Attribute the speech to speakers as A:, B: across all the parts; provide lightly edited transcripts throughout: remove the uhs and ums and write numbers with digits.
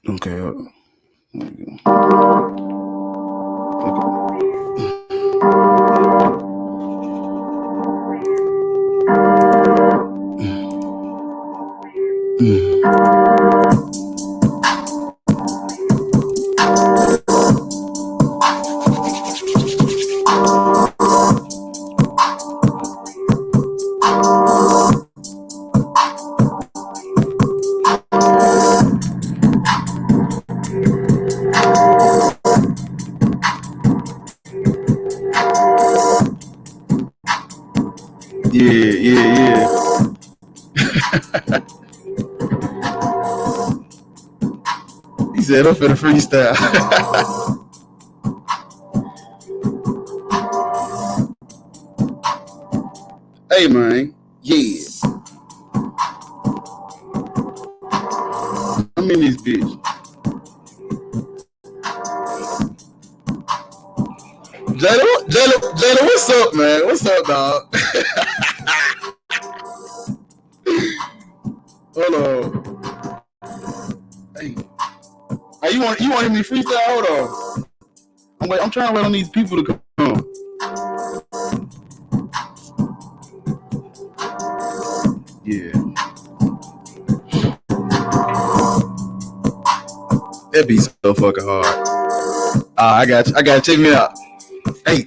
A: Okay. There we go. Yeah. He said, "I'm finna freestyle." Hey man, yeah, I'm in this bitch. Jada, what's up, man? What's up, dog? Hold on. Hey, you want me to freestyle? Hold on. I'm trying to wait on these people to come. Yeah, that be so fucking hard. I got you. Check me out. Hey,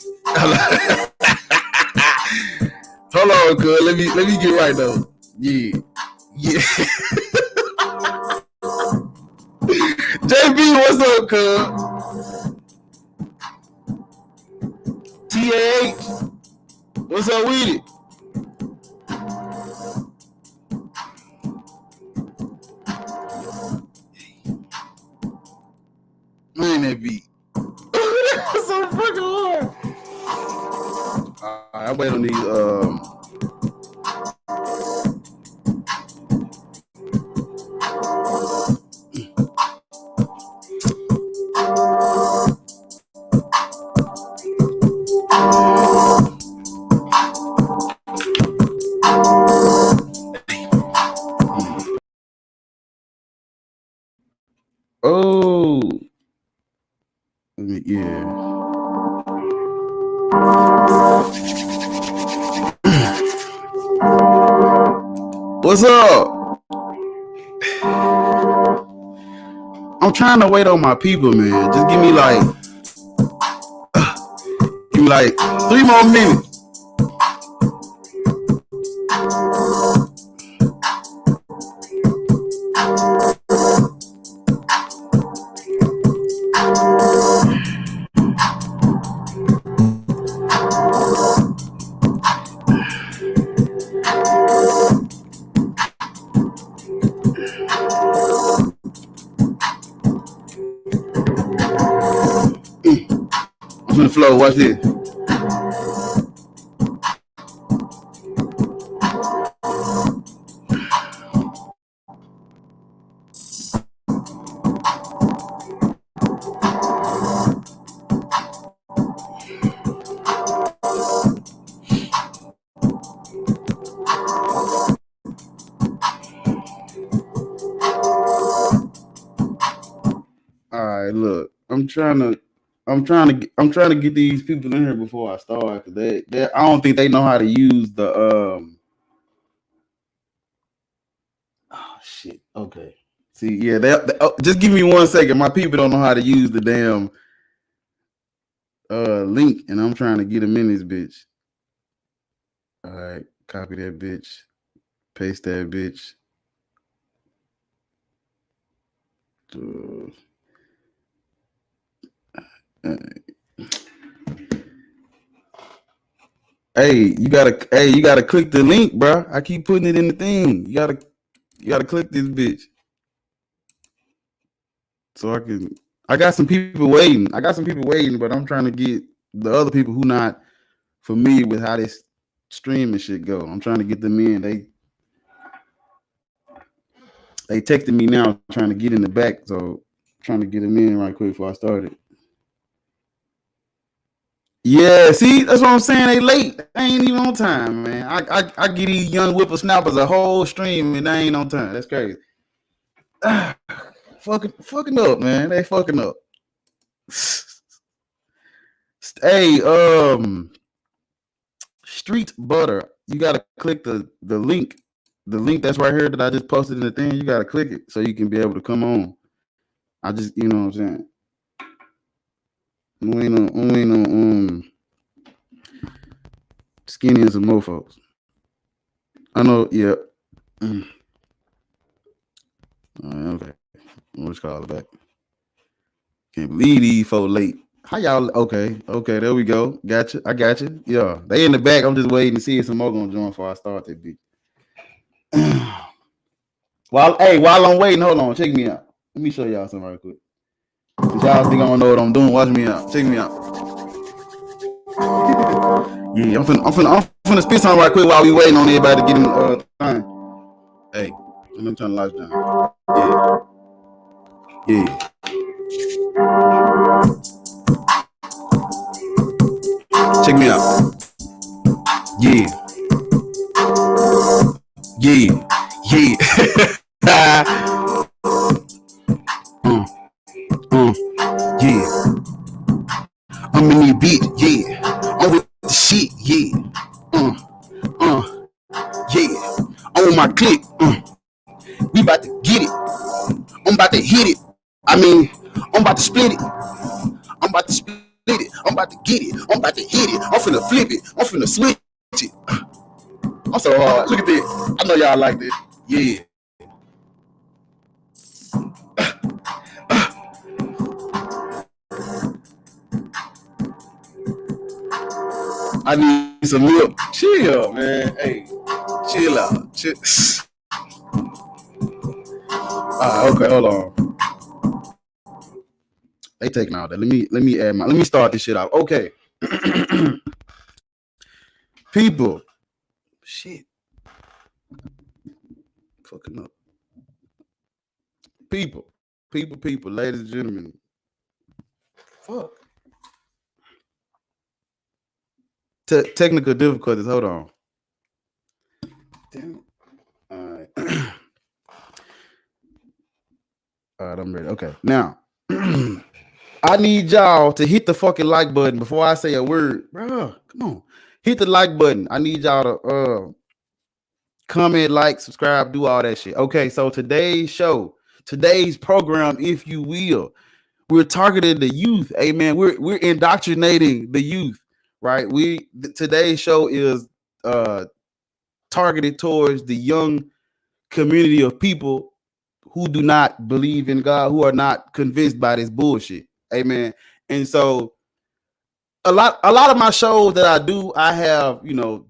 A: hold on, cuz. Let me get right though. Yeah, yeah. JB, what's up, cuz? TAH, what's up with it? Man, that beat. That's so fucking hard. I wait on these. Oh, yeah. What's up? I'm trying to wait on my people, man. Just give me like 3 more minutes. I'm on the flow. Watch this. All right, look. I'm trying to get these people in here before I start. Cause I don't think they know how to use the Oh shit. Okay. See, yeah. Just give me 1 second. My people don't know how to use the damn link, and I'm trying to get them in this bitch. All right. Copy that bitch. Paste that bitch. You gotta click the link, bro. I keep putting it in the thing. You gotta click this bitch. So I got some people waiting. But I'm trying to get the other people who not familiar with how this stream and shit go. I'm trying to get them in. They texted me now trying to get in the back, so I'm trying to get them in right quick before I started. Yeah, see, that's what I'm saying. They late. They ain't even on time, man. I get these young whippersnappers a whole stream and they ain't on time. That's crazy. fucking up, man. They fucking up. Hey, Street Butter. You gotta click the link. The link that's right here that I just posted in the thing. You gotta click it so you can be able to come on. I just, you know what I'm saying. We ain't no skinny and some mofos. I know, yeah. Okay. Let's call it back. Can't believe these folks late. How y'all? Okay, there we go. Gotcha. I got you. Yeah, they in the back. I'm just waiting to see if some more gonna join before I start that beat. while I'm waiting, hold on, check me out. Let me show y'all something right quick. Y'all think I don't know what I'm doing? Watch me out. Check me out. Yeah, I'm finna spit something right quick while we waiting on everybody to get in the thing. Hey, let me turn the lights down. Yeah. Check me out. Yeah. Yeah. I'm in the beat, yeah. I'm with the shit, yeah. Yeah. On my click, we about to get it. I'm about to hit it. I'm about to split it. I'm about to split it. I'm about to get it. I'm about to hit it. I'm finna flip it. I'm finna switch it. I'm so hard. Look at this. I know y'all like this. Yeah. I need some milk. Chill, man. Hey, chill out. Chill. Okay, hold on. They taking all that. Let me start this shit out. Okay. People. Shit. Fucking up. People, ladies and gentlemen. Fuck. Technical difficulties. Hold on. Damn it. All right. All right, I'm ready. Okay. Now, I need y'all to hit the fucking like button before I say a word. Bro, come on. Hit the like button. I need y'all to comment, like, subscribe, do all that shit. Okay, so today's program, if you will, we're targeting the youth. Amen. We're indoctrinating the youth, right? Today's show is targeted towards the young community of people who do not believe in God, who are not convinced by this bullshit. Amen. And so a lot of my shows that I do, I have,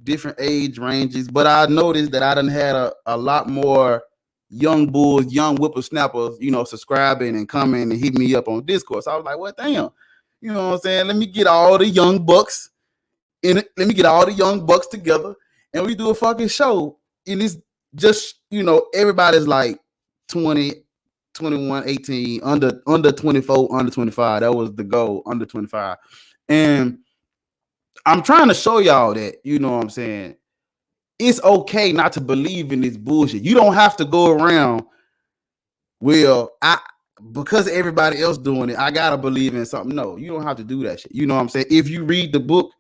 A: different age ranges, but I noticed that I done had a lot more young bulls, young whippersnappers, subscribing and coming and hitting me up on Discord. So I was like, well, damn, you know what I'm saying? Let me get all the young bucks in it. Let me get all the young bucks together and we do a fucking show. And it's just, everybody's like 20, 21, 18, under 24, under 25. That was the goal, under 25. And I'm trying to show y'all that, you know what I'm saying? It's okay not to believe in this bullshit. You don't have to go around, because everybody else doing it, I gotta believe in something. No, you don't have to do that shit. You know what I'm saying? If you read the book,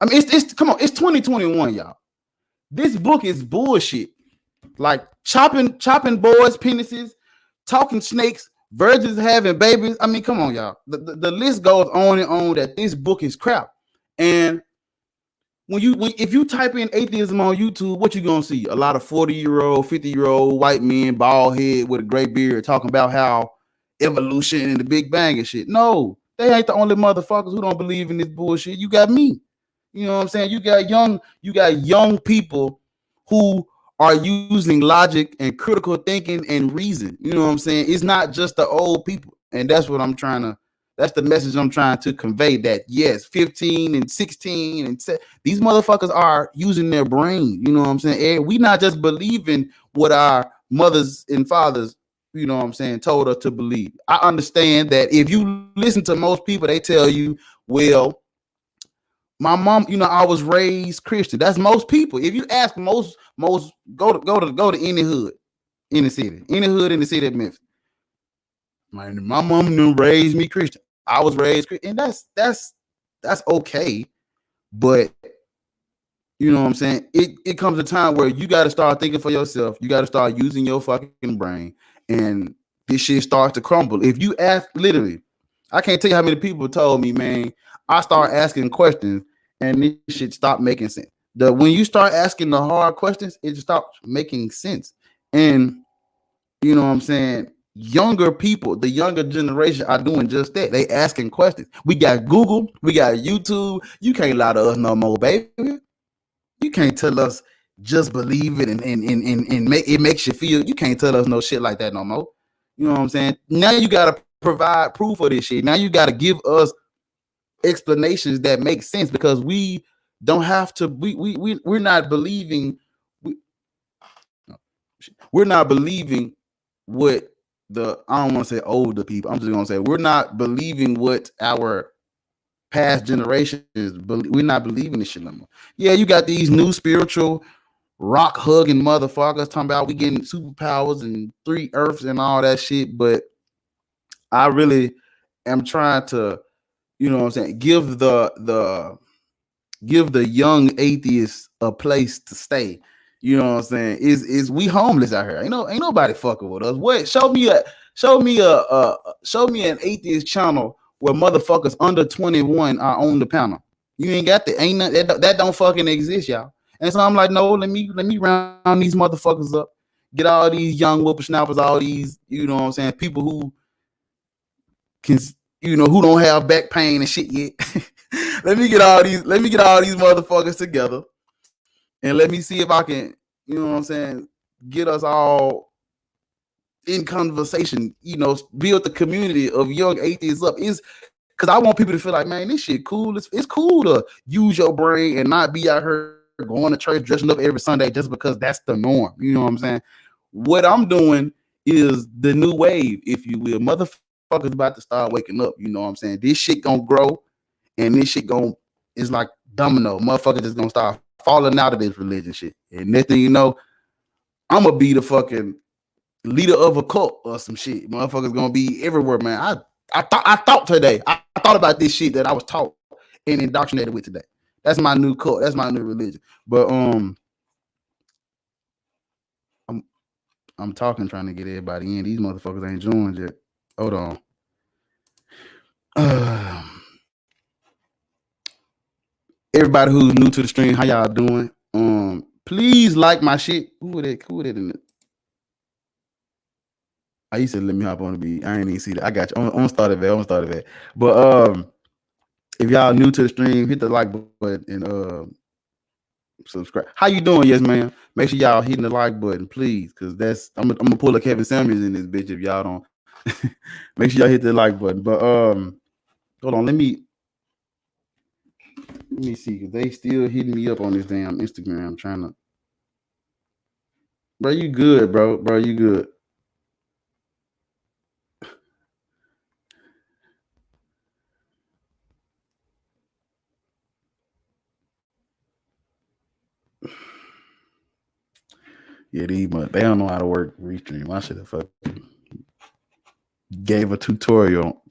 A: it's come on, it's 2021, y'all. This book is bullshit. Like chopping boys' penises, talking snakes, virgins having babies. Come on, y'all. The list goes on and on that this book is crap. And if you type in atheism on YouTube, what you gonna see? A lot of 40-year-old, 50-year-old white men, bald head with a gray beard, talking about how evolution and the Big Bang and shit. No, they ain't the only motherfuckers who don't believe in this bullshit. You got me. You know what I'm saying? You got young people who are using logic and critical thinking and reason. You know what I'm saying? It's not just the old people. And that's what that's the message I'm trying to convey, that yes, 15 and 16 and these motherfuckers are using their brain. You know what I'm saying? And we not just believing what our mothers and fathers, you know what I'm saying, told us to believe. I understand that if you listen to most people, they tell you, well, my mom, I was raised Christian. That's most people. If you ask most go to any hood in the city, of Memphis, My mom raised me Christian. I was raised Christian, and that's okay. But you know what I'm saying? It comes a time where you got to start thinking for yourself. You got to start using your fucking brain, and this shit starts to crumble. If you ask, literally, I can't tell you how many people told me, man, I start asking questions, and this shit stop making sense. When you start asking the hard questions, it stops making sense. And you know what I'm saying? Younger people, the younger generation are doing just that. They asking questions. We got Google, we got YouTube. You can't lie to us no more, baby. You can't tell us just believe it and make it makes you feel. You can't tell us no shit like that no more. You know what I'm saying? Now you gotta provide proof of this shit. Now you gotta give us explanations that make sense because we don't have to. We're not believing. We're not believing what I don't want to say older people. I'm just gonna say we're not believing what our past generations. We're not believing this shit no more. Yeah, you got these new spiritual rock hugging motherfuckers talking about we getting superpowers and 3 earths and all that shit, but I really am trying to, you know what I'm saying, give the young atheists a place to stay. You know what I'm saying? Is we homeless out here? Ain't nobody fucking with us. What? Show me an atheist channel where motherfuckers under 21 are on the panel. You ain't got that. Ain't that don't fucking exist, y'all. And so I'm like, no, let me round these motherfuckers up. Get all these young whippersnappers, all these, you know what I'm saying, people who can, who don't have back pain and shit yet. let me get all these motherfuckers together and let me see if I can, you know what I'm saying, get us all in conversation, build the community of young atheists up. Is because I want people to feel like, man, this shit cool. It's cool to use your brain and not be out here going to church dressing up every Sunday just because that's the norm. You know what I'm saying? What I'm doing is the new wave, if you will. Motherfuckers about to start waking up. You know what I'm saying? This shit gonna grow, and this shit it's like domino. Motherfuckers just gonna start falling out of this religion shit. And next thing you know, I'm gonna be the fucking leader of a cult or some shit. Motherfuckers gonna be everywhere, man. I thought today. I thought about this shit that I was taught and indoctrinated with today. That's my new cult. That's my new religion. But I'm talking, trying to get everybody in. These motherfuckers ain't joined yet. Hold on. Everybody who's new to the stream, how y'all doing? Please like my shit. Who it in it? I used to let me hop on the beat. I ain't even see that. I got you. I'm gonna start it. But if y'all new to the stream, hit the like button and subscribe. How you doing? Yes, ma'am. Make sure y'all hitting the like button, please, because I'm gonna pull a Kevin Samuels in this bitch if y'all don't. Make sure y'all hit the like button. But hold on, let me see, because they still hitting me up on this damn Instagram. I'm trying to. Bro, you good, bro? Bro, you good? Yeah, they don't know how to work Restream. I should have fucking gave a tutorial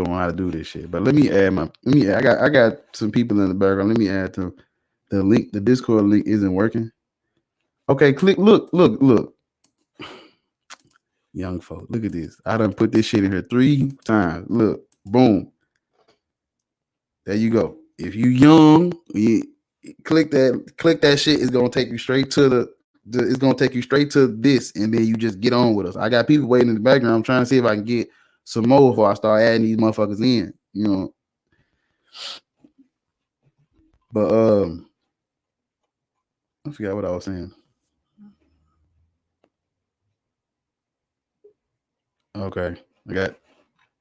A: on how to do this shit. But let me add I got some people in the background. Let me add to the link. The Discord link isn't working. Okay, click. Look. Young folk, look at this. I done put this shit in here 3 times. Look, boom. There you go. If you young, you click that shit. It's gonna take you straight to it's gonna take you straight to this, and then you just get on with us. I got people waiting in the background. I'm trying to see if I can get some more before I start adding these motherfuckers in. But I forgot what I was saying. Okay, I got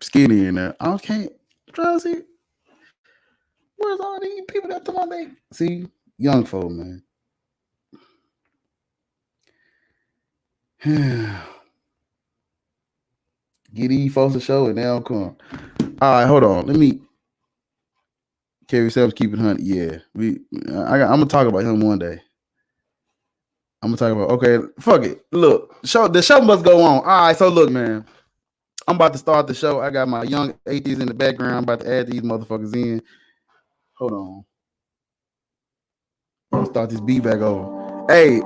A: Skinny in there. I can't try to see where's all these people that talking about. See, young folk, man. Get these folks a show and they don't come. All right, hold on. Let me. Kerry Sells keeping hunting. Yeah, I'm gonna talk about him one day. I'm gonna talk about. Okay, fuck it. Look, the show must go on. All right, so look, man. I'm about to start the show. I got my young atheists in the background. I'm about to add these motherfuckers in. Hold on. I'm gonna start this beat back over. Hey.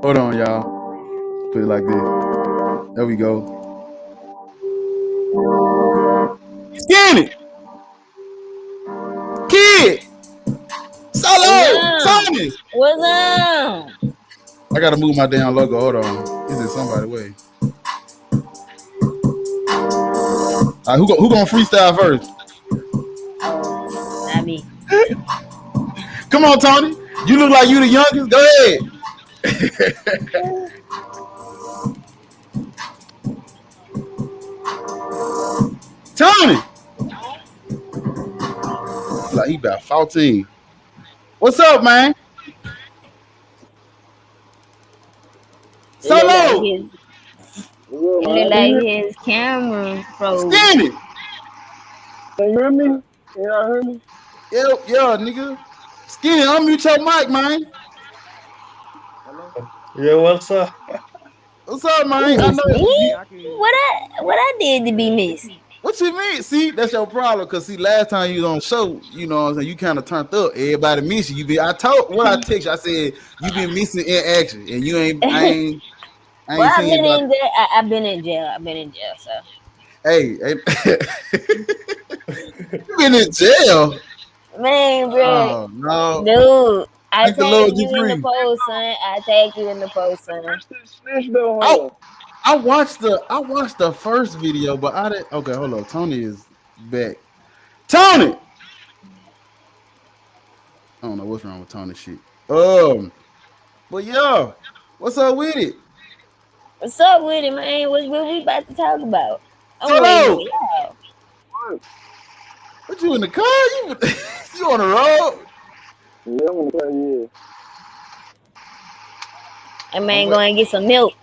A: Hold on, y'all. Put it like this. There we go. Skinny! Kid! Solo! Thomas!
B: What's up?
A: I gotta move my damn logo. Hold on. Is it somebody way? All right, who gonna freestyle first?
B: Not me.
A: Come on, Tony. You look like you the youngest. Go ahead. Tony. Like he about 14. What's up, man? Solo.
B: It look like his camera froze.
A: Skinny.
C: Can you hear me? Can y'all hear me?
A: Yeah, nigga. Skinny, unmute your mic, man.
C: Yeah, what's up?
A: What's up, man?
B: You
A: I
B: miss
A: know
B: me? What I did to be missed?
A: What you mean? See, that's your problem. Cause see, last time you was on the show, you know what I'm saying, you kind of turned up. Everybody miss you. I text you, I said you been missing in action, and you ain't. I ain't
B: Well, I've
A: seen
B: been
A: you.
B: in jail. I've been in jail. So
A: Hey, you been in jail,
B: man, bro,
A: oh no,
B: dude. I
A: thank the Lord
B: tagged
A: you
B: you in the
A: free.
B: post, son. I tagged you in the post, son.
A: Oh, I watched the first video, but I didn't. Okay, hold on. Tony is back. Tony, I don't know what's wrong with Tony shit. But yeah, what's up with it?
B: What's up with it, man? What we about to talk about? I'm waiting
A: Solo,
B: for y'all.
A: what you in the car? You on the road?
C: Yeah, I'm gonna say
B: That man going to get some milk.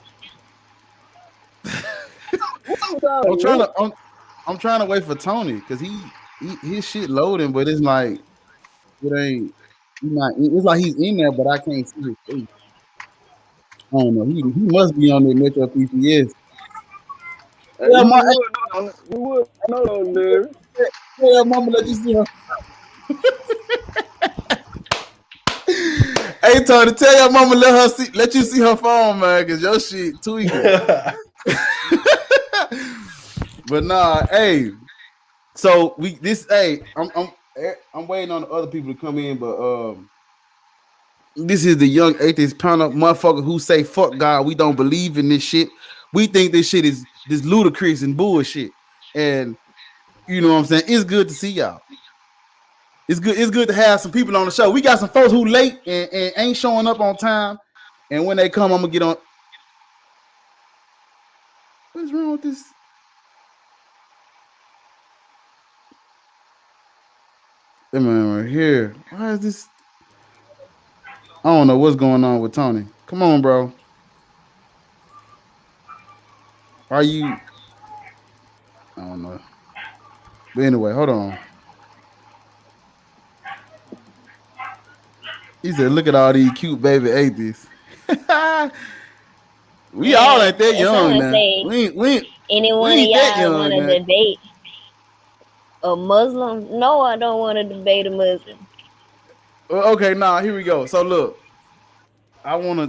A: I'm trying to wait for Tony because his shit loading, but it's like it ain't. It's like he's in there, but I can't see his face. I don't know. He must be on the Metro PCS. Yeah,
C: yeah. You would know those, dude.
A: yeah, mama, let you see her. Hey, Tony, tell your mama let you see her phone, man, cause your shit tweaking. But nah, hey. So I'm waiting on the other people to come in, but this is the young atheist panel motherfucker who say fuck God. We don't believe in this shit. We think this shit is this ludicrous and bullshit. And you know what I'm saying? It's good to see y'all. It's good to have some people on the show. We got some folks who late and ain't showing up on time. And when they come, I'm gonna get on. What's wrong with this? That man right here. Why is this? I don't know what's going on with Tony. Come on, bro. Are you? I don't know. But anyway, hold on. He said, "Look at all these cute baby atheists." We all ain't that young now.
B: Any
A: We
B: one of
A: ain't that
B: y'all want
A: young
B: to
A: now.
B: debate a Muslim? No, I don't want to debate a Muslim.
A: Okay, nah, here we go. So look, I'm gonna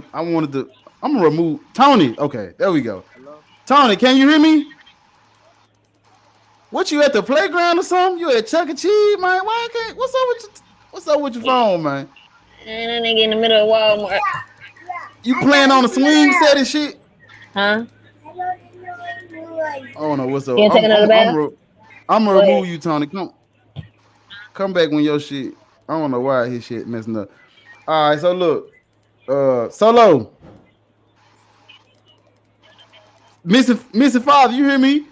A: remove Tony. Okay, there we go. Hello? Tony, can you hear me? What, you at the playground or something? You at Chuck E. Cheese, man? Why can't? What's up with your phone, man?
B: And that nigga in the middle of Walmart.
A: You playing on a swing set and shit?
B: Huh?
A: I don't know what's up.
B: You take another bath?
A: I'm gonna remove you, Tony. Come back when your shit. I don't know why his shit messing up. All right, so look, Solo, Missy Father, you hear me?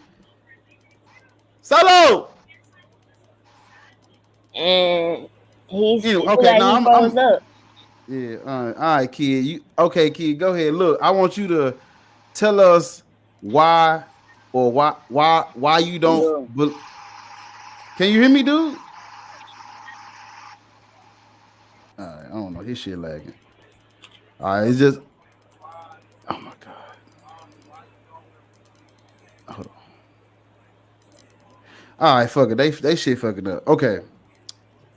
A: Solo.
B: And he's
A: okay. Now
B: froze up.
A: Yeah. All right, kid. Kid? Go ahead. Look, I want you to tell us why you don't. Can you hear me, dude? All right, I don't know. His shit lagging. All right, it's just. Oh my god. Hold on. All right, fuck it. They shit fucking up. Okay.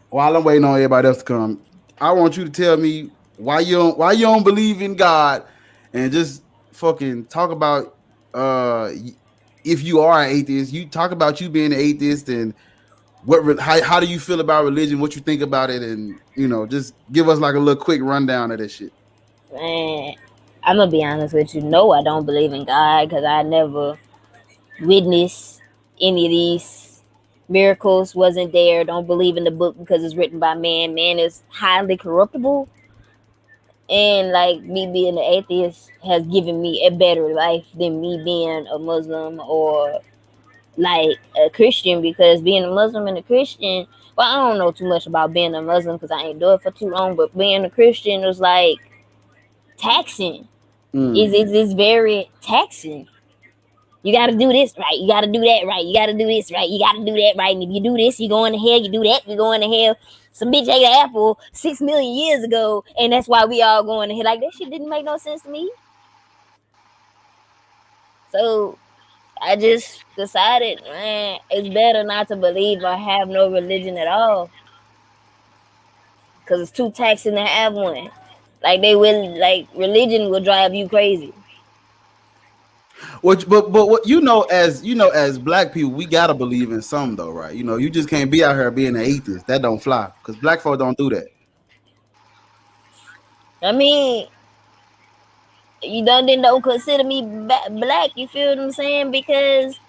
A: While I'm waiting on everybody else to come, I want you to tell me why you don't believe in God, and just fucking talk about uh if you are an atheist. You talk about you being an atheist and how do you feel about religion, what you think about it, and just give us like a little quick rundown of that shit.
B: Man, I'm gonna be honest with you. No, I don't believe in God because I never witnessed any of these miracles. Wasn't there. Don't believe in the book because it's written by man. Man is highly corruptible, and like me being an atheist has given me a better life than me being a Muslim or like a Christian, because being a Muslim and a Christian, well, I don't know too much about being a Muslim because I ain't do it for too long, but being a Christian was like taxing.
A: Mm.
B: It's very taxing. You got to do this right. You got to do that right. You got to do this right. You got to do that right. And if you do this, you going to hell. You do that, you going to hell. Some bitch ate an apple 6 million years ago, and that's why we all going to hell. Like that shit didn't make no sense to me. So I just decided, man, it's better not to believe or have no religion at all, because it's too taxing to have one. Like they will, like religion will drive you crazy.
A: But what as black people, we gotta believe in some though, right? You just can't be out here being an atheist. That don't fly because black folk don't do that.
B: I mean, you don't consider me black. You feel what I'm saying? Because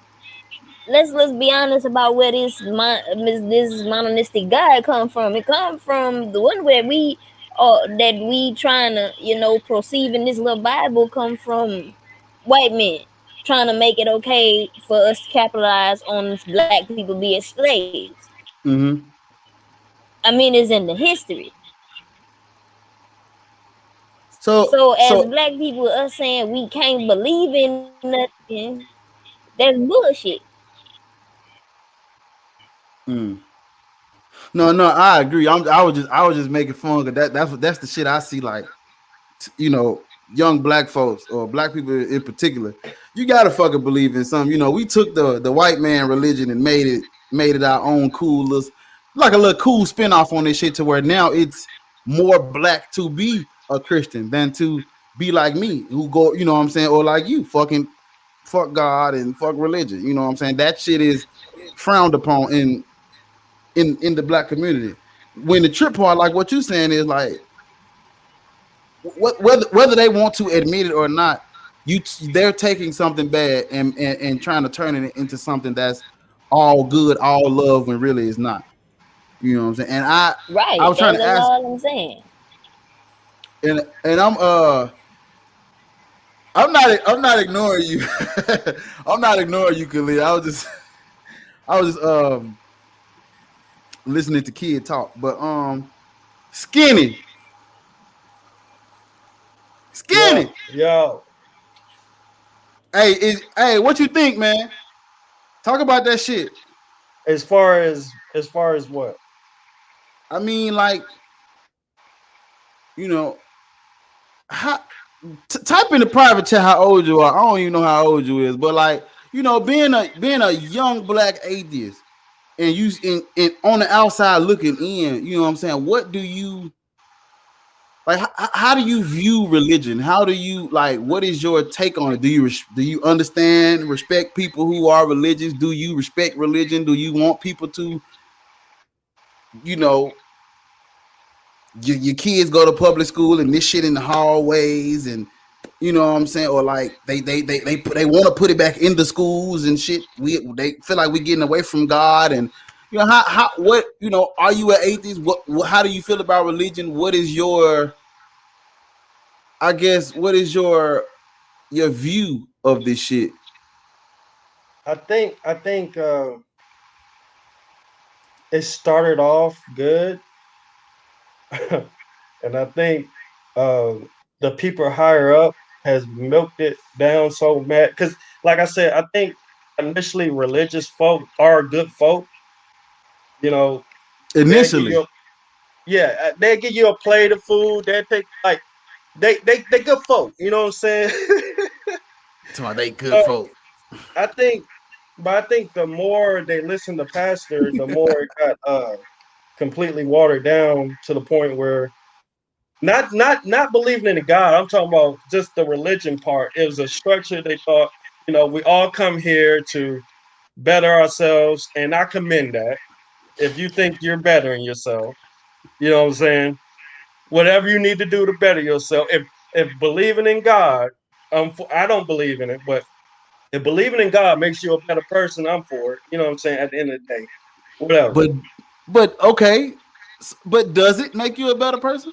B: let's be honest about where this mononistic God come from. It come from the one where we that we trying to perceive in this little Bible come from white men trying to make it okay for us to capitalize on black people being slaves.
A: Mm-hmm.
B: I mean, it's in the history.
A: So
B: So as
A: so
B: black people, us saying we can't believe in nothing, that's bullshit.
A: mm. No, I agree. I was just making fun because that's the shit I see. Like, young black folks or black people in particular, you gotta fucking believe in something. We took the white man religion and made it our own cool little, like a little cool spinoff on this shit to where now it's more black to be a Christian than to be like me who go, you know what I'm saying, or like you fucking fuck God and fuck religion. You know what I'm saying? That shit is frowned upon in the black community. When the trip part, like what you saying, is like whether they want to admit it or not, they're taking something bad and trying to turn it into something that's all good, all love, when really it's not. You know what I'm saying? And I
B: Right.
A: was trying to
B: That's
A: ask,
B: all I'm saying.
A: and I'm not ignoring you. I'm not ignoring you, Khalid. I was just listening to kid talk, but skinny,
C: Yo,
A: skinny.
C: yo,
A: Hey, what you think, man? Talk about that shit.
C: as far as what?
A: I mean, like, you know, how, type in the private chat how old you are. I don't even know how old you is, but like, being a young black atheist, and you in on the outside looking in, you know what I'm saying? What do you like? How do you view religion? How do you like? What is your take on it? Do you understand, respect people who are religious? Do you respect religion? Do you want people to, you know, your kids go to public school and this shit in the hallways, and you know what I'm saying, or like they want to put it back into schools and shit. They feel like we're getting away from God, and how what are you an atheist? What how do you feel about religion? What is your, I guess, what is your view of this shit?
C: I think it started off good, and I think uh, the people higher up has milked it down so mad. Because, like I said, I think initially religious folk are good folk. You know, they give
A: Initially,
C: you, yeah, they give you a plate of food. They take like they good folk. You know what I'm saying?
A: so are they good
C: Uh,
A: folk?
C: I think, but I think the more they listen to pastor, the more it got completely watered down to the point where not believing in God. I'm talking about just the religion part. It was a structure they thought, we all come here to better ourselves, and I commend that. If you think you're bettering yourself, you know what I'm saying? Whatever you need to do to better yourself. If believing in God, I don't believe in it, but if believing in God makes you a better person, I'm for it. You know what I'm saying? At the end of the day, whatever.
A: But okay, but does it make you a better person?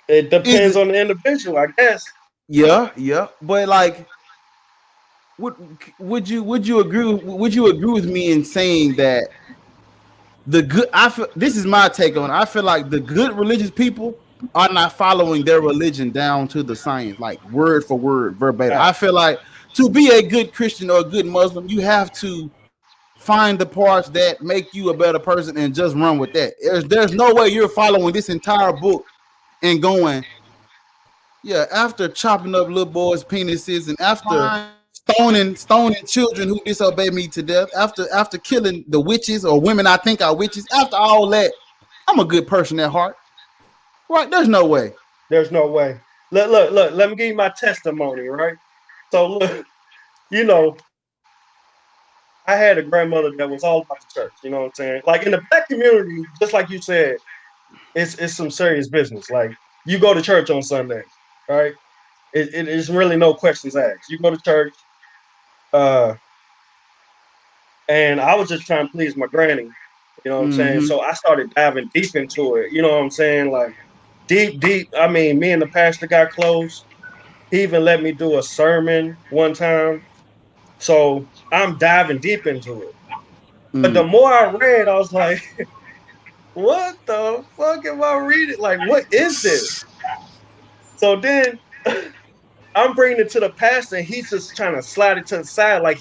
C: It
A: Is
C: depends
A: it?
C: on the individual, I guess.
A: Yeah, yeah. But like, would would you agree? Would you agree with me in saying that the good? I feel this is my take on it. I feel like the good religious people are not following their religion down to the science, like word for word, verbatim. I feel like to be a good Christian or a good Muslim, you have to find the parts that make you a better person and just run with that. There's no way you're following this entire book and going, yeah, after chopping up little boys' penises and after stoning children who disobey me to death, after killing the witches or women I think are witches, after all that, I'm a good person at heart. Right? There's no way.
C: There's no way. Look. Let me give you my testimony, right? So look, you know, I had a grandmother that was all about the church. You know what I'm saying? Like in the black community, just like you said, it's some serious business. Like you go to church on Sunday, right? It's really no questions asked. You go to church, uh, and I was just trying to please my granny. You know what I'm saying?
A: Mm-hmm.
C: So I started diving deep into it. You know what I'm saying? Like deep, deep. I mean, me and the pastor got close. He even let me do a sermon one time. So I'm diving deep into it. But the
A: Mm.
C: more I read, I was like, what the fuck am I reading? Like, what is this? So then I'm bringing it to the pastor, and he's just trying to slide it to the side. Like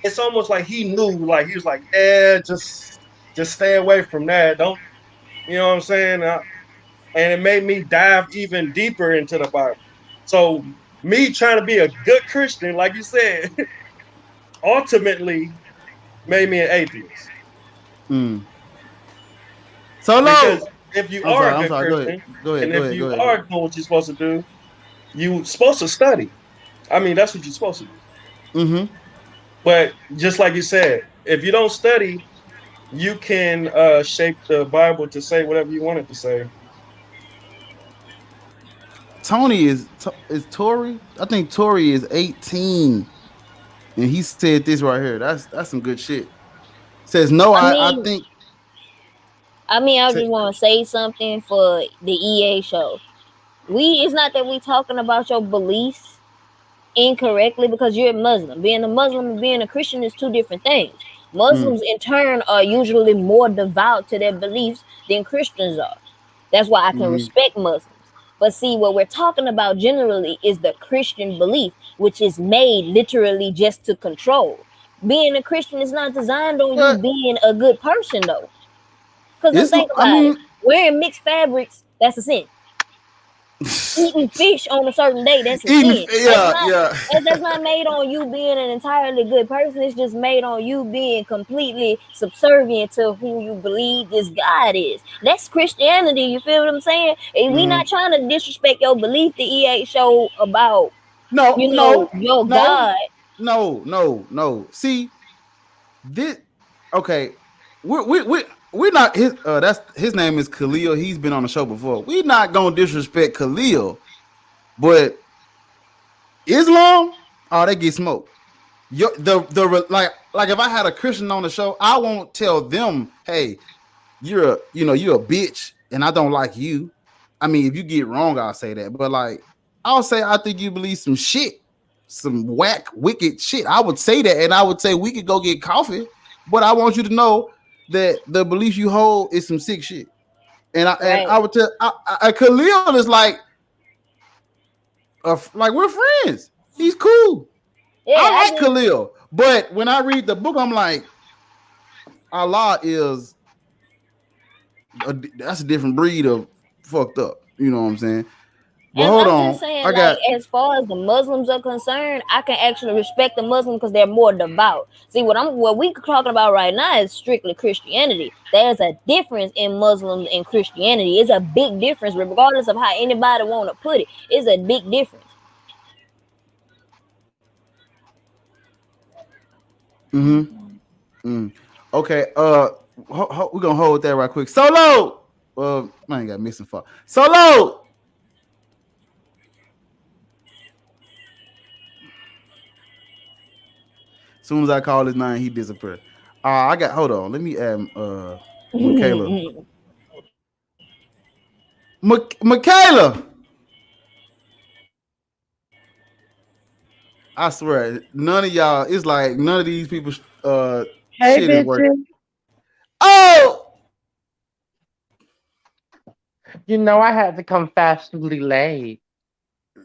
C: it's almost like he knew. Like he was like, yeah, just stay away from that. Don't, you know what I'm saying? And it made me dive even deeper into the Bible. So me trying to be a good Christian, like you said, ultimately made me an atheist.
A: Mm. Solo.
C: Because if you
A: I'm
C: are
A: sorry.
C: a
A: I'm
C: good
A: sorry. Go ahead.
C: Christian,
A: Go ahead.
C: and
A: Go
C: if
A: ahead. Go
C: you
A: ahead. Go
C: are
A: ahead.
C: doing what you're supposed to do, you're supposed to study. I mean, that's what you're supposed to do.
A: Mm-hmm.
C: But just like you said, if you don't study, you can shape the Bible to say whatever you want it to say.
A: Tony is Tory. I think Tory is 18, and he said this right here. That's some good shit. Says no.
B: I
A: I
B: mean,
A: think.
B: I
A: Say,
B: just want to say something for the EA show. It's not that we talking about your beliefs incorrectly because you're a Muslim. Being a Muslim and being a Christian is two different things.
A: mm,
B: Muslims in turn are usually more devout to their beliefs than Christians are. That's why I can
A: mm,
B: respect Muslims. But see, what we're talking about generally is the Christian belief, which is made literally just to control. Being a Christian is not designed on you
A: but
B: being a good person, though. Because let's
A: it's.
B: think
A: I
B: about it.
A: mean,
B: Wearing mixed fabrics, that's a sin. Eating fish on a certain day, that's a
A: eating.
B: sin.
A: Yeah, yeah.
B: That's not made on you being an entirely good person. It's just made on you being completely subservient to who you believe this God is. That's Christianity. You feel what I'm saying? And we
A: Mm.
B: not trying to disrespect your belief. The EA show about
A: No, no,
B: your
A: no,
B: God.
A: no. See this. Okay, we're not his. That's his name is Khalil. He's been on the show before. We're not gonna disrespect Khalil, but Islam, oh, they get smoked. Like if I had a Christian on the show, I won't tell them, hey, you're a bitch, and I don't like you. I mean, if you get wrong, I'll say that, but like I'll say I think you believe some shit, some whack, wicked shit. I would say that, and I would say we could go get coffee, but I want you to know that the belief you hold is some sick shit. And
B: Right.
A: I would tell Khalil is like we're friends. He's cool. I
B: Yeah, I
A: like
B: just
A: Khalil, but when I read the book, I'm like, Allah is that's a different breed of fucked up. You know what I'm saying? Well,
B: And
A: hold
B: I'm
A: on.
B: just saying,
A: I
B: like,
A: got.
B: as far as the Muslims are concerned, I can actually respect the Muslim because they're more devout. See, what we talking about right now is strictly Christianity. There's a difference in Muslims and Christianity. It's a big difference, regardless of how anybody want to put it. It's a big difference.
A: Mm-hmm. Mm. Okay. We're gonna hold that right quick. Solo. I ain't got missing fuck. Solo. As soon as I call his name, he disappeared. I got. Hold on. Let me add. Michaela. Michaela. I swear, none of y'all. It's like none of these people.
D: Hey,
A: Shit is working.
D: bitches.
A: Oh.
D: You know I had to come fashionably late.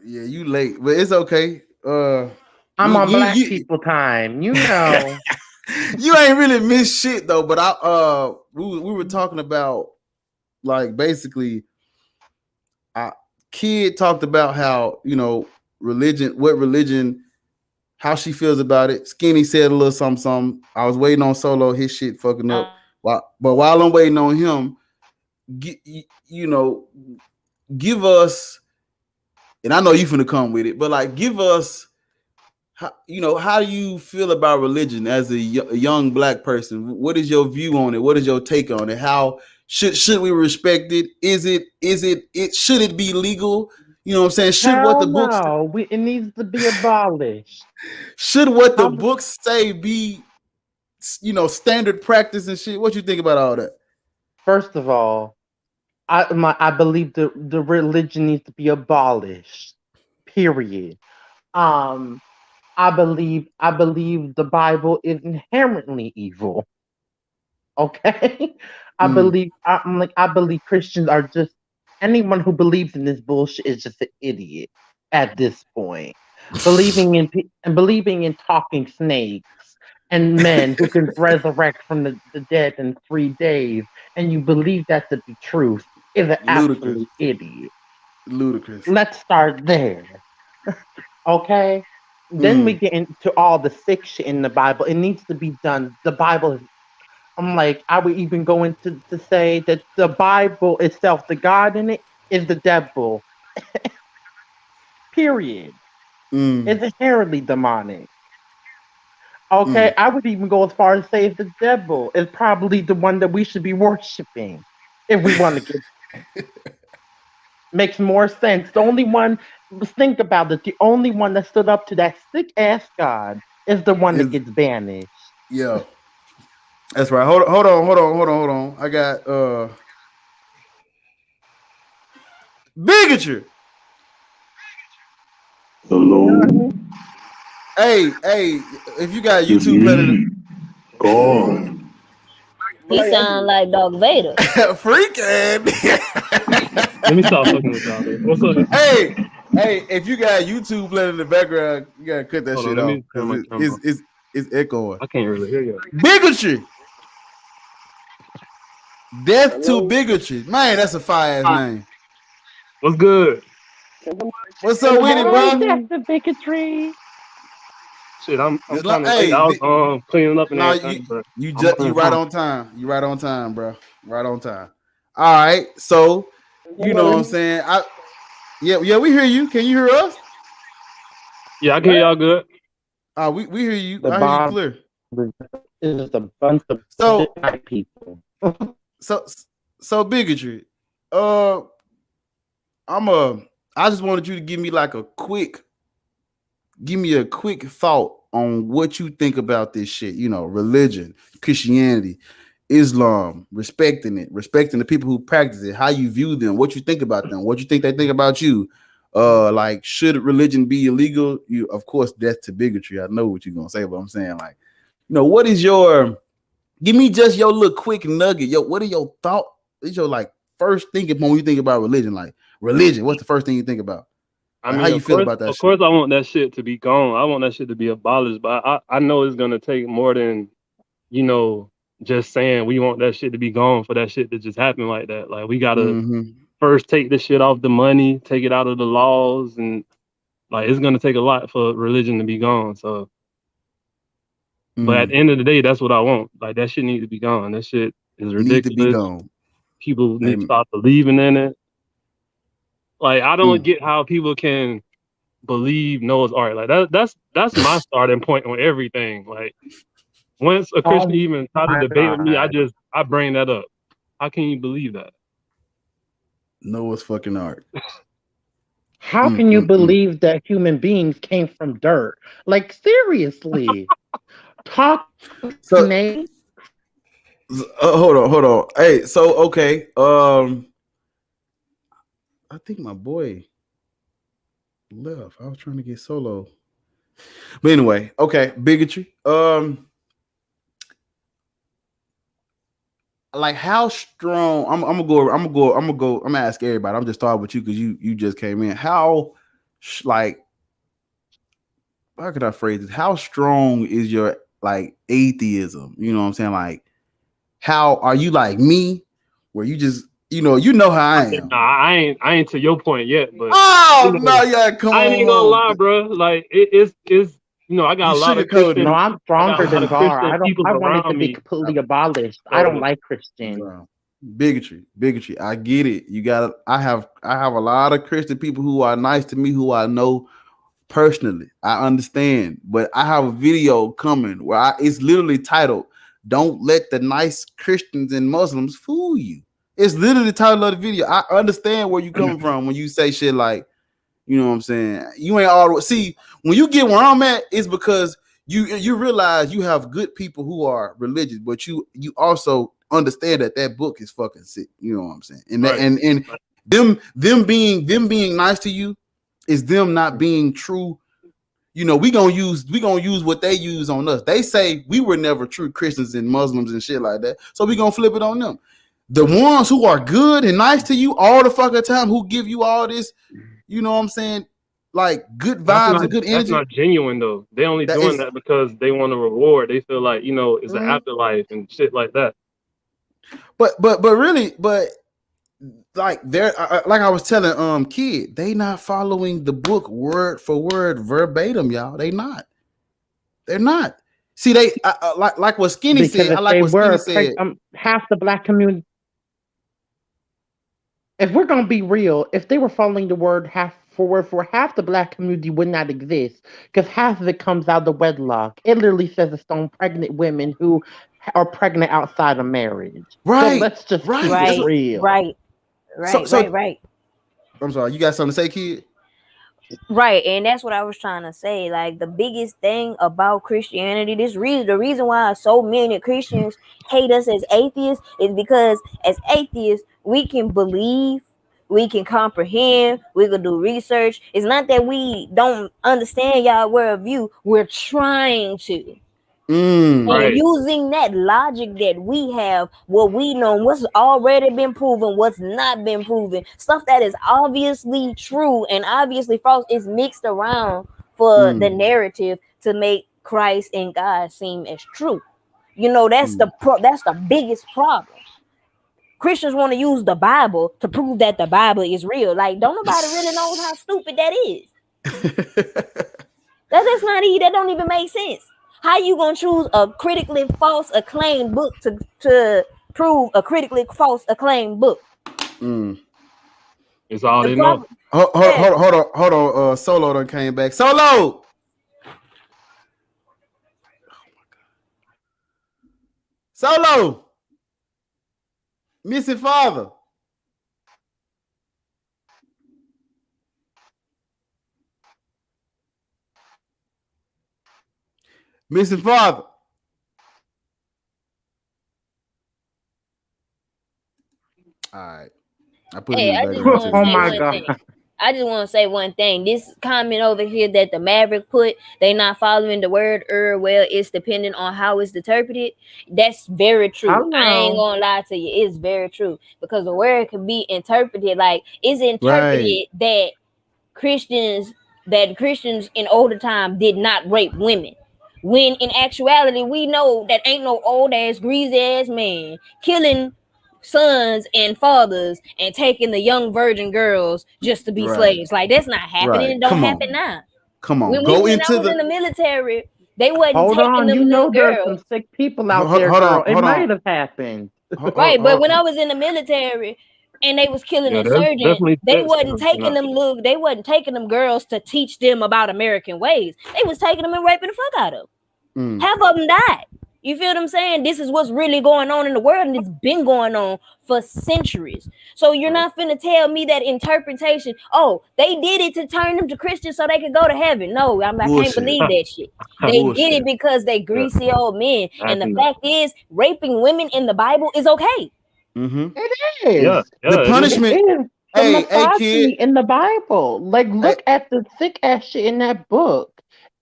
A: Yeah, you late, but it's okay.
D: I'm on black
A: You
D: people time. You know.
A: you ain't really missed shit though. But we were talking about like basically, kid talked about how religion, how she feels about it. Skinny said a little something, something. I was waiting on Solo, his shit fucking up. But while I'm waiting on him, give us, and I know you finna come with it, but like give us, how do you feel about religion as a young black person? What is your view on it? What is your take on it? How should we respect it? Should it be legal? You know what I'm saying?
D: Hell no. It needs to be abolished.
A: Should what the books say be, standard practice and shit? What you think about all that?
D: First of all, I believe the religion needs to be abolished. Period. I believe the Bible is inherently evil. Okay? I believe Christians are just, anyone who believes in this bullshit is just an idiot at this point. Believing in talking snakes and men who can resurrect from the dead in 3 days, and you believe that to be truth, is an
A: Ludicrous.
D: absolute idiot.
A: Ludicrous.
D: Let's start there. Okay? Then we get into all the sick shit in the Bible. It needs to be done. The Bible is, I'm like, I would even go into to say that the Bible itself, the God in it, is the devil. Period. It's inherently demonic. Okay, I would even go as far as say the devil is probably the one that we should be worshiping if we want to get. Makes more sense. The only one, think about it, the only one that stood up to that sick ass God is the one that gets banished.
A: Yeah. That's right. Hold on. I got bigotry.
E: Hello.
A: Hey, if you got YouTube playing,
E: Gone.
B: He sound like Darth Vader.
A: freaking.
F: Let me stop fucking with y'all. What's up?
A: Hey, if you got YouTube playing in the background, you gotta cut that shit off because it's echoing.
F: I can't really hear you.
A: Bigotry. Death to bigotry. Man, that's a fire ass name.
F: What's good?
A: What's up with it, bro?
D: Death to bigotry.
F: Shit, I'm kind of late. I was cleaning up and everything.
A: You right on time. You right on time, bro. Right on time. All right, so you know what I'm saying. Yeah, we hear you. Can you hear us?
F: Yeah, I can hear y'all good.
A: We hear you. I hear you clear.
D: Is a bunch of white people.
A: So bigotry. I just wanted you to give me a quick thought on what you think about this shit. Religion, Christianity, Islam, respecting the people who practice it, how you view them, what you think about them, what you think they think about you. Should religion be illegal? Of course, death to bigotry. I know what you're gonna say, but I'm saying, what is give me just your little quick nugget. What are your thoughts? What's your first thinking when you think about religion? Religion, what's the first thing you think about?
F: I mean,
A: how you feel about that?
F: Of course, I want that shit to be gone. I want that shit to be abolished. But I know it's gonna take more than just saying we want that shit to be gone for that shit to just happen like that. Like we gotta first take this shit off the money, take it out of the laws, and like it's gonna take a lot for religion to be gone. So, but at the end of the day, that's what I want. Like that shit needs to be gone. That shit is
A: Need to be
F: ridiculous.
A: gone.
F: People need to stop believing in it. Like I don't
A: Mm.
F: get how people can believe Noah's Ark. Like that's my starting point on everything. Like once a Christian even try to
D: my
F: debate with me,
D: God.
F: I bring that up. How can you believe that?
A: Noah's fucking Ark.
D: How can you believe that human beings came from dirt? Like seriously, talk
A: So,
D: Nate.
A: hold on. Hey, so okay. I think my boy left. I was trying to get Solo. But anyway, okay, bigotry. Like how strong? I'm gonna ask everybody. I'm just starting with you because you just came in. How could I phrase it? How strong is your like atheism? You know what I'm saying? Like, how are you like me, where you just you know how I am?
F: Nah, I ain't to your point yet, but
A: Oh no, yeah, come
F: I
A: on,
F: ain't gonna lie, bro. Like it's I got
A: you
F: a lot of
A: sugarcoated.
F: Christian.
D: No, I'm
F: I got
D: stronger
F: a lot
D: than
F: of
D: Gar.
F: Christian people
D: I want it to
F: around
D: be
F: me.
D: completely abolished. I don't like Christian.
A: Bigotry. I get it. You got. I have a lot of Christian people who are nice to me, who I know personally. I understand, but I have a video coming where it's literally titled "Don't Let the Nice Christians and Muslims Fool You." It's literally the title of the video. I understand where you coming from when you say shit like, you know what I'm saying? You ain't all see when you get where I'm at, it's because you realize you have good people who are religious, but you also understand that book is fucking sick. You know what I'm saying? And
F: Right.
A: and them being nice to you is them not being true. You know, we gonna use what they use on us. They say we were never true Christians and Muslims and shit like that, so we gonna flip it on them. The ones who are good and nice to you all the fucking time, who give you all this, you know what I'm saying, like good vibes and good energy.
F: That's not genuine though. They only doing that because they want a reward. They feel like it's an afterlife and shit like that.
A: But really, like they're like I was telling kid, they not following the book word for word verbatim, y'all. They're not. See, they like what Skinny
D: because
A: said. I like what Skinny said.
D: Half the black community. If we're gonna be real, if they were following the word half for word for half the black community would not exist because half of it comes out of wedlock. It literally says it's on pregnant women who are pregnant outside of marriage.
A: Right.
D: So let's just keep it real.
B: Right.
A: I'm sorry. You got something to say, kid?
B: Right, and that's what I was trying to say. Like the biggest thing about Christianity, the reason why so many Christians hate us as atheists is because as atheists we can believe, we can comprehend, we can do research. It's not that we don't understand y'all worldview. We're trying to. And using that logic that we have, what we know, what's already been proven, what's not been proven, stuff that is obviously true and obviously false is mixed around for the narrative to make Christ and God seem as true. You know, that's the biggest problem. Christians want to use the Bible to prove that the Bible is real. Like, don't nobody really know how stupid that is. That's not even, that don't even make sense. How you gonna choose a critically false acclaimed book to prove a critically false acclaimed book?
F: It's all they know.
A: Hold on. Solo done came back. Solo. Oh my God. Solo. Missing father. Missing father. All right. I put him in the background.
D: Oh my God.
B: I just want to say one thing. This comment over here that the Maverick put, they not following the word well, it's depending on how it's interpreted. That's very true. I ain't gonna lie to you. It's very true. Because the word can be interpreted like it's interpreted that Christians in older time did not rape women. When in actuality, we know that ain't no old ass greasy ass man killing sons and fathers and taking the young virgin girls just to be slaves. Like that's not happening. It don't happen now.
A: Come on,
B: When
A: go
B: I
A: into
B: was in the military, they wasn't
D: Hold
B: taking
D: on,
B: them
D: you know
B: little
D: there's some
B: girls.
D: sick people out
A: Hold-
D: there,
A: hold on,
D: girl. It
A: hold on.
D: might have happened.
B: Right, but when I was in the military and they was killing
F: Yeah, there's
B: insurgents,
F: definitely
B: they
F: sex
B: wasn't
F: trafficking
B: taking
F: out
B: them they wasn't taking them girls to teach them about American ways. They was taking them and raping the fuck out of them. Half of them died. You feel what I'm saying? This is what's really going on in the world, and it's been going on for centuries. So you're not finna tell me that interpretation, oh, they did it to turn them to Christians so they could go to heaven. No, I can't
A: Bullshit.
B: believe that shit. They did
A: Bullshit.
B: it because they greasy old men.
F: I
B: And the
F: can-
B: fact is, raping women in the Bible is okay.
D: It
F: Yeah,
D: is.
F: yeah.
A: The
F: it is.
A: punishment.
D: It is the
A: Hey,
D: misogyny
A: kid.
D: in the Bible. Like, look
A: Hey,
D: at the sick ass shit in that book.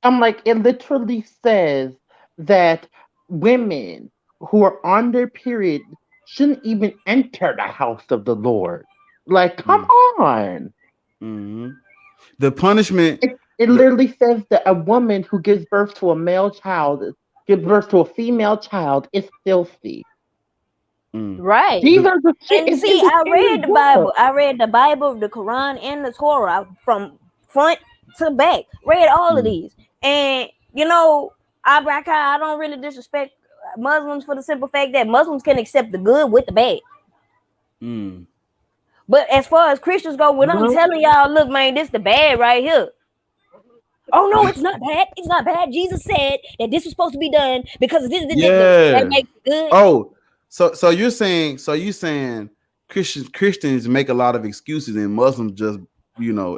D: I'm like, it literally says that women who are on their period shouldn't even enter the house of the Lord. Like, come on.
A: the punishment.
D: It literally says that a woman who gives birth to a male child, gives birth to a female child, is filthy.
B: Right.
D: These are the shit.
B: And
D: It's
B: see,
D: in
B: I read the
D: book.
B: Bible. I read the Bible, the Quran, and the Torah from front to back. Read all of these. And, you know, I don't really disrespect Muslims for the simple fact that Muslims can accept the good with the bad. But as far as Christians go, when I'm telling y'all, look, man, this the bad right here. Oh no, it's not bad. It's not bad. Jesus said that this was supposed to be done because this that makes it good.
A: Oh, so you're saying Christians make a lot of excuses and Muslims just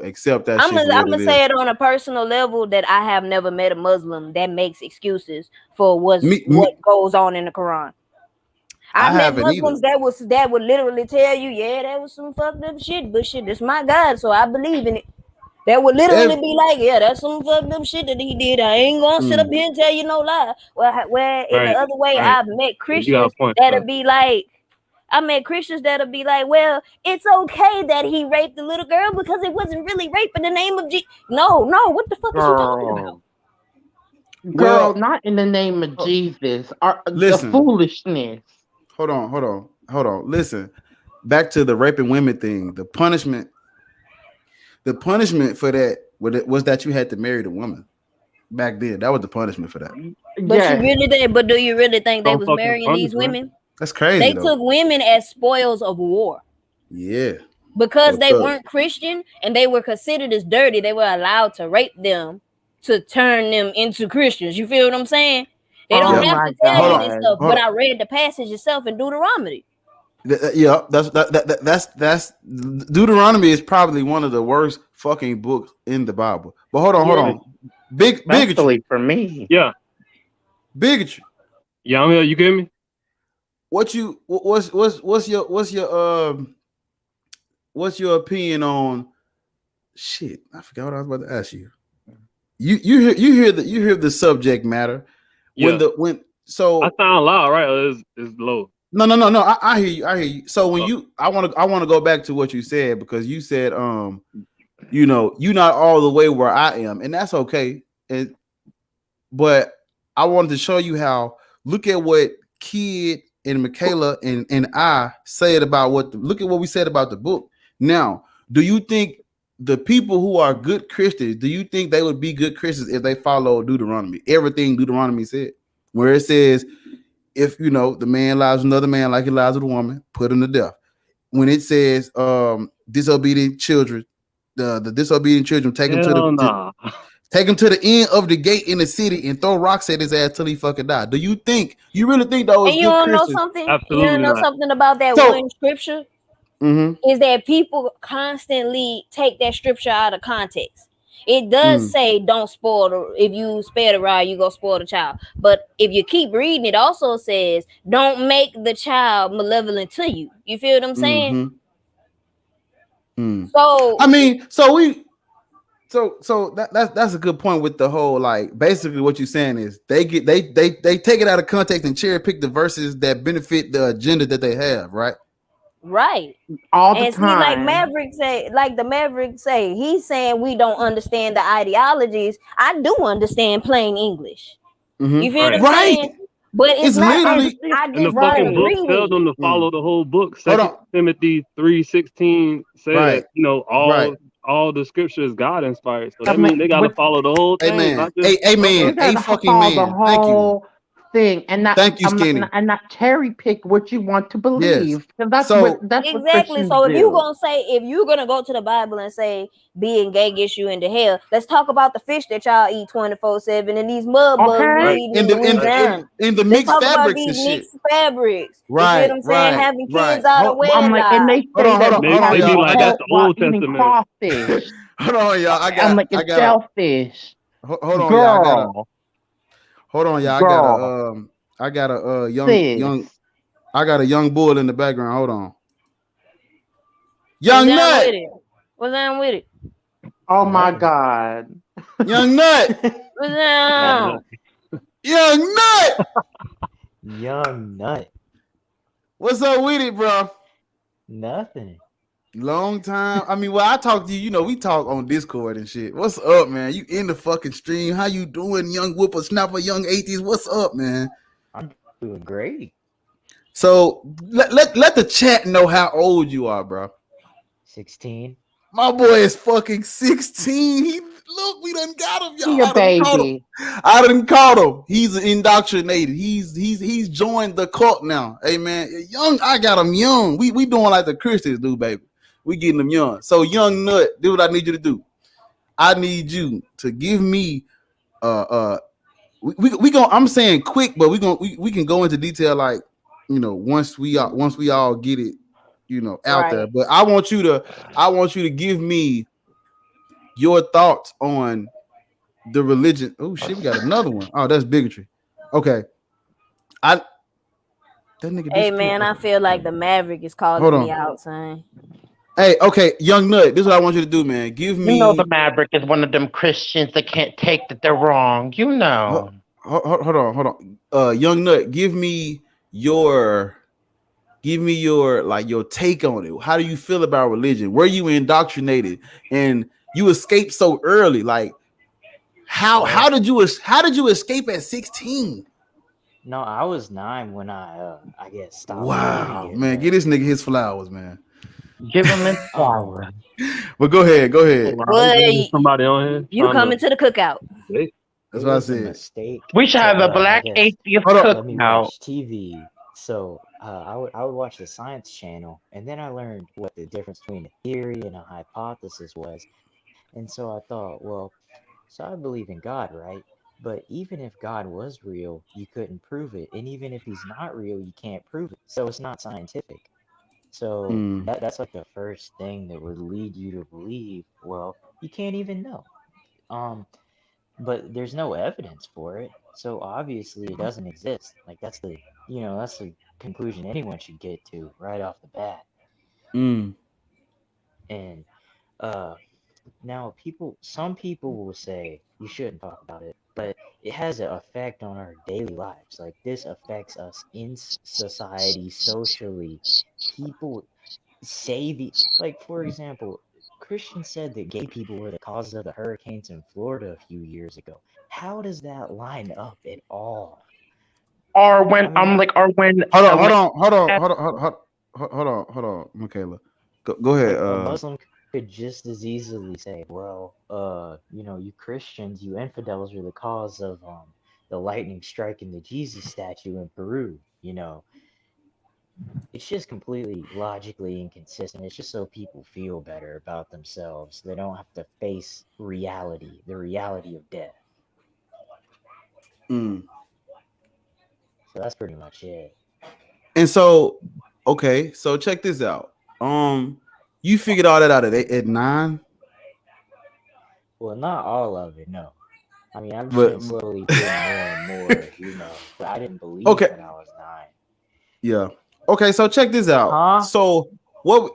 A: accept that
B: I'm
A: shit.
B: gonna say it on a personal level that I have never met a Muslim that makes excuses for what goes on in the Quran. I've met Muslims that would literally tell you, yeah, that was some fucked up shit, but shit, this my God, so I believe in it. That would literally be like, yeah, that's some fucked up shit that he did. I ain't gonna sit up here and tell you no lie. Where in the other way, I've met Christians that'll be like, well, it's okay that he raped the little girl because it wasn't really rape in the name of Jesus. No, what the fuck is you talking about?
D: Girl, not in the name of Jesus. The foolishness.
A: Hold on. Listen, back to the raping women thing. The punishment for that was that you had to marry the woman. Back then, that was the punishment for that.
B: But do you really think they was marrying these women?
A: That's crazy.
B: They took women as spoils of war.
A: Yeah.
B: Because they weren't Christian and they were considered as dirty, they were allowed to rape them to turn them into Christians. You feel what I'm saying? They don't have to tell you this stuff, but I read the passage itself in Deuteronomy.
A: Yeah, that's Deuteronomy is probably one of the worst fucking books in the Bible. But hold on. Bigotry
D: for me.
F: Yeah.
A: Bigotry.
F: Yeah, I'm here. You get me?
A: What's your opinion on shit? I forgot what I was about to ask you. You hear the subject matter.
F: Yeah.
A: So
F: I sound loud, right? Or is low?
A: No. I hear you. So when I want to go back to what you said, because you said you're not all the way where I am, and that's okay. But I wanted to show you how. Look at what Kid and Michaela and I said about look at what we said about the book. Now, do you think the people who are good Christians, do you think they would be good Christians if they follow Deuteronomy? Everything Deuteronomy said, where it says, if the man lies with another man like he lies with a woman, put him to death. When it says disobedient children, the disobedient children, take him to the end of the gate in the city and throw rocks at his ass till he fucking die. Do you really think those?
B: And you don't know something?
F: Absolutely
B: you don't know
F: not.
B: something about that one scripture? Is that people constantly take that scripture out of context. It does say don't spoil if you spare the rod, you go spoil the child. But if you keep reading, it also says don't make the child malevolent to you. You feel what I'm saying? So
A: I mean, so that's a good point with the whole, like, basically what you're saying is they take it out of context and cherry pick the verses that benefit the agenda that they have, right?
B: Right.
D: All the
B: and
D: time.
B: See, like the Maverick say, he's saying we don't understand the ideologies. I do understand plain English. You feel what I'm saying? But it's
A: It's
B: not.
A: literally.
B: I
F: And the
B: just
F: fucking book
B: disagree
F: tell
B: with
F: them
B: it.
F: to follow the whole book.
A: Hold
F: Second
A: on.
F: Timothy 3:16
A: Right.
F: said, you know,
A: Right.
F: all the scripture is God inspired. So
D: I
F: that
D: mean,
F: means they gotta follow the whole thing,
A: Amen.
F: not just some of
D: you
A: Amen.
F: it.
A: A
D: gotta
A: fucking
D: follow the
A: man. Thank you.
D: whole thing, and not
A: Thank you, Skinny.
D: and not cherry pick what you want to
A: Yes.
D: believe, because
A: So
D: that's what
B: Exactly.
D: Christians
B: So
D: do.
B: if you're gonna go to the Bible and say being gay gets you into hell, let's talk about the fish that y'all eat 24/7 and these mud bugs we
D: Okay,
F: Right.
B: eat
A: in
B: in
A: the in the
F: Right.
A: in,
B: Louisiana.
A: in the
B: Let's
A: mixed
B: talk about
A: fabrics and
B: these
A: shit.
B: mixed fabrics. You see what
A: Right.
B: I'm saying?
A: Right.
B: Having
A: Right.
B: kids out of
D: I'm like, and
B: wedlock.
D: they
A: Hold
D: say
A: on. Hold
D: that
A: on.
F: They
A: Hold on,
F: they
D: because
F: be
A: y'all.
D: you
A: I
F: like
A: got.
F: that's
D: help
F: the
D: while
F: Old
D: eating
F: Testament.
D: crawfish.
A: Hold on, y'all.
D: I'm like,
A: I
D: it's
A: gotta.
D: shellfish.
A: Hold on, y'all. I gotta.
D: Girl,
A: Hold on, y'all.
D: girl,
A: I got a young.
D: sis.
A: I got a young bull in the background. Hold on.
B: What's
A: Young
B: down
A: nut.
B: with it? What's down with it?
D: Oh my
E: Nothing.
D: God.
A: Young nut.
B: What's
F: Yeah,
B: down?
A: Young nut.
E: Young nut.
A: What's up with it, bro?
E: Nothing.
A: Long time. I mean, well, I talk to you. You know, we talk on Discord and shit. What's up, man? You in the fucking stream? How you doing, young whippersnapper, young atheist? What's up, man?
E: I'm doing great.
A: So let the chat know how old you are, bro.
E: 16.
A: My boy is fucking 16. Look, we done got him, y'all.
D: He a
A: I done caught him.
D: baby.
A: I done caught him. He's indoctrinated. He's joined the cult now. Hey man, young. I got him young. We doing like the Christians do, baby. We getting them young. So young nut, do what I need you to do. I need you to give me we going I'm saying quick, but we can go into detail like once we all get it out there.
B: Right.
A: But I want you to give me your thoughts on the religion. Oh shit, we got another one. Oh, that's bigotry. Okay. That nigga
B: Hey
A: disappeared.
B: man, I feel like the Maverick is
A: Hold
B: calling me
A: on.
B: out, son.
A: Hey, okay, young nut. This is what I want you to do, man. Give
D: You know the
A: me
D: Maverick is one of them Christians that can't take that they're wrong. You know.
A: hold on. Young nut, give me your like your take on it. How do you feel about religion? Were you indoctrinated and you escaped so early? Like how did you escape at 16?
E: No, I was 9 when I guess stopped
A: Wow,
E: believing it,
A: man,
E: but
A: get this nigga his flowers, man.
D: Give him his
E: um
D: flowers.
A: But go ahead.
B: Well,
F: There's somebody on here
B: you
F: trying
B: coming
F: to
B: to the cookout.
F: they,
A: That's
E: it
A: what I
E: was a
A: said.
E: mistake
D: We should have
E: to
D: a
E: I
D: black
E: guess
D: atheist
A: Hold on.
E: let me
D: cookout.
E: watch TV. So I would watch the Science Channel, and then I learned what the difference between a theory and a hypothesis was. And so I thought, well, so I believe in God, right? But even if God was real, you couldn't prove it. And even if he's not real, you can't prove it. So it's not scientific. So
A: Mm.
E: that's like the first thing that would lead you to believe, well, you can't even know. Um, but there's no evidence for it. So obviously it doesn't exist. Like that's the conclusion anyone should get to right off the bat.
A: Mm.
E: And uh now some people will say you shouldn't talk about it, but it has an effect on our daily lives. Like this affects us in society, socially. People say like for example, Christians said that gay people were the causes of the hurricanes in Florida a few years ago. How does that line up at all?
D: Or
E: I
D: when
E: mean,
A: Hold on, Michaela. Go ahead.
E: like a Muslim could just as easily say, well, you Christians, you infidels are the cause of the lightning striking the Jesus statue in Peru. It's just completely logically inconsistent. It's just so people feel better about themselves. They don't have to face reality, the reality of death.
A: Mm.
E: So that's pretty much it.
A: And so, okay, so check this out. You figured all that out at 9,
E: Well, not all of it, no. I mean, I've just
A: but
E: been slowly getting more and more, but I didn't believe
A: okay,
E: when I was 9.
A: yeah. Okay, so check this out.
E: Huh?
A: So what?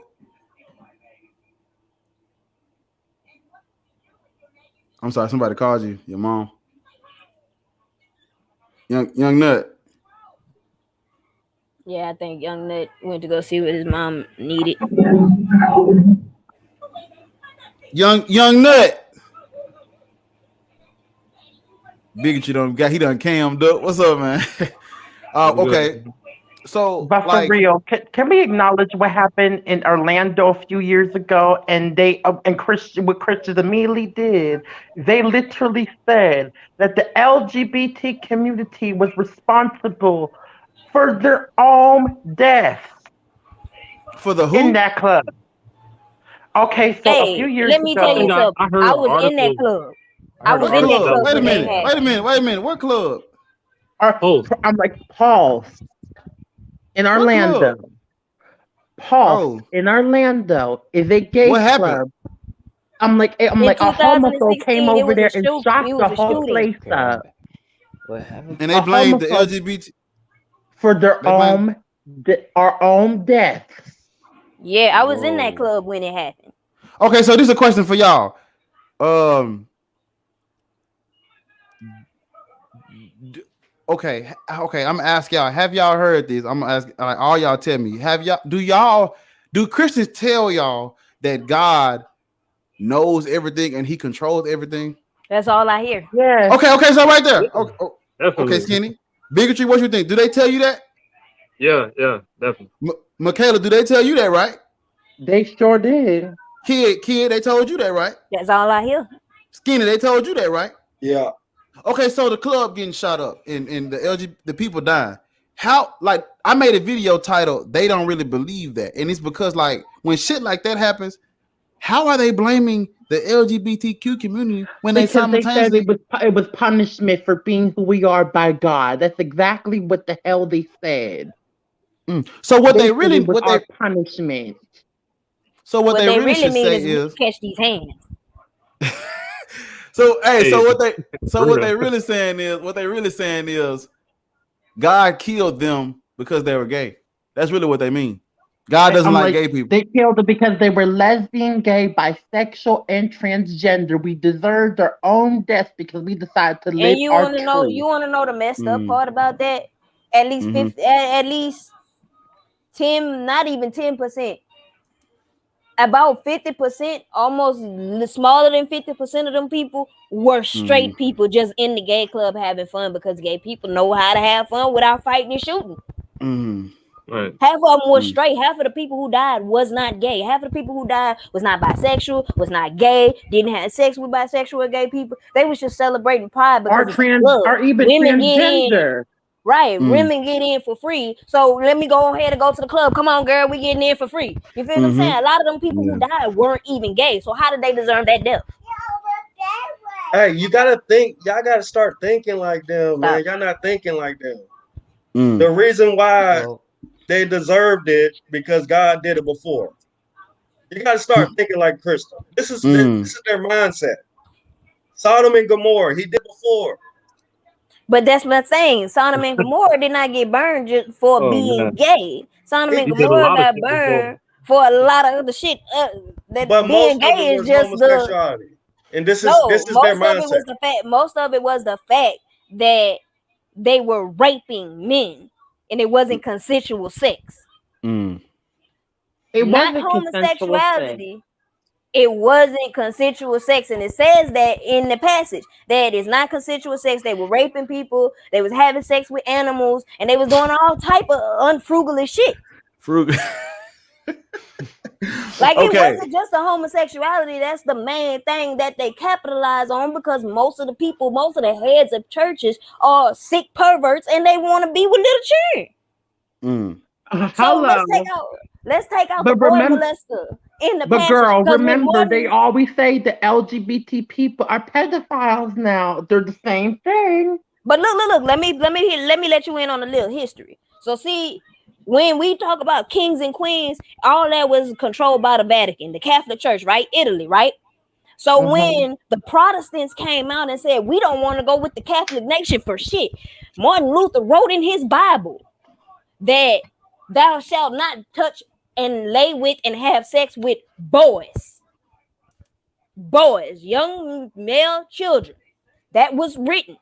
A: I'm sorry, somebody called you. Your mom, young nut,
B: Yeah, I think Young Nut went to go see what his mom needed.
A: young nut. Bigotry he done cammed up. What's up, man? Okay. So,
D: But for
A: like,
D: real, can we acknowledge what happened in Orlando a few years ago? And they what Christians immediately did, they literally said that the LGBT community was responsible for their own deaths
A: for the
D: in
A: who?
D: that club. Okay, so a few
B: Hey,
D: years
B: let me tell
F: I
B: you
F: think
D: ago,
B: something.
F: I heard
B: I
F: an
B: was in that
F: article.
B: club.
E: I
B: I
E: heard
B: was
A: What
E: an
B: in that
E: article
A: club?
B: club
E: that
A: Wait a
B: when that
E: said
A: minute. Wait a
B: happened.
A: minute. Wait a minute. What club?
F: Post.
D: I'm like, Paul in
A: What club?
D: Orlando. Pulse
A: Oh,
D: in Orlando is a gay
A: what happened?
D: club. I'm like
B: In
D: a homophobe came
B: 2016, it
D: over
B: was a
D: there and
B: shoot.
D: shot
B: It
D: the
B: was a
D: whole
B: shooting.
D: place up.
E: what happened?
A: And they
D: A
A: blamed the
D: homophobe
A: LGBT.
D: for their
A: They blamed.
D: our own deaths.
B: Yeah, I was in that
E: Whoa.
B: club when it happened.
A: Okay, so this is a question for y'all. Um. Okay. Okay. I'm gonna ask y'all. Have y'all heard this? I'm gonna ask all y'all. Tell me. Have y'all? Do Christians tell y'all that God knows everything and He controls everything?
B: That's all I hear.
D: Yes,
A: Okay. Okay. So right there.
F: Yeah,
A: Okay,
F: definitely.
A: Skinny. Bigotry. What you think? Do they tell you that?
F: Yeah, definitely.
A: Michaela, do they tell you that, right?
D: they sure did.
A: Kid, they told you that, right?
B: That's all I hear.
A: Skinny, they told you that, right?
C: Yeah.
A: Okay, so the club getting shot up and the people dying. How, like, I made a video titled "They Don't Really Believe That," and it's because, like, when shit like that happens, how are they blaming the LGBTQ community when they
D: Because they said
A: simultaneously?
D: it was punishment for being who we are by God. That's exactly what the hell they said.
A: So what
D: They
A: they
D: said
A: really,
D: it was our punishment.
A: so what
B: What
A: they
B: they
A: really
B: really
A: should
B: mean
A: say
B: is we
A: is,
B: catch these hands.
A: so hey,
F: Hey,
A: so
F: for
A: what
F: real.
A: they really saying is, God killed them because they were gay. That's really what they mean. God doesn't
D: I'm
A: like
D: like,
A: gay people.
D: they killed it because they were lesbian, gay, bisexual, and transgender. We deserved our own death because we decided to
B: And
D: live
B: you
D: our
B: want to know?
D: truth.
B: You want to know the messed up
A: Mm,
B: part about that? At least
A: mm-hmm.
B: 50, at least 10, not even 10%. About 50%, almost smaller than 50% of them people were
A: Mm-hmm.
B: straight people just in the gay club having fun because gay people know how to have fun without fighting and shooting.
A: Mm-hmm.
F: Right.
B: Half of them was
A: Mm.
B: straight. Half of the people who died was not gay. Half of the people who died was not bisexual, was not gay, didn't have sex with bisexual or gay people. They was just celebrating pride because it's a club.
D: Or even
B: Women get in.
D: transgender.
B: Right,
A: Mm.
B: women get in for free. So let me go ahead and go to the club. Come on, girl, we getting in for free. You feel what I'm saying? A lot of them people who died weren't even gay. So how did they deserve that death?
C: Hey, you gotta think. Y'all gotta start thinking like them, man.
B: Stop.
C: Y'all not thinking like them.
A: Mm.
C: The reason why
E: Well,
C: they deserved it because God did it before. You gotta start thinking like Christian. This is their mindset. Sodom and Gomorrah, he did before.
B: But that's what I'm saying. Sodom and Gomorrah did not get burned just for
F: Oh
B: being
F: man,
B: gay. Sodom and
F: he did a
B: Gomorrah
F: lot of
B: got
F: shit before.
B: burned for a lot of other shit. That
C: But
B: being
C: most of it
B: gay is
C: was
B: just the
C: homosexuality. And this is
B: no.
C: their
B: Most of it
C: mindset.
B: was the fact. Most of it was the fact that they were raping men, and it wasn't consensual sex.
A: Mm.
D: It
B: Not
D: wasn't consensual sex.
B: homosexuality. It wasn't consensual sex, and it says that in the passage that it's not consensual sex. They were raping people, they was having sex with animals, and they was doing all type of unfrugal shit.
A: Fruit.
B: Like it
A: Okay.
B: wasn't just the homosexuality. That's the main thing that they capitalize on because most of the people, most of the heads of churches are sick perverts, and they want to be with little children.
A: Mm.
B: So
D: Hello.
B: let's take out the
D: But
B: boy
D: remember,
B: molester in the
D: but
B: passage
D: girl,
B: because when
D: remember, they
B: Mormon,
D: always say the LGBT people are pedophiles now. They're the same thing.
B: but look, let me let you in on a little history. So see, when we talk about kings and queens, all that was controlled by the Vatican, the Catholic Church, right? Italy, right? So when the Protestants came out and said we don't want to go with the Catholic nation for shit, Martin Luther wrote in his Bible that thou shalt not touch and lay with and have sex with boys, young male children. That was written.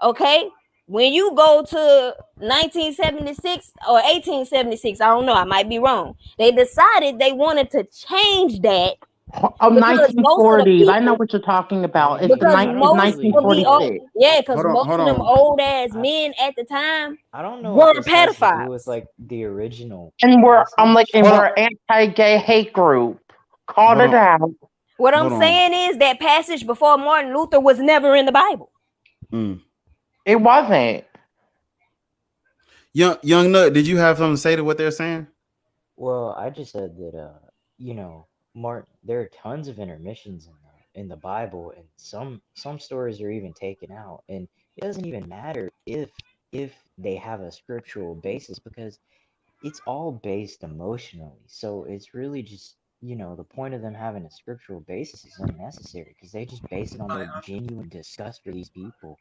B: Okay, when you go to 1976 or 1876, I don't know, I might be wrong. They decided they wanted to change that
D: Oh,
B: because most of the
D: 1940s. I know
B: people,
D: what you're talking about. It's
B: because
E: Not
B: most
E: really.
B: of the old,
D: 1946.
B: yeah, because
A: Hold on,
B: most
A: hold
B: of them
A: on.
B: old ass
E: I,
B: men at the time
E: I don't know if
B: were
E: this has to do with
B: pedophiles.
E: like the original
D: And
E: passage.
A: Hold
D: we're
A: on,
D: an anti-gay hate group. Called
A: hold
D: it
A: on,
D: out.
B: What I'm
A: hold on.
B: saying is that passage before Martin Luther was never in the Bible.
A: Mm.
D: It wasn't.
A: Young Nut, did you have something to say to what they're saying?
E: Well, I just said that you know, there are tons of intermissions in the Bible, and some stories are even taken out, and it doesn't even matter if they have a scriptural basis because it's all based emotionally. So it's really just, you know, the point of them having a scriptural basis is unnecessary because they just base it on their genuine disgust for these people.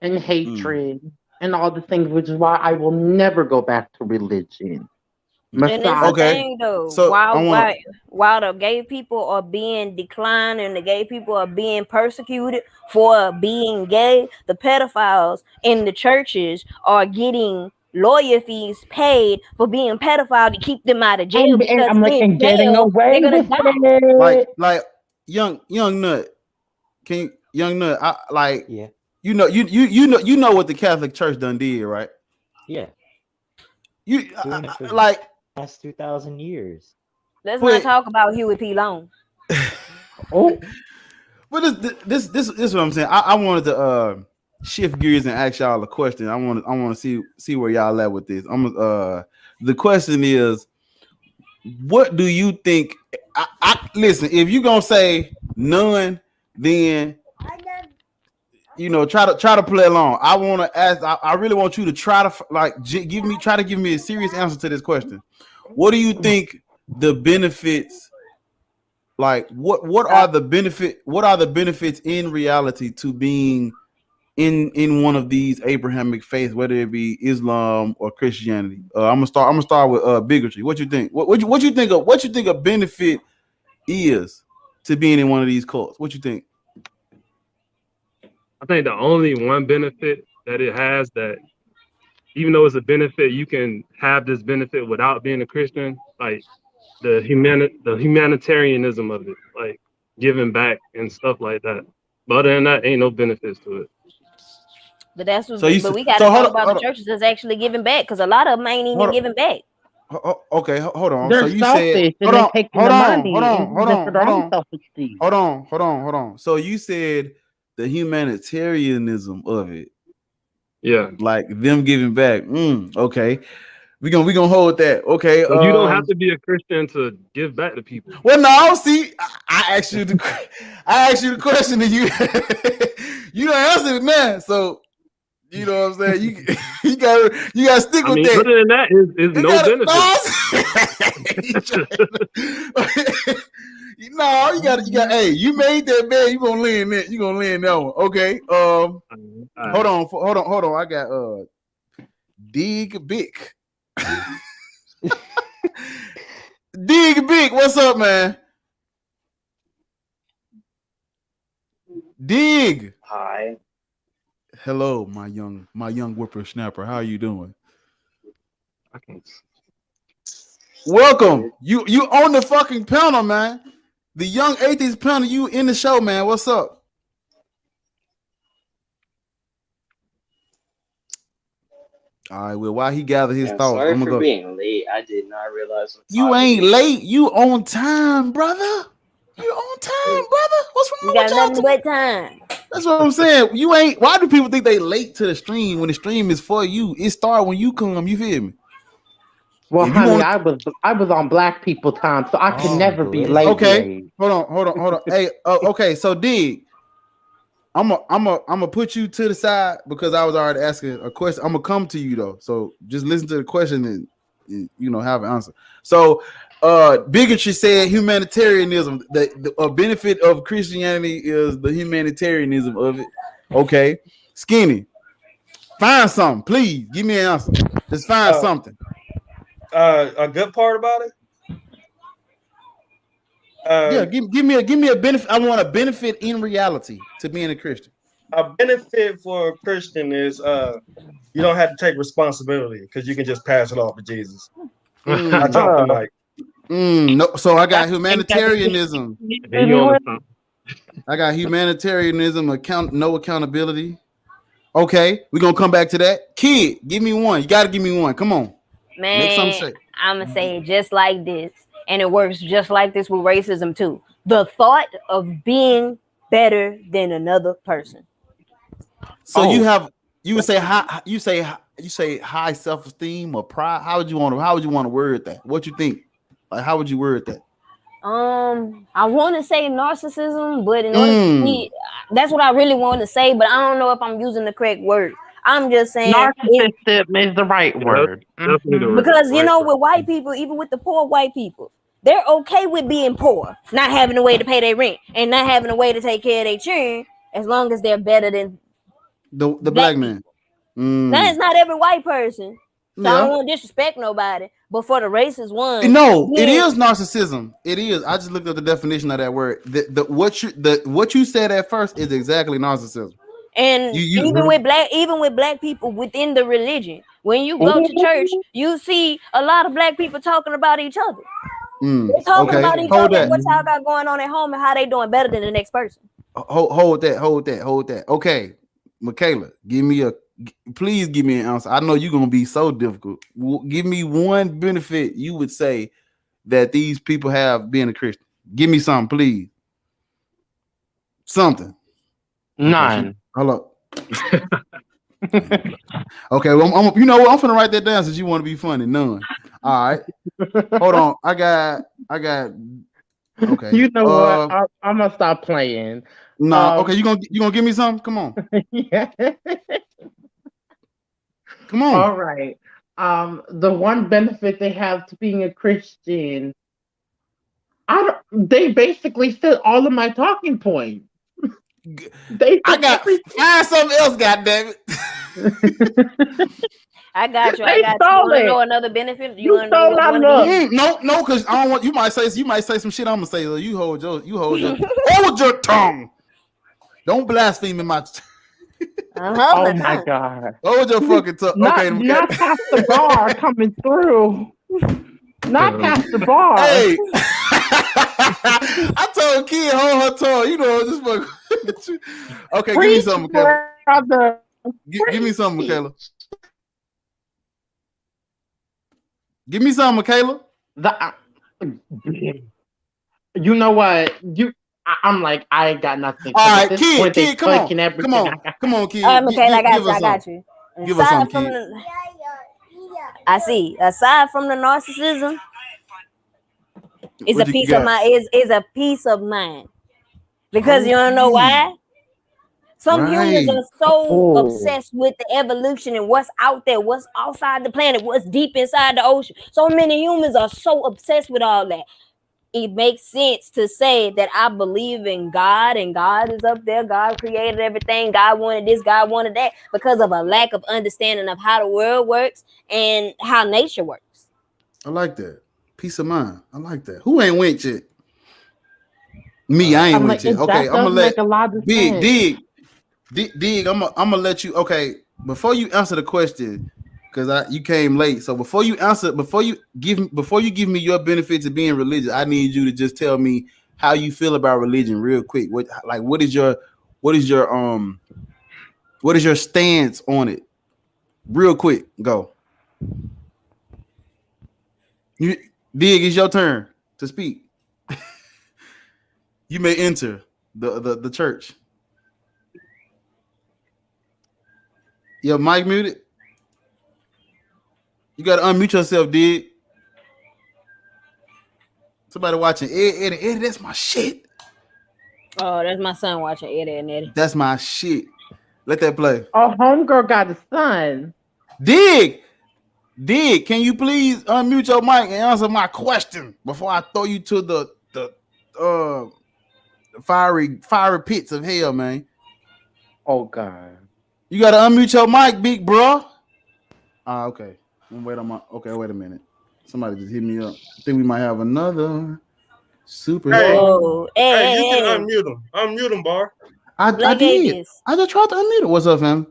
D: And
A: Mm.
D: hatred and all the things, which is why I will never go back to religion.
B: And that's the
A: Okay,
B: thing, though.
A: so I want
B: While the gay people are being declined and the gay people are being persecuted for being gay, the pedophiles in the churches are getting lawyer fees paid for being pedophile to keep them out of jail,
D: And
B: because
D: I'm like,
B: in
D: and getting
B: jail they're
D: away
B: gonna
D: with
B: die.
D: it.
A: like young Nut. Can you, Young Nut? I like
E: Yeah,
A: you know what the Catholic Church done did, right?
E: yeah,
A: You
E: doing it for the
A: like,
E: past 2,000 years.
B: Let's not
A: but
B: talk about Huey P. Long.
D: Oh,
A: but this is what I'm saying. I wanted to shift gears and ask y'all a question. I want to see where y'all at with this. The question is, what do you think? I listen. If you gonna say none, then try to play along. I want to ask. I really want you to try to try to give me a serious answer to this question. What do you think the benefits? Like what are the benefits in reality to being in one of these Abrahamic faiths, whether it be Islam or Christianity? I'm gonna start with bigotry. What you think? What you think a benefit is to being in one of these cults? What you think?
F: I think the only one benefit that it has, that even though it's a benefit, you can have this benefit without being a Christian, like the humanitarianism of it, like giving back and stuff like that. But other than that, ain't no benefits to it.
B: But that's
A: So you
B: what, but we got to
A: so
B: talk about the churches that's actually giving back, because a lot of them ain't even
A: hold
B: giving back.
A: okay, hold on. So
D: they're
A: you said
D: selfish and they taking the money and using it for their own self-esteem.
A: hold on. So you said the humanitarianism of it,
F: Yeah.
A: like them giving back. Okay, we gonna hold that. Okay.
F: But you don't have to be a Christian to give back to people.
A: Well, no. See, I asked you I asked you the question, and you you don't answer it now. So you know what I'm saying. You gotta stick
F: I
A: with
F: mean,
A: that.
F: other than that, is
A: You
F: no
A: gotta
F: benefit.
A: no. You got. Hey, you made that bed. You gonna land that. You gonna land that one. Okay. Hold on. I got Dig Big. Dig Big. What's up, man? Dig.
G: Hi.
A: Hello, my young whippersnapper. How are you doing?
F: I can't.
A: Welcome. You on the fucking panel, man. The Young Atheist panel. You in the show, man. What's up? All right. Well, while he gathered his
G: Yeah,
A: thoughts,
G: sorry
A: I'm gonna
G: for
A: go.
G: being late. I did not realize what
A: You
G: time
A: ain't
G: it is.
A: late. You on time, brother. You on time, brother. What's
B: You
A: wrong
B: got
A: with y'all
B: nothing
A: today?
B: but time.
A: That's what I'm saying. You ain't. Why do people think they late to the stream when the stream is for you? It start when you come. You feel me?
D: Well,
A: If you
D: honey,
A: want,
D: I was on black people time, so I could
E: Oh,
D: never be late.
E: glizzy.
A: okay.
D: Late.
A: Hold on. Hey, okay. So Dig, I'm a put you to the side because I was already asking a question. I'm gonna come to you though. So just listen to the question and have an answer. So bigotry said humanitarianism. The a benefit of Christianity is the humanitarianism of it. Okay. Skinny. Find something, please. Give me an answer. Just find something.
C: A good part about it.
A: Yeah, give me a benefit. I want a benefit in reality to being a Christian.
C: A benefit for a Christian is you don't have to take responsibility because you can just pass it off to Jesus. I
A: Mm.
C: dropped the mic.
A: No, so I got
D: That's-
A: humanitarianism.
F: There you on something.
A: I got humanitarianism, no accountability. Okay, we're gonna come back to that. Kid, give me one. You gotta give me one. Come on. Make some
B: Man,
A: shake.
B: I'm gonna say it just like this, and it works just like this with racism too. The thought of being better than another person.
A: So
D: Oh.
A: you would say high, you say high self-esteem or pride. How would you want to word that? What you think? Like how would you word that?
B: I want to say narcissism, but in order to be, that's what I really want to say, but I don't know if I'm using the correct word. I'm just saying it,
D: Narcissism is the right word.
F: Definitely the
D: Mhm.
F: right,
B: because you
F: right
B: know,
F: word.
B: with white people, even with the poor white people, they're okay with being poor, not having a way to pay their rent and not having a way to take care of their children, as long as they're better than
A: The
B: black
A: black man.
B: people. Now it's not every white person, so I don't
A: Yeah.
B: want to disrespect nobody, but for the racist ones,
A: No, it
B: being
A: is narcissism. It is. I just looked up the definition of that word. What you said at first is exactly narcissism.
B: and even with black people within the religion, when you go to church, you see a lot of black people talking about each other. They're talking
A: Okay.
B: about each
A: Hold
B: other and
A: that.
B: what y'all got going on at home and how they doing better than the next person.
A: Hold that. Okay, Michaela, please give me an answer. I know you're gonna be so difficult. Give me one benefit you would say that these people have being a Christian. Give me something, please. Something.
D: None.
A: Hold up. Okay, well, you know what? I'm finna write that down since you want to be funny. None. All right. Hold on. I got. Okay.
D: You know what? I'm gonna stop playing.
A: Okay. You gonna give me something? Come on.
D: Yeah.
A: Come on.
D: All right. The one benefit they have to being a Christian, they basically said all of my talking points.
A: I got find something else. Goddamn it.
B: I got you.
D: They
B: You
D: stole
B: want to
D: it.
B: know another benefit?
D: You
B: Want to know
D: stole
B: what
D: my
B: one
D: look.
B: of these?
A: No, because I don't want. You might say some shit. I'm gonna say. You hold your tongue. Don't blaspheme in my.
D: Oh my god.
A: Hold your fucking tongue. Okay.
D: Not past the bar coming through. Not past the bar.
A: Hey, I told Kid hold her tongue. You know this fuck. Okay, give me something, Michaela. Give me something, Michaela. Give me something, Michaela.
D: You know what? I'm like, I ain't got nothing.
A: All right,
D: at this point,
A: Kid, come on, come on, Kid.
B: All right, Michaela, I
A: I
B: got you.
A: Give us some,
B: From
A: Kid.
B: I see. Aside from the narcissism, is a peace of mind. Is a peace of mind. Because you don't know why? Some humans are so obsessed with the evolution and what's out there, what's outside the planet, what's deep inside the ocean. So many humans are so obsessed with all that. It makes sense to say that I believe in God and God is up there. God created everything. God wanted this, God wanted that, because of a lack of understanding of how the world works and how nature works.
A: I like that. Peace of mind. I like that. Who ain't went yet? Me, I ain't went yet. Okay, I'm gonna let Dig. I'm gonna let you. Okay, before you answer the question, because you came late. So before you give me your benefits of being religious, I need you to just tell me how you feel about religion real quick. What is your stance on it? Real quick, go. Dig, it's your turn to speak. You may enter the church. Your mic muted. You gotta unmute yourself, Dig. Somebody watching Eddie, that's my shit.
B: Oh, that's my son watching Eddie and Eddie.
A: That's my shit. Let that play.
D: Oh, homegirl got a son.
A: Dig, can you please unmute your mic and answer my question before I throw you to the fiery pits of hell, man?
D: Oh God.
A: You gotta unmute your mic, big bro. Okay. Wait a minute. Somebody just hit me up. I think we might have another super.
C: Hey,
B: Whoa.
C: you can unmute him. Unmute him, Bar.
A: I did. I just tried to unmute it. What's up, fam?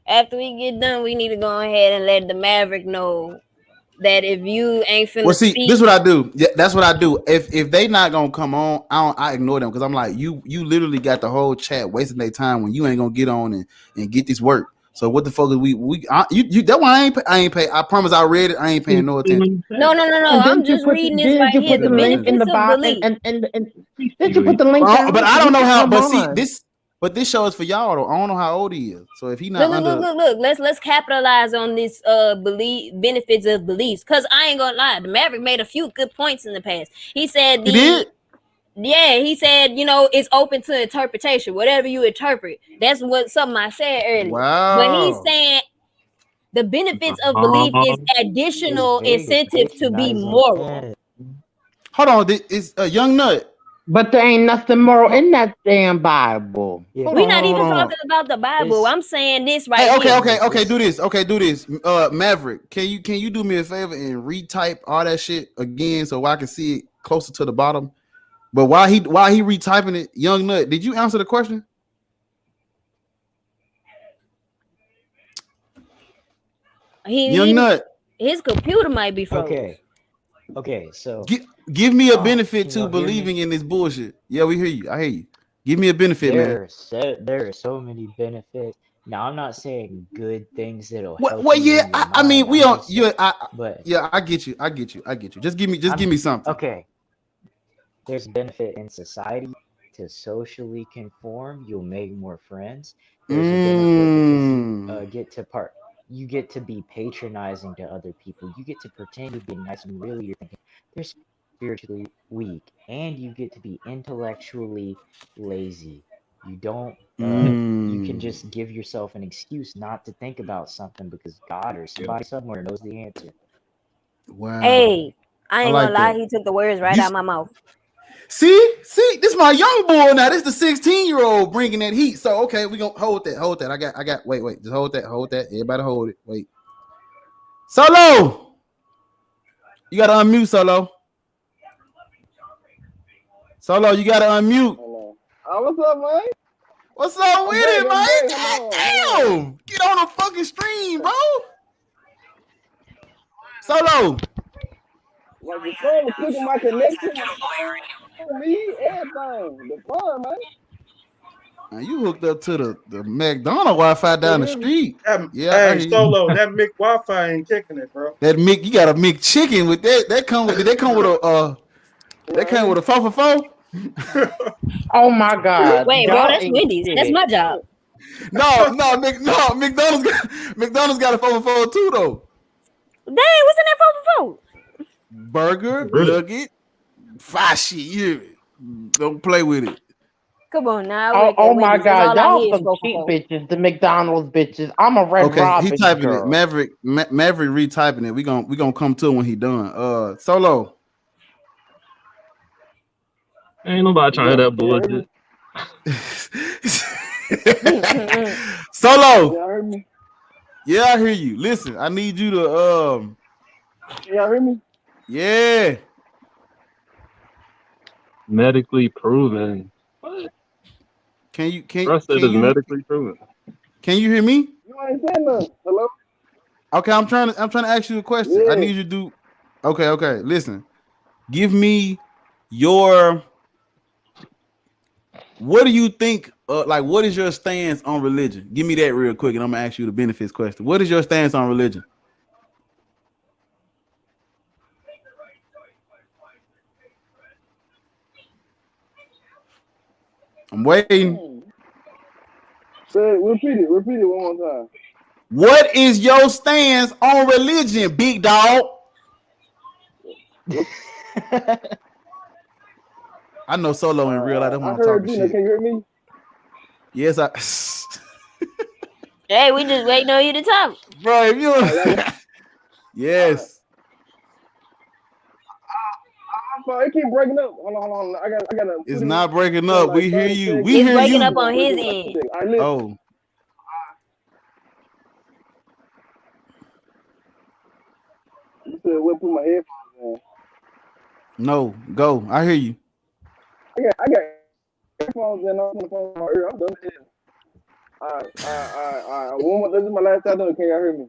B: After we get done, we need to go ahead and let the Maverick know that if you ain't finna
A: Well, see,
B: speak,
A: this is what I do. Yeah, that's what I do. If they not gonna come on, I ignore them because I'm like, you literally got the whole chat wasting their time when you ain't gonna get on and get this work. So what the fuck is that one I ain't pay. I promise I read it. I ain't paying no attention.
B: no.
D: And
B: I'm just reading this right
D: didn't you
B: here.
D: put
B: The
D: the link in
B: benefits
D: the
B: of
D: bio
B: belief.
D: and did you put the link down
A: But I
D: so
A: don't
D: we
A: know
D: can
A: how.
D: come
A: But see
D: on?
A: this. But this show is for y'all though. I don't know how old he is. So if he not under,
B: Look. Let's capitalize on this belief benefits of beliefs. Cause I ain't gonna lie, the Maverick made a few good points in the past. He said
A: he did.
B: he said, it's open to interpretation. Whatever you interpret. That's what something I said earlier. But he's
A: Wow.
B: saying the benefits of belief is
E: It's
B: additional
E: Vegas, man.
B: incentive
E: It's
B: to be
E: United
B: moral.
E: Canada.
A: Hold on. This is a young nut.
D: But there ain't nothing moral in that damn Bible.
E: Yeah,
A: Hold
B: We're
A: on.
B: not even
A: Hold on.
B: talking about the Bible.
E: it's
B: I'm saying this right
A: Hey,
B: here.
A: okay. Do this. Okay, do this. Maverick, can you do me a favor and retype all that shit again so I can see it closer to the bottom? But while he retyping it, young nut, did you answer the question? Young nut,
B: His computer might be froze.
E: okay. So,
A: give me a benefit
E: can
A: to
E: y'all hear me?
A: believing in this bullshit. Yeah, we hear you. I hear you. Give me a benefit, man.
E: There are so many benefits. Now, I'm not saying good things that'll
A: What?
E: help
A: Well,
E: you
A: yeah.
E: in your
A: I mean,
E: mind.
A: we
E: I'm
A: don't.
E: just saying, but
A: Yeah. I get you. Just give me something.
E: okay. There's benefit in society to socially conform. You'll make more friends. There's a benefit because you get to be patronizing to other people. You get to pretend you're being nice when really you're thinking they're spiritually weak, and you get to be intellectually lazy. You don't. You can just give yourself an excuse not to think about something because God or somebody somewhere knows the answer.
A: Wow.
B: Hey, I
A: I
B: ain't
A: like
B: gonna lie,
A: that.
B: he took the words right out of my mouth.
A: See, this is my young boy now. This is the 16-year-old bringing that heat. So okay, we gonna hold that. I got. Wait. Just hold that. Everybody hold it. Wait. Solo, you gotta unmute. Solo, you gotta unmute.
H: Hello. What's up, man?
A: What's up with it, man?
H: Hold on.
A: Damn, get on the fucking stream, bro. Solo,
H: Like the phone was clicking my connection, me, everything. The phone, man.
A: man, you hooked up to the McDonald's Wi-Fi down the street. Yeah, I
C: Hey,
A: hear you.
C: Solo, that Mick Wi-Fi ain't kicking it, bro.
A: That Mick, you got a McChicken with that. Did that come with a that came with a 4 for 4?
D: Oh my God,
B: Wait, bro,
D: y'all
B: that's
D: ain't
B: Wendy's. That's
D: shit.
B: my job.
A: No, McDonald's got a 4 for 4 too though.
B: Dang, what's in that 4 for 4?
A: Burger, nugget, fire shit. You don't play with it.
B: Come on now, I work at
D: Oh my
B: Wendy's. That's
D: God,
B: all I
D: y'all
B: hear is
D: some
B: 4
D: cheap
B: for 4.
D: bitches, the McDonald's bitches. I'm a Red
A: Okay, he
D: Robin
A: typing it.
D: girl.
A: Maverick retyping it. We gonna come to it when he done. Solo.
F: Ain't nobody trying to hear that bullshit.
A: Solo.
H: Y'all heard me?
A: Yeah, I hear you. Listen, I need you to
H: Y'all heard me?
A: yeah.
F: Medically proven. What?
A: Can you
F: Trust it is medically proven.
A: can you hear me?
H: You ain't saying nothing. Hello?
A: Okay, I'm trying to ask you a question. I
H: Yeah.
A: need you to do okay. Listen, give me your what do you think? Like, what is your stance on religion? Give me that real quick, and I'm gonna ask you the benefits question. What is your stance on religion? I'm waiting.
H: Say repeat it one more time.
A: What is your stance on religion, big dog? I know Solo in real life. That's when
H: I
A: I'm
H: heard
A: talking
H: you. Now,
A: shit.
H: can you hear me?
A: Yes, I.
B: Hey, we just waiting on you to talk.
A: Bro, if you.
H: Y'all
A: Yes.
H: it keep breaking up. Hold on. I gotta.
A: It's not breaking up. We hear you. We
B: It's
A: hear
B: breaking
A: you.
B: up on his end.
A: Oh.
H: You said we'll put my headphones in.
A: No, go. I hear you.
H: I got headphones in. I'm on the phone. I'm done here. All right. One more. This is my last time doing it. Can y'all hear me?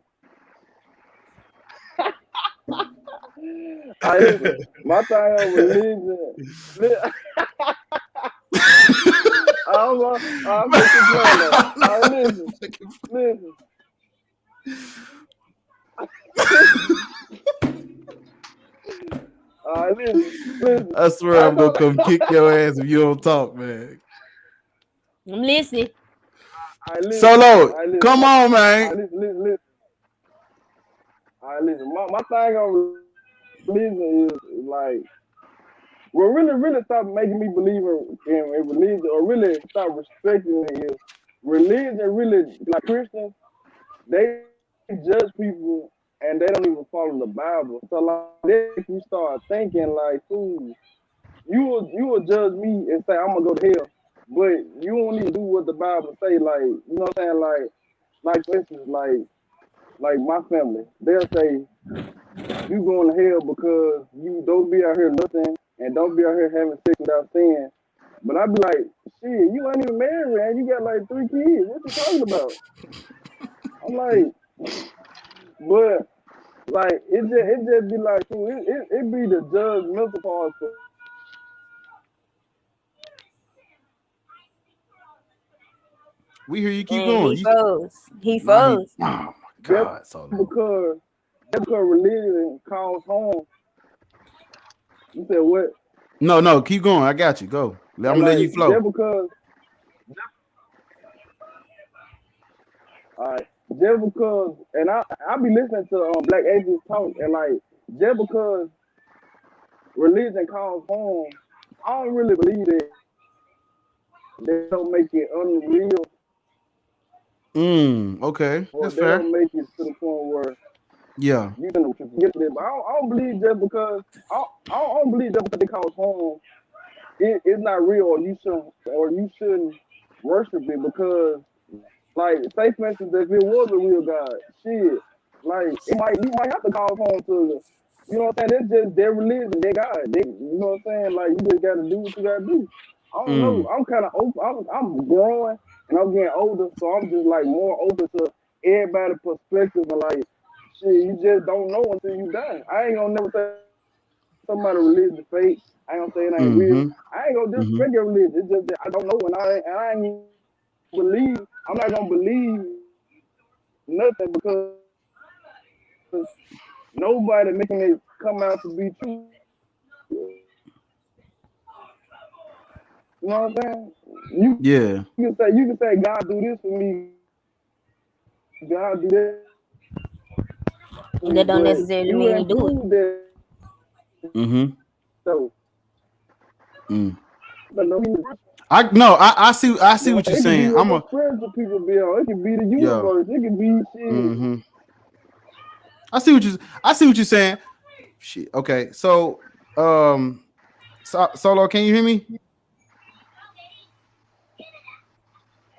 H: I listen. My thing on religion. I'm making fun though. I listen. Listen. Listen.
A: I swear I'm gonna come kick your ass if you don't talk, man.
B: I'm listening.
A: Solo, come on, man.
H: Listen. Listen. My thing on religion is like, what really stop making me believe in religion, or really stop respecting it, is religion really, like Christians, they judge people and they don't even follow the Bible. So like, if you start thinking like, fool, you will judge me and say I'm gonna go to hell, but you won't even do what the Bible say. Like, you know what I'm saying? Like for instance, like my family, they'll say you going to hell because you don't be out here nothing and don't be out here having sex without sin. But I'd be like, shit, you ain't even married, man. You got like 3 kids. What you talking about? I'm like, but like it just be like, it be the judgmental part.
A: We hear you. Keep
B: And
A: going.
B: he froze. He
A: Nah,
B: froze.
A: oh my God, Solo.
H: Because religion calls home. You said what?
A: No, keep going. I got you. Go. I'm gonna let you flow.
H: Just because, and I be listening to Black Atheists talk, and like, just because religion calls home, I don't really believe that they don't make it unreal.
A: Okay,
H: Or
A: that's
H: they
A: fair.
H: don't make it to the point where
A: Yeah.
H: you can get there. But I don't believe just because I don't believe just because they call home, it's not real, or you shouldn't worship it, because, like, say for instance, if it was a real God, shit, like, you might have to call home to, you know what I'm saying? That's just their religion, their God. You know what I'm saying? Like, you just got to do what you got to do. I don't know. I'm kind of open. I'm growing and I'm getting older, so I'm just like more open to everybody's perspective, and like, shit, you just don't know until you die. I ain't gonna never say somebody religion fake. I ain't gonna say it ain't real. I ain't gonna disrespect your religion. It's just that I don't know, and I ain't believe. I'm not gonna believe nothing because nobody making it come out to be true. You know what I'm saying?
A: Yeah.
H: You can say God do this for me, God do that.
B: That don't necessarily
H: You
B: mean he
H: ain't
B: do it.
H: prove that. So
A: I see what you're
H: it can be
A: saying.
H: what spiritual people be on. It can be the universe. It can be shit.
A: I see what you're saying. Shit. Okay. So Solo, can you hear me?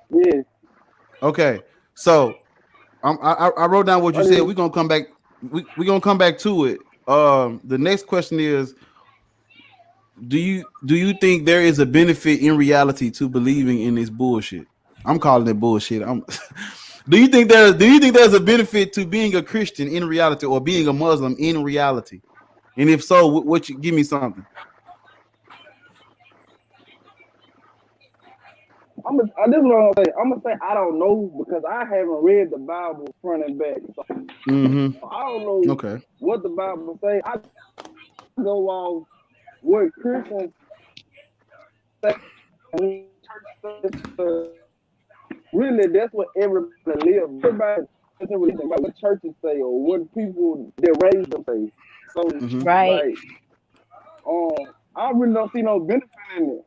H: Yeah.
A: Okay. So I wrote down what you said. We're gonna come back. We're gonna come back to it. The next question is, do you think there is a benefit in reality to believing in this bullshit? I'm calling it bullshit. Do you think there's a benefit to being a Christian in reality, or being a Muslim in reality? And if so, what you give me something?
H: This is what I'm gonna say. I'm gonna say I don't know, because I haven't read the Bible front and back. So I don't know what the Bible say. I go off what Christians say. Really, that's what everybody lives. Everybody doesn't really think about what churches say or what people that raised them say. So
B: Right.
H: like, I really don't see no benefit in it.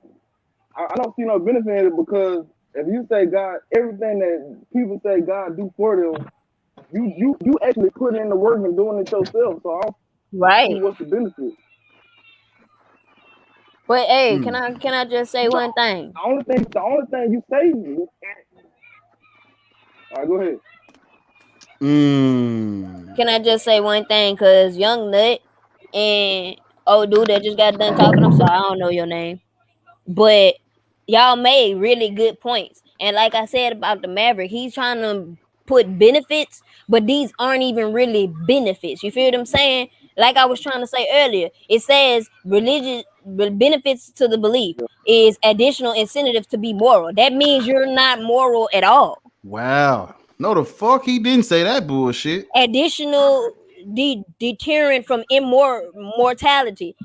H: I don't see no benefit in it, because if you say God, everything that people say God do for them, you actually putting in the work and doing it yourself. So I don't see what's the benefit.
B: But hey, can I just say one thing?
H: The only thing you say. All right, go ahead.
B: Can I just say one thing? Cause Young Nut and old dude that just got done talking, I'm sorry, I don't know your name, but y'all made really good points. And like I said about the Maverick, he's trying to put benefits, but these aren't even really benefits. You feel what I'm saying? Like I was trying to say earlier, it says religion benefits to the belief is additional incentive to be moral. That means you're not moral at all.
A: Wow. No, the fuck he didn't say that bullshit.
B: Additional deterrent from immortality.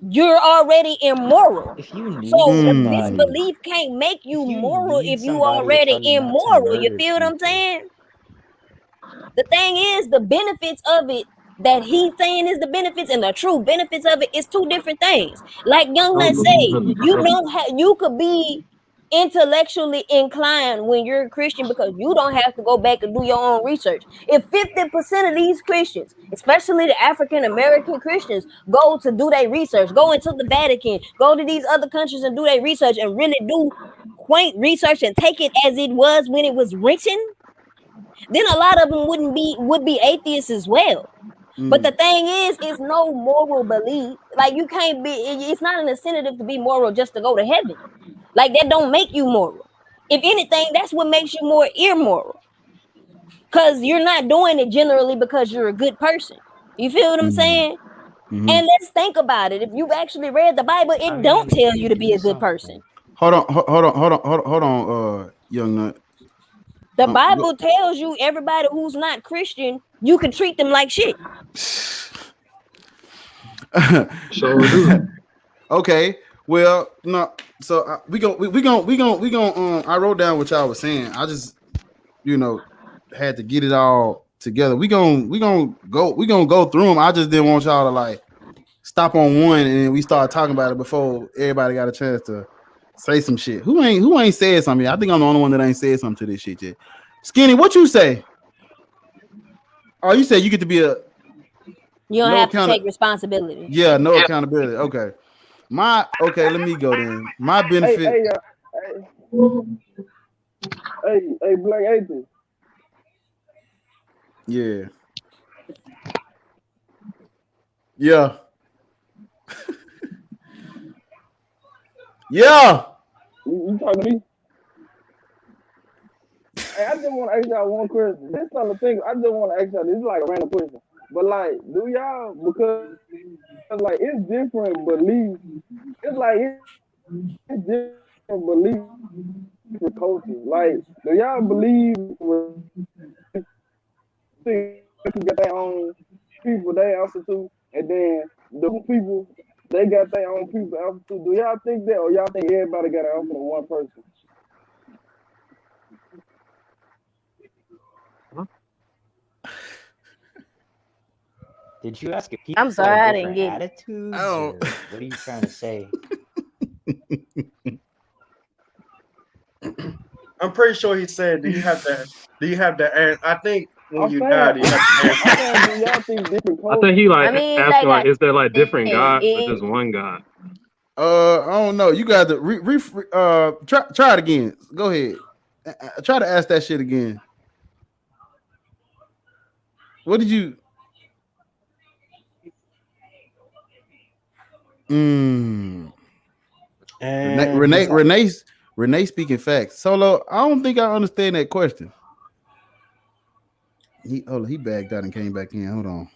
B: You're already immoral.
E: If you need
B: So this
A: Mm.
E: somebody,
B: belief can't make you
E: if you
B: moral
E: need
B: if you
E: somebody to
B: already
E: tell you not to
B: immoral. You
E: murder
B: feel what I'm
E: people,
B: saying? The thing is, the benefits of it that he's saying is the benefits and the true benefits of it is two different things. Like Young
F: I don't
B: Nut
F: believe
B: say,
F: nothing
B: you
F: forever.
B: don't have you could be intellectually inclined when you're a Christian because you don't have to go back and do your own research. If 50% of these Christians, especially the African American Christians, go to do their research, go into the Vatican, go to these other countries and do their research and really do quaint research and take it as it was when it was written, then a lot of them would be atheists as well. But the
A: Mm.
B: thing is, it's no moral belief. Like you can't be. It's not an incentive to be moral just to go to heaven. Like that don't make you moral. If anything, that's what makes you more immoral. Cause you're not doing it generally because you're a good person. You feel what I'm
A: Mm.
B: saying?
A: Mm-hmm.
B: And let's think about it. If you've actually read the Bible,
E: I
B: it don't
E: mean, if
B: tell
E: you
B: you to be
E: do
B: a good person.
E: something,
A: Hold on, hold on, Young Nut.
B: The
A: Go.
B: Bible tells you everybody who's not Christian, you can treat them like shit.
F: Sure do.
A: Okay. Well, no. So we gon' I wrote down what y'all was saying. I just you know had to get it all together. We gonna go through them. I just didn't want y'all to like stop on one and we start talking about it before everybody got a chance to say some shit. Who ain't said something yet? I think I'm the only one that ain't said something to this shit yet. Skinny, what you say? Oh, you said you get to be a
B: You don't
A: no
B: have to
A: account.
B: take responsibility.
A: Yeah, no accountability. Okay. Let me go then. My
H: Hey,
A: benefit.
H: hey, hey, Black Atheist.
A: Yeah. Yeah. Yeah.
H: You talking to me? Hey, I just want to ask y'all one question. This kind of thing, I just want to ask y'all. This is like a random question, but like, do y'all because like it's different beliefs. It's different beliefs for cultures. Like, do y'all believe people got their own people they answer to, and then those people they got their own people to answer to? Do y'all think that, or y'all think everybody got to answer to one person?
E: did you ask if
B: I'm
E: people
B: sorry,
E: have
B: I didn't
E: different
B: get it.
E: attitudes,
A: Oh.
E: or what are you trying to say?
C: I'm pretty sure he said, do you have the I think when
H: I'm
C: you die,
H: saying,
C: do you have to
H: I'm
C: answer?
H: saying, do y'all think different
F: I think he
H: cultures?
B: I
F: like
B: mean,
F: asking like, is there like different gods or
B: it,
F: just one God?
A: I don't know. You got to try it again. Go ahead. Try to ask that shit again. What did you? Mm. Renee,
C: And
A: Renee,
C: he's
A: Renee's Renee speaking facts. Solo, I don't think I understand that question. He bagged out and came back in. Hold on.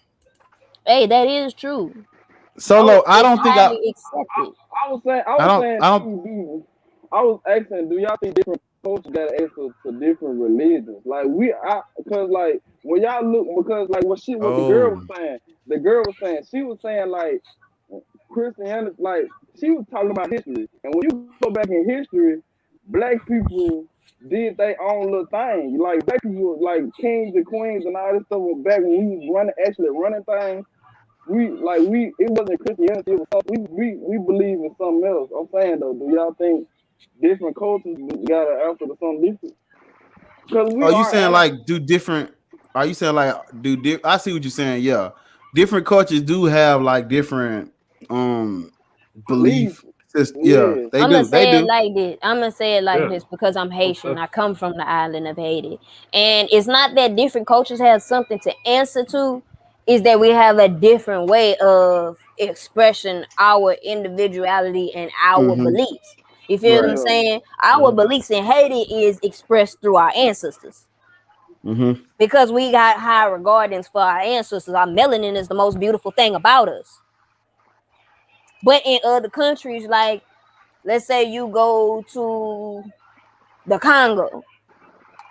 B: hey, that is true.
A: Solo, I
B: It's
A: don't think
B: highly accepted.
H: I
A: I
H: was
A: don't,
H: saying,
A: I don't.
H: I was asking, do y'all think different cultures got answers to different religions? Like because like when y'all look, because like what the girl
A: Oh,
H: was saying, she was saying like Christianity, like she was talking about history, and when you go back in history, black people did their own little thing. Like black people, like kings and queens and all this stuff was back when we was actually running things. It wasn't Christianity, it was something, we believe in something else. I'm saying though, do y'all think different cultures got an answer to something different? Because we
A: are you
H: are
A: saying
H: African
A: like do different? Are you saying like I see what you're saying. Yeah, different cultures do have like different
H: beliefs.
A: belief system. Yeah,
H: Yeah.
A: they
B: I'm gonna
A: do. They
B: say it
A: do.
B: like this. I'm gonna say it like
F: Yeah,
B: this because I'm
F: most
B: Haitian. I
F: definitely.
B: come from the island of Haiti, and it's not that different cultures have something to answer to. Is that we have a different way of expressing our individuality and our
A: Mm-hmm.
B: beliefs. You feel what
A: Right.
B: I'm
H: Yeah.
B: saying? Our
A: Mm-hmm.
B: beliefs in Haiti is expressed through our ancestors. because we got high regardings for our ancestors. Our melanin is the most beautiful thing about us. But in other countries, like let's say you go to the Congo,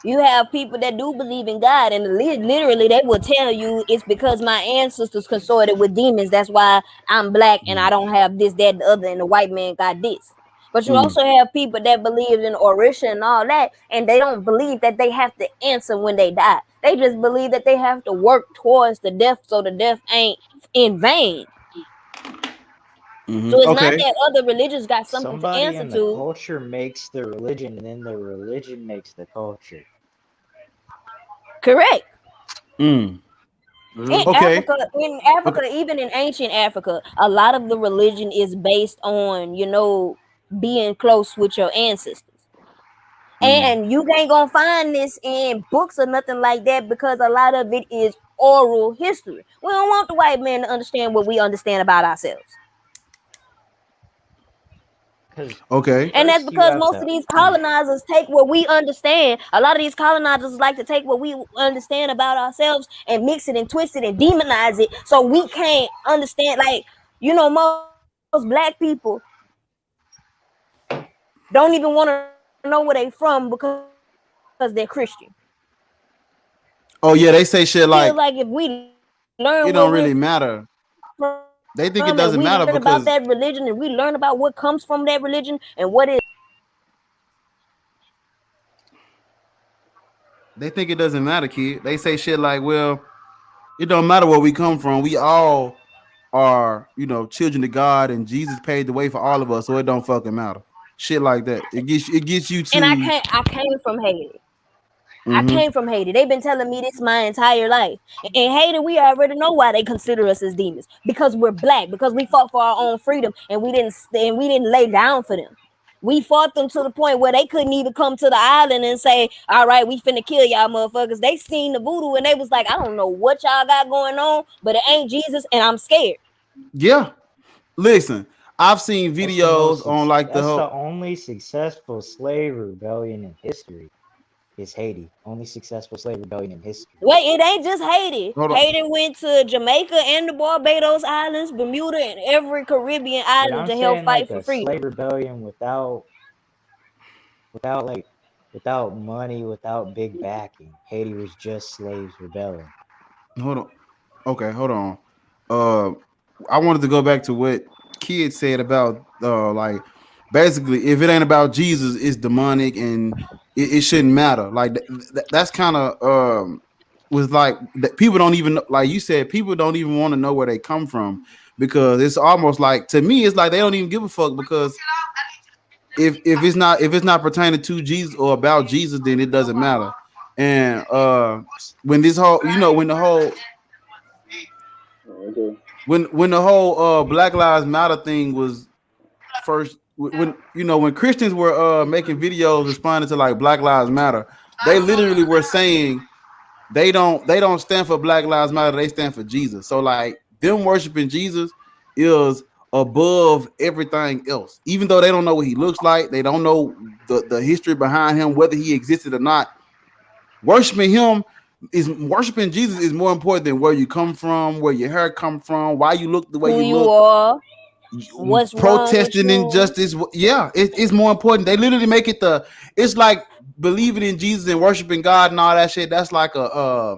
B: you have people that do believe in God, and literally they will tell you it's because my ancestors consorted with demons. That's why I'm black and I don't have this, that, the other, and the white man got this. But you also have people that believe in Orisha and all that, and they don't believe that they have to answer when they die. They just believe that they have to work towards the death so the death ain't in vain. So it's not
A: Okay.
B: that other religions got something to
E: Somebody
B: answer
E: in the
B: to.
E: culture makes the religion, and then the religion makes the culture.
B: Correct.
A: Mm.
B: In
A: Okay.
B: Africa,
A: Okay.
B: even in ancient Africa, a lot of the religion is based on, being close with your ancestors.
A: Mm.
B: And you ain't gonna find this in books or nothing like that because a lot of it is oral history. We don't want the white man to understand what we understand about ourselves.
E: Because
A: Okay.
B: And that's
E: first you
B: because
E: have
B: most of
E: to.
B: these colonizers take what we understand. A lot of these colonizers like to take what we understand about ourselves and mix it and twist it and demonize it so we can't understand. Like, most black people don't even want to know where they from because they're Christian.
A: Oh yeah, they say
B: They
A: shit
B: feel like
A: like
B: if we learn where we're
A: it don't
B: from
A: really
B: and we
A: matter.
B: learn about that religion and
A: They
B: we
A: think it
B: learn
A: doesn't
B: about
A: matter
B: that religion
A: because
B: and we learn about what comes from that religion and what is
A: they think it doesn't matter, kid. They say shit like, well, it don't matter where we come from. We all are, children of God, and Jesus paid the way for all of us, so it don't fucking matter. Shit like that. It gets you
B: and
A: to.
B: I came from Haiti. I
A: Mm-hmm.
B: came from Haiti. They've been telling me this my entire life. In Haiti, we already know why they consider us as demons because we're black, because we fought for our own freedom and we didn't lay down for them. We fought them to the point where they couldn't even come to the island and say, "All right, we finna kill y'all, motherfuckers." They seen the voodoo and they was like, "I don't know what y'all got going on, but it ain't Jesus, and I'm scared."
A: Yeah. Listen, I've seen videos on like the
E: That's the
A: whole.
E: only successful slave rebellion in history. Is Haiti only successful slave rebellion in history?
B: Wait, it ain't just Haiti.
A: Hold on.
B: Haiti went to Jamaica and the Barbados Islands, Bermuda, and every Caribbean
E: But
B: island
E: I'm
B: to help
E: saying
B: fight
E: like
B: for
E: a
B: freedom.
E: slave rebellion without like without money, without big backing. Haiti was just slaves rebelling.
A: Hold on. Okay, hold on. Uh, I wanted to go back to what kids said about like basically if it ain't about Jesus, it's demonic and it shouldn't matter. Like that's kind of was like that people don't even like you said people don't even want to know where they come from because it's almost like to me it's like they don't even give a fuck because if it's not pertaining to Jesus or about Jesus then it doesn't matter. And when this whole when the whole
H: Okay.
A: when the whole Black Lives Matter thing was first when when Christians were making videos responding to like Black Lives Matter, they literally were saying they don't stand for Black Lives Matter, they stand for Jesus. So like them worshiping Jesus is above everything else. Even though they don't know what he looks like, they don't know the history behind him, whether he existed or not. Worshiping Jesus is more important than where you come from, where your hair come from, why you look the way
B: Who
A: you
B: you
A: look,
B: are, what's wrong with
A: protesting
B: you.
A: injustice. Yeah, it's more important. They literally make it it's like believing in Jesus and worshiping God and all that shit. That's like a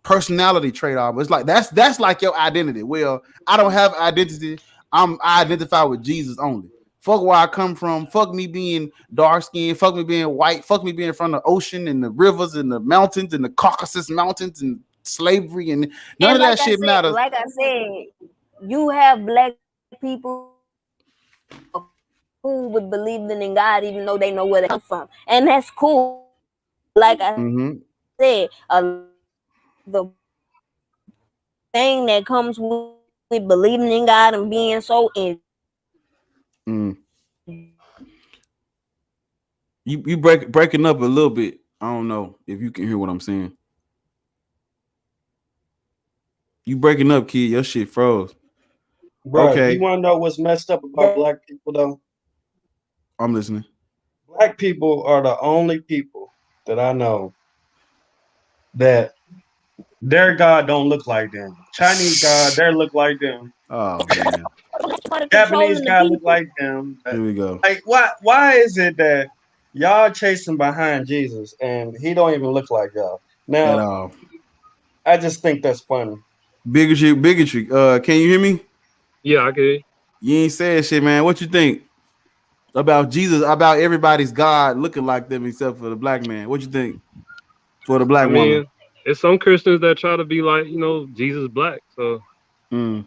A: personality trait off. It's like that's like your identity. Well, I don't have identity. I identify with Jesus only. Fuck where I come from. Fuck me being dark skinned. Fuck me being white. Fuck me being from the ocean and the rivers and the mountains and the Caucasus Mountains and slavery and none
B: And
A: of that shit matters.
B: like I said, you have black people who would believe in God even though they know where they come from, and that's cool. But like I said, a lot of
A: Mm-hmm.
B: the thing that comes with believing in God and being so
A: Mm. You breaking up a little bit. I don't know if you can hear what I'm saying. You breaking up, kid. Your shit froze.
C: Bro, you
A: Okay,
C: want to know what's messed up about black people though?
A: I'm listening.
C: Black people are the only people that I know that their God don't look like them. Chinese God, they look like them.
A: Oh man,
B: Started
C: Japanese
B: controlling the
C: God look
B: people.
C: like them.
A: here we go.
C: Like, why is it that y'all chasing behind Jesus and he don't even look like y'all?
A: At
C: Now,
A: all.
C: I just think that's funny.
A: Bigotry, bigotry. Can you hear me?
F: Yeah, I could.
A: You ain't saying shit, man. What you think about Jesus? About everybody's God looking like them except for the black man. What you think for the
F: I
A: black woman?
F: mean, it's some Christians that try to be like, Jesus black. So
A: Mm.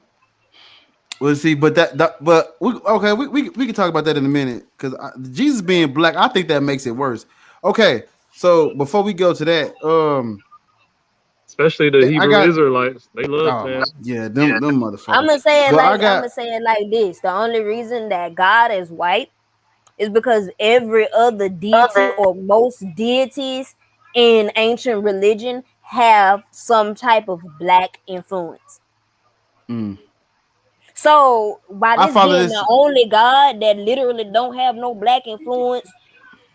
A: Well, see, but but we can talk about that in a minute because Jesus being black, I think that makes it worse. Okay, so before we go to that,
F: especially the
A: I
F: Hebrew
A: got
F: Israelites, they love
A: oh
F: saying,
A: yeah, them
B: I'm
A: motherfuckers.
B: gonna say it
A: But
B: like
A: I
B: I'm
A: got
B: gonna say it like this: the only reason that God is white is because every other deity or most deities in ancient religion have some type of black influence.
A: mm,
B: So by
A: I
B: this
A: follow
B: being
A: this.
B: the only God that literally don't have no black influence,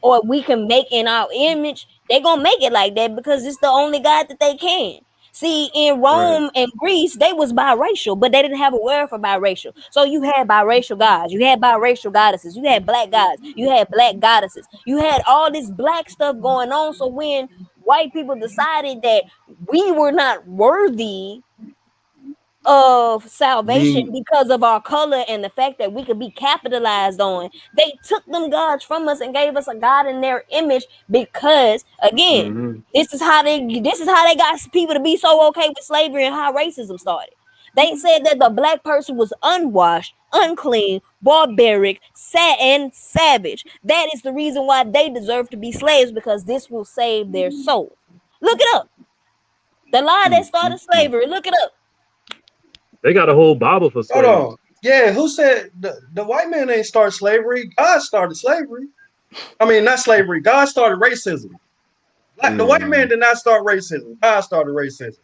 B: or we can make in our image, they're gonna make it like that because it's the only God that they can. See, in
A: Right.
B: Rome and Greece, they was biracial, but they didn't have a word for biracial. So you had biracial gods, you had biracial goddesses, you had black gods, you had black goddesses, you had all this black stuff going on. So when white people decided that we were not worthy of salvation
A: We
B: because of our color and the fact that we could be capitalized on, they took them gods from us and gave us a god in their image because again,
F: mm-hmm.
B: this is how they got people to be so okay with slavery and how racism started. They said that the black person was unwashed, unclean, barbaric, sad, and savage. That is the reason why they deserve to be slaves, because this will save their soul. Look it up. The lie that
A: mm,
B: started
A: mm, mm.
B: slavery. Look it up.
F: They got a whole Bible for
C: Hold
F: slaves.
C: on. Yeah, who said the white man ain't start slavery? God started slavery. I mean, not slavery. God started racism. Like, the white
A: Yeah.
C: man did not start racism. God started racism.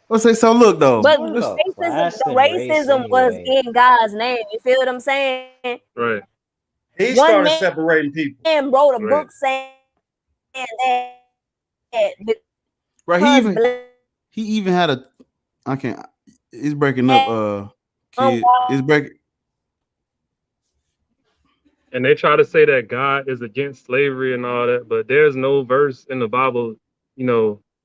A: Let's say so. Look though,
B: But
E: What
B: the
E: about
B: racism,
E: class
B: the
E: and race
B: racism was
E: anyway?
B: in God's name. You feel what I'm saying?
F: Right,
C: He
B: One
C: started
B: man
C: separating people.
B: wrote a
F: right.
B: book saying that
A: right?
B: because black
A: He even had a. I can't. It's breaking up. Kid, it's
B: unwashed
A: breaking.
F: And they try to say that God is against slavery and all that, but there's no verse in the Bible,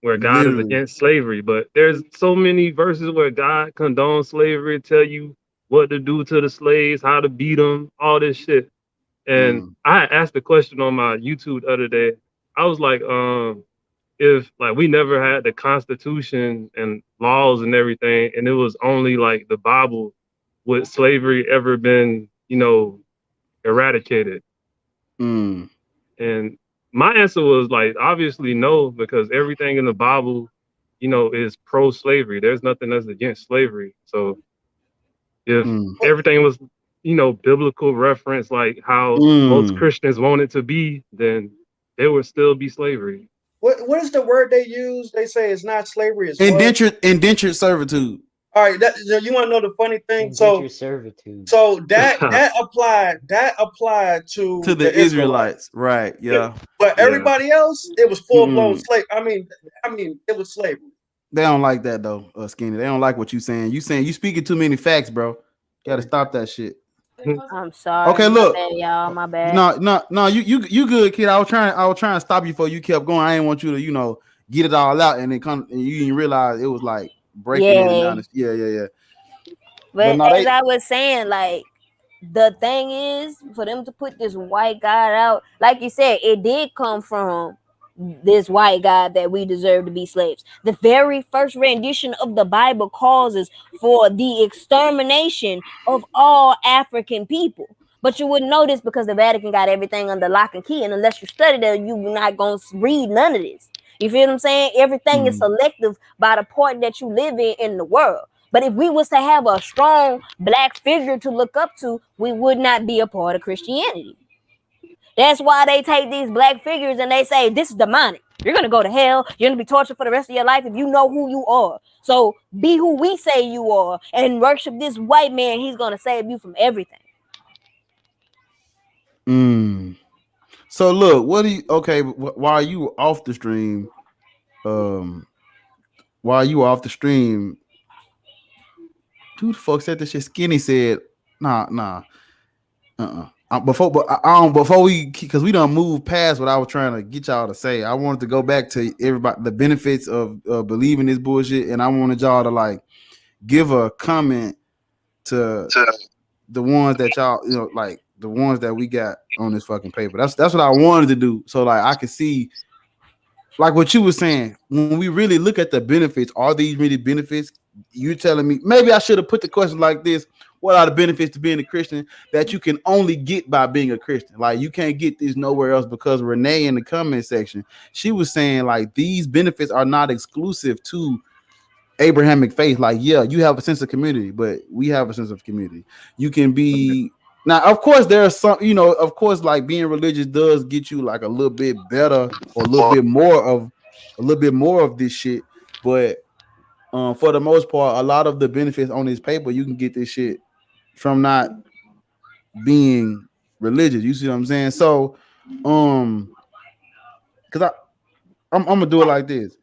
F: where God is
A: Literally.
F: against slavery. But there's so many verses where God condones slavery, tell you what to do to the slaves, how to beat them, all this shit. And
A: Mm,
F: I asked the question on my YouTube the other day. I was like, if like we never had the Constitution and laws and everything, and it was only like the Bible, would slavery ever been, eradicated?
A: mm,
F: And my answer was like, obviously no, because everything in the Bible, is pro-slavery. There's nothing that's against slavery. So if
A: mm,
F: everything was, biblical reference, like how most
A: mm.
F: Christians want it to be, then there would still be slavery.
C: What is the word they use? They say it's not slavery. It's what?
A: Indentured servitude
C: All right. You want to know the funny thing?
E: Indenture servitude.
C: So that applied
A: to
C: to
A: the
C: the Israelites.
A: Israelites, right?
C: Yeah.
A: Yeah,
C: But
F: Yeah.
C: everybody else, it was full blown
A: mm-mm.
C: slave. I mean, it was slavery.
A: They don't like that though, Skinny. They don't like what you saying. You speaking too many facts, bro. Got to stop that shit.
B: I'm sorry,
A: Okay,
B: my
A: look.
B: bad, y'all. My bad.
A: No. You good, kid. I was trying to stop you before you kept going. I didn't want you to, get it all out and then come and you didn't realize it was like breaking in and
B: Yeah.
A: down. Yeah. But
B: But
A: no,
B: as I was saying, like, the thing is, for them to put this white guy out, like you said, it did come from this white guy that we deserve to be slaves. The very first rendition of the Bible causes for the extermination of all African people. But you wouldn't know this because the Vatican got everything under lock and key, and unless you study that, you're not gonna read none of this. You feel what I'm saying? Everything is
A: mm,
B: selective by the part that you live in the world. But if we was to have a strong black figure to look up to, we would not be a part of Christianity. That's why they take these black figures and they say, this is demonic. You're going to go to hell. You're going to be tortured for the rest of your life if you know who you are. So be who we say you are and worship this white man. He's going to save you from everything.
A: mm. So look, what do you? Okay, while you were off the stream, while you were off the stream, who the fuck said this shit? Skinny said, nah. Before we, because we don't move past what I was trying to get y'all to say. I wanted to go back to everybody, the benefits of believing this bullshit, and I wanted y'all to like give a comment to the ones that y'all, like the ones that we got on this fucking paper. That's what I wanted to do, so like I could see, like what you were saying, when we really look at the benefits, are these really benefits? You're telling me maybe I should have put the question like this: what are the benefits to being a Christian that you can only get by being a Christian? Like you can't get this nowhere else, because Renee in the comment section, she was saying like these benefits are not exclusive to Abrahamic faith. Like, yeah, you have a sense of community, but we have a sense of community. You can be now, of course, there are some, of course, like being religious does get you like a little bit better or a little bit more of this shit. But for the most part, a lot of the benefits on this paper, you can get this shit from not being religious. You see what I'm saying? So, because I'm gonna do it like this.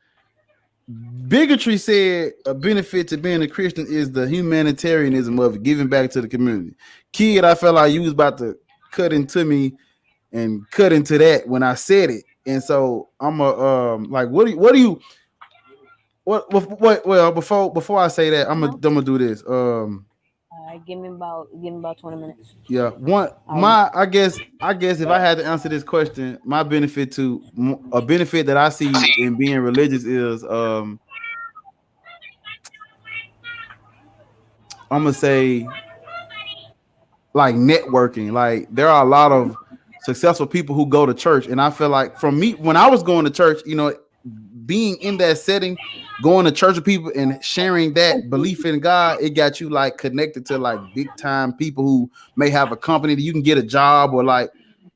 A: Bigotry said a benefit to being a Christian is the humanitarianism of it, giving back to the community. Kid, I felt like you was about to cut into me and cut into that when I said it, and so I'm like, well, before I say that, I'm gonna do this.
B: Give me about 20 minutes.
A: Yeah, I guess if I had to answer this question, my benefit that I see in being religious is I'm gonna say like networking. Like there are a lot of successful people who go to church, and I feel like from me when I was going to church, being in that setting, going to church with people and sharing that belief in God, it got you like connected to like big time people who may have a company that you can get a job, or like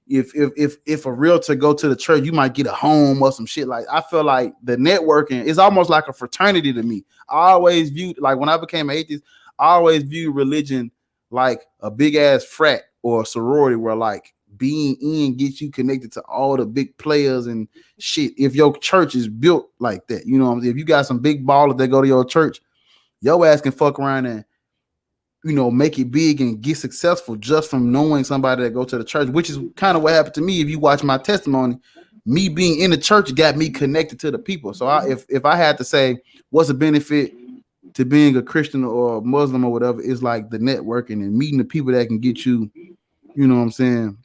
A: if a realtor go to the church, you might get a home or some shit. Like I feel like the networking is almost like a fraternity to me. I always viewed, like when I became an atheist, I always viewed religion like a big ass frat or a sorority where like being in gets you connected to all the big players and shit. If your church is built like that, if you got some big ballers that go to your church, your ass can fuck around and make it big and get successful just from knowing somebody that go to the church, which is kind of what happened to me. If you watch my testimony, me being in the church got me connected to the people. So if I had to say what's a benefit to being a Christian or Muslim or whatever, it's like the networking and meeting the people that can get you, you know what I'm saying,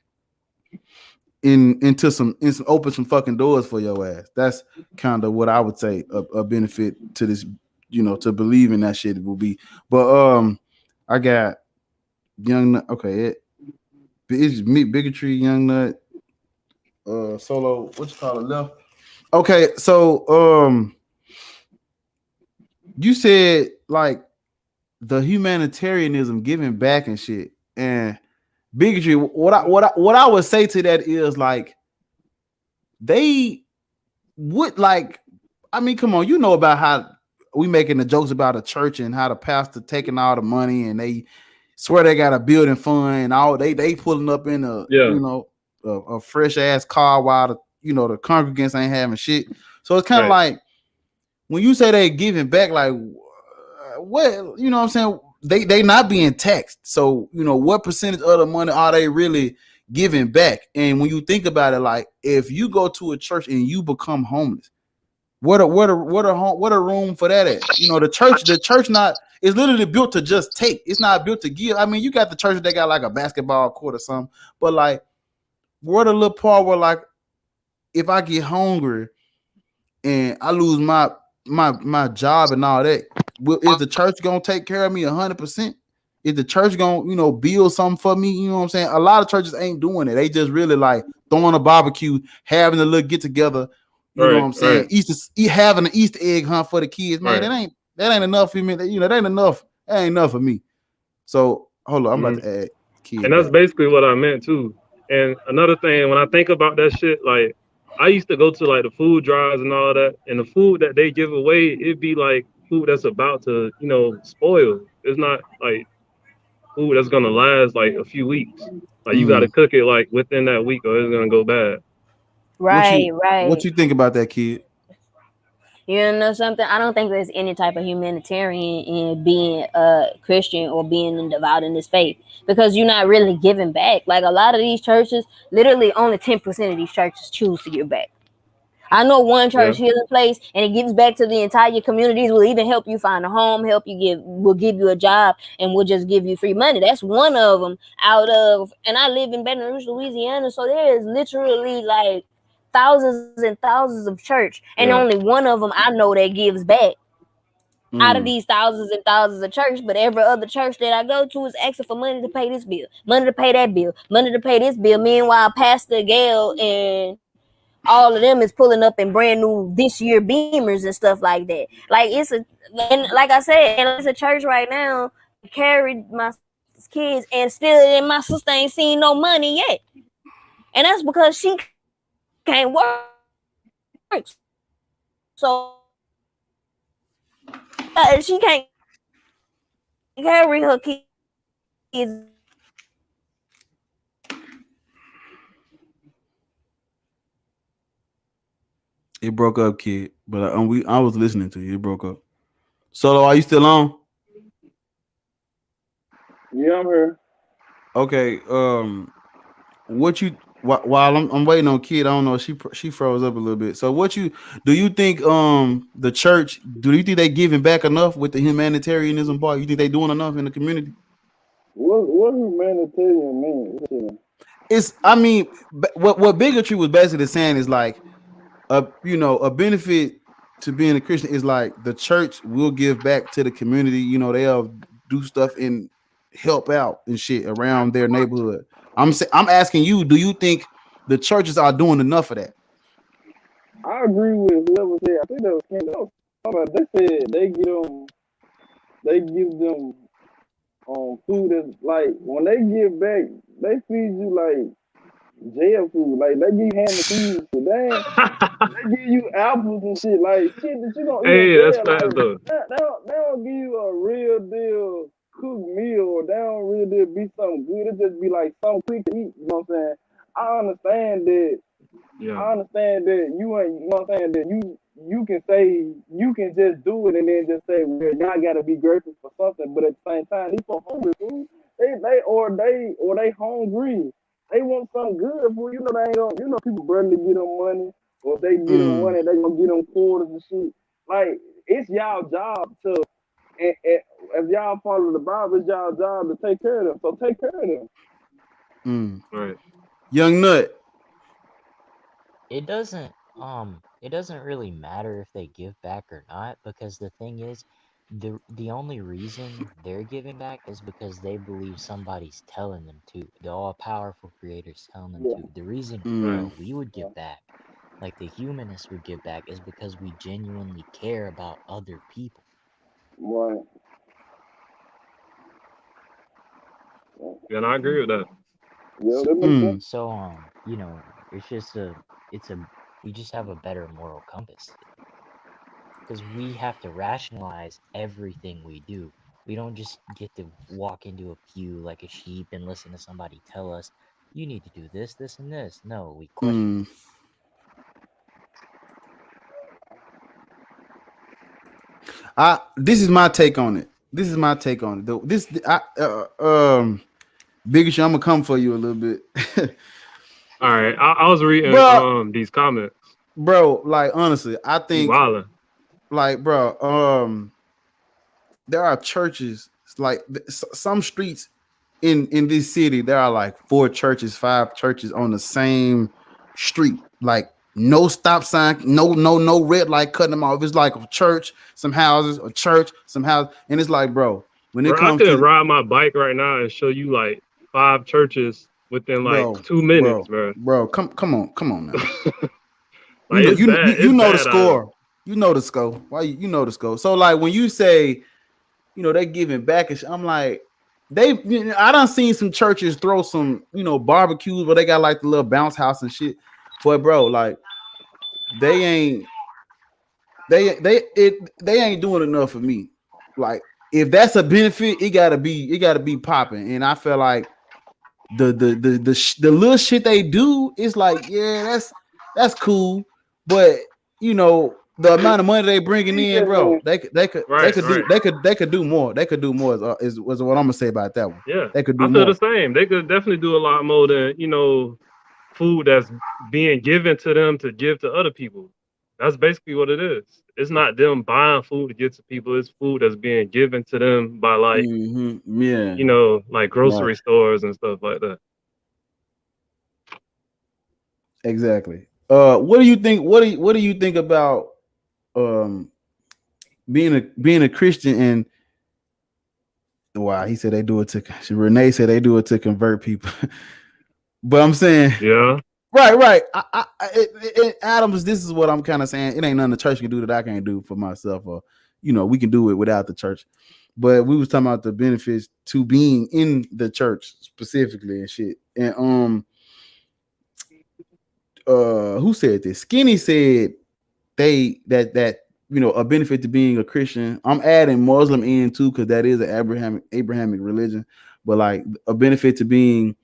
A: into some open some fucking doors for your ass. That's kind of what I would say a benefit to this, to believe in that shit will be. But I got Young Nut. Okay, it's me, Bigotry, Young Nut, Solo. What you call it? Left. Okay, so you said like the humanitarianism, giving back and shit, and bigotry. What I would say to that is like they would like. I mean, come on, you know about how we making the jokes about a church and how the pastor taking all the money and they swear they got a building fund and all they pulling up in a fresh ass car while the congregants ain't having shit. So it's kind of like when you say they giving back, like what I'm saying, they not being taxed. So what percentage of the money are they really giving back? And when you think about it, like if you go to a church and you become homeless, what a room for that at? The church not is literally built to just take. It's not built to give. I mean, you got the church that got like a basketball court or something, but like what a little part where like if I get hungry and I lose my job and all that, is the church gonna take care of me 100%? Is the church gonna build something for me? You know what I'm saying? A lot of churches ain't doing it. They just really like throwing a barbecue, having a little get together. You know what I'm saying? Having an Easter egg hunt for the kids, man. That ain't enough for me. That ain't enough. That ain't enough for me. So hold on, I'm about to add kids.
F: And that's basically what I meant too. And another thing, when I think about that shit, like I used to go to like the food drives and all that, and the food that they give away, it'd be like food that's about to, spoil. It's not like food that's gonna last like a few weeks. Like you gotta cook it like within that week or it's gonna go bad.
B: Right.
A: What you think about that, kid?
B: You know something? I don't think there's any type of humanitarian in being a Christian or being devout in this faith because you're not really giving back. Like a lot of these churches, literally only 10% of these churches choose to give back. I know one
F: Yeah.
B: church healing place, and it gives back to the entire communities. Will even help you find a home, will give you a job, and will just give you free money. That's one of them. Out of, and I live in Baton Rouge, Louisiana, so there is literally like thousands and thousands of church, and only
F: Yeah.
B: one of them I know that gives back out of
A: Mm.
B: these thousands and thousands of church. But every other church that I go to is asking for money to pay this bill, money to pay that bill, money to pay this bill. Meanwhile, Pastor Gail and all of them is pulling up in brand new this year Beamers and stuff like that. Like it's a, and like I said, and it's a church right now that carried my kids, and still, and my sister ain't seen no money yet, and that's because she can't work. So she can't carry her kids and stuff like that. So
A: It broke up, kid. But I was listening to you. It broke up. Solo, are you still on?
H: Yeah, I'm here.
A: Okay. What you while I'm waiting on kid, I don't know. She froze up a little bit. So what you do? You think the church? Do you think they giving back enough with the humanitarianism part? You think they doing enough in the community?
H: What humanitarian mean?
A: It's I mean, what bigotry was basically saying is like a benefit to being a Christian is like the church will give back to the community. They'll do stuff and help out and shit around their neighborhood. I'm asking you, do you think the churches are doing enough of that?
H: I agree with whoever said. I think that was Ken. That was about. They said they give them food that's like when they give back, they feed you like jail food. Like they give you ham and cheese. So they give you apples and shit. Like shit that you gonna eat in
F: Hey, that's
H: jail.
F: fast
H: Like
F: though.
H: they don't give you a real deal cooked meal, or they don't real deal be something good. It just be like something quick to eat. You know what I'm saying? I understand that
F: Yeah.
H: I understand that you ain't, you know what I'm saying, that you can say, you can just do it and then just say, well, y'all gotta be grateful for something, but at the same time, these folks hungry, food. They hungry. They want something good, food. They ain't gonna, people barely get them money, or if they get them
A: Mm,
H: money, they gonna get them quarters and shit. Like, it's y'all job to, and if y'all follow the Bible, it's y'all job to take care of them. So take care of them.
A: mm.
F: Right.
A: Young Nut.
E: It doesn't really matter if they give back or not, because the thing is, the only reason they're giving back is because they believe somebody's telling them to. The all-powerful creator's telling them
H: Yeah,
E: to. The reason
F: Right.
A: Mm,
E: we would
H: yeah,
E: give back, like the humanists would give back, is because we genuinely care about other people.
H: right.
F: And I agree with that.
H: Yeah,
E: So,
H: that makes sense.
A: mm.
E: it's just we just have a better moral compass, because we have to rationalize everything we do. We don't just get to walk into a pew like a sheep and listen to somebody tell us, you need to do this, this, and this. No, we question
A: Mm.
E: it.
A: This is my take on it. This is my take on it. Biggest, I'm gonna come for you a little bit.
F: All right. I was reading
A: bro,
F: these comments.
A: bro, like honestly, I
F: You
A: think
F: wildin'.
A: like bro, there are churches like some streets in this city. There are like 4 churches, 5 churches on the same street. Like no stop sign, no red light cutting them off. It's like a church, some houses, a church, some house, and it's like, bro, when it
F: Bro, I
A: comes
F: could
A: to
F: ride my bike right now and show you like 5 churches within like
A: bro,
F: 2 minutes,
A: bro,
F: bro.
A: bro, come on now.
F: Like it's bad.
A: You
F: It's
A: know the
F: bad out here.
A: score. You know the score. Why you know the score? So like when you say, they giving back, I'm like, I done seen some churches throw some, barbecues where they got like the little bounce house and shit. But bro, like they ain't they ain't doing enough for me. Like if that's a benefit, it gotta be popping. And I feel like the little shit they do is like, yeah, that's cool, but the amount of money they bringing in, bro,
H: man.
A: they could
F: Right.
A: do more. They could do more. Is what I'm gonna say about that one.
F: Yeah,
A: They could
F: I
A: do
F: feel the
A: more.
F: same. They could definitely do a lot more than food that's being given to them to give to other people. That's basically what it is. It's not them buying food to give to people. It's food that's being given to them by
A: Yeah.
F: like
A: Right.
F: grocery stores and stuff like that.
A: Exactly. What do you think? What do you think about um being a Christian and wow, he said they do it to Renee said they do it to convert people. But I'm saying
F: Yeah.
A: right. Adams, this is what I'm kind of saying. It ain't nothing the church can do that I can't do for myself, or we can do it without the church. But we was talking about the benefits to being in the church specifically and shit. And who said this? Skinny said that a benefit to being a Christian. I'm adding Muslim in too because that is an Abrahamic religion. But like a benefit to being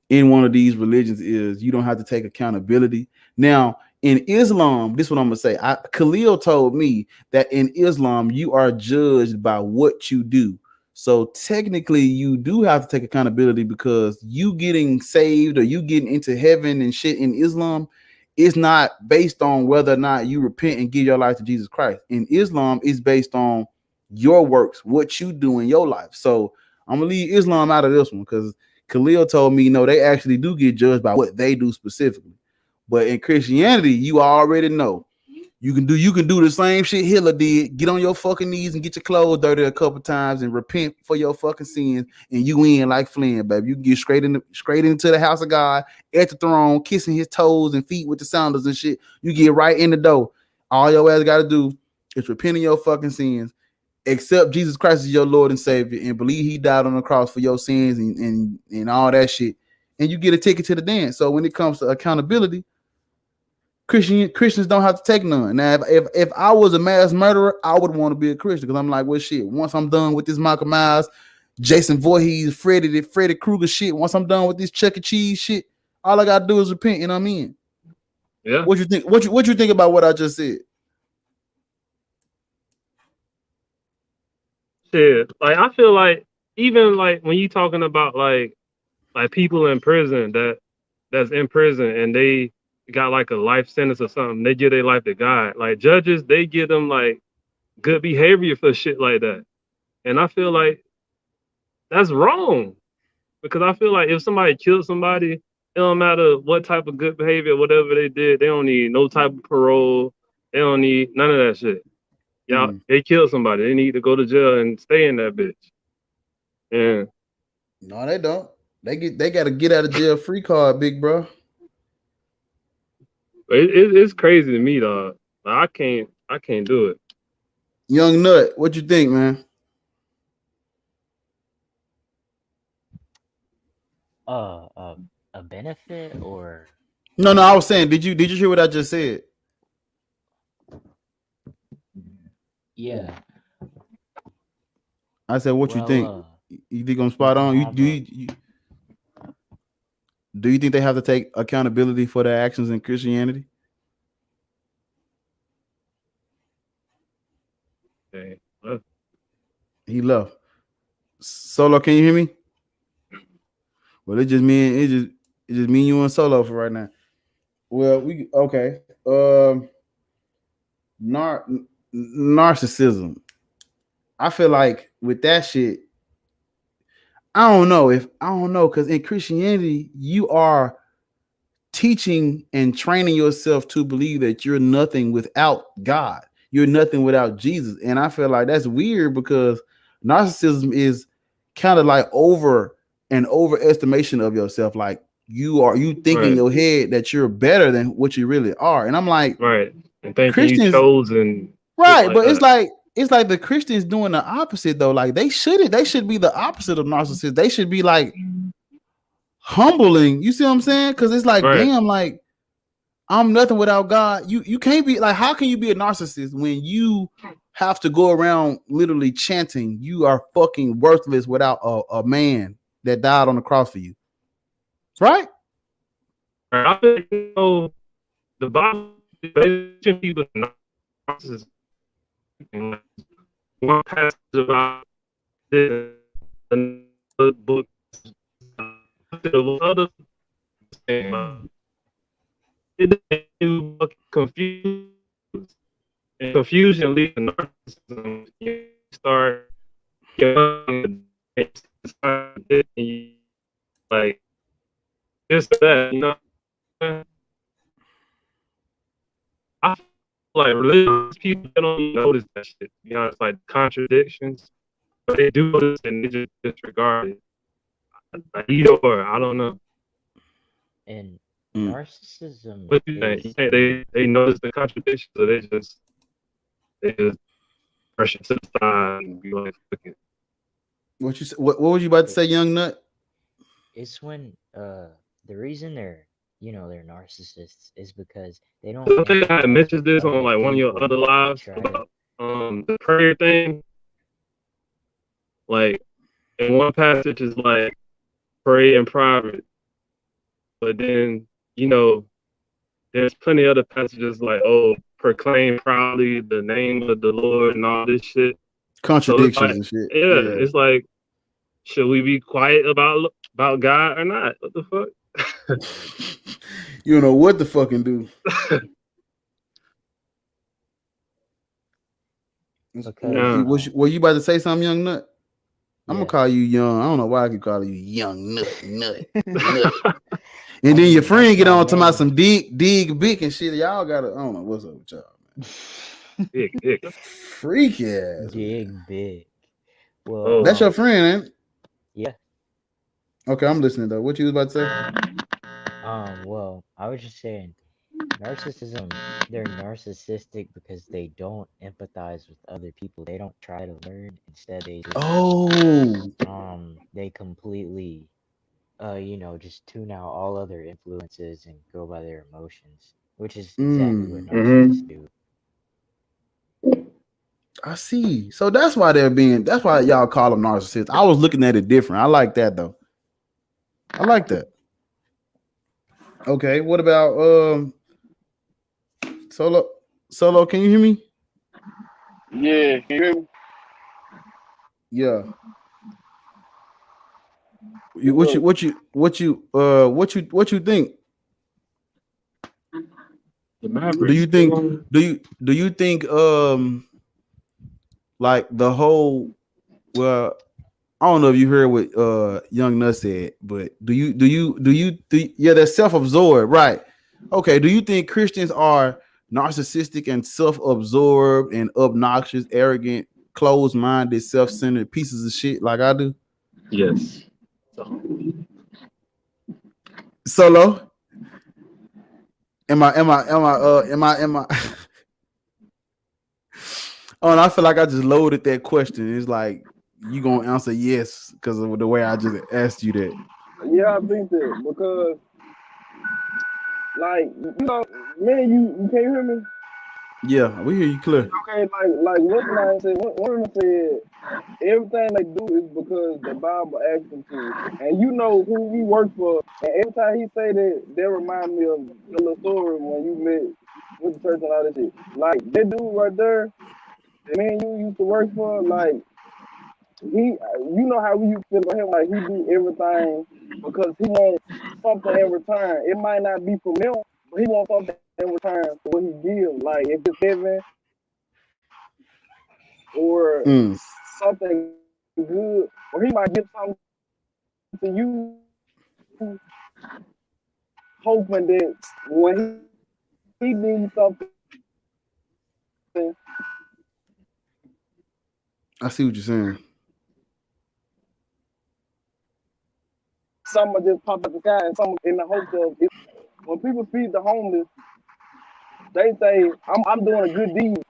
A: in one of these religions is you don't have to take accountability. Now, in Islam, this is what I'm gonna say. Khalil told me that in Islam you are judged by what you do. So technically, you do have to take accountability because you getting saved or you getting into heaven and shit in Islam is not based on whether or not you repent and give your life to Jesus Christ. In Islam, it's based on your works, what you do in your life. So I'm gonna leave Islam out of this one because Khalil told me, no, they actually do get judged by what they do specifically. But in Christianity, you already know you can do the same shit Hitler did. Get on your fucking knees and get your clothes dirty a couple times and repent for your fucking sins, and you in like Flynn, baby. You can get straight into the house of God at the throne, kissing his toes and feet with the sandals and shit. You get right in the door. All your ass got to do is repent of your fucking sins, accept Jesus Christ as your Lord and Savior, and believe He died on the cross for your sins and all that shit, and you get a ticket to the dance. So when it comes to accountability, Christians don't have to take none. Now, if I was a mass murderer, I would want to be a Christian because I'm like, well, shit. Once I'm done with this Michael Myers, Jason Voorhees, Freddy Krueger shit. Once I'm done with this Chuck E. Cheese shit, all I gotta do is repent, and I'm in.
F: Yeah.
A: What you think? What you think about what I just said?
F: Shit. Like I feel like even like when you talking about like people in prison that's in prison and they got like a life sentence or something, they give their life to God. Like judges, they give them like good behavior for shit like that. And I feel like that's wrong. Because I feel like if somebody killed somebody, it don't matter what type of good behavior, whatever they did, they don't need no type of parole. They don't need none of that shit. Y'all, they killed somebody. They need to go to jail and stay in that bitch. Yeah.
A: No, they don't. They got to get out of jail free card, big bro.
F: It's crazy to me, dog. I can't do it.
A: Young Nut, what you think, man?
E: A benefit or
A: No, I was saying, did you hear what I just said?
E: yeah.
A: I said, what you think? You think I'm spot on? Do you think they have to take accountability for their actions in Christianity?
F: Okay.
A: He left. Solo, can you hear me? Well, it's just me and you and Solo for right now. Well, we okay. Narcissism. I feel like with that shit, I don't know because in Christianity, you are teaching and training yourself to believe that you're nothing without God. You're nothing without Jesus. And I feel like that's weird because narcissism is kind of like overestimation of yourself. Like you think in your head that you're better than what you really are. And I'm like,
F: right. And thinking
A: Christians,
F: you chosen.
A: right, but it's like the Christians doing the opposite though. Like they should be the opposite of narcissists. They should be like humbling. You see what I'm saying? Because it's like, damn, like I'm nothing without God. You can't be like, how can you be a narcissist when you have to go around literally chanting you are fucking worthless without a man that died on the cross for you? Right?
F: I think the Bible people one passage about this, another book, other thing. It is confused, and confusion leads to narcissism. You start getting like just that, you know. I feel like religious people don't even notice that shit. To be honest, like contradictions, but they do notice and they just disregard it. Like, either or, I don't know.
E: And narcissism.
F: What do you think? You think they notice the contradictions, or they just brush it to the side and be like, fuck it.
A: What was you about to say, Young Nut?
E: It's when the reason they're narcissists is because they don't.
F: I think I had mentioned this on like one of your other lives about the prayer thing. Like in one passage is like pray in private, but then there's plenty of other passages like proclaim proudly the name of the Lord and all this shit.
A: Contradictions
F: so like,
A: and shit.
F: Yeah, it's like, should we be quiet about God or not? What the fuck?
A: You don't know what to fucking do. Were you about to say something, Young Nut? I'm gonna call you Young. I don't know why I keep calling you Young Nut. And then your friend get on to my some dig big and shit. Y'all gotta. I don't know what's up with y'all, man.
F: Big.
A: Freak ass.
E: Dig big. Well,
A: that's your friend, ain't it?
E: Yeah.
A: Okay, I'm listening though. What you was about to say?
E: Well, I was just saying, narcissism. They're narcissistic because they don't empathize with other people. They don't try to learn. Instead, they just, they completely, just tune out all other influences and go by their emotions, which is exactly what narcissists do.
A: I see. So that's why that's why y'all call them narcissists. I was looking at it different. I like that though. I like that. Okay, what about Solo, can you hear me?
H: Yeah, can you hear me?
A: Yeah. What you think? Do you think like the whole, well, I don't know if you heard what Young Nut said, but do you yeah, they're self-absorbed, right? Okay, do you think Christians are narcissistic and self-absorbed and obnoxious, arrogant, closed-minded, self-centered pieces of shit like I do?
F: Yes.
A: Solo? Am I Oh, and I feel like I just loaded that question. It's like you gonna answer yes because of the way I just asked you that.
H: Yeah, I think that because, like, man, you can't hear me.
A: Yeah, we hear you clear.
H: Okay, like what's I said? One of them said everything they do is because the Bible asked them to, and you know who we work for. And every time he say that remind me of the little story when you met with the church and all that shit. Like that dude right there, the man you used to work for, like you know how we used to feel about him, like he do everything because he wants something in return. It might not be from him, but he wants something in return for what he gives. Like if it's heaven or something good, or he might give something to you, hoping that when he needs something.
A: I see what you're saying.
H: Someone just pop up the sky and someone in the hopes of it. When people feed the homeless, they say, I'm doing a good deed.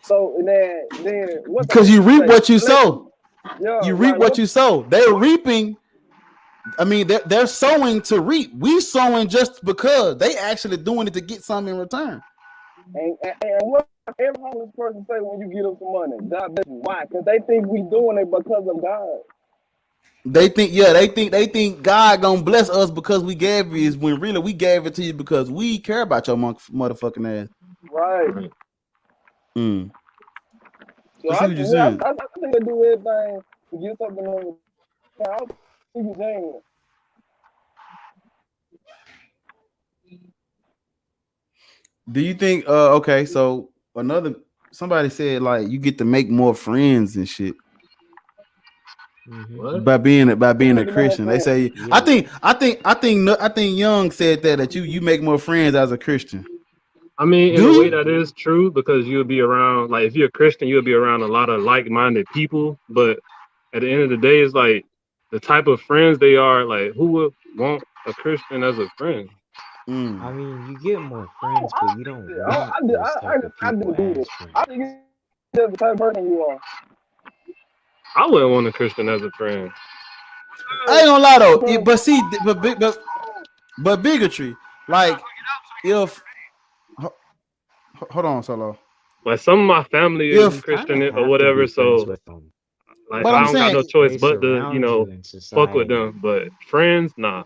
H: So then
A: because you reap what you sow. Yeah, you reap what you sow. They're reaping. I mean, they're sowing to reap. We sowing just because they actually doing it to get something in return.
H: And what every homeless person say when you give them some money? God bless you. Why? Because they think we doing it because of God.
A: They think God gonna bless us because we gave it, when really we gave it to you because we care about your motherfucking ass.
H: Right.
A: Mm.
H: So
A: I
H: I,
A: see what you're
H: yeah,
A: saying.
H: I think they do everything to get something on the top. I think you're saying
A: Do you think? Okay, so somebody said like you get to make more friends and shit
E: Mm-hmm.
F: What?
A: by being a
H: to make more
A: Christian. They
H: friends.
A: say
E: Yeah.
A: I think Young said that you make more friends as a Christian.
F: I mean, in
A: Do
F: a way
A: you?
F: that is true because you'll be around, like, if you're a Christian, you'll be around a lot of like-minded people. But at the end of the day, it's like the type of friends they are. Like, who would want a Christian as a friend?
E: I
A: Mm.
E: mean, you get more
H: Oh,
E: friends, but you don't want
H: I,
E: those type of
H: I
E: people
H: didn't do
E: as
H: it. I think
E: friends.
H: you're the type of person you are.
F: I wouldn't want a Christian as a friend.
A: I ain't gonna lie though,
H: Because
A: but see, but bigotry. Like if hold on, Solo.
F: Like, some of my family
E: You
F: is
A: If
E: kind of
F: Christian or
E: have to be
F: whatever,
E: friends
F: so
E: with them
F: like
A: but
F: I
A: I'm
F: don't got
A: saying
F: no
E: because
F: choice
E: they
F: but to,
E: surround you in
F: fuck with
E: society.
F: them. But friends, nah.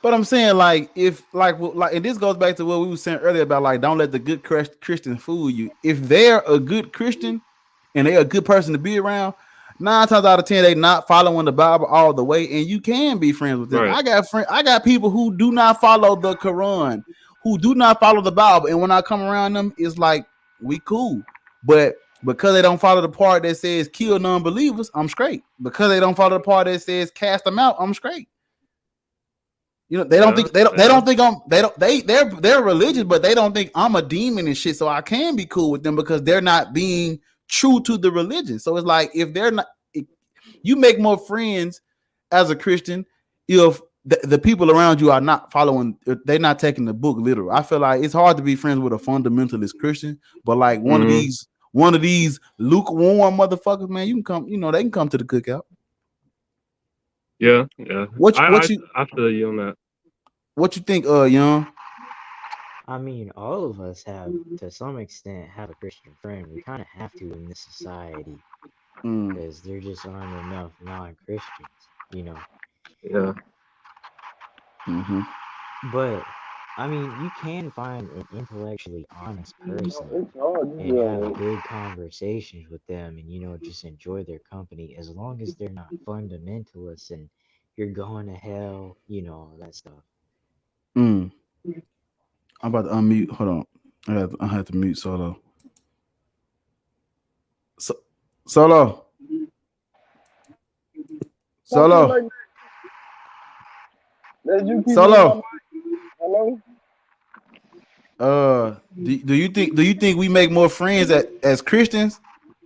A: But I'm saying, like, if like, and this goes back to what we were saying earlier about like, don't let the good Christian fool you. If they're a good Christian and they're a good person to be around, 9 times out of 10 they not following the Bible all the way, and you can be friends with them.
F: Right.
A: I got people who do not follow the Quran, who do not follow the Bible, and when I come around them, it's like we cool. But because they don't follow the part that says kill non-believers, I'm straight. Because they don't follow the part that says cast them out, I'm straight. You know, they don't
F: Yeah.
A: think they
F: Yeah.
A: don't think they're religious, but they don't think I'm a demon and shit. So I can be cool with them because they're not being true to the religion. So it's like if they're not, if you make more friends as a Christian if the people around you are not following, they're not taking the book literal. I feel like it's hard to be friends with a fundamentalist Christian, but like
F: Mm-hmm.
A: one of these lukewarm motherfuckers, man, you can come, you know, they can come to the cookout.
F: Yeah. Yeah.
A: What
F: I I feel you on that.
A: you think, Young?
E: I mean, all of us have, to some extent, have a Christian friend. We kind of have to in this society
A: Mm,
E: because there just aren't enough non-Christians, you know.
F: Yeah.
A: mm-hmm.
E: But I mean, you can find an intellectually honest person
H: it's hard.
E: and have
H: Yeah,
E: good conversations with them and, just enjoy their company as long as they're not fundamentalists and you're going to hell, all that stuff.
A: Mm. I'm about to unmute. Hold on. I have to mute Solo. So, Solo.
H: talk to me
A: Solo.
H: like that. You keep moving my
A: Solo.
H: mic. Hello?
A: Do you think we make more friends as Christians?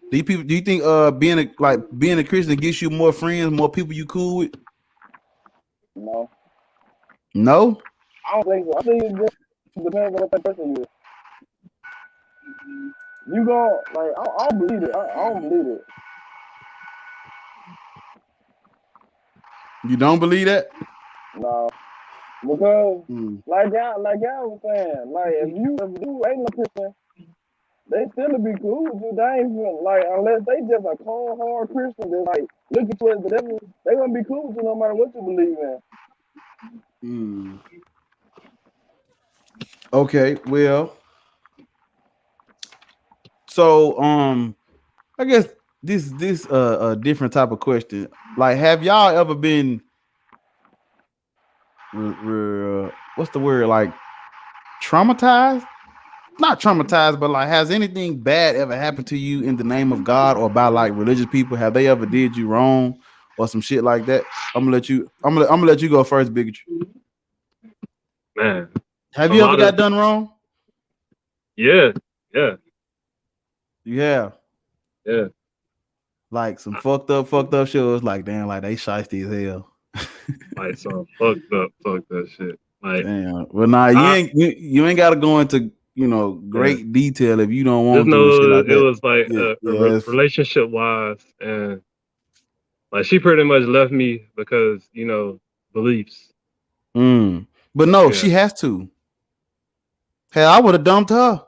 A: Do you think being a Christian gets you more friends, more people you cool with?
H: No.
A: No?
H: I don't think so. I think it just depends on what that person is. You go like I don't believe it. I don't believe it.
A: You don't believe that?
H: No. Because
A: Mm.
H: y'all was saying, like if you ain't no Christian, they still be cool with you. They ain't even, like unless they just a cold hard Christian that's like looking towards the devil, they gonna be cool with you no matter what you believe in.
A: Mm. Okay, well, so I guess this a different type of question. Like, have y'all ever been what's the word, like traumatized? Not traumatized, but like, has anything bad ever happened to you in the name of God or by like religious people? Have they ever did you wrong or some shit like that? I'm gonna let you go first, bigotry.
F: Man.
A: Have
F: A
A: you ever
F: lot of
A: got done wrong?
F: yeah. Yeah.
A: You have.
F: Yeah.
A: Like some fucked up shit. Was like, damn, like they shiesty as hell.
F: Like some fucked up shit. Like
A: Damn. Well, nah,
F: I
A: you ain't gotta go into
F: yeah.
A: great detail if you don't
F: Just
A: want to and shit
F: know
A: like
F: it
A: that.
F: was like
A: Yeah,
F: relationship wise, and like she pretty much left me because beliefs.
A: But no,
F: Yeah,
A: she has to. Hell, I would have dumped her.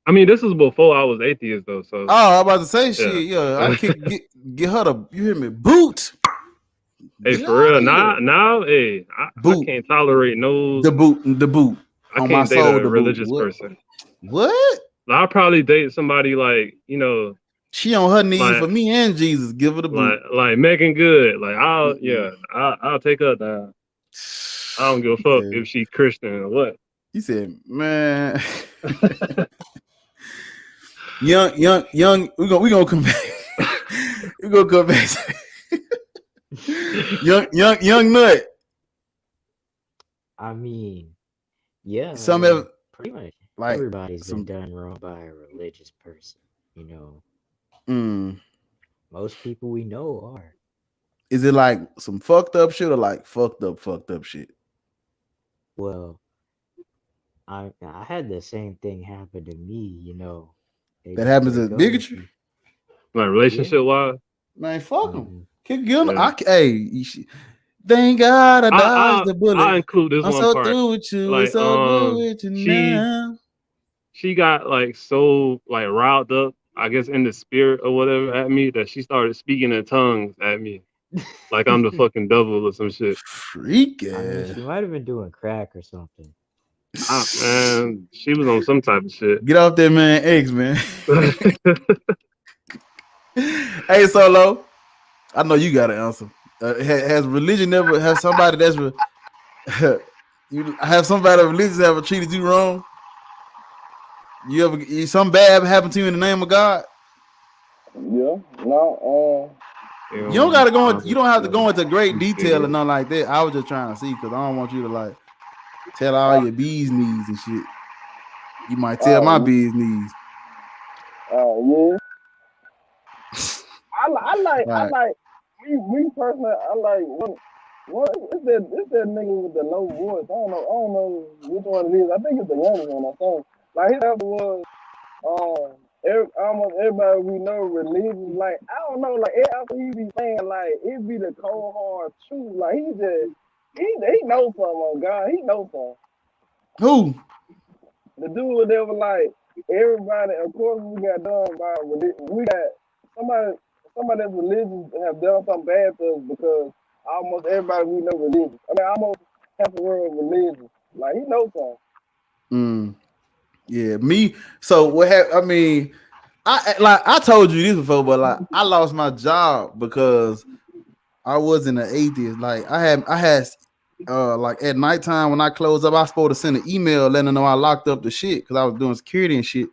F: I mean this was before I was atheist though, so
A: Oh, I'm about to say
F: yeah.
A: shit. Yeah, I get her to, you hear me? Boot.
F: Hey,
A: Get
F: for
A: out
F: real,
A: of here.
F: now, hey, I
A: Boot.
F: can't tolerate no.
A: The boot. The boot.
F: I
A: On my
F: can't date
A: soul,
F: a
A: the boot.
F: religious
A: What?
F: person.
A: What?
F: I'll probably date somebody like, you know,
A: She on her knees
F: like
A: for me and Jesus. Give her the boot.
F: like Megan Good. Like I'll take her down. I don't give a fuck if she Christian or what.
A: He said, man. young. We gonna come back. We gonna come back. young nut.
E: I mean, yeah,
A: Some
E: I mean,
A: have
E: pretty much
A: like
E: everybody's
A: some.
E: been done wrong by a religious person. You know,
A: Mm,
E: most people we know are.
A: is it like some fucked up shit or like fucked up shit?
E: Well, I had the same thing happen to me. You know, they
A: That happens
E: they
A: to
E: go
A: bigotry.
E: into
F: Like relationship wise.
A: Man, fuck them.
E: hmm
A: Kick Gil.
F: Yeah.
A: Thank God I dodged the
F: I
A: bullet.
F: include this
A: I'm
F: one
A: so
F: part.
A: through with you.
F: Like
A: It's so good with you now.
F: she got like so like riled up, I guess in the spirit or whatever at me that she started speaking in tongues at me. Like I'm the fucking devil or some shit.
A: Freak
E: I mean,
A: ass.
E: she might have been doing crack or something.
F: Man, she was on some type of shit.
A: Get off that man eggs, man. Hey, Solo. I know you got an answer. Has religion ever have somebody that's you have somebody religious ever treated you wrong? You ever some bad happened to you in the name of God?
H: Yeah. No.
A: You don't gotta go. You don't have to go into great detail or nothing like that. I was just trying to see because I don't want you to like tell all your bees knees and shit. You might tell my bees knees.
H: Yeah. I like me personally. I like what it's that nigga with the low voice. I don't know which one it is. I think it's the youngest one. I think like his album was almost everybody we know religion. Like I don't know. Like after he be saying like it be the cold hard truth. Like he knows something on God. He knows something.
A: Who?
H: The dude that was like everybody. Of course we got done by religion. We got somebody that's religious have done something bad to us because almost everybody we know religious. I mean, almost half the world religious. Like he knows something.
A: Yeah, me. So what happened? I mean, I told you this before, but like I lost my job because I wasn't an atheist. Like I had like at nighttime when I closed up, I was supposed to send an email letting them know I locked up the shit because I was doing security and shit.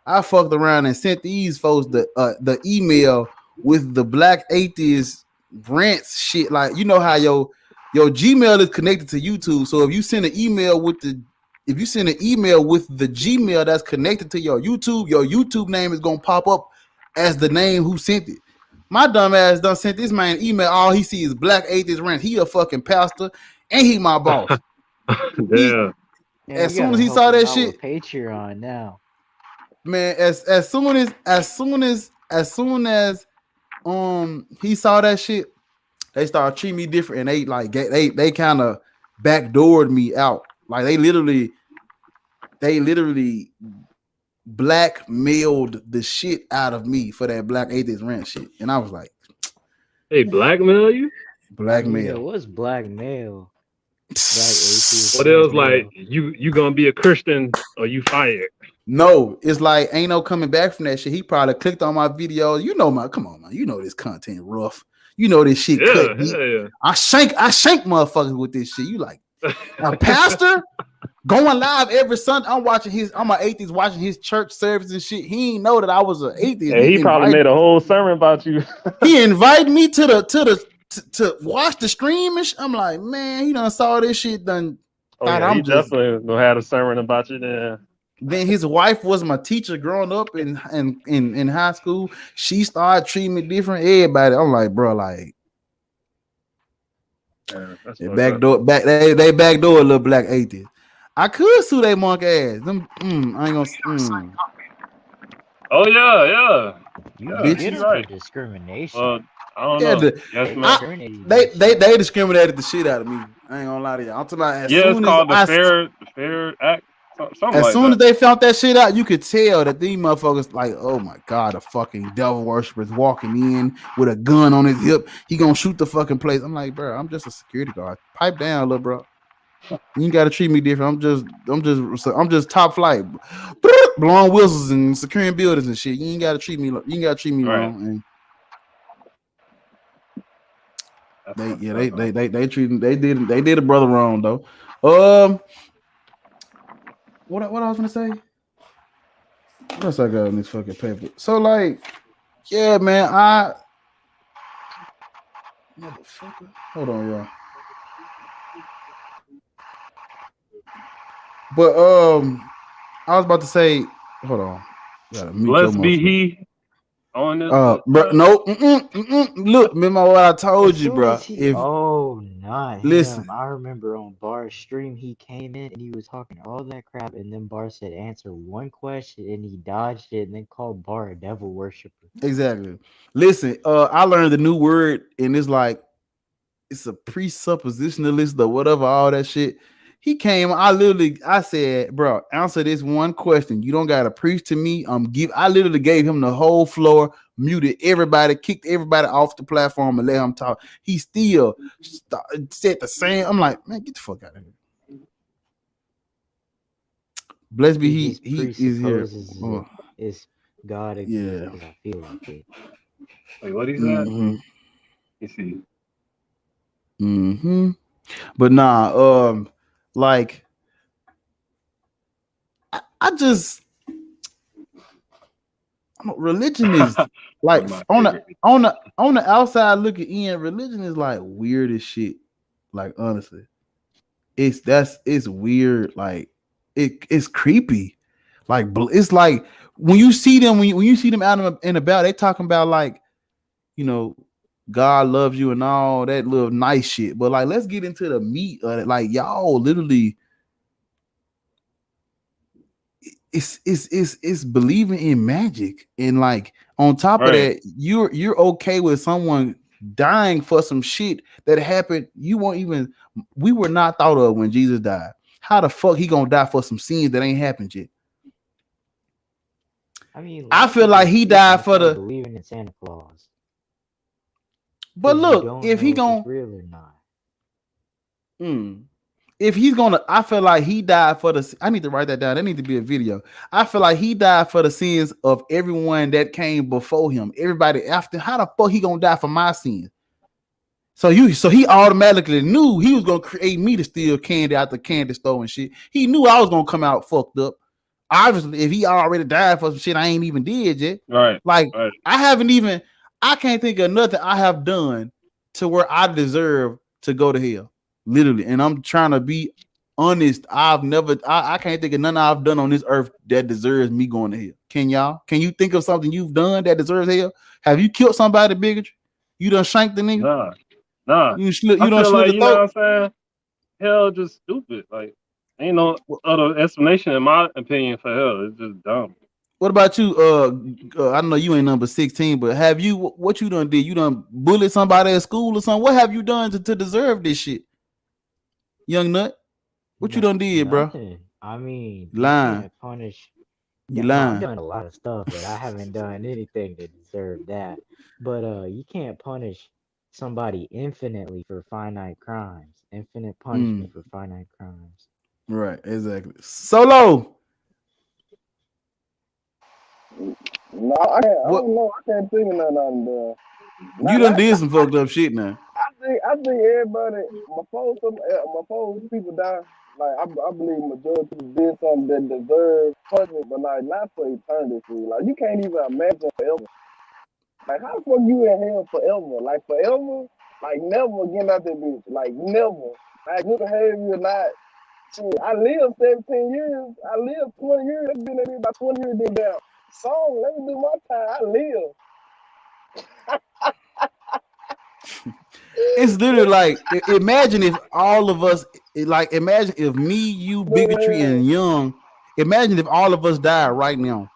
A: I fucked around and sent these folks the email with the black atheist rants shit. Like you know how your Gmail is connected to YouTube. So if you send an email with the Gmail that's connected to your YouTube name is gonna pop up as the name who sent it. My dumb ass done sent this man email. All he sees is black atheist rant. He a fucking pastor and he my boss.
F: Yeah.
A: As soon as he saw that shit,
E: Patreon now.
A: Man, as soon as he saw that shit, they started treating me different, and they like they kind of backdoored me out. Like they literally blackmailed the shit out of me for that black atheist rant shit, and I was like,
F: "Hey, blackmail you?
A: Blackmail?
E: I mean, what's blackmail?
F: What else? Like you gonna be a Christian or you fired?"
A: No, it's like ain't no coming back from that shit. He probably clicked on my video. You know come on, man. You know this content rough. You know this shit cut deep.
F: Yeah.
A: I shank motherfuckers with this shit. You like a pastor going live every Sunday. I'm an atheist watching his church service and shit. He ain't know that I was an atheist.
F: Yeah, he probably made a whole sermon about you.
A: He invited me to watch the stream and I'm like, man, he done saw this shit done.
F: Oh, yeah, he definitely gonna have a sermon about you there.
A: Then his wife was my teacher growing up in high school. She started treating me different. Everybody, I'm like, bro, like they backdoor a little black atheist. I could sue they monk ass. Them, I ain't gonna.
F: Oh yeah.
E: Bitches right. Discrimination.
F: I don't know.
A: They discriminated the shit out of me. I ain't gonna lie to y'all. I'm talking about
F: it's called the Fair Act.
A: As soon as they found that shit out, you could tell that these motherfuckers like, oh my god, a fucking devil worshiper's walking in with a gun on his hip. He gonna shoot the fucking place. I'm like, bro, I'm just a security guard. Pipe down, little bro. You ain't gotta treat me different. I'm just top flight. blowing whistles and securing buildings and shit. You ain't gotta treat me. You ain't gotta treat me wrong. And they treated they did a brother wrong though. What I was gonna say? What else I got on this fucking paper? So like, yeah, man, motherfucker. Hold on, y'all. But I was about to say, hold on. Gotta mute your
F: Blessed be
A: motherfucker.
F: he on this.
A: Bro, no, look, remember what I told
E: As
A: you,
E: soon
A: bro.
E: as he,
A: If
E: not
A: listen,
E: him. I remember on Bar's stream, he came in and he was talking all that crap, and then Bar said answer one question, and he dodged it, and then called Bar a devil worshiper.
A: exactly. Listen, I learned a new word, and it's like it's a presuppositionalist or whatever, all that shit. He came, I said, bro, answer this one question. You don't gotta preach to me. I literally gave him the whole floor, muted everybody, kicked everybody off the platform, and let him talk. He still said the same. I'm like, man, get the fuck out of here. Blessed be
E: He just
A: he is here.
E: presupposes it's God
A: Yeah.
E: because I feel like it.
F: Wait, what he said?
A: Mm-hmm.
F: You see.
A: Mm-hmm. But nah, like I just religion is like on the outside looking in, religion is like weird as shit. Like honestly, it's weird. Like it's creepy. Like it's like when you see them when you see them out and about, they talking about like, you know, God loves you and all that little nice shit. But like, let's get into the meat of it. Like y'all literally. It's believing in magic, and like on top of that, you're okay with someone dying for some shit that happened. We were not thought of when Jesus died. How the fuck he gonna die for some sins that ain't happened yet?
E: I mean,
A: I feel like he died for the
E: believing in Santa Claus.
A: But look,
E: you don't
A: if
E: know
A: he
E: if
A: gonna
E: it's real or not.
A: if he's gonna, I feel like he died for the. I need to write that down. That need to be a video. I feel like he died for the sins of everyone that came before him. Everybody after. How the fuck he gonna die for my sins? So he automatically knew he was gonna create me to steal candy out the candy store and shit. He knew I was gonna come out fucked up. Obviously, if he already died for some shit I ain't even did yet.
F: Right.
A: Like I can't think of nothing I have done to where I deserve to go to hell. Literally. And I'm trying to be honest. I can't think of nothing I've done on this earth that deserves me going to hell. Can y'all? Can you think of something you've done that deserves hell? Have you killed somebody bigotry? You done shanked the nigga?
F: Nah.
A: You
F: I
A: done
F: feel
A: slit
F: like,
A: the
F: you know
A: throat?
F: what I'm saying? Hell just stupid. Like, ain't no other explanation in my opinion for hell. It's just dumb.
A: What about you? I know you ain't number 16, but have you, what you done did? You done bullied somebody at school or something? What have you done to deserve this shit? Young Nut, what you done did, bro?
E: Nothing. I mean, you
A: Lying.
E: can't punish.
A: You
E: No, I've
A: lying.
E: done a lot of stuff, but I haven't done anything to deserve that. But you can't punish somebody infinitely for finite crimes. Infinite punishment for finite crimes.
A: Right, exactly. Solo.
H: No, I don't know. I can't think of nothing on the.
A: You done did some fucked up shit now.
H: I think everybody, before people die, like I believe majority did something that deserves punishment, but like not for eternity. Like you can't even imagine forever. Like how the fuck you in hell forever? Like forever? Like never getting out that bitch. Like never. Like good behavior or not. Shit, I lived 17 years. I lived 20 years. I've been in here about 20 years. Then down. So let me do my time. I live.
A: It's literally like, imagine if all of us, imagine if me, you, bigotry, and Young, imagine if all of us died right now.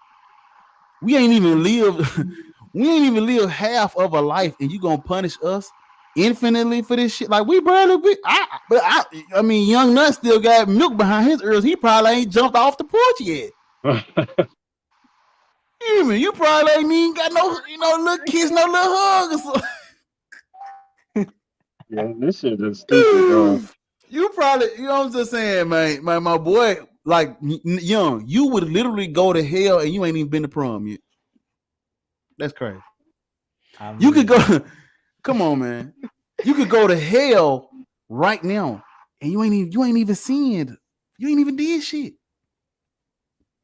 A: We ain't even live half of a life, and you gonna punish us infinitely for this shit? Like we barely I mean, Young Nut still got milk behind his ears. He probably ain't jumped off the porch yet. You probably ain't even got no, little kiss, no little hug or something.
F: Yeah, this shit is stupid, bro.
A: You probably, I'm just saying, man. My boy, like young, you would literally go to hell and you ain't even been to prom yet. That's crazy. You could go. Come on, man. You could go to hell right now, and you ain't even sinned. You ain't even did shit.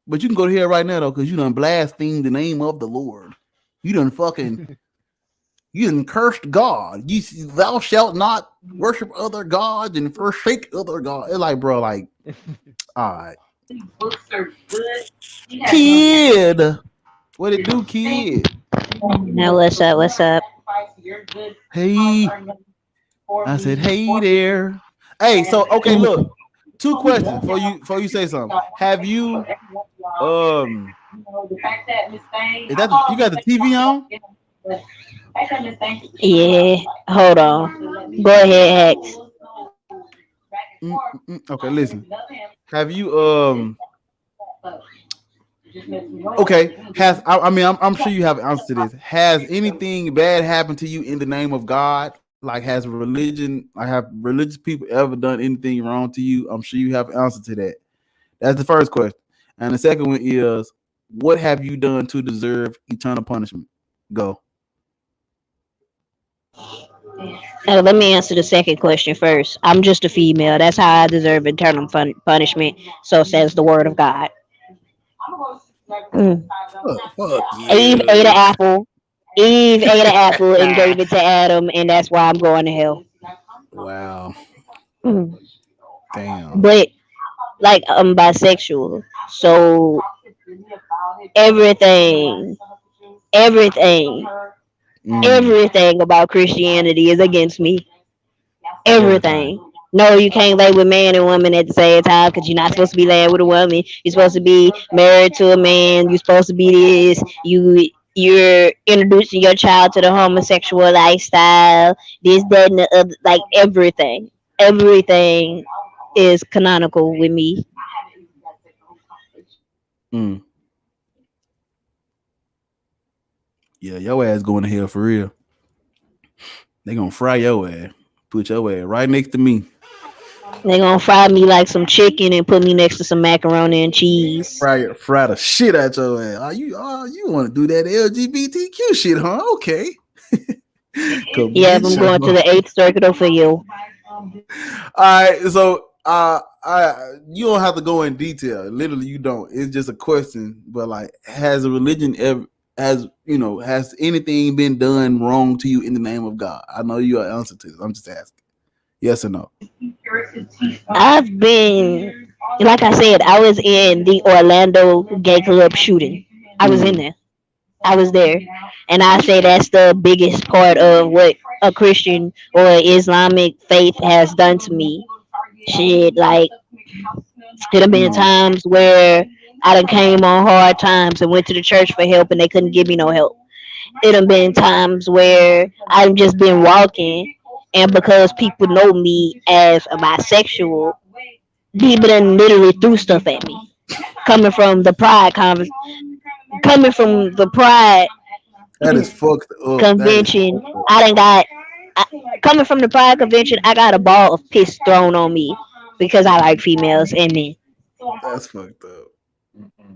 A: But you can go to hell right now though, because you done blasphemed the name of the Lord. You done fucking. You done cursed God. Thou shalt not worship other gods and forsake other gods. It's like, bro, like, all right. Kid, what it do, kid?
B: Now what's up? What's up?
A: Hey, I said, hey there. Hey, so okay, look, 2 questions before you say something. Have you is that you got the TV on?
B: Yeah. Hold on. Go ahead, Hex.
A: Okay, listen. Have you okay, I'm sure you have an answer to this. Has anything bad happened to you in the name of God? Like, have religious people ever done anything wrong to you? I'm sure you have an answer to that. That's the first question. And the second one is, what have you done to deserve eternal punishment? Go.
B: Let me answer the second question first. I'm just a female. That's how I deserve eternal punishment. So says the word of God. Mm.
A: Fuck
B: Eve ate
A: you.
B: an apple. Eve ate an apple and gave it to Adam, and that's why I'm going to hell.
A: Wow.
B: Mm.
A: Damn.
B: But like I'm bisexual, so everything, everything, everything about Christianity is against me.
A: Everything.
B: Everything. No, you can't lay with man and woman at the same time because you're not supposed to be laying with a woman. You're supposed to be married to a man. You're supposed to be this. You're introducing your child to the homosexual lifestyle. This, that, and the other. Like everything. Everything is canonical with me.
A: Mm. Yeah, your ass going to hell for real. They gonna fry your ass. Put your ass right next to me.
B: They gonna fry me like some chicken and put me next to some macaroni and cheese.
A: Fry the shit out your ass. You want to do that LGBTQ shit, huh? Okay.
B: Yeah, I'm going to the 8th Circuit for you.
A: All right, so you don't have to go in detail. Literally, you don't. It's just a question. But like, has a religion ever has anything been done wrong to you in the name of God? I know you are answer to this. I'm just asking. Yes or no?
B: I've been, like I said, I was in the Orlando gay club shooting. I was in there. I was there. And I say that's the biggest part of what a Christian or Islamic faith has done to me. Shit, like, there have been times where I done came on hard times and went to the church for help and they couldn't give me no help. It have been times where I've just been walking and because people know me as a bisexual, people done literally threw stuff at me. Coming from the coming from the pride
A: That is fucked up.
B: convention, I done got coming from the pride convention, I got a ball of piss thrown on me because I like females and men.
A: That's fucked up.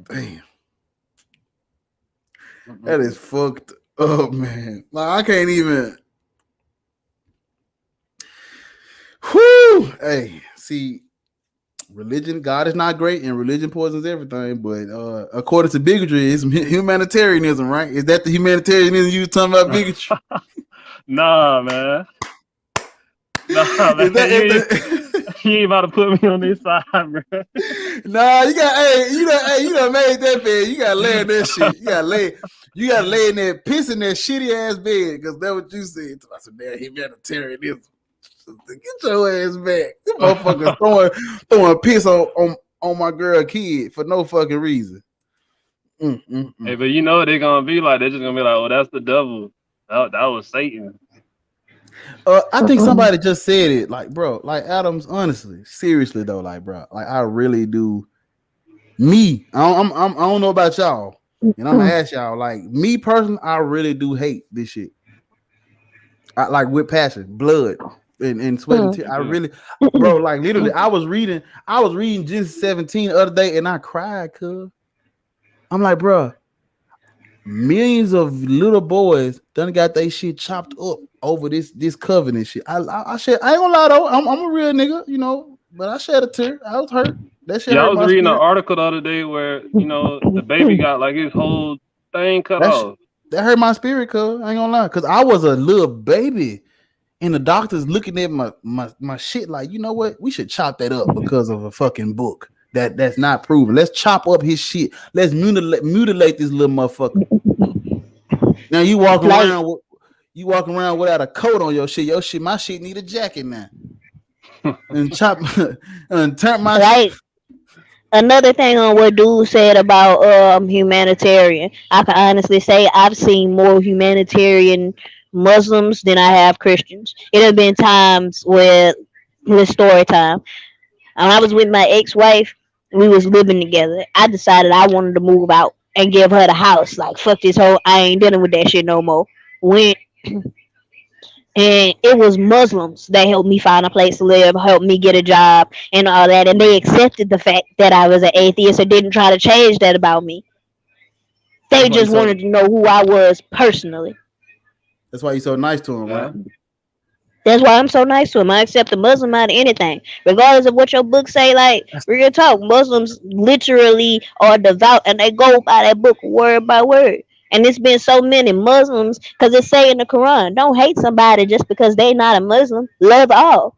A: Damn. That is fucked up, man. Like, I can't even. Whoo! Hey, see, religion, God is not great, and religion poisons everything. But according to bigotry, it's humanitarianism, right? Is that the humanitarianism you were talking about, bigotry?
F: Nah, man. Nah, man. You ain't about to put me on this side, bro.
A: Nah, you done made that bed. You gotta lay in that shit. You gotta lay in that piss in that shitty ass bed, because that's what you said. I said, damn, humanitarianism. Get your ass back. This motherfuckers throwing piss on my girl kid for no fucking reason.
F: Hey, but you know what they're gonna be like? They're just gonna be like, "Oh, that's the devil. That was Satan."
A: I think somebody just said it, like, bro, like, Adams. Honestly, seriously though, like, bro, like, I really do. Me, I don't know about y'all, and I'm gonna ask y'all, like, me personally, I really do hate this shit. I like with passion, blood. and sweat and tears. I really, bro, like literally, I was reading Genesis 17 the other day, and I cried, cuz I'm like, bro, millions of little boys done got they shit chopped up over this covenant shit. I shed, I ain't gonna lie though, I'm a real nigga, you know, but I shed a tear. I was hurt. That shit
F: Yeah, I
A: hurt
F: was
A: my
F: reading an
A: spirit.
F: article the other day where the baby got like his whole thing cut
A: That sh-
F: off.
A: that hurt my spirit, cuz I ain't gonna lie, cuz I was a little baby. And the doctor's looking at my shit like, you know what? We should chop that up because of a fucking book that's not proven. Let's chop up his shit. Let's mutilate this little motherfucker. Now
B: Like
A: you walking around without a coat on your shit. Your shit, my shit need a jacket now. And chop and turn my shit.
B: like another thing on what dude said about humanitarian. I can honestly say I've seen more humanitarian Muslims than I have Christians. It have been times where with story time. When I was with my ex-wife, we was living together. I decided I wanted to move out and give her the house. Like fuck this whole, I ain't dealing with that shit no more. Went and it was Muslims that helped me find a place to live, helped me get a job and all that, and they accepted the fact that I was an atheist and didn't try to change that about me.
A: That's
B: They
A: why you
B: just
A: so
B: wanted to know who I was personally.
A: that's why you so nice to him,
E: Yeah.
A: right?
B: That's why I'm so nice to him. I accept a Muslim out of anything, regardless of what your book say. Like
A: That's
B: real talk, Muslims literally are devout, and they go by that book word by word. And it's been so many Muslims because it say in the Quran, don't hate somebody just because they not a Muslim. Love all,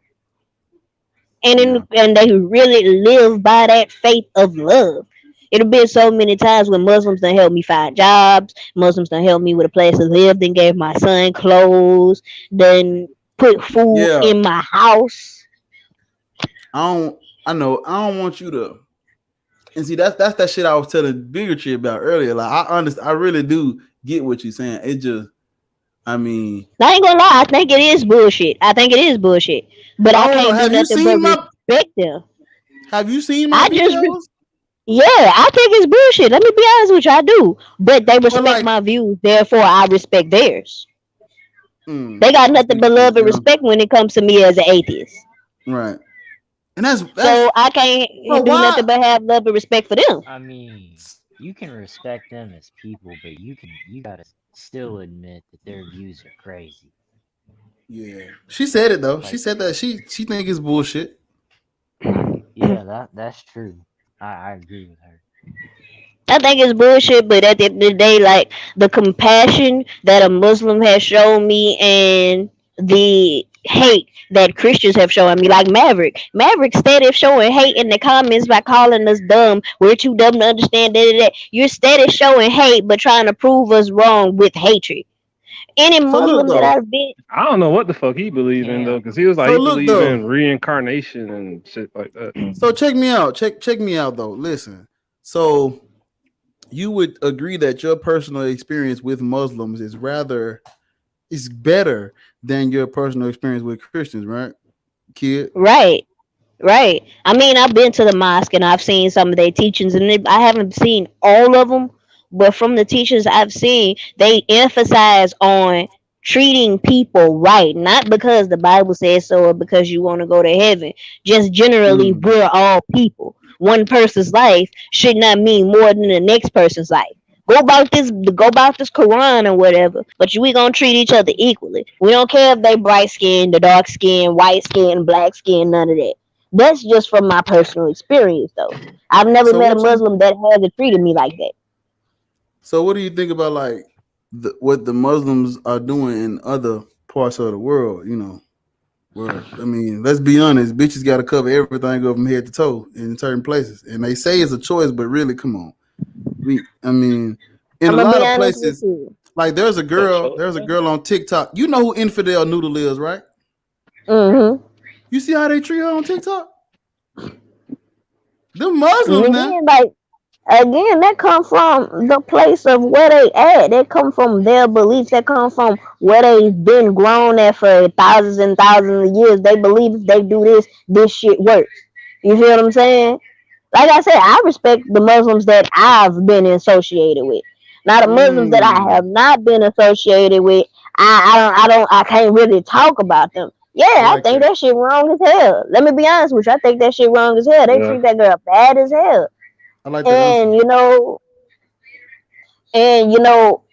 A: yeah.
B: and they really live by that faith of love. It'll been so many times when Muslims done help me find jobs, Muslims done help me with a place to live, then gave my son clothes, then put food
A: Yeah.
B: in my house.
A: I don't I know I don't want you to and see that's that shit I was telling bigotry about earlier. Like I really do get what you're saying. It just I mean
B: I ain't gonna lie, I think it is bullshit. I think it is bullshit. But
A: I
B: I
A: don't know.
B: can't do nothing but respect them.
A: Have you seen my
B: I just,
A: videos?
B: yeah, I think it's bullshit. Let me be honest with you, I do. But they
A: Well,
B: respect
A: like,
B: my views, therefore I respect theirs. They got
A: I see
B: nothing
A: what
B: but
A: you're
B: love and
A: saying.
B: respect when it comes to me as an atheist.
A: Right. And that's
B: So I can't
A: bro,
B: do
A: why?
B: nothing but have love and respect for them.
E: I mean, you can respect them as people, but you gotta still admit that their views are crazy.
A: Yeah. She said it though. She
E: Like,
A: said that she think it's bullshit.
E: yeah, that's true. I agree with her.
B: I think it's bullshit, but at the end of the day, like the compassion that a Muslim has shown me and the hate that Christians have shown me, like Maverick. Maverick steady showing hate in the comments by calling us dumb. We're too dumb to understand that. You're steady showing hate, but trying to prove us wrong with hatred. Any
A: So look
B: Muslim that
A: though.
B: I've been,
F: I don't know what the fuck he believe in though,
E: Damn.
F: because he was like
A: So
F: he
A: look
F: believe
A: though.
F: in reincarnation and shit like that.
A: So check me out. Check me out though. Listen. So you would agree that your personal experience with Muslims is better than your personal experience with Christians, right? Kid.
B: right? Right. I mean, I've been to the mosque and I've seen some of their teachings, and I haven't seen all of them, but from the teachers I've seen, they emphasize on treating people right, not because the Bible says so or because you want to go to heaven. Just generally,
A: Mm.
B: we're all people. One person's life should not mean more than the next person's life. Go about this Quran or whatever. But we gonna treat each other equally. We don't care if they bright skin, the dark skin, white skin, black skin, none of that. That's just from my personal experience, though. I've never
A: So
B: met a Muslim that hasn't treated me like that.
A: what do you think about like what the Muslims are doing in other parts of the world? You know, where I mean, let's be honest, bitches got to cover everything up from head to toe in certain places, and they say it's a choice, but really, come on. I mean, in
B: I'm
A: a
B: gonna
A: lot
B: be
A: of
B: honest with
A: places,
B: you.
A: like
F: For sure.
A: there's a girl on TikTok. You know who Infidel Noodle is, right?
B: Mm-hmm.
A: You see how they treat her on TikTok? Them Muslims
B: And
A: now.
B: again, that come from the place of where they at. They come from their beliefs. That come from where they've been grown at for thousands and thousands of years. They believe if they do this, this shit works. You feel what I'm saying? Like I said, I respect the Muslims that I've been associated with. Now the Muslims that I
A: Mm.
B: have not been associated with, I can't really talk about them. Yeah,
A: I
B: I
A: like
B: think
A: that.
B: that shit wrong as hell. Let me be honest with you. I think that shit wrong as hell. They
C: Yeah.
B: treat that girl bad as hell.
A: I like that answer.
B: And you know,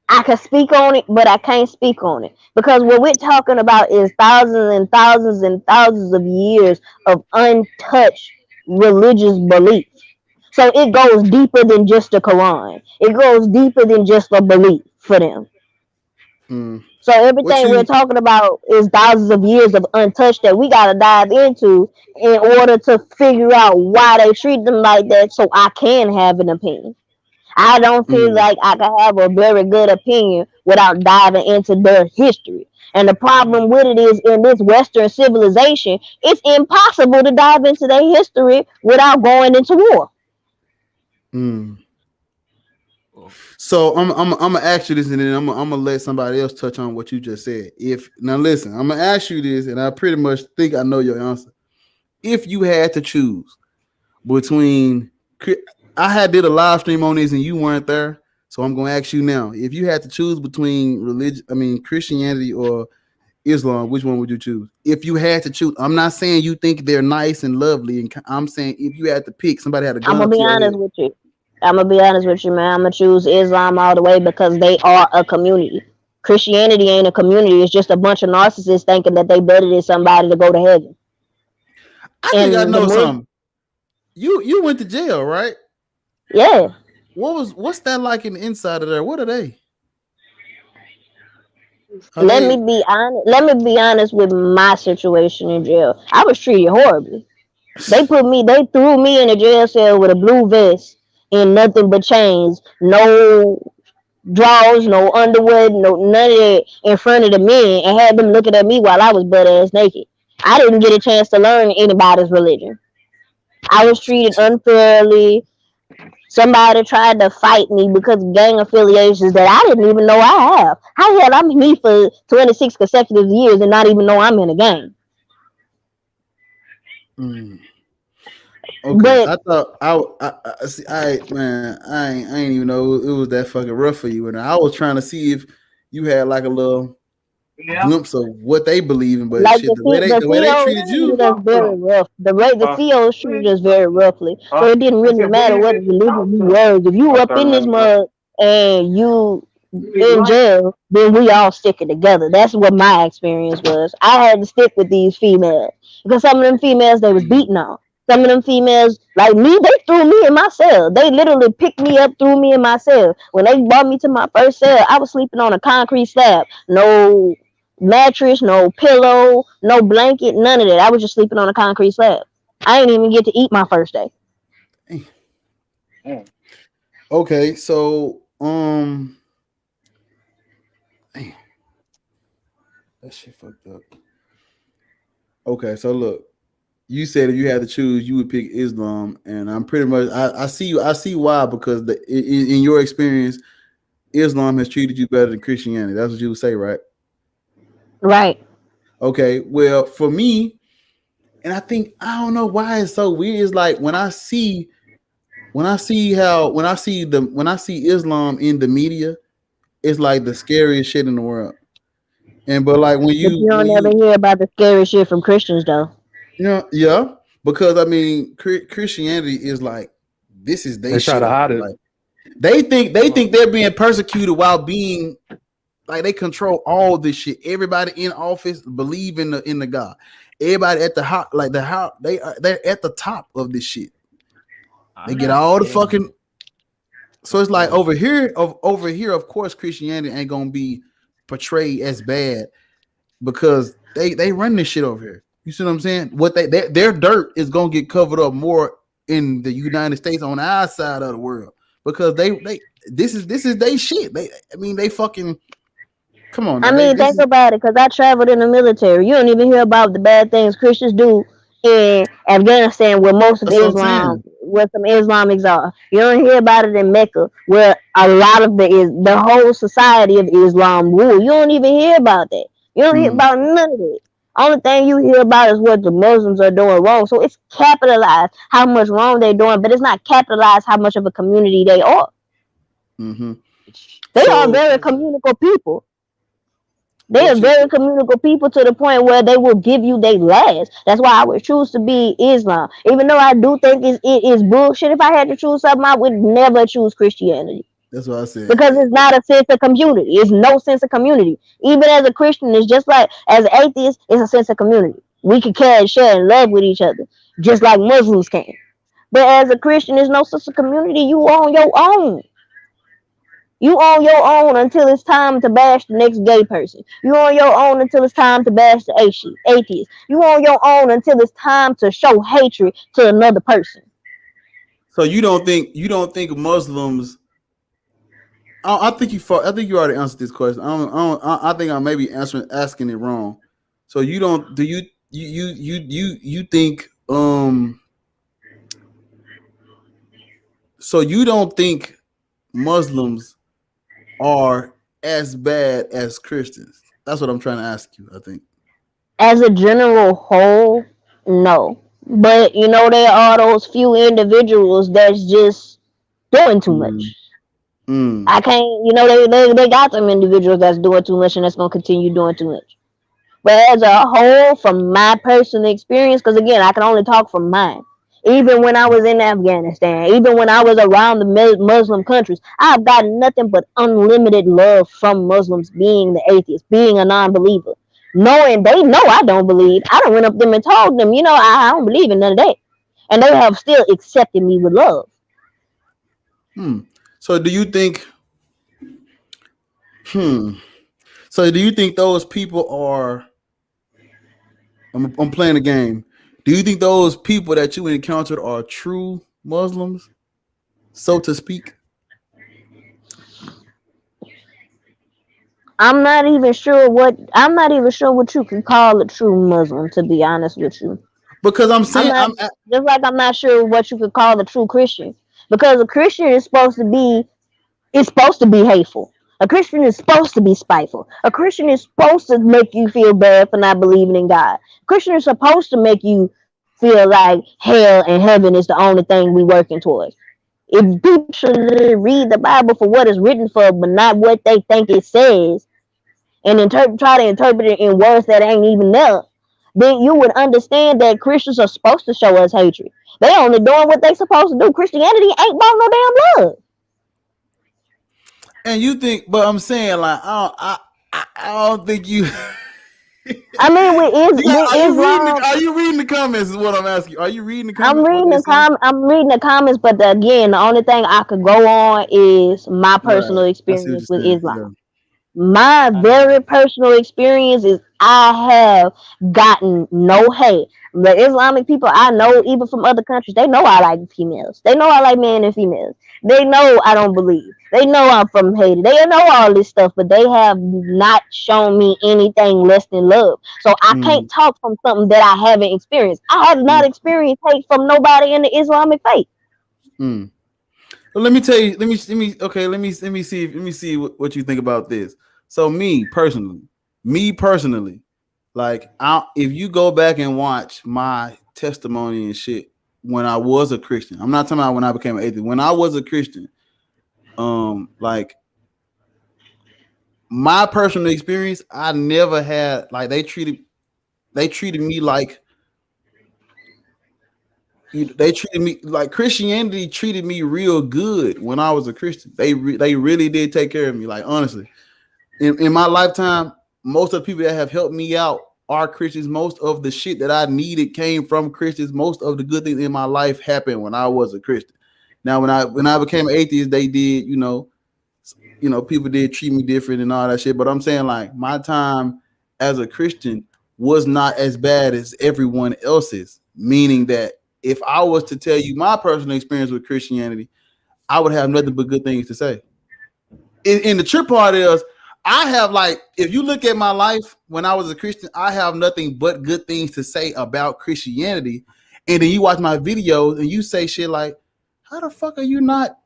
B: I can speak on it, but I can't speak on it because what we're talking about is thousands and thousands and thousands of years of untouched religious belief. So it goes deeper than just the Quran. It goes deeper than just a belief for them.
A: Mm.
B: So
A: What
B: everything we're
A: you?
B: talking about is thousands of years of untouched that we gotta dive into in order to figure out why they treat them like that so I can have an opinion. I don't feel
A: Mm.
B: like I can have a very good opinion without diving into their history. And the problem with it is in this Western civilization, it's impossible to dive into their history without going into war.
A: Mm.
E: Well,
A: So I'm gonna ask you this, and then I'm gonna let somebody else touch on what you just said. If now listen, I'm gonna ask you this, and I pretty much think I know your answer. If you had to choose between, I had did a live stream on this, and you weren't there, so I'm gonna ask you now. If you had to choose between Christianity or Islam, which one would you choose? If you had to choose, I'm not saying you think they're nice and lovely, and I'm saying if you had to pick, somebody had a
B: I'm
A: gun
B: gonna
A: up to
B: be
A: your head.
B: honest with you. I'm gonna be honest with you, man. I'm gonna choose Islam all the way because they are a community. Christianity ain't a community. It's just a bunch of narcissists thinking that they better than somebody to go to heaven.
A: I think I
B: And the
A: know
B: Muslim,
A: something. You went to jail, right?
B: yeah.
A: What's that like in the inside of there? What are they? Are
B: Let me
A: they?
B: be honest. Let me be honest with my situation in jail. I was treated horribly. They threw me in a jail cell with a blue vest and nothing but chains, no drawers, no underwear, no none of that in front of the men, and had them looking at me while I was butt ass naked. I didn't get a chance to learn anybody's religion. I was treated unfairly. Somebody tried to fight me because of gang affiliations that I didn't even know I have. How the hell I'm me for 26 consecutive years and not even know I'm in a gang?
A: Mm, okay,
B: But
A: I thought I see. I man, I ain't even know it was that fucking rough for you. And I was trying to see if you had like a little glimpse of what they believe in, but
B: like
A: shit,
B: the
A: the way they
B: CEOs
A: treated
B: treated
A: you.
B: us very rough. The
C: Huh?
B: CEOs treated us very roughly. So it didn't really matter what religion you were. If you
C: I
B: up
C: thought
B: in this
C: that was
B: mug and you in jail, then we all sticking together. That's what my experience was. I had to stick with these females because some of them females they was beating on. Some of them females, like me, they threw me in my cell. They literally picked me up, threw me in my cell. When they brought me to my first cell, I was sleeping on a concrete slab. No mattress, no pillow, no blanket, none of that. I was just sleeping on a concrete slab. I didn't even get to eat my first day.
A: Okay, so damn, that shit fucked up. Okay, so look, you said if you had to choose, you would pick Islam, and I'm pretty much I see you. I see why because in your experience, Islam has treated you better than Christianity. That's what you would say, right?
B: Right.
A: Okay, well, for me, and I think I don't know why it's so weird. It's like when I see Islam in the media, it's like the scariest shit in the world. And but like
B: But you don't ever hear about the scary shit from Christians though.
A: yeah, because I mean Christianity is like this is they
F: They try
A: shit
F: to
A: over
F: hide
A: here.
F: it.
A: Like they think they're being persecuted while being like they control all this shit. Everybody in office believe in the God. Everybody at the house, like the house, they're at the top of this shit. They
E: I'm
A: get
E: not
A: all the
E: saying.
A: fucking. So
E: Oh,
A: it's
E: go
A: like
E: ahead.
A: over here, of course, Christianity ain't gonna be portrayed as bad because they run this shit over here. You see what I'm saying? What their dirt is gonna get covered up more in the United States on our side of the world because they this is they shit. They fucking come on
B: I
A: now.
B: mean,
A: This
B: think
A: is
B: about it, because I traveled in the military. You don't even hear about the bad things Christians do in Afghanistan, where most of
A: that's what I'm saying.
B: where some Islamics are. You don't hear about it in Mecca, where a lot of the whole society of Islam rule. You don't even hear about that. You don't hear
A: Mm,
B: about none of it. Only thing you hear about is what the Muslims are doing wrong. So it's capitalized how much wrong they're doing, but it's not capitalized how much of a community they are.
A: mm-hmm.
B: They are
E: It
A: So
B: very
E: has a
B: communicable people. They are very communicable people to the point where they will give you their last. That's why I would choose to be Islam. Even though I do think it is bullshit. If I had to choose something, I would never choose Christianity.
A: That's what I said.
B: Because it's not a sense of community. It's no sense of community. Even as a Christian, it's just like as an atheist, it's a sense of community. We can care and share and love with each other, just like Muslims can. But as a Christian, there's no sense of community. You on your own. You on your own until it's time to bash the next gay person. You on your own until it's time to bash the atheist. You on your own until it's time to show hatred to another person.
A: So you don't think Muslims? I think you already answered this question. I think I may be asking it wrong. So you don't? Do you think? So you don't think Muslims are as bad as Christians? That's what I'm trying to ask you. I think.
B: As a general whole, no. But you know, there are those few individuals that's just doing too much. I can't, you know, they got some individuals that's doing too much and that's gonna continue doing too much. But as a whole, from my personal experience, because again, I can only talk from mine. Even when I was in Afghanistan, even when I was around the Muslim countries, I've gotten nothing but unlimited love from Muslims, being the atheist, being a non-believer. Knowing they know I don't believe, I done went up them and told them, you know, I don't believe in none of that. And they have still accepted me with love.
A: So do you think So do you think those people are I'm playing a game. Do you think those people that you encountered are true Muslims, so to speak?
B: I'm not even sure what you can call a true Muslim, to be honest with you.
A: Because I'm saying
B: just like I'm not sure what you could call a true Christian. Because a Christian is supposed to be hateful. A Christian is supposed to be spiteful. A Christian is supposed to make you feel bad for not believing in God. A Christian is supposed to make you feel like hell and heaven is the only thing we working towards. If people should read the Bible for what it's written for, but not what they think it says, and try to interpret it in words that ain't even there, then you would understand that Christians are supposed to show us hatred. They only doing what they supposed to do. Christianity ain't bought no damn blood.
A: And you think, but I'm saying, like, I don't think you.
B: I mean,
A: are you reading the comments? Is what I'm asking. Are you reading the comments?
B: I'm reading the comments, but again, the only thing I could go on is my personal experience with Islam. Yeah. My very personal experience is I have gotten no hate. The Islamic people I know, even from other countries, they know I like females. They know I like men and females. They know I don't believe. They know I'm from Haiti. They know all this stuff, but they have not shown me anything less than love. So I can't talk from something that I haven't experienced. I have not experienced hate from nobody in the Islamic faith.
A: Well, let me tell you. Let me see what you think about this. So me personally, like if you go back and watch my testimony and shit when I was a Christian, I'm not talking about when I became an atheist. When I was a Christian, like my personal experience, I never had like they treated me like. They treated me like Christianity treated me real good when I was a Christian. They really did take care of me. Like honestly, in my lifetime, most of the people that have helped me out are Christians. Most of the shit that I needed came from Christians. Most of the good things in my life happened when I was a Christian. Now, when I became an atheist, they did, you know, people did treat me different and all that shit. But I'm saying like my time as a Christian was not as bad as everyone else's. Meaning that if I was to tell you my personal experience with Christianity, I would have nothing but good things to say. And the trip part is, I have like, if you look at my life when I was a Christian, I have nothing but good things to say about Christianity. And then you watch my videos and you say shit like, how the fuck are you not?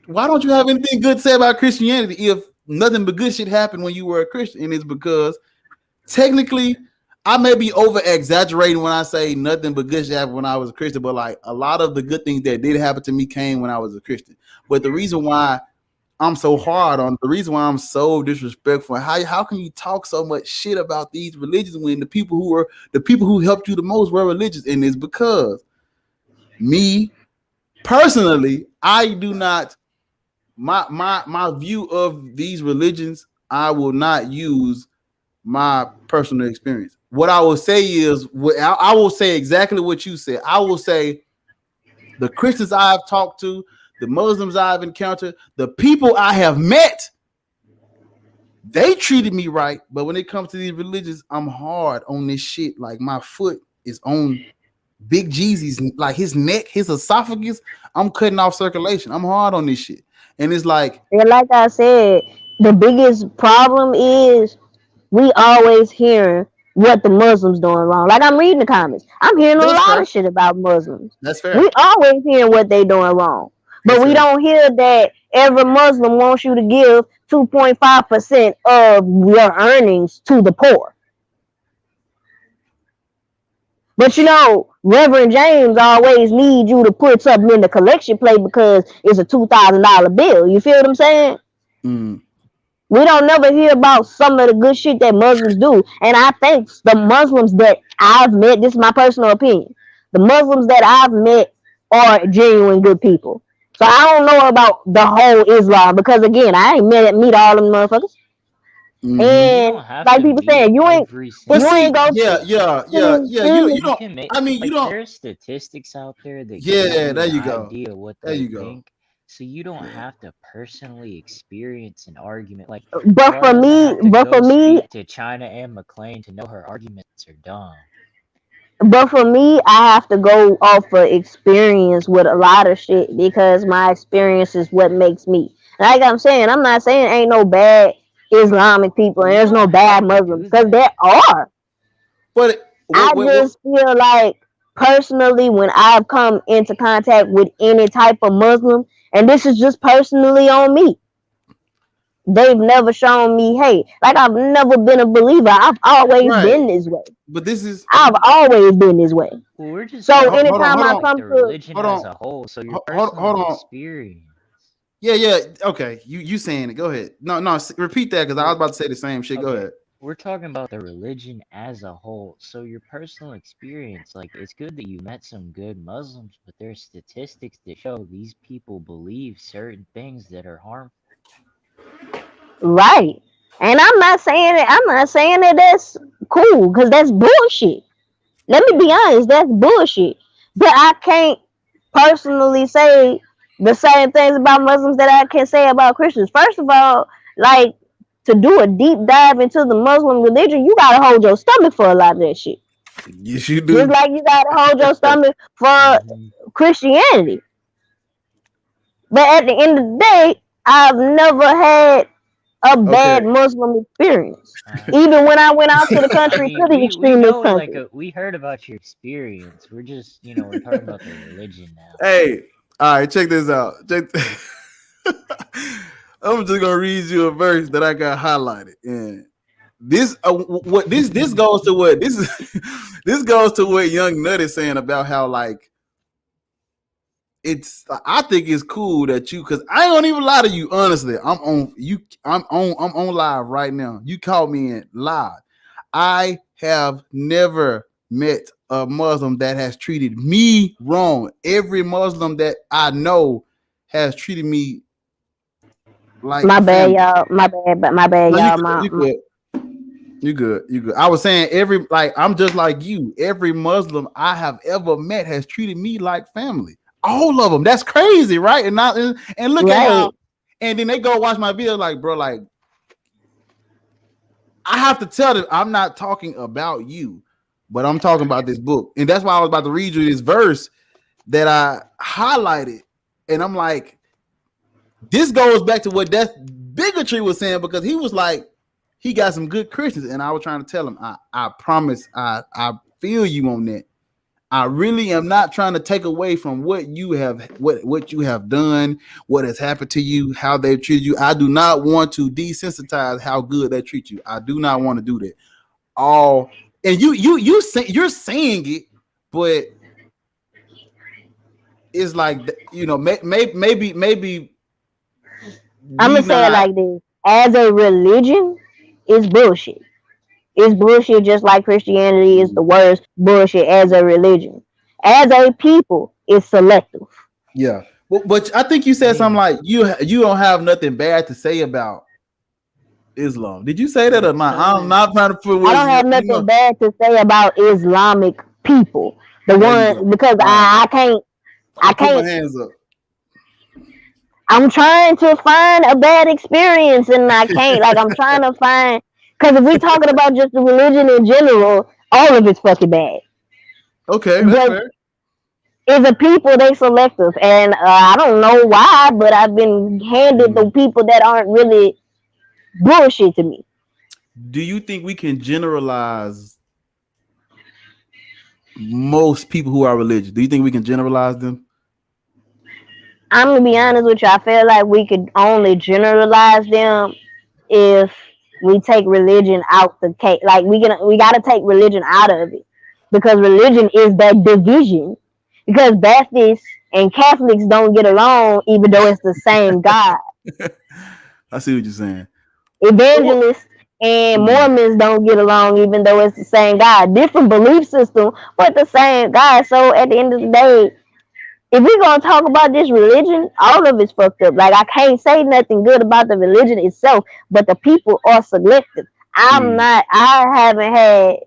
A: Why don't you have anything good to say about Christianity if nothing but good shit happened when you were a Christian? And it's because technically, I may be over exaggerating when I say nothing but good shit happened when I was a Christian, but like a lot of the good things that did happen to me came when I was a Christian. But the reason why I'm so hard on the reason why I'm so disrespectful. How can you talk so much shit about these religions when the people who helped you the most were religious? And it's because me personally, I do not my view of these religions, I will not use my personal experience. What I will say is, I will say exactly what you said. I will say the Christians I've talked to, the Muslims I've encountered, the people I have met, they treated me right. But when it comes to these religions, I'm hard on this shit. Like my foot is on Big Jeezy's, like his neck, his esophagus. I'm cutting off circulation. I'm hard on this shit. And it's like,
B: And like I said, the biggest problem is we always hearing what the Muslims doing wrong. Like I'm reading the comments. I'm hearing a
A: that's
B: lot
A: fair.
B: of shit about Muslims.
A: That's fair.
B: We always hearing what they doing wrong. But
A: That's
B: we
A: fair.
B: don't hear that every Muslim wants you to give 2.5% of your earnings to the poor. But you know, Reverend James always need you to put something in the collection plate because it's a $2,000 bill. You feel what I'm saying?
A: Mm.
B: We don't never hear about some of the good shit that Muslims do. And I think the Muslims that I've met, this is my personal opinion, the Muslims that I've met are genuine good people. So I don't know about the whole Islam because again, I ain't meet all them motherfuckers.
A: Mm-hmm.
E: You
B: And
E: don't have
B: like
E: to
B: people
E: meet
B: saying, you ain't
E: every
A: But
B: you
E: single
A: see,
B: ain't go
A: yeah,
E: person.
A: yeah, yeah,
B: to
A: yeah.
B: feel
A: You
B: me?
A: don't.
E: Can make
A: I mean, you
E: like
A: don't.
E: there's statistics out there that give
A: Yeah,
E: you
A: there
E: an
A: you go.
E: idea what
A: There
E: they
A: you go.
E: think. So you don't have to personally experience an argument. Like
B: But
E: Bar
B: for
E: doesn't
B: me,
E: have to
B: but
E: go
B: for me,
E: speak to China and McLean to know her arguments are dumb.
B: But for me, I have to go off of experience with a lot of shit because my experience is what makes me. Like I'm saying, I'm not saying ain't no bad Islamic people and
E: You
B: there's no
E: don't
B: bad
E: have to
B: Muslims
E: do
B: because there
E: that.
B: are.
A: But
B: I just feel like personally when I've come into contact with any type of Muslim, and this is just personally on me, they've never shown me, hey, like I've never been a believer. I've always
A: right.
B: been this way.
A: But this is
B: I've always been this way.
E: Well, we're just
B: So
E: talking
A: hold on,
E: about
B: anytime
A: hold
B: I
A: on,
E: like
B: come
E: the
B: to
E: religion
A: hold
E: as
A: on,
E: a whole. So your
A: hold
E: personal
A: on.
E: experience.
A: Yeah. Okay. You saying it? Go ahead. No. Repeat that because I was
E: Well,
A: about to say the same shit. Go
E: okay.
A: ahead.
E: We're talking about the religion as a whole. So your personal experience, like it's good that you met some good Muslims, but there's statistics that show these people believe certain things that are harmful.
B: Right. And I'm not saying that that's cool because that's bullshit. Let me be
E: Yeah.
B: honest, that's bullshit. But I can't personally say the same things about Muslims that I can say about Christians. First of all, like to do a deep dive into the Muslim religion, you gotta hold your stomach for a lot of that shit.
A: Yes, you
B: Just
A: do.
B: like you gotta hold your stomach for
E: Hmm.
B: Christianity. But at the end of the day, I've never had a
A: Okay.
B: bad Muslim experience.
E: Uh,
B: Even when I went out to the
E: I
B: country, to
E: mean,
B: the
E: we
B: extremist
E: know like
B: country.
E: we heard about your experience. We're just we're talking about the religion now.
A: Hey. All right. Check this out. I'm just gonna read you a verse that I got highlighted, and this what this goes to what this is. This goes to what Young Nut is saying about how like I think it's cool that you because I ain't gonna even lie to you honestly. I'm on live right now. You caught me in live. I have never met a Muslim that has treated me wrong. Every Muslim that I know has treated me like
B: My bad,
A: family.
B: y'all. My bad, but my bad,
A: No, you
B: y'all.
A: good. You good. You good. You good. I was saying I'm just like you. Every Muslim I have ever met has treated me like family. All of them. That's crazy, right? And look at how.
B: right.
A: And then they go watch my video, like, bro, like I have to tell them I'm not talking about you, but I'm talking about this book, and that's why I was about to read you this verse that I highlighted, and I'm like, this goes back to what that bigotry was saying because he was like, he got some good Christians, and I was trying to tell him, I promise, I feel you on that. I really am not trying to take away from what you have done, what has happened to you, how they treat you. I do not want to desensitize how good they treat you. I do not want to do that. And you're saying it, but it's like maybe
B: I'm
A: we
B: gonna say it
A: not.
B: like this: as a religion, it's bullshit. It's bullshit, just like Christianity is the worst bullshit as a religion. As a people, it's selective.
A: Yeah, but I think you
E: I
A: said something
E: mean,
A: like you don't have nothing bad to say about Islam. Did you say that or not? I'm
E: because
A: not trying to put
B: I
A: words
B: don't
A: in your.
B: have nothing bad to say about Islamic people. The
A: There you go.
B: one because
A: All right,
B: I
A: I put my
B: can't.
A: hands up.
B: I'm trying to find a bad experience and I can't. Like I'm trying to find because if we talking about just the religion in general, all of it's fucking bad.
A: Okay, that's
B: But
A: fair.
B: is a people they selective, and I don't know why, but I've been handed the
A: Mm.
B: people that aren't really bullshit to me.
A: Do you think we can generalize most people who are religious? Do you think we can generalize them?
B: I'm gonna be honest with you. I feel like we could only generalize them if we take religion out the case. Like we gotta take religion out of it because religion is that division. Because Baptists and Catholics don't get along, even though it's the same God.
A: I see what you're saying. So what?
B: Evangelists and
A: Mm.
B: Mormons don't get along, even though it's the same God. Different belief system, but the same God. So at the end of the day, if we're gonna talk about this religion, all of it's fucked up. Like I can't say nothing good about the religion itself, but the people are selective.
A: Mm.
B: I haven't had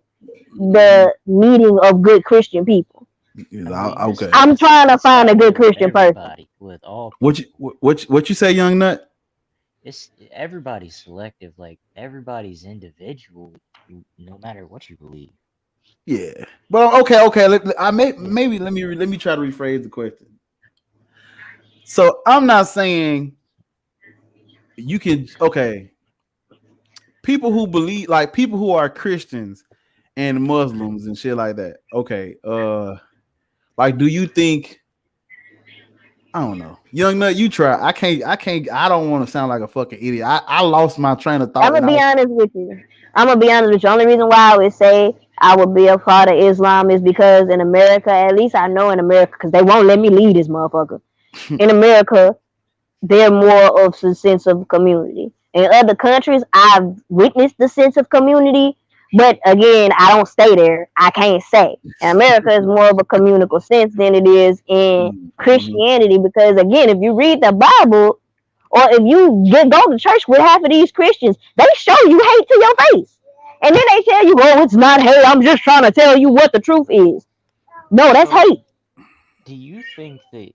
B: the meeting of good Christian people.
A: Is
E: I mean,
A: okay.
B: I'm trying to
E: it's
B: find a
E: that way
B: good
E: with
B: Christian person.
E: everybody, with all
A: What you
E: people.
A: what you say, young nut?
E: It's everybody's selective. Like everybody's individual, no matter what you believe.
A: Yeah, but okay. I maybe let me try to rephrase the question. So I'm not saying you can. Okay, people who believe, like people who are Christians and Muslims and shit like that. Okay, like do you think? I don't know, young nut. You try. I can't. I don't want to sound like a fucking idiot. I lost my train of
B: I'm
A: thought, and
B: gonna
A: I
B: be
A: was.
B: honest with you. I'm gonna be honest with you. Only reason why I would say I would be a part of Islam is because in America, at least I know in America, because they won't let me leave this motherfucker. In America, they're more of a sense of community. In other countries, I've witnessed the sense of community, but again, I don't stay there. I can't say. In America, is more of a communal sense than it is in
A: Mhm.
B: Christianity because again, if you read the Bible, or if you go to church with half of these Christians, they show you hate to your face. And then they tell you, oh, it's not hate. I'm just trying to tell you what the truth is. No, that's
E: So,
B: hate.
E: do you think that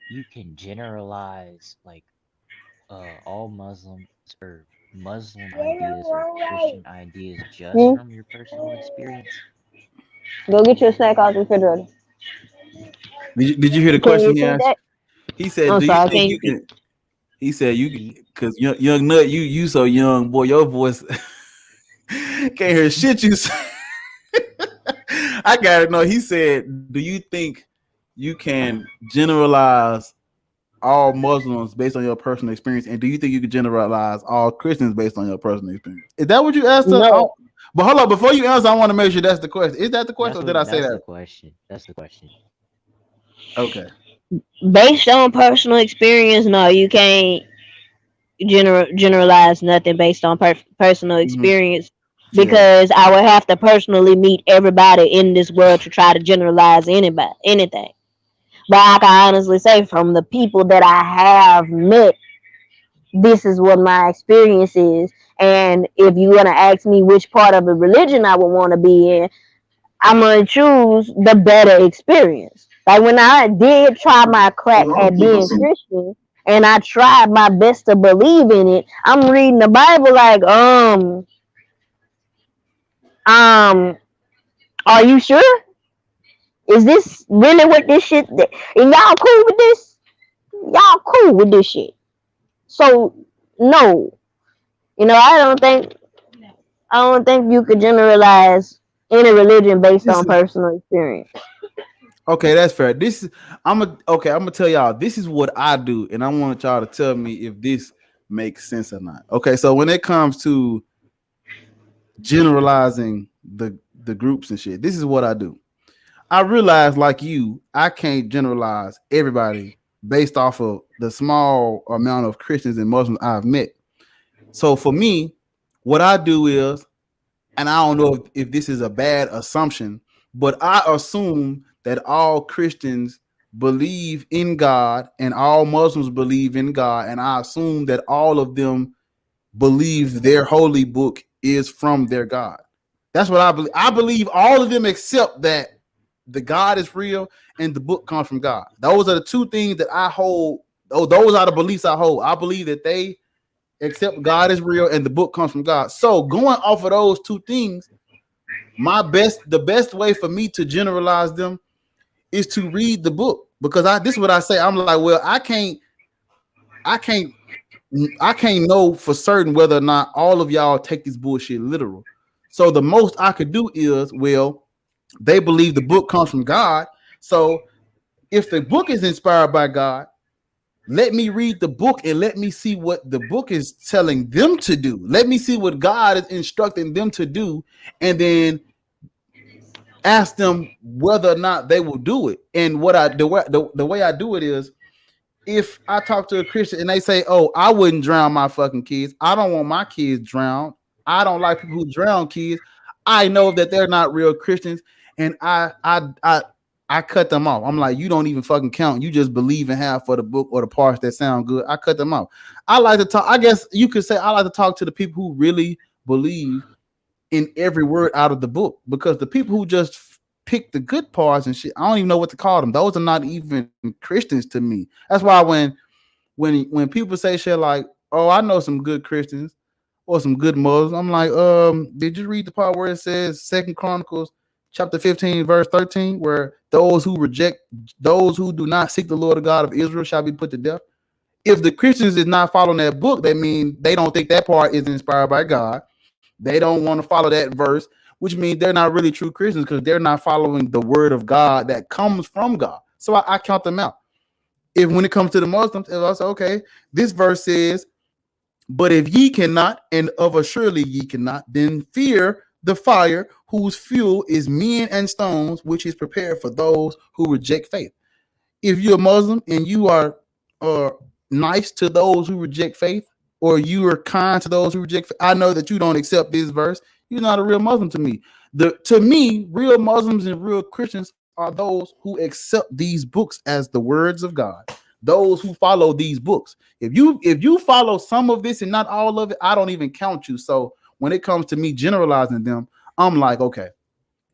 E: you can generalize like all Muslims or Muslim ideas or Christian ideas just
B: Hmm?
E: from your personal experience?
B: Go get your snack out the refrigerator.
A: Did you hear the
B: Can you
A: question he
B: repeat
A: asked?
B: that?
A: He said,
B: I'm
A: "Do you
B: sorry. Can
A: think
B: you
A: you
B: repeat?
A: can?" He said, "You
E: Do
A: because young nut, you so young, boy. Your voice can't hear shit you say." I gotta know. He said, "Do you think you can generalize all Muslims based on your personal experience, and do you think you can generalize all Christians based on your personal experience?" Is that what you asked?
B: No.
A: But hold on, before you answer, I want to make sure that's the question. Is that the question, or did I say
E: that's the
A: that?
E: question. That's the question.
A: Okay.
B: Based on personal experience, no, you can't generalize nothing based on personal
A: Hmm.
B: experience
A: Yeah.
B: because I would have to personally meet everybody in this world to try to generalize anybody anything. But I can honestly say from the people that I have met, this is what my experience is. And if you want to ask me which part of the religion I would want to be in, I'm gonna choose the better experience. Like when I did try my crack at being Christian and I tried my best to believe in it, I'm reading the Bible like, are you sure? Is this really what this shit and y'all cool with this? Y'all cool with this shit. So no. I don't think you could generalize any religion based
A: This
B: on
A: is
B: personal experience.
A: okay. That's fair. This is I'm gonna tell y'all. This is what I do, and I want y'all to tell me if this makes sense or not. Okay. So when it comes to generalizing the groups and shit, this is what I do. I realize, like you, I can't generalize everybody based off of the small amount of Christians and Muslims I've met. So for me, what I do is, and I don't know if this is a bad assumption, but I assume that all Christians believe in God and all Muslims believe in God, and I assume that all of them believe their holy book is from their God. That's what I believe. I believe all of them except that the God is real and the book comes from God. Those are the two things that I hold. Those are the beliefs I hold. I believe that they accept God is real and the book comes from God. So going off of those two things, the best way for me to generalize them is to read the book, because this is what I say. I'm like, well, I can't know for certain whether or not all of y'all take this bullshit literal. So the most I could do is, well, they believe the book comes from God. So if the book is inspired by God, let me read the book and let me see what the book is telling them to do. Let me see what God is instructing them to do, and then ask them whether or not they will do it. And the way I do it is, if I talk to a Christian and they say, "Oh, I wouldn't drown my fucking kids. I don't want my kids drowned. I don't like people who drown kids." I know that they're not real Christians, and I cut them off. I'm like, you don't even fucking count. You just believe in half of the book or the parts that sound good. I cut them off. I like to talk. I guess you could say I like to talk to the people who really believe in every word out of the book, because the people who just pick the good parts and shit, I don't even know what to call them. Those are not even Christians to me. That's why when people say shit like, "Oh, I know some good Christians or some good Muslims," I'm like, did you read the part where it says Second Chronicles chapter 15 verse 13, where those who do not seek the Lord of God of Israel shall be put to death? If the Christians is not following that book, that means they don't think that part is inspired by God. They don't want to follow that verse, which means they're not really true Christians, because they're not following the word of God that comes from God. So I count them out. If when it comes to the Muslims, if I say, okay, this verse says, "But if ye cannot, and of a surely ye cannot, then fear the fire whose fuel is men and stones, which is prepared for those who reject faith." If you're a Muslim and you are nice to those who reject faith, or you are kind to those who reject faith, I know that you don't accept this verse. You're not a real Muslim to me. To me, real Muslims and real Christians are those who accept these books as the words of God. Those who follow these books. If you follow some of this and not all of it, I don't even count you. So when it comes to me generalizing them, I'm like, okay,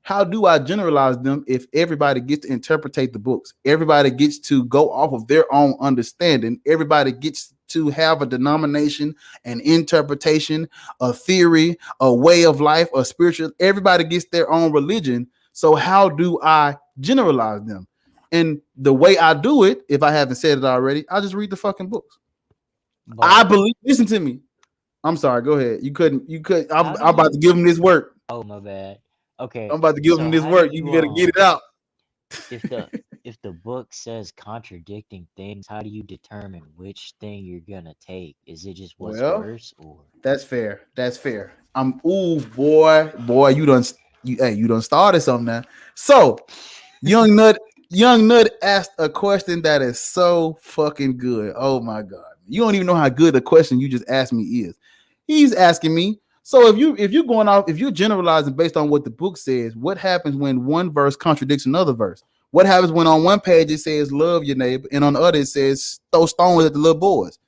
A: how do I generalize them if everybody gets to interpret the books? Everybody gets to go off of their own understanding. Everybody gets to have a denomination, an interpretation, a theory, a way of life, a spiritual. Everybody gets their own religion. So how do I generalize them? And the way I do it, if I haven't said it already, I just read the fucking books.
E: But
A: I believe. Listen to me. I'm sorry. Go ahead. You could. I'm about to give him this work.
E: oh, my bad. Okay,
A: I'm about to give
E: so
A: him this
E: how
A: work.
E: do
A: You
E: you
A: better get it out.
E: if the book says contradicting things, how do you determine which thing you're gonna take? Is it just what's
A: Well,
E: worse, or
A: that's fair. That's fair. Boy, you done started something now. So, Young Nut asked a question that is so fucking good. Oh my god. You don't even know how good the question you just asked me is. He's asking me, so if you're generalizing based on what the book says, what happens when one verse contradicts another verse? What happens when on one page it says love your neighbor and on the other it says throw stones at the little boys?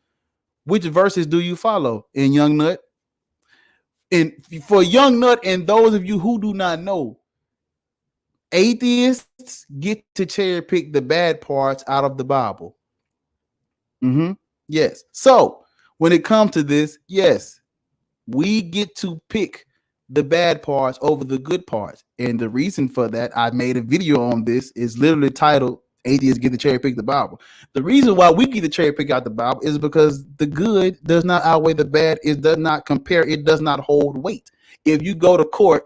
A: Which verses do you follow in Young Nut? And for Young Nut and those of you who do not know, atheists get to cherry pick the bad parts out of the Bible. Yes. So when it comes to this, yes, we get to pick the bad parts over the good parts. And the reason for that, I made a video on this, is literally titled "Atheists Get to Cherry Pick the Bible." The reason why we get to cherry pick out the Bible is because the good does not outweigh the bad. It does not compare. It does not hold weight. If you go to court,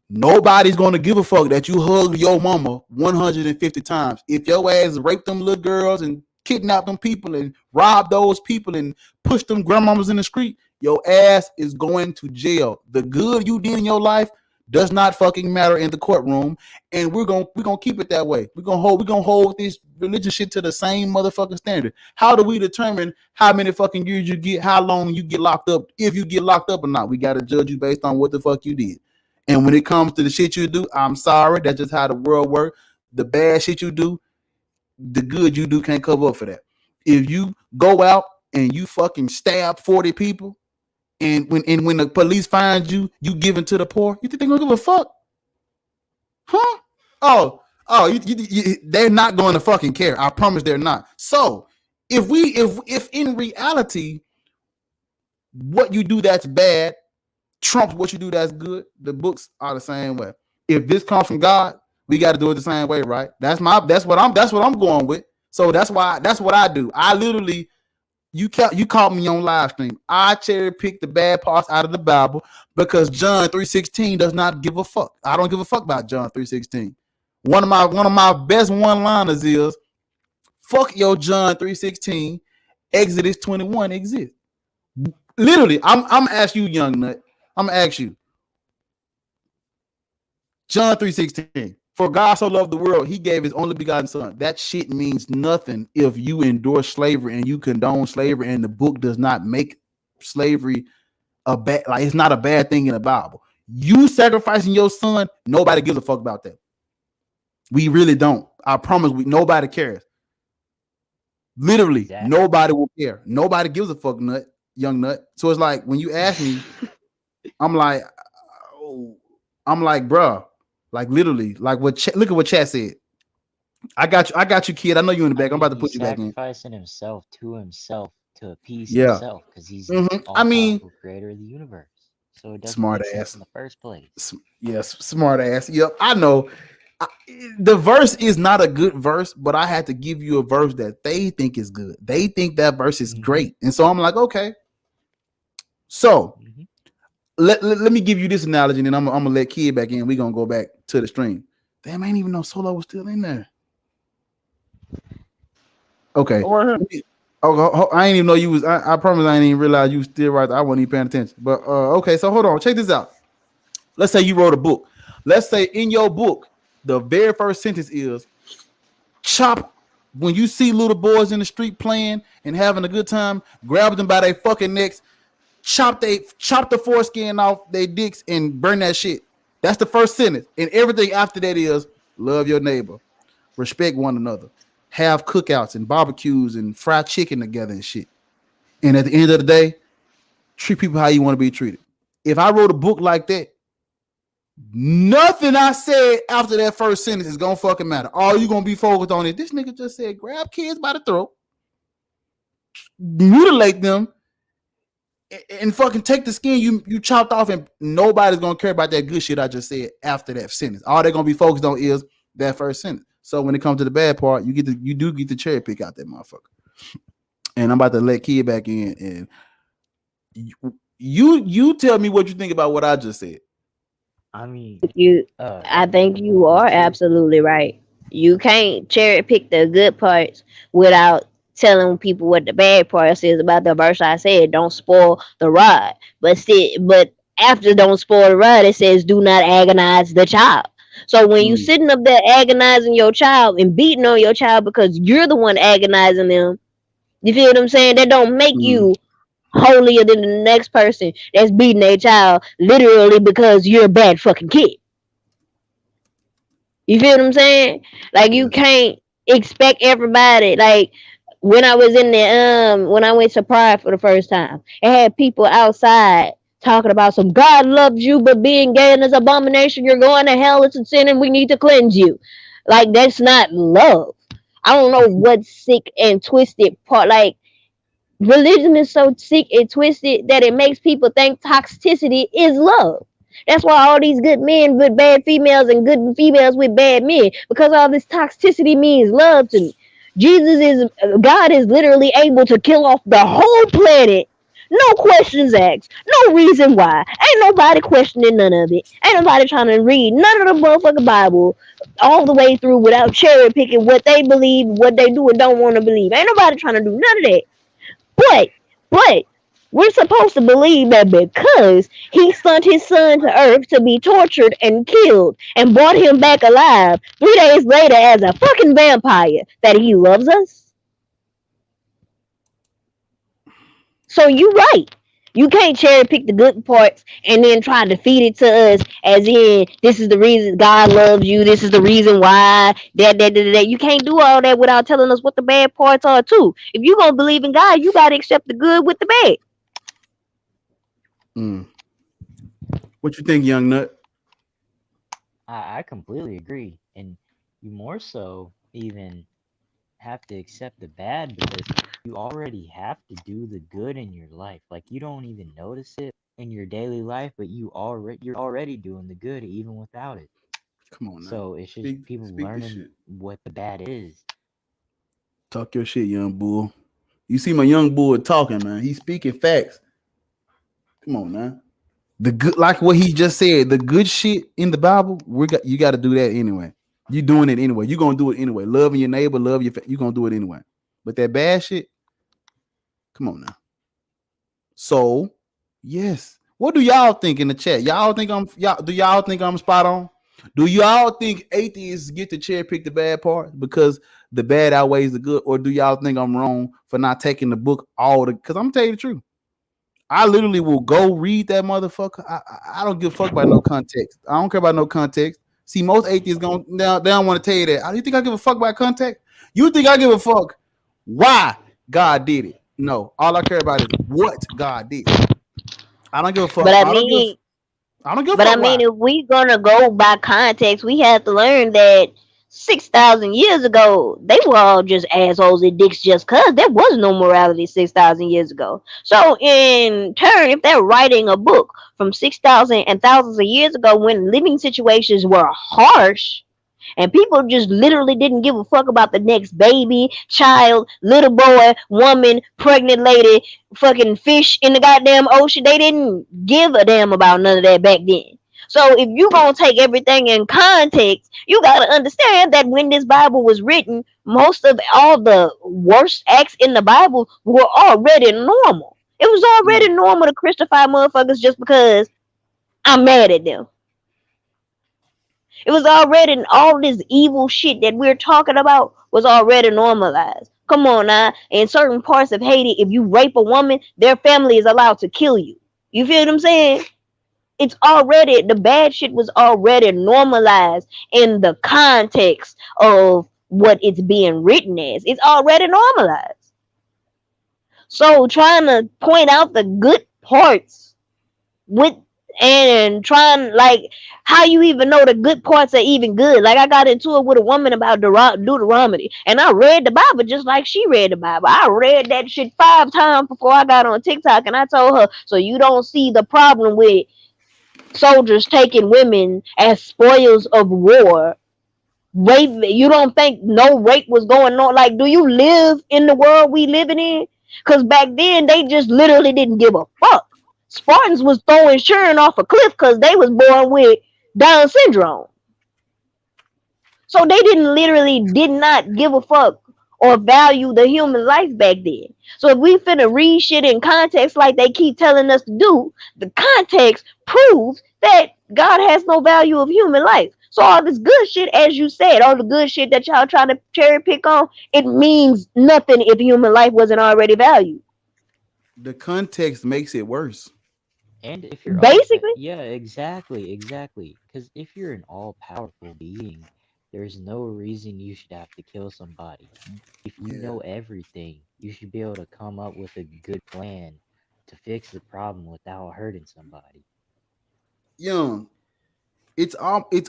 A: nobody's going to give a fuck that you hugged your mama 150 times. If your ass raped them little girls and kidnapped them people and robbed those people and pushed them grandmamas in the street, your ass is going to jail. The good you did in your life does not fucking matter in the courtroom, and we're gonna keep it that way. We're gonna hold this religion shit to the same motherfucking standard. How do we determine how many fucking years you get, how long you get locked up, if you get locked up or not? We gotta judge you based on what the fuck you did. And when it comes to the shit you do, I'm sorry, that's just how the world works. The bad shit you do, the good you do can't cover up for that. If you go out and you fucking stab 40 people, and when the police finds you, you give it to the poor, you think they're gonna give a fuck? Huh? Oh, they're not going to fucking care. I promise they're not. So if in reality what you do that's bad trumps what you do that's good, the books are the same way. If this comes from God, we got to do it the same way, right? That's what I'm going with. So that's what I do. I literally, you caught me on live stream. I cherry pick the bad parts out of the Bible because John 3:16 does not give a fuck. I don't give a fuck about John 3:16. One of my best one-liners is, fuck your John 3:16. Exodus 21 exists. Literally, I'm asking you, young nut. I'm gonna ask you. John 3:16. For God so loved the world, he gave his only begotten son. That shit means nothing if you endorse slavery and you condone slavery, and the book does not make slavery a bad, like it's not a bad thing in the Bible. You sacrificing your son, nobody gives a fuck about that. We really don't. I promise nobody cares. Literally, exactly. Nobody will care. Nobody gives a fuck, young nut. So it's like when you ask me, I'm like, bro, like literally, like look at what chat said. I got you, kid. I know you in the back. I'm about to put you back in.
E: Sacrificing himself to appease himself because he's the creator of the universe. So it doesn't make sense in the first place.
A: Yes, smart ass. Yep, I know. The verse is not a good verse, but I had to give you a verse that they think is good. They think that verse is great, and so I'm like, okay. So let me give you this analogy, and then I'm gonna let Kid back in. We're gonna go back to the stream. Damn, I ain't even know Solo was still in there. Okay. Oh, I ain't even know you was. I promise I didn't even realize you was still right there. I wasn't even paying attention. But okay, so hold on. Check this out. Let's say you wrote a book. Let's say in your book, the very first sentence is chop. When you see little boys in the street playing and having a good time, grab them by their fucking necks, chop the foreskin off their dicks and burn that shit. That's the first sentence. And everything after that is love your neighbor, respect one another, have cookouts and barbecues and fried chicken together and shit. And at the end of the day, treat people how you want to be treated. If I wrote a book like that, nothing I said after that first sentence is gonna fucking matter. All you gonna be focused on is this nigga just said grab kids by the throat, mutilate them, and fucking take the skin you chopped off, and nobody's gonna care about that good shit I just said after that sentence. All they're gonna be focused on is that first sentence. So when it comes to the bad part, you do get the cherry pick out that motherfucker. And I'm about to let Kid back in, and you tell me what you think about what I just said.
E: I mean,
B: I think you are absolutely right. You can't cherry pick the good parts without telling people what the bad parts is about the verse I said. Don't spoil the rod. But after don't spoil the rod, it says do not agonize the child. So when you sitting up there agonizing your child and beating on your child because you're the one agonizing them, you feel what I'm saying? That don't make you holier than the next person that's beating their child literally because you're a bad fucking kid. You feel what I'm saying? Like you can't expect everybody. Like when I was in the when I went to Pride for the first time, it had people outside talking about some God loves you, but being gay is an abomination. You're going to hell. It's a sin, and we need to cleanse you. Like that's not love. I don't know what sick and twisted part. Like religion is so sick and twisted that it makes people think toxicity is love. That's why all these good men with bad females and good females with bad men, because all this toxicity means love to me. God is literally able to kill off the whole planet. No questions asked. No reason why. Ain't nobody questioning none of it. Ain't nobody trying to read none of the motherfucking Bible all the way through without cherry picking what they believe, what they do and don't want to believe. Ain't nobody trying to do none of that. But We're supposed to believe that because he sent his son to earth to be tortured and killed and brought him back alive 3 days later as a fucking vampire, that he loves us. So you right. You can't cherry pick the good parts and then try to feed it to us as in this is the reason God loves you. This is the reason why that. You can't do all that without telling us what the bad parts are too. If you gonna believe in God, you gotta accept the good with the bad.
A: Mm. What you think, Young Nut?
E: I completely agree, and you more so even have to accept the bad because you already have to do the good in your life. Like you don't even notice it in your daily life, but you're already doing the good even without it.
A: Come on now.
E: So it's just people
A: Speak your
E: learning
A: shit.
E: what the bad is.
A: Talk your shit, young bull. You see my young bull talking, man. He's speaking facts. Come on now. The good, like what he just said, the good shit in the Bible, you got to do that anyway. You doing it anyway. You gonna do it anyway. Loving your neighbor, love your. You gonna do it anyway. But that bad shit, come on now. So, yes. What do y'all think in the chat? Y'all think I'm y'all? Do y'all think I'm spot on? Do y'all think atheists get to cherry pick the bad part because the bad outweighs the good, or do y'all think I'm wrong for not taking the book all the? Because I'm gonna tell you the truth. I literally will go read that motherfucker. I don't give a fuck about no context. I don't care about no context. See, most atheists they don't want to tell you that. You think I give a fuck about context? You think I give a fuck why God did it? No, all I care about is what God did. I don't give a fuck.
B: But I mean,
A: I don't give a
B: But I
A: fuck
B: mean,
A: why.
B: if we gonna go by context, we have to learn that 6,000 years ago, they were all just assholes and dicks just cause there was no morality 6,000 years ago. So in turn, if they're writing a book from 6,000 and thousands of years ago when living situations were harsh, and people just literally didn't give a fuck about the next baby, child, little boy, woman, pregnant lady, fucking fish in the goddamn ocean. They didn't give a damn about none of that back then. So if you gonna take everything in context, you gotta understand that when this Bible was written, most of all the worst acts in the Bible were already normal. It was already normal to crucify motherfuckers just because I'm mad at them. It was already all this evil shit that we're talking about was already normalized. Come on now. In certain parts of Haiti, if you rape a woman, their family is allowed to kill you. You feel what I'm saying? It's already the bad shit was already normalized in the context of what it's being written as. It's already normalized. So trying to point out the good parts with and trying like how you even know the good parts are even good. Like I got into it with a woman about Deuteronomy, and I read the Bible just like she read the Bible. I read that shit 5 times before I got on TikTok, and I told her, so you don't see the problem with soldiers taking women as spoils of war. Rape, you don't think no rape was going on? Like, do you live in the world we living in? Because back then they just literally didn't give a fuck. Spartans was throwing Sharon off a cliff because they was born with Down syndrome. So they did not give a fuck or value the human life back then. So if we finna read shit in context like they keep telling us to do, the context proves that God has no value of human life. So all this good shit, as you said, all the good shit that y'all trying to cherry pick on, it means nothing if human life wasn't already valued.
A: The context makes it worse.
E: And if you're all,
B: Basically,
E: yeah, exactly. Because if you're an all-powerful being, there's no reason you should have to kill somebody. If you
A: Yeah.
E: know everything, you should be able to come up with a good plan to fix the problem without hurting somebody.
A: Young, it's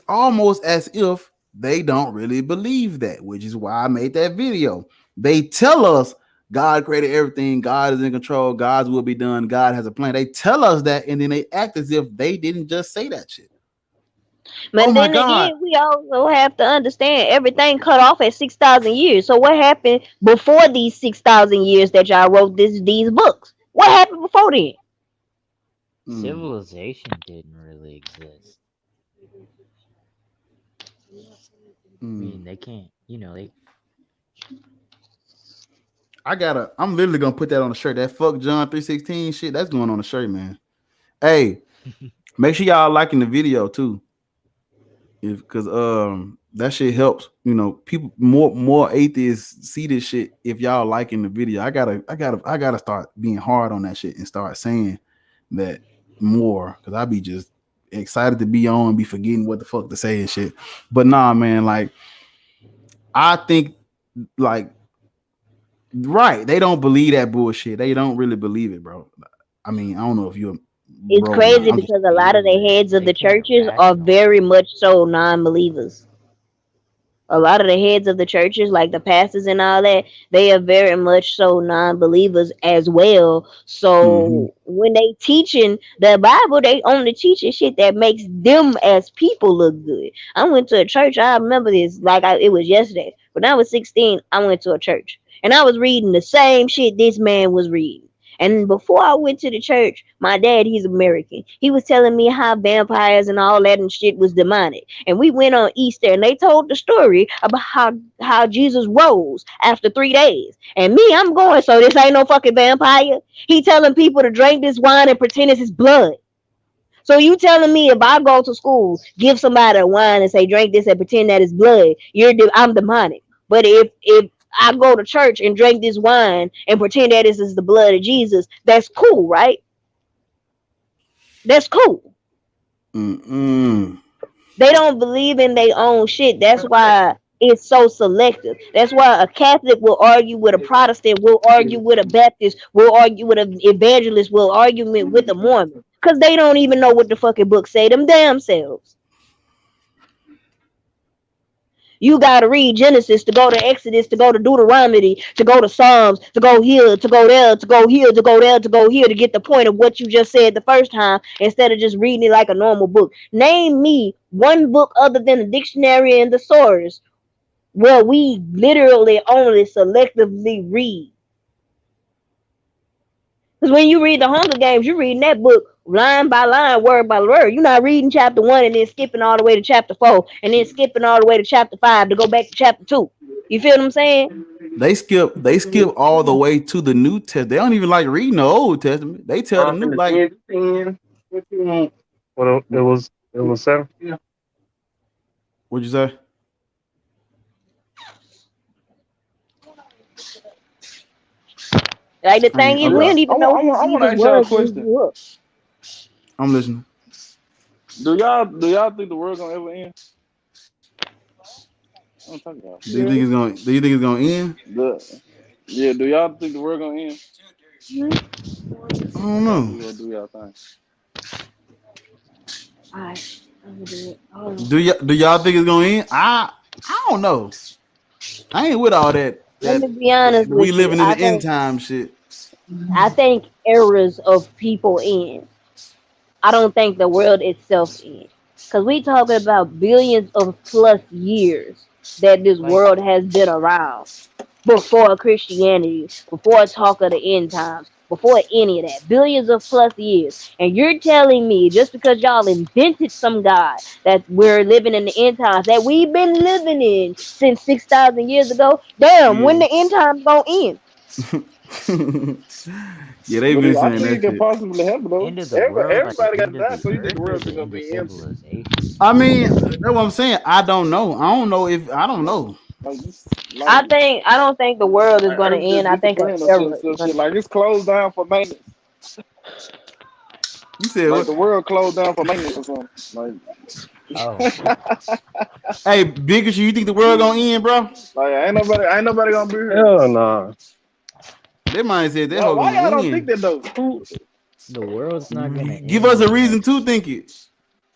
A: almost as if they don't really believe that, which is why I made that video. They tell us God created everything, God is in control, God's will be done, God has a plan. They tell us that, and then they act as if they didn't just say that shit. Oh
B: but
A: my
B: then
A: God.
B: again, we also have to understand everything cut off at 6,000 years. So what happened before these 6,000 years that y'all wrote these books? What happened before then?
A: Mm,
E: Civilization didn't really exist. I
A: mm.
E: mean, they can't, they
A: I'm literally gonna put that on the shirt. That fuck John 3:16 shit, that's going on the shirt, man. Hey, make sure y'all liking the video too. Because that shit helps. You know, people more atheists see this shit if y'all liking the video. I gotta start being hard on that shit and start saying that more because I be just excited to be on and be forgetting what the fuck to say and shit. But nah, man, like I think like right, they don't believe that bullshit. They don't really believe it, bro. I mean, I don't know if you're
B: It's
A: bro or not.
B: crazy
A: I'm just
B: because a lot of the heads of
E: They
B: the
E: can't
B: churches
E: back
B: are
E: it off.
B: very much so non-believers. A lot of the heads of the churches, like the pastors and all that, they are very much so non-believers as well.
A: mhm.
B: So when they teaching the Bible, they only teaching shit that makes them as people look good. I went to a church. I remember this it was yesterday. When I was 16, I went to a church and I was reading the same shit this man was reading. And before I went to the church, my dad, he's American. He was telling me how vampires and all that and shit was demonic. And we went on Easter and they told the story about how Jesus rose after 3 days. And me, I'm going, so this ain't no fucking vampire. He telling people to drink this wine and pretend it's his blood. So you telling me if I go to school, give somebody a wine and say drink this and pretend that it's blood, I'm demonic. But if I go to church and drink this wine and pretend that this is the blood of Jesus, that's cool, right? That's cool.
A: Mm-mm.
B: They don't believe in their own shit. That's why it's so selective. That's why a Catholic will argue with a Protestant, will argue with a Baptist, will argue with an evangelist, will argue with a Mormon. Because they don't even know what the fucking book say them damn selves. You gotta read Genesis to go to Exodus, to go to Deuteronomy, to go to Psalms, to go here, to go there, to go here, to go there, to go here, to get the point of what you just said the first time, instead of just reading it like a normal book. Name me one book other than the dictionary and the source where we literally only selectively read. Because when you read the Hunger Games, you're reading that book line by line, word by word. You're not reading chapter 1 and then skipping all the way to chapter 4 and then skipping all the way to chapter 5 to go back to chapter 2. You feel what I'm saying?
A: They skip all the way to the New Testament. They don't even like reading the Old Testament. They tell the
F: In
A: new
F: the
A: like
F: 10, 15, well, it was 7. Yeah.
A: what'd you say?
B: Like the
A: I
B: thing
A: ain't,
B: is,
A: I'm,
B: we
H: Yeah,
B: don't even know who
H: I want to
B: Jesus
H: ask y'all a
B: was when he
H: question.
B: grew up.
A: I'm listening.
H: Do y'all think the world gonna ever end? I'm talking about.
A: Do you think it's gonna end?
H: Do y'all think the world gonna end?
A: I don't
H: Okay,
A: know.
H: we gonna do y'all thing.
B: Alright, I'm gonna do it. Hold on.
A: Do y'all think it's gonna end? I don't know. I ain't with all that
B: Let
A: that,
B: me be
A: that
B: honest
A: we
B: with you.
A: living in the end time shit.
B: I think eras of people end. I don't think the world itself ends. Because we talking about billions of plus years that this
E: Like,
B: world has been around before Christianity, before talk of the end times, before any of that. Billions of plus years. And you're telling me just because y'all invented some God that we're living in the end times that we've been living in since 6,000 years ago, damn, when
A: Yeah.
B: the end times gonna end?
A: Yeah, they
H: But
A: been
H: I
A: saying
H: think it
A: that
H: can
A: shit.
H: possibly happen though.
E: end of the world, like the
H: Everybody got to
E: end of
H: die,
E: the
H: so you think the
E: earth, or
H: world's
E: the
H: gonna
E: end of
H: be empty?
E: civilization?
A: I mean, that's what I'm saying. I don't know. I don't
H: Like,
A: know.
H: like
B: I don't think the world is gonna
H: Earth
B: end.
H: just
B: I think an
H: disappearing or
B: era
H: some
B: is
H: shit.
B: gonna
H: Like it's closed down for maintenance.
A: You said
H: Like
A: what?
H: the world closed down for maintenance or something. Like,
E: Oh,
A: Hey, biggest, you think the world gonna end, bro?
H: like ain't nobody gonna be here.
F: Hell nah.
A: They might say that hoe
H: Why
A: gonna
H: y'all don't think
A: end.
H: that though?
F: Who?
E: the world's not gonna
A: Give
E: end
A: us a
E: in the
A: reason to
E: next
A: think it.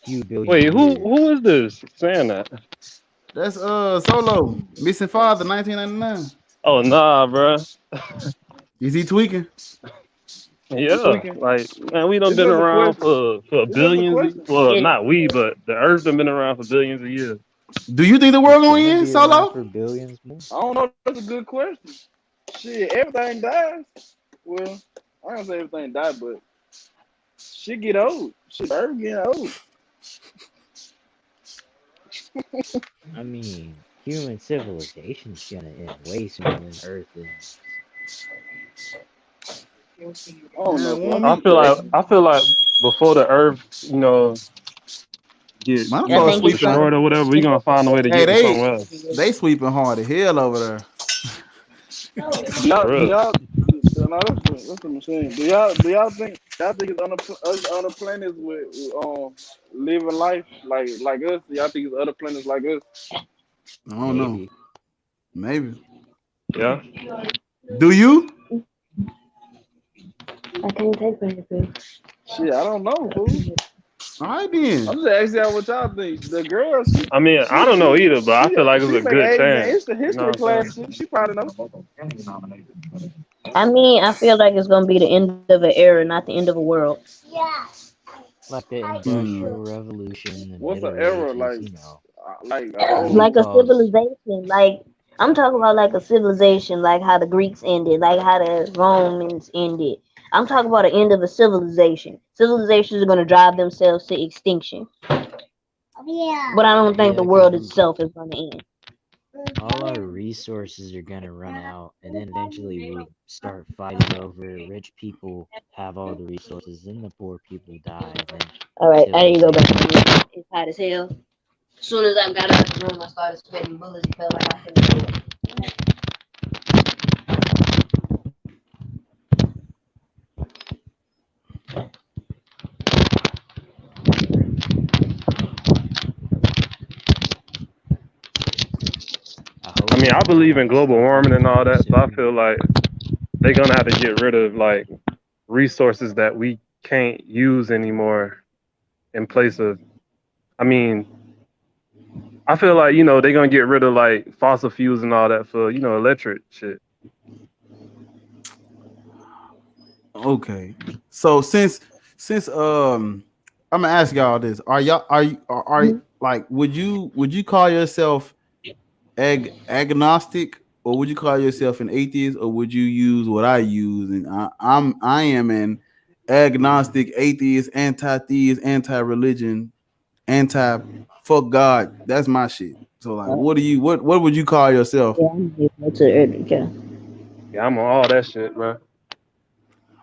E: few billion
F: Wait, who?
E: years.
F: Who is this saying that?
A: That's Solo missing father 1999.
F: Oh nah, bro.
A: Is he tweaking?
H: You
F: Yeah,
H: tweaking?
F: like man, we done
H: It's
F: been
H: just a
F: around
H: question.
F: for
H: It's just a
F: billions.
H: question.
F: Well,
B: end.
F: not we, but the Earth done been around for billions of years.
A: Do you think the
E: It's
A: world gonna
E: gonna
A: end,
E: be around
A: Solo?
E: for billions more.
H: I don't know. That's a good question. Shit, everything dies. Well, I don't say everything died, but shit get old. Shit, Earth get old.
E: I mean, human civilization's gonna end way sooner than Earth ends.
H: I don't know,
A: Man,
H: bro.
A: want
F: I
A: me?
F: feel like before the earth, get
B: I
A: Motherfuckers
B: think it's
A: sweeping.
B: like
F: destroyed or whatever, we gonna find a way to
A: Hey,
F: get to somewhere else.
A: they sweeping hard as hell over there.
H: Y'all,
F: For
H: do
F: real.
H: y'all, no, that's the machine. Do y'all think it's other planets with living life like us? Do y'all think it's other planets like us?
A: I don't know.
E: Maybe.
A: Maybe.
F: Yeah.
A: Do you?
B: I can't take baby.
H: Shit, I don't know, fool.
A: All right then.
H: I'm just asking y'all what y'all think. The girl, she
F: I mean, I
H: she
F: don't know
H: she
F: either, but I
H: she
F: feel like it's
H: she
F: a
H: make
F: good
H: A's and
F: chance.
H: history
F: You know
H: history
F: what I'm
H: class.
F: saying?
H: She probably know.
B: I mean, I feel like it's gonna be the end of an era, not the end of a world.
E: Like the
A: Hmm.
E: Industrial Revolution, the
H: What's an
E: Middle
H: error
E: Ages,
H: like?
E: you know.
H: Like
E: What do you
B: Like a
E: call it?
B: civilization. Like I'm talking about like a civilization, like how the Greeks ended, like how the Romans ended. I'm talking about the end of a civilization. Civilizations are gonna drive themselves to extinction. But I don't think the
E: Yeah, because
B: world itself is gonna end.
E: all our resources are gonna run out, and then eventually we'll start fighting over rich people have all the resources, and the poor people die, and then
B: Alright, I need to go
E: civilization
B: back. It's hot as hell. As soon as I got out of the room, I started sweating bullets. It felt like I couldn't do it.
E: I hope
F: I mean, I
E: people
F: believe in
E: don't
F: global
E: start
F: warming and
E: looking
F: all
E: at
F: that,
E: us
F: so I
E: different.
F: feel like they're gonna have to get rid of like resources that we can't use anymore in place of. I mean, I feel like they're gonna get rid of like fossil fuels and all that for electric shit.
A: Okay. So since I'm gonna ask y'all this. Are like would you call yourself agnostic, or would you call yourself an atheist, or would you use what I use? And I am an agnostic, atheist, anti-theist, anti-religion, anti fuck God. That's my shit. So like what would you call yourself?
B: Yeah, I'm gonna go to early. Okay.
F: Yeah, I'm on all that shit, bro.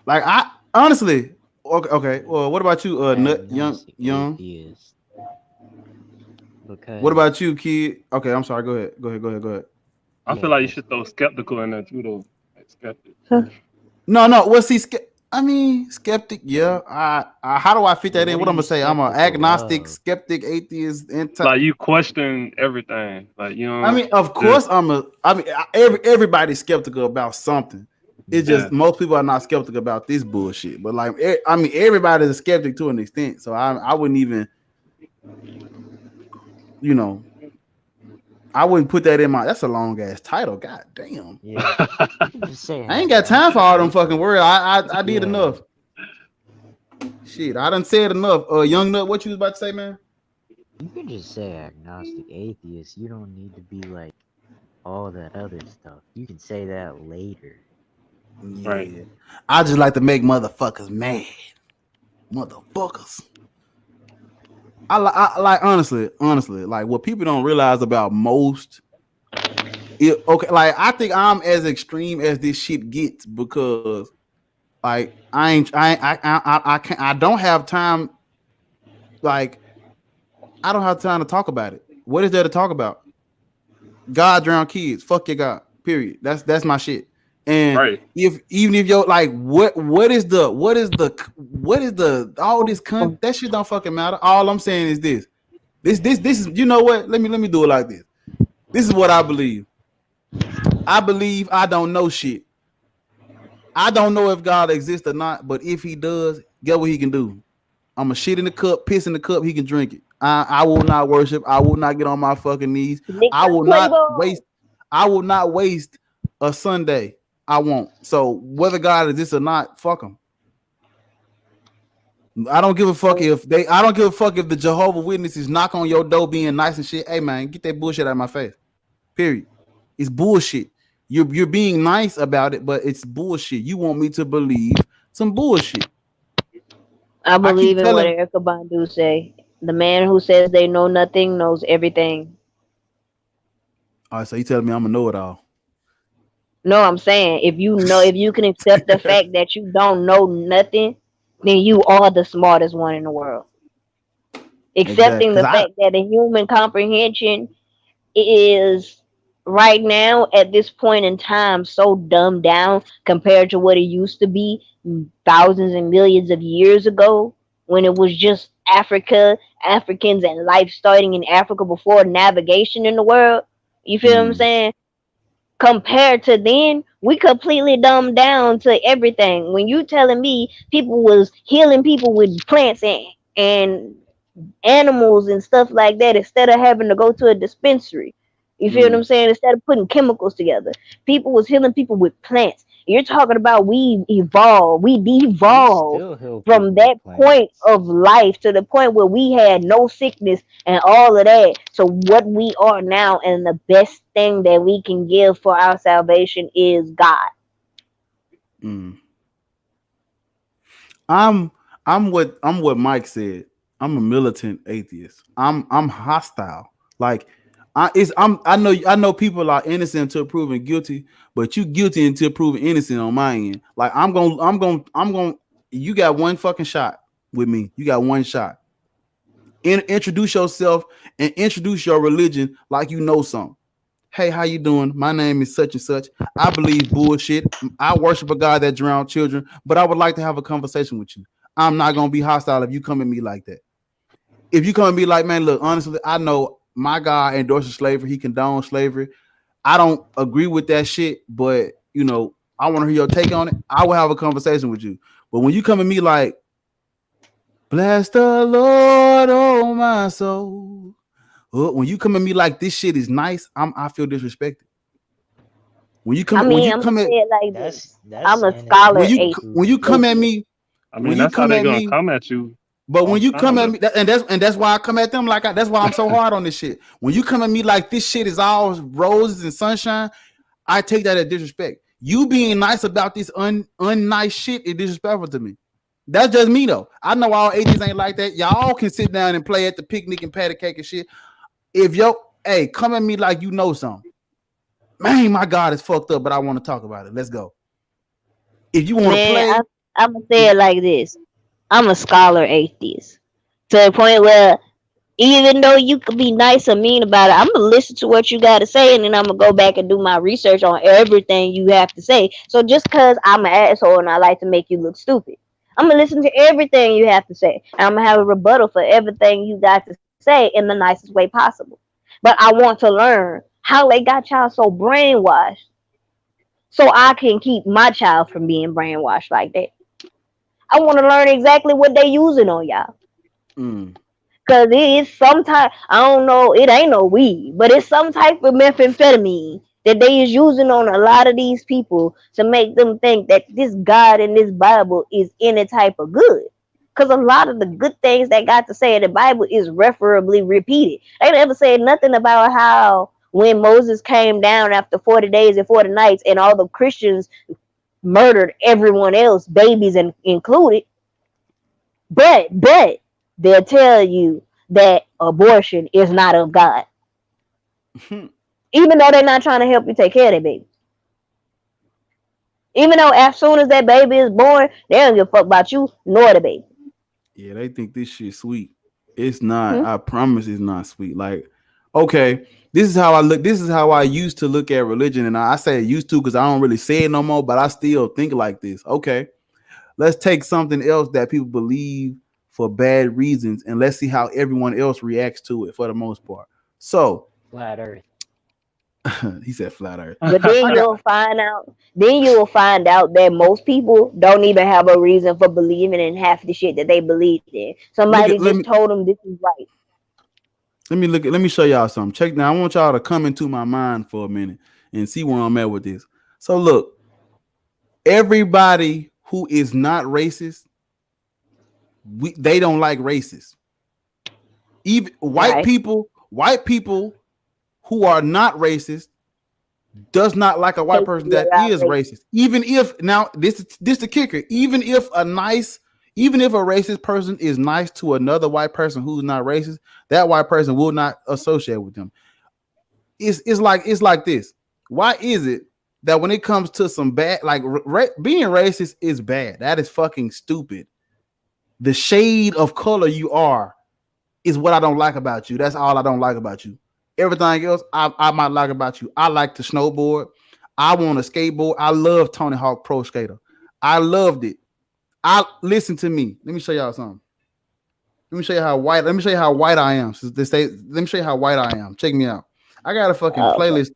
A: Like I honestly, okay. Well, what about you, nut young
E: Agnostic
A: young?
E: atheist.
A: What
E: Because,
A: about you, kid? Okay, I'm sorry. Go ahead. Go ahead.
F: I feel
E: yeah,
F: like you
E: because
F: should throw skeptical in there too, though. Like skeptic.
A: No. What's he? I mean, skeptic. Yeah. How do I fit that in?
E: what are
A: What I'm
E: you
A: gonna say? I'm an
E: skeptical
A: agnostic,
E: of?
A: skeptic, atheist, anti.
F: Like you question everything. Like
A: I mean, of
F: just
A: course, everybody's skeptical about something. It's
E: Hmm.
F: yeah.
A: just most people are not skeptical about this bullshit. But like, I mean, everybody's a skeptic to an extent. So I wouldn't even, you know, I wouldn't put that in my. That's a long ass title. God damn.
E: Yeah, you can just say
A: I ain't got time for
E: agnostic
A: all them fucking
E: atheist.
A: words. I did
E: Yeah,
A: enough. Shit, I done said enough. Young nut, what you was about to say, man?
E: you can just say agnostic atheist. You don't need to be like all that other stuff. You can say that later.
F: Right.
A: Yeah, I just like to make motherfuckers mad, motherfuckers. I like honestly, like what people don't realize about most. Okay, like I think I'm as extreme as this shit gets because like I ain't I can't I don't have time. Like I don't have time to talk about it. What is there to talk about? God drown kids. Fuck your God. Period. That's my shit. And
F: Right.
A: if even if you're like what is the all this that shit don't fucking matter. All I'm saying is this. This is, you know what? Let me do it like this. This is what I believe. I believe I don't know shit. I don't know if God exists or not, but if he does, get what he can do. I'm a shit in the cup, piss in the cup, he can drink it. I will not worship. I will not get on my fucking knees.
B: Nick
A: I will
B: play
A: not
B: ball.
A: waste. I will not waste a Sunday. I won't. So whether God exists or not, fuck him. I don't give a fuck if they. I don't give a fuck if the Jehovah Witnesses knock on your door being nice and shit. Hey man, get that bullshit out of my face. Period. It's bullshit. You're being nice about it, but it's bullshit. You want me to believe some bullshit.
B: I
A: I keep
B: believe in what
A: telling.
B: Erica Badu say. The man who says they know nothing knows everything.
A: All right, so you telling me I'm a know it all.
B: No, I'm saying if you can accept the fact that you don't know nothing, then you are the smartest one in the world.
A: Exactly.
B: Accepting
A: Because
B: the fact that the human comprehension is right now at this point in time so dumbed down compared to what it used to be thousands and millions of years ago when it was just Africans and life starting in Africa before navigation in the world. You feel what I'm saying? Compared to then, we completely dumbed down to everything. When you telling me people was healing people with plants and animals and stuff like that instead of having to go to a dispensary. You feel what I'm saying? Instead of putting chemicals together, people was healing people with plants. You're talking about we
E: We
B: devolved
E: still heal
B: from
E: people with
B: that point
E: plants.
B: of life to the point where we had no sickness and all of that. So what we are now, and the best thing that we can give for our salvation is God.
A: I'm what Mike said. I'm a militant atheist. I'm hostile. Like I know people are innocent until proven guilty, but you guilty until proven innocent on my end. Like I'm gonna you got one fucking shot with me. You got one shot. Introduce yourself and introduce your religion like you know something. Hey, how you doing? My name is such and such. I believe bullshit. I worship a God that drowned children, but I would like to have a conversation with you. I'm not gonna be hostile if you come at me like that. If you come at me like, man, look, honestly, I know my God endorses slavery. He condones slavery. I don't agree with that shit, but I want to hear your take on it. I will have a conversation with you. But when you come at me like, bless the Lord, oh my soul. When you come at me like this shit is nice, I feel disrespected. When you come
B: I
A: when
B: mean,
A: you
B: I'm gonna
A: come at
B: say it like this.
E: That's
B: I'm a
E: saying it
B: scholar
A: when you come at
B: atheist.
A: me
F: I
A: when
F: mean,
A: you
F: that's how
A: come
F: they
A: at
F: gonna
A: me
F: come at you
A: but
F: all
A: when
F: the
A: you come
F: time,
A: at
F: though.
A: me, and that's why I come at them like that's why I'm so hard on this shit. When you come at me like this shit is all roses and sunshine, I take that as disrespect. You being nice about this unnice shit is disrespectful to me. That's just me though. I know all atheists ain't like that. Y'all can sit down and play at the picnic and pat a cake and shit. If hey, come at me like you know something. Man, my God is fucked up, but I want to talk about it. Let's go. If you want to
B: Man,
A: play,
B: I'm gonna say it like this. I'm a scholar atheist to the point where even though you could be nice or mean about it, I'm gonna listen to what you got to say, and then I'm gonna go back and do my research on everything you have to say. So just because I'm an asshole and I like to make you look stupid, I'm gonna listen to everything you have to say, and I'm gonna have a rebuttal for everything you got to say in the nicest way possible. But I want to learn how they got y'all so brainwashed, so I can keep my child from being brainwashed like that. I want to learn exactly what they using on y'all.
A: mm,
B: Cause it is some type, I don't know, it ain't no weed, but it's some type of methamphetamine that they is using on a lot of these people to make them think that this God and this Bible is any type of good. Cause a lot of the good things that God to say in the Bible is referably repeated. They never said nothing about how when Moses came down after 40 days and 40 nights and all the Christians murdered everyone else, babies and included. But they'll tell you that abortion is not of God, even though they're not trying to help you take care of that baby. Even though as soon as that baby is born, they don't give a fuck about you nor the baby.
A: yeah, they think this shit sweet. It's not.
B: Hmm?
A: I promise it's not sweet. Like, okay, this is how I look. This is how I used to look at religion, and I say used to because I don't really say it no more, but I still think like this. Okay, let's take something else that people believe for bad reasons, and let's see how everyone else reacts to it for the most part. So
E: flat Earth.
A: he said flat earth.
B: But then
A: I got
B: you will find out that most people don't even have a reason for believing in half the shit that they believed in.
A: look
B: Somebody
A: at
B: just told them this is right.
A: let me show y'all something. Check now. I want y'all to come into my mind for a minute and see where I'm at with this. So look, everybody who is not racist, they don't like racists. Even
B: Right?
A: white people who are not racist does not like a white
B: Hate to
A: person
B: be
A: that
B: around
A: is
B: racists.
A: racist. Even if now this the kicker. Even if a racist person is nice to another white person who's not racist, that white person will not associate with them. It's like this. Why is it that when it comes to some bad, like being racist is bad. That is fucking stupid. The shade of color you are is what I don't like about you. That's all I don't like about you. Everything else I might like about you. I like to snowboard. I want to skateboard. I love Tony Hawk Pro Skater. I loved it. I listen to me. Let me show y'all something. Let me show you how white. Let me show you how white I am. Let me show you how white I am. Check me out. I got a fucking playlist.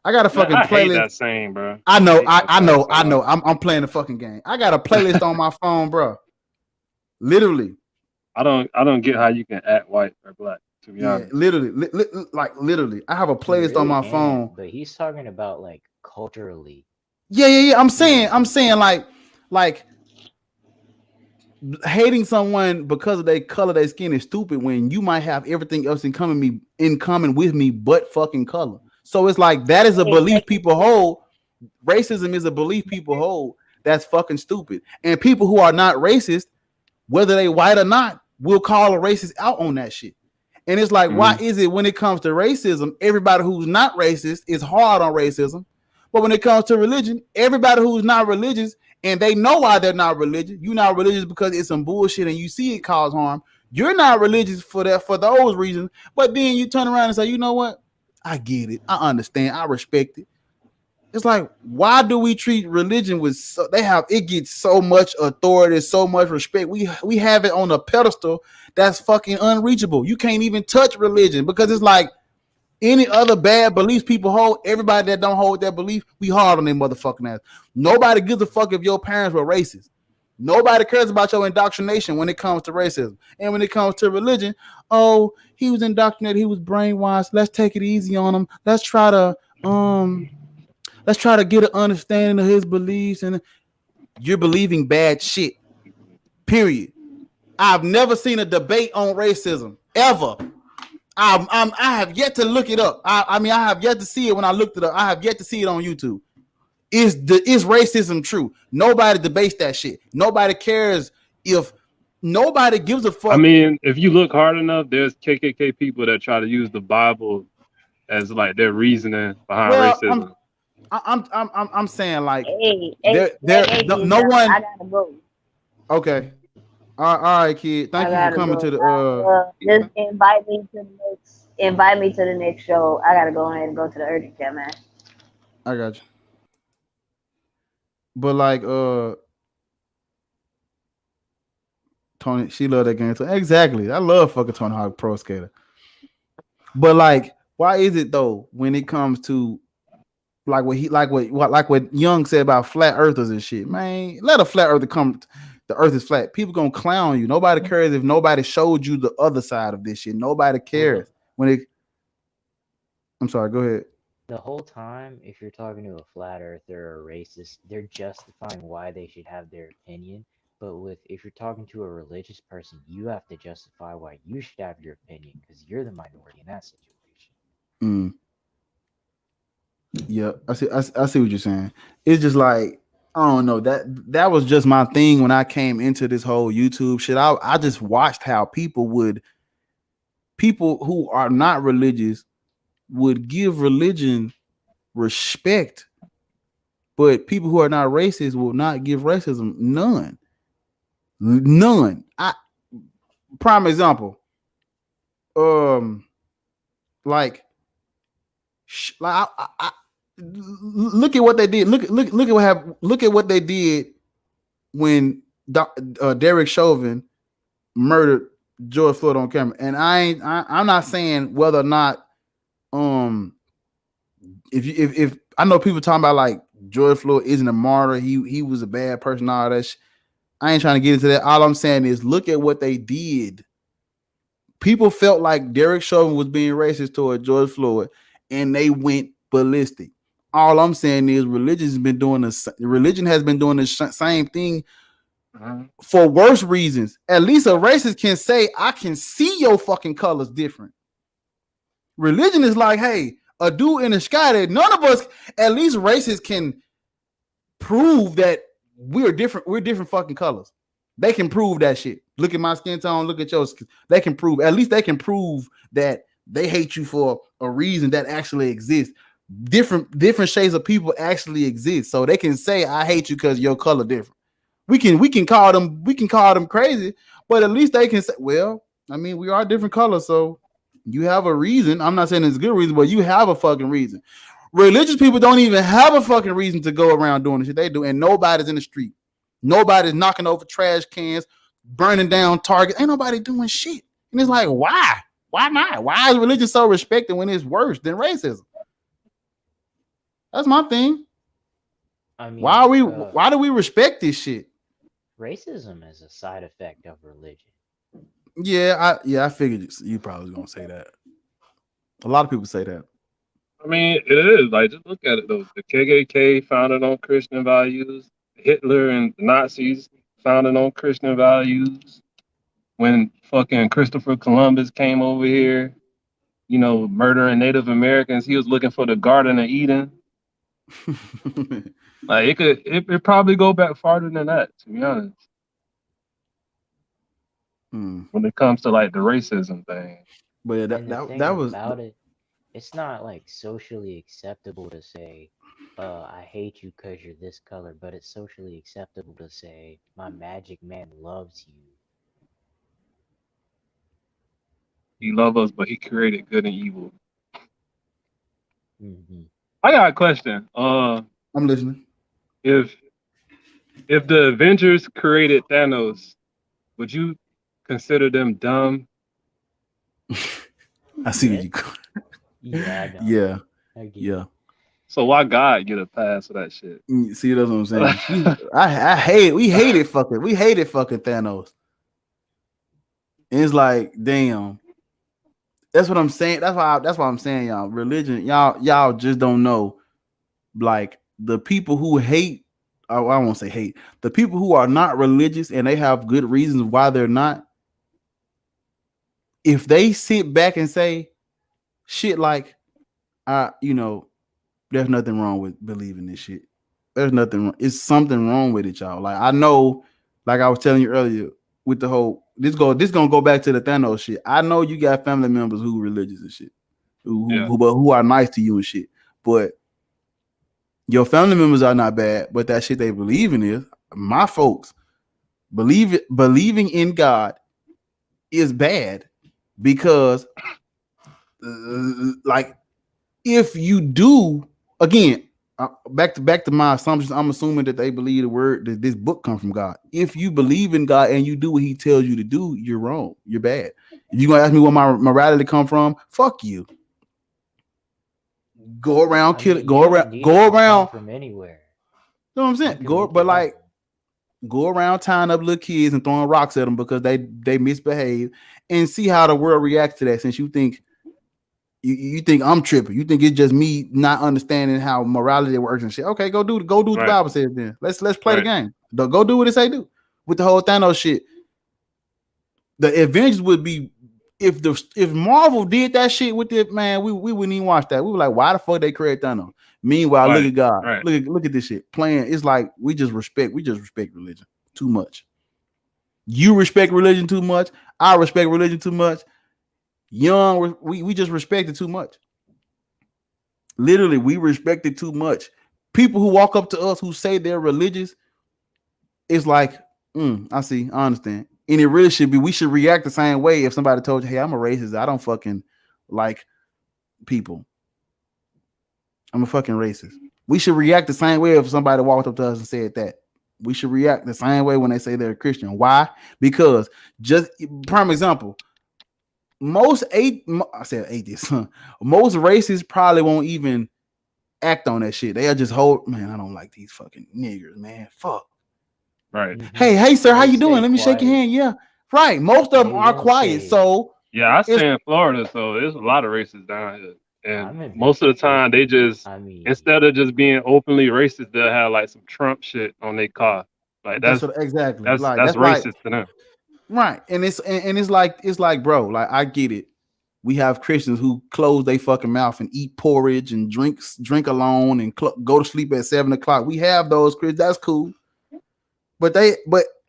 A: I got a fucking
F: I hate
A: playlist.
F: that saying, bro.
A: I know. I know. I'm playing the fucking game. I got a playlist on my phone, bro. Literally.
F: I don't get how you can act white or black. To be honest.
A: Literally, literally. I have a playlist
E: really
A: on my
E: can,
A: phone.
E: But he's talking about like culturally.
A: Yeah. I'm saying like hating someone because of their color, their skin is stupid when you might have everything else in common with me but fucking color. So it's like that is a belief people hold. Racism is a belief people hold. That's fucking stupid. And people who are not racist, whether they white or not, will call a racist out on that shit. And it's like, why is it when it comes to racism, everybody who's not racist is hard on racism, but when it comes to religion, everybody who's not religious and they know why they're not religious. You're not religious because it's some bullshit and you see it cause harm. You're not religious for those reasons. But then you turn around and say, you know what? I get it. I understand. I respect it. It's like, why do we treat religion with it gets so much authority, so much respect. We have it on a pedestal that's fucking unreachable. You can't even touch religion because it's like any other bad beliefs people hold. Everybody that don't hold that belief, we hard on their motherfucking ass. Nobody gives a fuck if your parents were racist. Nobody cares about your indoctrination when it comes to racism. And when it comes to religion, oh, he was indoctrinated, he was brainwashed. Let's take it easy on him. Let's try to get an understanding of his beliefs. And you're believing bad shit. Period. I've never seen a debate on racism ever. I have yet to look it up. I have yet to see it when I looked it up. I have yet to see it on YouTube. Is racism true? Nobody debates that shit. Nobody cares if nobody gives a fuck.
F: I mean, if you look hard enough, there's KKK people that try to use the Bible as like their reasoning behind racism.
A: I'm saying like
B: no
A: one.
B: I gotta go.
A: Okay. All right, kid. Thank you for coming to the.
B: Just invite me to the next show. I gotta go ahead and go to the urgent care, man.
A: I got you. But like Tony, she loved that game too. Exactly. I love fucking Tony Hawk Pro Skater. But like, why is it though when it comes to like what Young said about flat earthers and shit, man, let a flat earther come. The earth is flat. People gonna clown you. Nobody cares if nobody showed you the other side of this shit. Nobody cares when it. I'm sorry. Go ahead.
E: The whole time, if you're talking to a flat earther or a racist, they're justifying why they should have their opinion. But if you're talking to a religious person, you have to justify why you should have your opinion because you're the minority in that situation.
A: Yeah, I see what you're saying. It's just like, I don't know, that was just my thing when I came into this whole YouTube shit. I just watched how people who are not religious would give religion respect, but people who are not racist will not give racism none. Prime example, like look at what they did. Look at what they did when Derek Chauvin murdered George Floyd on camera. And I'm not saying whether or not if I know people talking about like George Floyd isn't a martyr, he was a bad person, all that I ain't trying to get into that. All I'm saying is look at what they did. People felt like Derek Chauvin was being racist toward George Floyd, and they went ballistic. All I'm saying is religion has been doing the same thing for worse reasons. At least a racist can say, I can see your fucking colors different. Religion is like, hey, a dude in the sky that none of us, at least racists can prove that we're different fucking colors. They can prove that shit. Look at my skin tone, look at yours. They can prove that they hate you for a reason that actually exists. different shades of people actually exist. So they can say I hate you because your color different. We can call them crazy, but at least they can say, well, I mean, we are different colors, so you have a reason. I'm not saying it's a good reason, but you have a fucking reason. Religious people don't even have a fucking reason to go around doing the shit they do, and nobody's in the street. Nobody's knocking over trash cans, burning down Target. Ain't nobody doing shit. And it's like, why? Why not? Why is religion so respected when it's worse than racism? That's my thing.
E: I mean,
A: Why do we respect this shit?
E: racism is a side effect of religion.
A: Yeah, I figured you probably was gonna say that. A lot of people say that.
F: I mean, it is like just look at it though. The KKK founded on Christian values. Hitler and the Nazis founded on Christian values. When fucking Christopher Columbus came over here, you know, murdering Native Americans, he was looking for the Garden of Eden. Like it probably go back farther than that, to be honest. When it comes to like the racism thing.
A: But yeah, that was
E: about it. It's not like socially acceptable to say, I hate you because you're this color, but it's socially acceptable to say, my magic man loves you.
F: He loves us, but he created good and evil.
E: Mm-hmm.
F: I got a question.
A: I'm listening.
F: If the Avengers created Thanos, would you consider them dumb?
A: I see what you call.
E: Yeah, I know.
A: Yeah.
F: So why God get a pass for that shit?
A: See, that's what I'm saying. We hated fucking Thanos. And it's like, damn. That's what I'm saying. That's why I'm saying, y'all. Religion, y'all just don't know. Like the people who hate, I won't say hate. The people who are not religious and they have good reasons why they're not. If they sit back and say shit like, there's nothing wrong with believing this shit. There's nothing wrong. It's something wrong with it, y'all. Like I know, like I was telling you earlier, with the whole this gonna go back to the Thanos shit. I know you got family members who religious and shit, who are nice to you and shit. But your family members are not bad, but that shit they believe in is my folks believing in God is bad because like if you do again back to my assumptions, I'm assuming that they believe the word that this book comes from God. If you believe in God and you do what he tells you to do, you're wrong. You're bad. If you're gonna ask me where my morality come from, fuck you. Go around, kill it. Go around
E: from anywhere.
A: You know what I'm saying? Go around tying up little kids and throwing rocks at them because they misbehave, and see how the world reacts to that. Since you think I'm tripping, you think it's just me not understanding how morality works and shit. Okay, go do what the Bible says. Then let's play the game. Go do what it say do with the whole Thanos shit. The Avengers would be. If Marvel did that shit with it, man, we wouldn't even watch that. We were like, why the fuck they create Thanos? Meanwhile, look at God. Right. Look at this shit. Playing, it's like we just respect religion too much. You respect religion too much. I respect religion too much. Young, we just respect it too much. Literally, we respect it too much. People who walk up to us who say they're religious, it's like, I see, I understand. And it really should be, we should react the same way if somebody told you, hey, I'm a racist. I don't fucking like people. I'm a fucking racist. We should react the same way if somebody walked up to us and said that. We should react the same way when they say they're a Christian. Why? Because just prime example, most atheists, most racists probably won't even act on that shit. They'll just hold, man, I don't like these fucking niggers, man. Fuck.
F: Right.
E: Mm-hmm.
A: Hey, sir, how you doing? Let me shake your hand. Yeah. Right. Most of them are quiet. So
F: yeah, I stay in Florida, so there's a lot of racists down here. And most of the time they just instead of just being openly racist, they'll have like some Trump shit on their car. Like that's
A: exactly
F: that's racist
A: like,
F: to them.
A: Right. And it's like, bro, like I get it. We have Christians who close their fucking mouth and eat porridge and drink alone and go to sleep at 7:00. We have those Christians. That's cool. But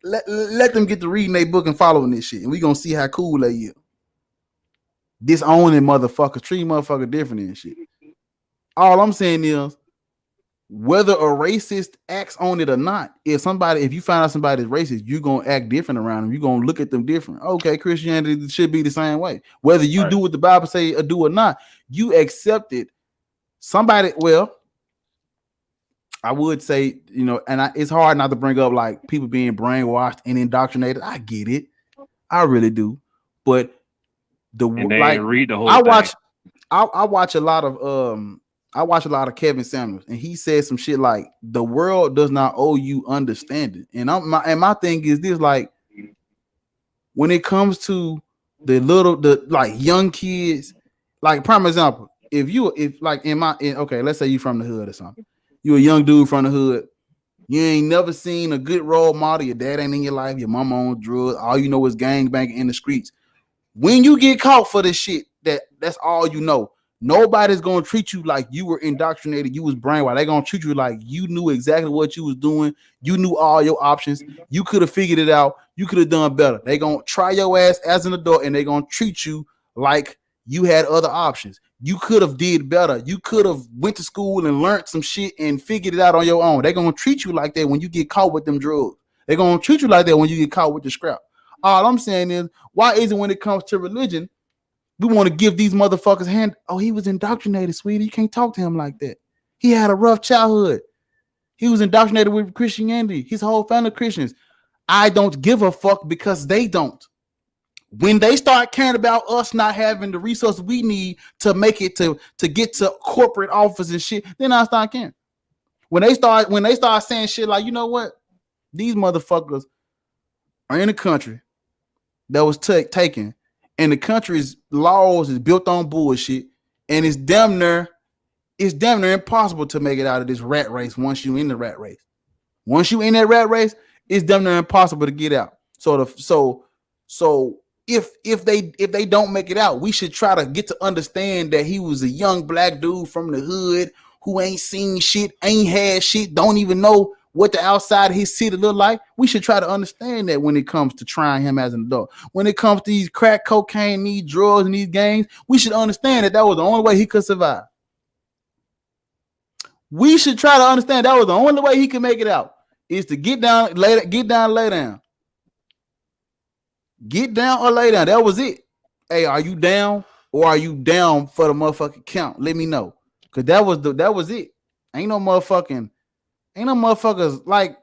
A: let them get to reading their book and following this shit, and we gonna see how cool they are. Disowning motherfuckers, treat motherfucker different and shit. All I'm saying is, whether a racist acts on it or not, if you find out somebody's racist, you're gonna act different around them. You're gonna look at them different. Okay, Christianity should be the same way. Whether you do what the Bible say or do or not, you accept it. Somebody, well, I would say, and it's hard not to bring up like people being brainwashed and indoctrinated. I get it, I really do, but
F: and they ain't read the whole thing.
A: I watch a lot of Kevin Samuels, and he said some shit like, the world does not owe you understanding. And my thing is this, like, when it comes to the young kids, like prime example, okay, let's say you from the hood or something. You a young dude from the hood. You ain't never seen a good role model. Your dad ain't in your life. Your mama on drugs. All you know is gangbanging in the streets. When you get caught for this shit, that's all you know. Nobody's gonna treat you like you were indoctrinated, you was brainwashed. They're gonna treat you like you knew exactly what you was doing. You knew all your options. You could have figured it out. You could have done better. They're gonna try your ass as an adult, and they're gonna treat you like you had other options. You could have did better. You could have went to school and learned some shit and figured it out on your own. They're gonna treat you like that when you get caught with them drugs. They're gonna treat you like that when you get caught with the scrap. All I'm saying is, why is it when it comes to religion, we want to give these motherfuckers hand? Oh, he was indoctrinated, sweetie. You can't talk to him like that. He had a rough childhood. He was indoctrinated with Christianity. His whole family Christians. I don't give a fuck because they don't. When they start caring about us not having the resources we need to make it to get to corporate office and shit, then I start caring. When they start saying shit like, you know what? These motherfuckers are in a country that was taken, and the country's laws is built on bullshit, and it's damn near impossible to make it out of this rat race once you're in the rat race. Once you in that rat race, it's damn near impossible to get out. So if they don't make it out, we should try to get to understand that he was a young black dude from the hood who ain't seen shit, ain't had shit, don't even know what the outside of his city look like. We should try to understand that when it comes to trying him as an adult. When it comes to these crack cocaine, these drugs, and these gangs, we should understand that was the only way he could survive. We should try to understand that was the only way he could make it out, is to get down, lay down. Get down or lay down. That was it. Hey, are you down or are you down for the motherfucking count? Let me know. Cause that was it. Ain't no motherfuckers like,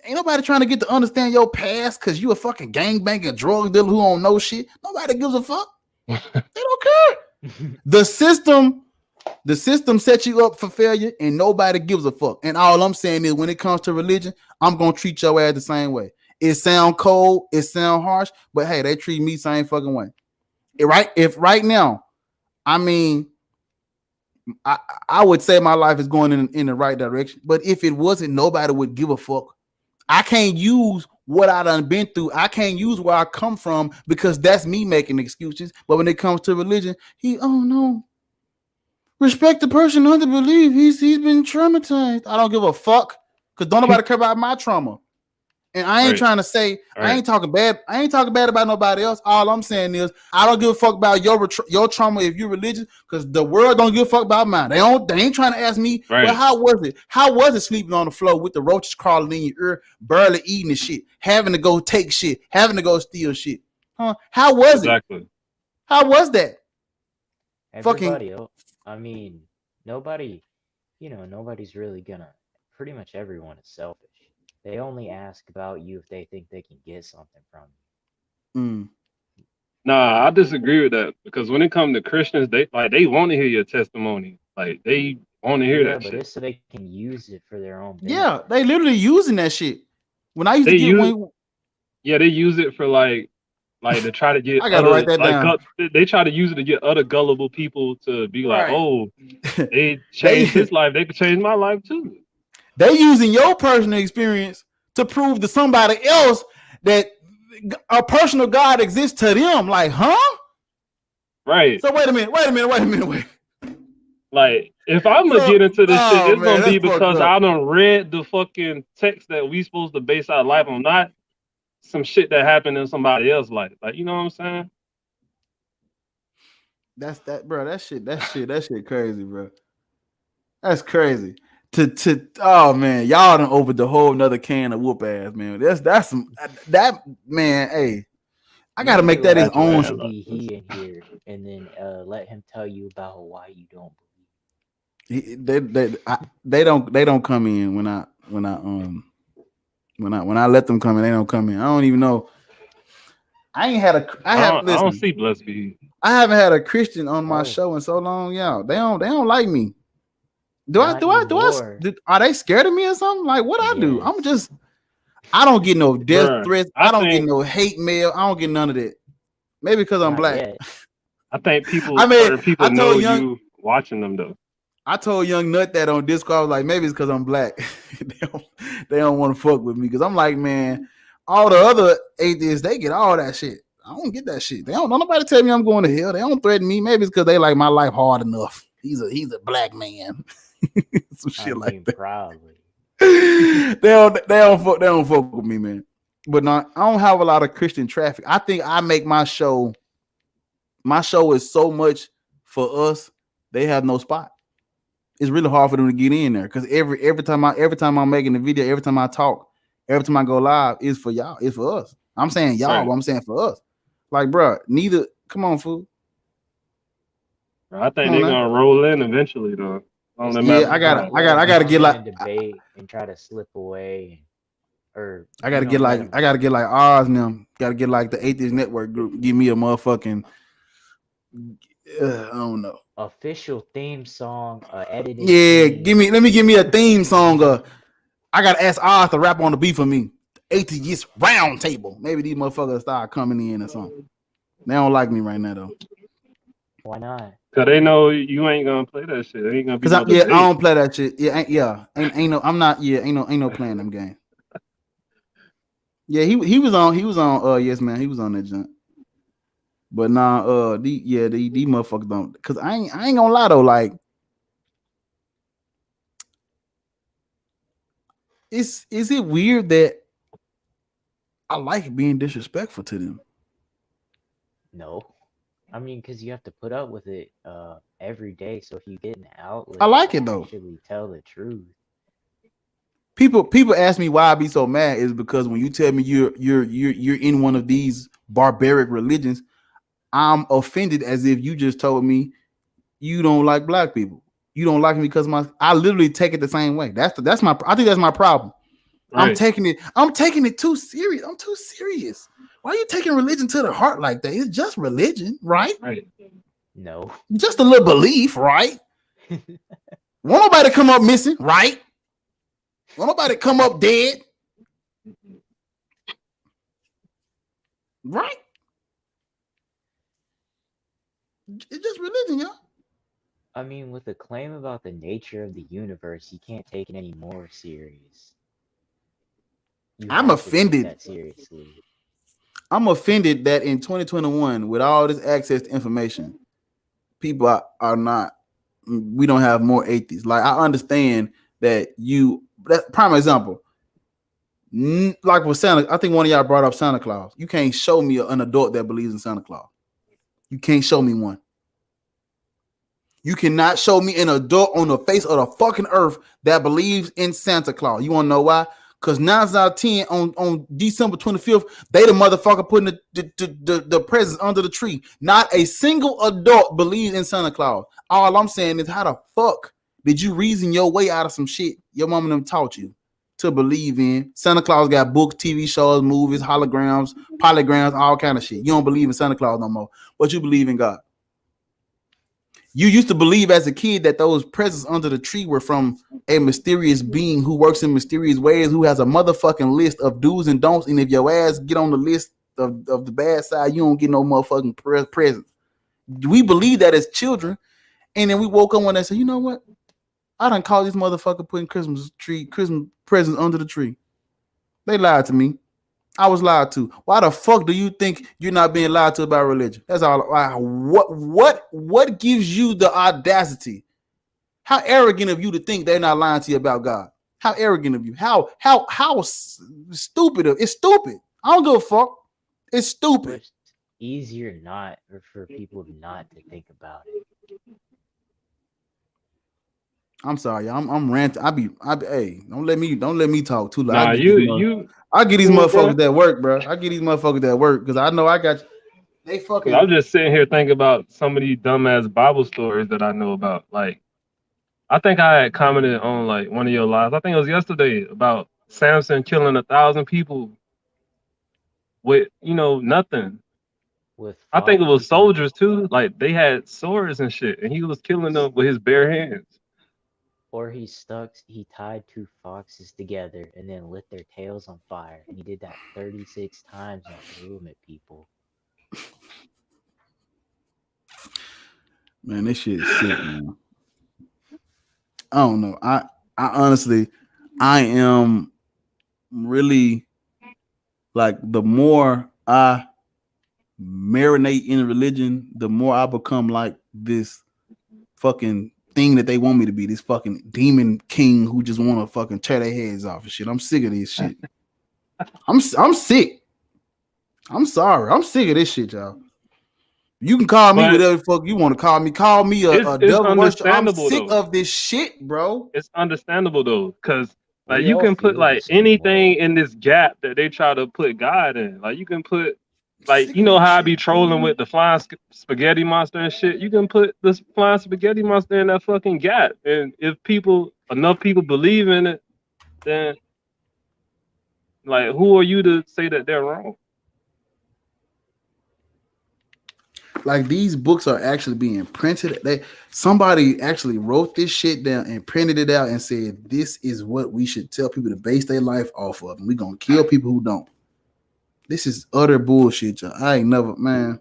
A: ain't nobody trying to get to understand your past because you a fucking gangbanging drug dealer who don't know shit. Nobody gives a fuck. They don't care. The system sets you up for failure and nobody gives a fuck. And all I'm saying is, when it comes to religion, I'm gonna treat your ass the same way. It sound cold, it sound harsh, but hey, they treat me same fucking way. If right now, I mean, I would say my life is going in the right direction. But if it wasn't, nobody would give a fuck. I can't use what I done been through. I can't use where I come from because that's me making excuses. But when it comes to religion, oh no. Respect the person under belief. He's been traumatized. I don't give a fuck because don't nobody care about my trauma. And I ain't trying to say, I ain't talking bad about nobody else. All I'm saying is, I don't give a fuck about your trauma if you're religious, because the world don't give a fuck about mine. They ain't trying to ask me, well, how was it? How was it sleeping on the floor with the roaches crawling in your ear, barely eating the shit, having to go take shit, having to go steal shit? Huh? How was it? How was that?
E: Everybody else, I mean, nobody's really gonna, pretty much everyone is selfish. They only ask about you if they think they can get something from you.
F: Nah, I disagree with that, because when it comes to Christians, they want to hear your testimony. Like, they want to hear that shit.
E: But it's so they can use it for their own benefit.
A: Yeah, they literally using that shit. When I used to get
F: they use it for like to try to get.
A: I gotta write that down.
F: They try to use it to get other gullible people to be like, oh, they changed his life, they could change my life too.
A: They using your personal experience to prove to somebody else that a personal God exists to them. Like, huh?
F: Right.
A: So wait a minute.
F: Like, if I'm gonna get into this shit, it's gonna be because I done read the fucking text that we supposed to base our life on, not some shit that happened in somebody else's life. Like, you know what I'm saying?
A: That's that, bro. That shit crazy, bro. That's crazy. To oh man, y'all done opened the whole nother can of whoop ass, man. That's some that man. Hey, I
E: You
A: gotta
E: need
A: make
E: to
A: that his
E: let
A: own.
E: HBE in here, and then let him tell you about why you don't
A: They don't come in when I let them come in. They don't come in. I don't even know. I ain't had a. I have
F: I don't
A: listen.
F: see blessed be.
A: I haven't had a Christian on my
E: believe. Oh,
A: show in so long, y'all. They don't like me. Do I
E: not
A: do I do I
E: anymore.
A: do, are they scared of me or something? Like what I do? I'm
E: Yes.
A: just I don't get no death
F: Bruh,
A: threats.
F: I
A: I don't get
F: think
A: no hate mail. I don't get none of that. Maybe because I'm
E: Not
A: black.
E: yet.
A: I mean,
F: certain people know you watching them though.
A: I told Young Nut that on Discord. I was like, maybe it's because I'm black. they don't want to fuck with me because I'm like, man, all the other atheists they get all that shit. I don't get that shit. They don't nobody tell me I'm going to hell. They don't threaten me. Maybe it's because they like my life hard enough. He's a black man. Some
E: I
A: shit like
E: mean,
A: that.
E: probably.
A: They don't fuck with me, man. But no, I don't have a lot of Christian traffic. I think I make my show. My show is so much for us. They have no spot. It's really hard for them to get in there because every time I'm making a video, every time I talk, every time I go live, it's for y'all. It's for us. I'm saying y'all,
F: Right.
A: but I'm saying for us. Like, bro, neither. Come on, fool.
F: I think
A: Come on
F: they're
A: now.
F: gonna roll in eventually though.
E: It's
F: Only a
E: because
F: matter
A: Yeah,
E: you're
F: of
E: gonna
F: time.
E: let them
A: I gotta
E: come
A: get
E: in
A: like
E: and debate and try to slip away, or
A: I
E: you
A: gotta
E: know,
A: get
E: let
A: like
E: them.
A: I gotta get like Oz and them. Gotta get like the Atheist Network group. Give me a motherfucking. I don't know.
E: Official theme song, edited
A: Yeah,
E: scene.
A: let me give me a theme song. I gotta ask Oz to rap on the beat for me. Atheist round table. Maybe these motherfuckers start coming in or something. They don't like me right now though.
E: Why not?
F: Cause they know you ain't gonna play that shit. There ain't gonna be
A: Cause
F: no
A: I
F: debate.
A: don't play that shit. Ain't no. I'm not. Yeah, ain't no playing them game. Yeah, he was on. Yes man, he was on that junk. But nah, these motherfuckers don't. Cause I ain't gonna lie though. Like, is it weird that I like being disrespectful to them?
E: No. I mean, because you have to put up with it every day. So if you get an outlet
A: I like
E: to
A: it though.
E: actually tell the truth,
A: People ask me why I be so mad is because when you tell me you're in one of these barbaric religions, I'm offended as if you just told me you don't like black people. You don't like me because I literally take it the same way. I think that's my problem.
F: Right.
A: I'm taking it too serious. I'm too serious. Why are you taking religion to the heart like that? It's just religion, right?
F: Right.
E: no.
A: Just a little belief, right? Won't nobody come up missing, right? Won't nobody come up dead, right? It's just religion, y'all.
E: I mean, with the claim about the nature of the universe, you can't take it any more serious. You
A: I'm
E: have to take
A: offended.
E: that seriously.
A: I'm offended that in 2021, with all this access to information, people are not. We don't have more atheists. Like I understand that prime example. Like with Santa, I think one of y'all brought up Santa Claus. You can't show me an adult that believes in Santa Claus. You can't show me one. You cannot show me an adult on the face of the fucking earth that believes in Santa Claus. You want to know why? Because 9 out of 10 on December 25th, they the motherfucker putting the presents under the tree. Not a single adult believes in Santa Claus. All I'm saying is, how the fuck did you reason your way out of some shit your mom and them taught you to believe in? Santa Claus got books, TV shows, movies, holograms, polygons, all kind of shit. You don't believe in Santa Claus no more, but you believe in God. You used to believe as a kid that those presents under the tree were from a mysterious being who works in mysterious ways, who has a motherfucking list of do's and don'ts. And if your ass get on the list of the bad side, you don't get no motherfucking presents. We believe that as children. And then we woke up one day and said, you know what? I done caught this motherfucker putting Christmas presents under the tree. They lied to me. I was lied to. Why the fuck do you think you're not being lied to about religion? That's all. What gives you the audacity? How arrogant of you to think they're not lying to you about God? How arrogant of you? How stupid of it's stupid. I don't give a fuck. It's stupid.
E: easier not or for people not to think about it.
A: I'm sorry, I'm ranting. Hey, don't let me talk too long.
F: Nah,
A: I get these
F: cool, bro.
A: motherfuckers that work, bro. I get these motherfuckers that work because I know I got they
F: Cause
A: fucking.
F: I'm just sitting here thinking about some of these dumbass Bible stories that I know about. Like, I think I had commented on like one of your lives. I think it was yesterday about Samson killing 1,000 people with nothing.
E: With
F: I think it was
E: foxes and
F: soldiers too. Like they had swords and shit, and he was killing them with his bare hands.
E: or he tied two foxes together and then lit their tails on fire. And he did that 36 times and threw them at people.
A: Man, this shit is sick, man. I don't know. I honestly, I am really like the more I marinate in religion, the more I become like this fucking thing that they want me to be. This fucking demon king who just want to fucking tear their heads off and shit. I'm sick of this shit. I'm sick. I'm sorry. I'm sick of this shit, y'all. You can call me whatever the fuck you want to call me. Call me a
F: It's
A: devil worshiper. I'm
F: understandable
A: sick
F: though.
A: of this shit, bro.
F: It's understandable though, because like
E: We
F: you
E: all
F: can put
E: feel the
F: like
E: same
F: anything
E: way.
F: in this gap that they try to put God in. Like you can put like
A: Sick
F: you
A: of
F: know
A: this
F: how I
A: shit.
F: be trolling with the flying spaghetti monster and shit. You can put this flying spaghetti monster in that fucking gap, and if enough people believe in it, then like who are you to say that they're wrong?
A: Like these books are actually being printed. Somebody actually wrote this shit down and printed it out and said this is what we should tell people to base their life off of, and we're gonna kill people who don't. This is utter bullshit, y'all. I ain't never, man.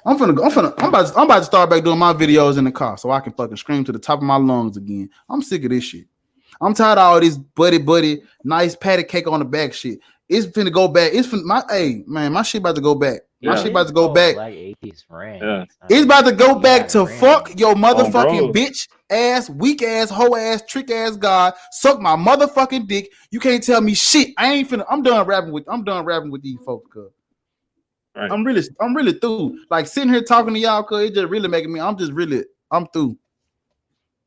A: I'm about to start back doing my videos in the car so I can fucking scream to the top of my lungs again. I'm sick of this shit. I'm tired of all this buddy, nice patty cake on the back shit. It's finna go back. My shit about to go back. My
F: Yeah,
A: shit
E: It
A: about
E: is
A: to go
E: called
A: back.
E: Black Atheist Rant.
F: yeah.
A: It's about to go
E: You
A: back
E: gotta
A: to
E: rant.
A: fuck your
F: Oh,
A: motherfucking
F: bro.
A: bitch ass, weak ass, hoe ass, trick ass God. Suck my motherfucking dick. You can't tell me shit. I'm done rapping with these folks, cuz.
F: Right.
A: I'm really through. Like sitting here talking to y'all, cuz it just really making me. I'm through.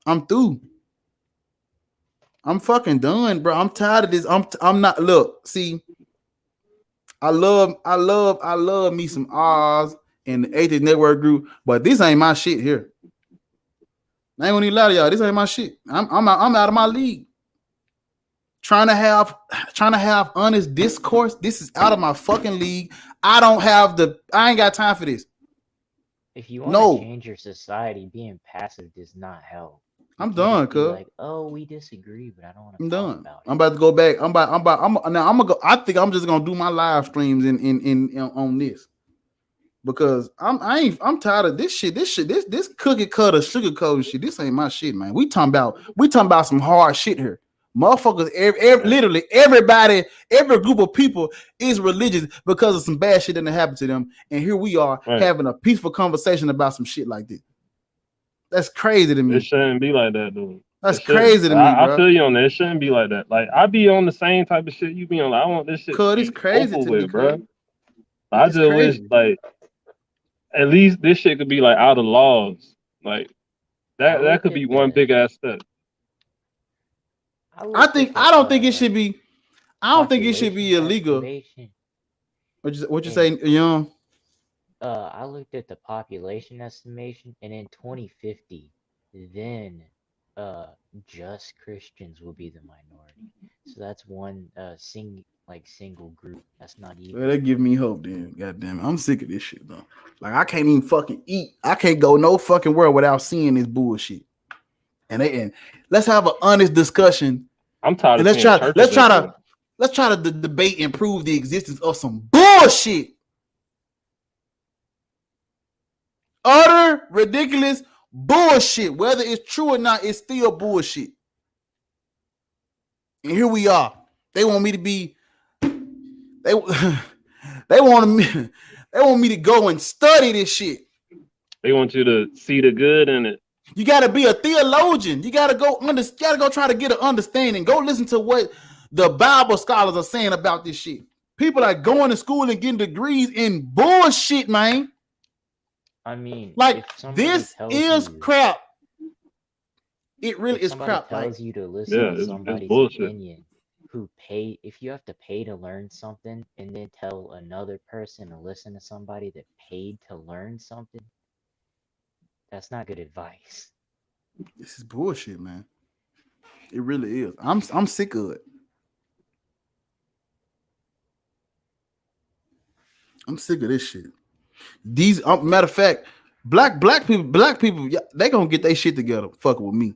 A: I'm through. I'm fucking done, bro. I'm tired of this. I'm not. Look, see, I love me some Oz and the Atheist Network group, but this ain't my shit here. I ain't gonna even lie to y'all. This ain't my shit. I'm out of my league. Trying to have honest discourse. This is out of my fucking league. I ain't got time for this.
E: If you want to
A: No,
E: change your society, being passive does not help. You
A: I'm
E: can
A: done,
E: just be
A: cuz.
E: like, "Oh, we disagree, but I don't want
A: I'm
E: to talk
A: done.
E: about
A: I'm
E: it."
A: about to go back. I'm gonna go. I think I'm just gonna do my live streams in on this because I'm tired of this shit. This cookie cutter sugar coating shit. This ain't my shit, man. We talking about some hard shit here. Motherfuckers, literally everybody, every group of people is religious because of some bad shit that happened to them, and here we are
F: Right.
A: having a peaceful conversation about some shit like this. That's crazy to
F: It
A: me.
F: shouldn't be like that, dude.
A: That's
F: It shouldn't.
A: crazy to me,
F: I
A: bro.
F: feel you on that. It shouldn't be like that. Like I be on the same type of shit you be on. Like, I want this shit to
A: Cuz it's
F: be
A: crazy
F: over
A: to me,
F: with,
A: cuz.
F: bro. I
A: It's
F: just wish
A: crazy.
F: like at least this shit could be like out of laws. Like
E: I
F: that
E: looked
F: could
E: at
F: be one
E: the
F: big ass step.
E: I looked at
A: I
E: the
A: don't think it should be. I don't think it should
E: population
A: be illegal.
E: estimation,
A: What you
E: and
A: say, Young?
E: I looked at the population estimation, and in 2050, then just Christians will be the minority. So that's one single group. That's not
A: Well,
E: even.
A: that give me hope then. God damn it. I'm sick of this shit though. Like I can't even fucking eat. I can't go no fucking world without seeing this bullshit. And let's have an honest discussion.
F: I'm tired
A: And
F: of seeing churches everywhere.
A: let's try to debate and prove the existence of some bullshit. Utter ridiculous bullshit. Whether it's true or not, it's still bullshit. And here we are. They want me to be. They they want me to go and study this shit.
F: They want you to see the good in it.
A: You got to be a theologian. You got to go try to get an understanding. Go listen to what the Bible scholars are saying about this shit. People are going to school and getting degrees in bullshit, man.
E: I mean,
A: Like
E: if somebody
A: this
E: tells
A: is
E: you,
A: crap. It really
E: if
A: is
E: somebody
A: crap. Like
E: tells you to listen
F: Yeah,
E: to
F: it's
E: somebody's
F: bullshit.
E: opinion, if you have to pay to learn something and then tell another person to listen to somebody that paid to learn something, that's not good advice.
A: this is bullshit, man. It really is. I'm sick of it. I'm sick of this shit. These matter of fact, black people, yeah, they gonna get their shit together. Fucking with me.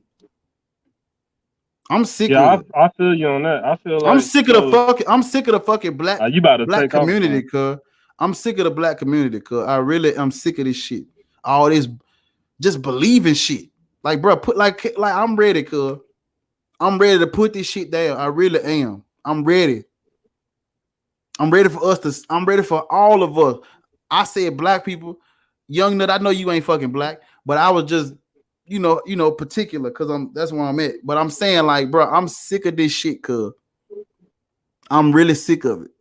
A: I'm sick
F: Yeah,
A: of it.
F: I feel you on that. I feel
A: I'm
F: like
A: sick of the fucking. I'm sick of the fucking
F: you about to
A: black
F: take off
A: community,
F: soon.
A: cuz. I'm sick of the black community, cuz. I'm sick of this shit. All this just believing shit. Like, bro, like I'm ready, cuz. I'm ready to put this shit down. I really am. I'm ready. I'm ready for us to. I'm ready for all of us. I said black people, young nut. I know you ain't fucking black, but I was just, particular because that's where I'm at. But I'm saying, like, bro, I'm sick of this shit, cuz. I'm really sick of it.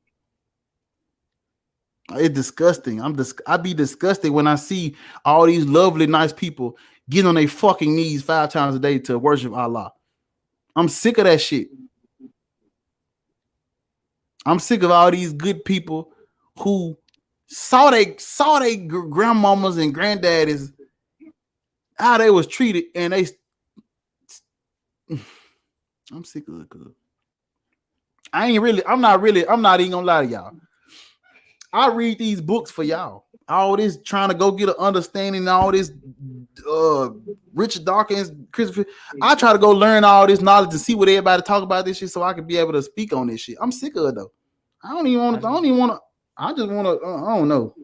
A: It's disgusting. I be disgusted when I see all these lovely, nice people getting on their fucking knees 5 times a day to worship Allah. I'm sick of that shit. I'm sick of all these good people who saw they grandmamas and granddaddies how they was treated, and I'm sick of it. I'm not even gonna lie to y'all. I read these books for y'all. All this trying to go get an understanding, all this Richard Dawkins, Christopher. I try to go learn all this knowledge to see what everybody talk about this shit so I can be able to speak on this shit. I'm sick of it though. I just want to. I don't know.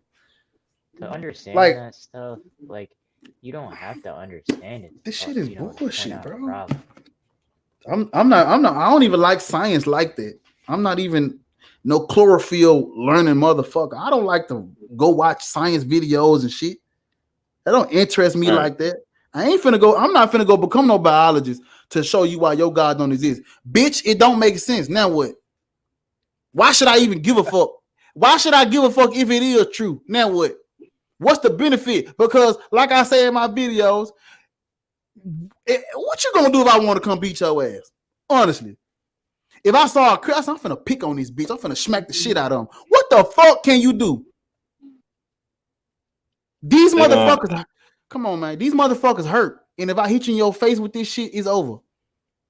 E: To understand
A: Like,
E: that stuff, like, you don't have to understand it.
A: This shit is
E: To point
A: bullshit,
E: out a
A: bro.
E: problem.
A: I'm not. I don't even like science like that. I'm not even no chlorophyll learning motherfucker. I don't like to go watch science videos and shit. That don't interest me like that. I'm not finna go become no biologist to show you why your God don't exist. Bitch, it don't make sense. Now what? Why should I even give a fuck? Why should I give a fuck if it is true? Now what? What's the benefit? Because like I say in my videos, what you gonna do if I want to come beat your ass? Honestly. If I saw a crash, I'm finna pick on this bitch. I'm finna smack the shit out of him. What the fuck can you do? These motherfuckers, come on, man. These motherfuckers hurt. And if I hit you in your face with this shit, it's over.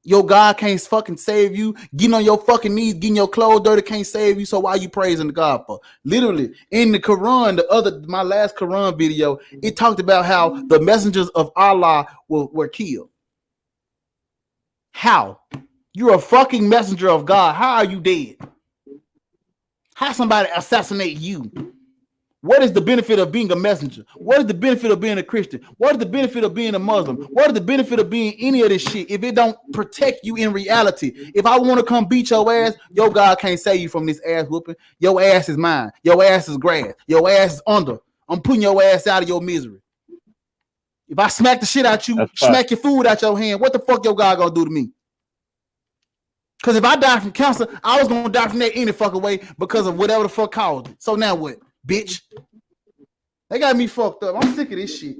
A: Your God can't fucking save you. Getting on your fucking knees, getting your clothes dirty can't save you. So why you praising the God for? Literally, in the Quran, my last Quran video, it talked about how the messengers of Allah were killed. How? You're a fucking messenger of God. How are you dead? How somebody assassinate you? What is the benefit of being a messenger? What is the benefit of being a Christian? What is the benefit of being a Muslim? What is the benefit of being any of this shit if it don't protect you in reality? If I want to come beat your ass, your God can't save you from this ass whooping. Your ass is mine. Your ass is grass. Your ass is under. I'm putting your ass out of your misery. If I smack the shit out you, smack your food out your hand, what the fuck your God gonna do to me? Because if I die from cancer, I was gonna die from that any fucking way because of whatever the fuck caused it. So now what, bitch? They got me fucked up. I'm sick of this shit.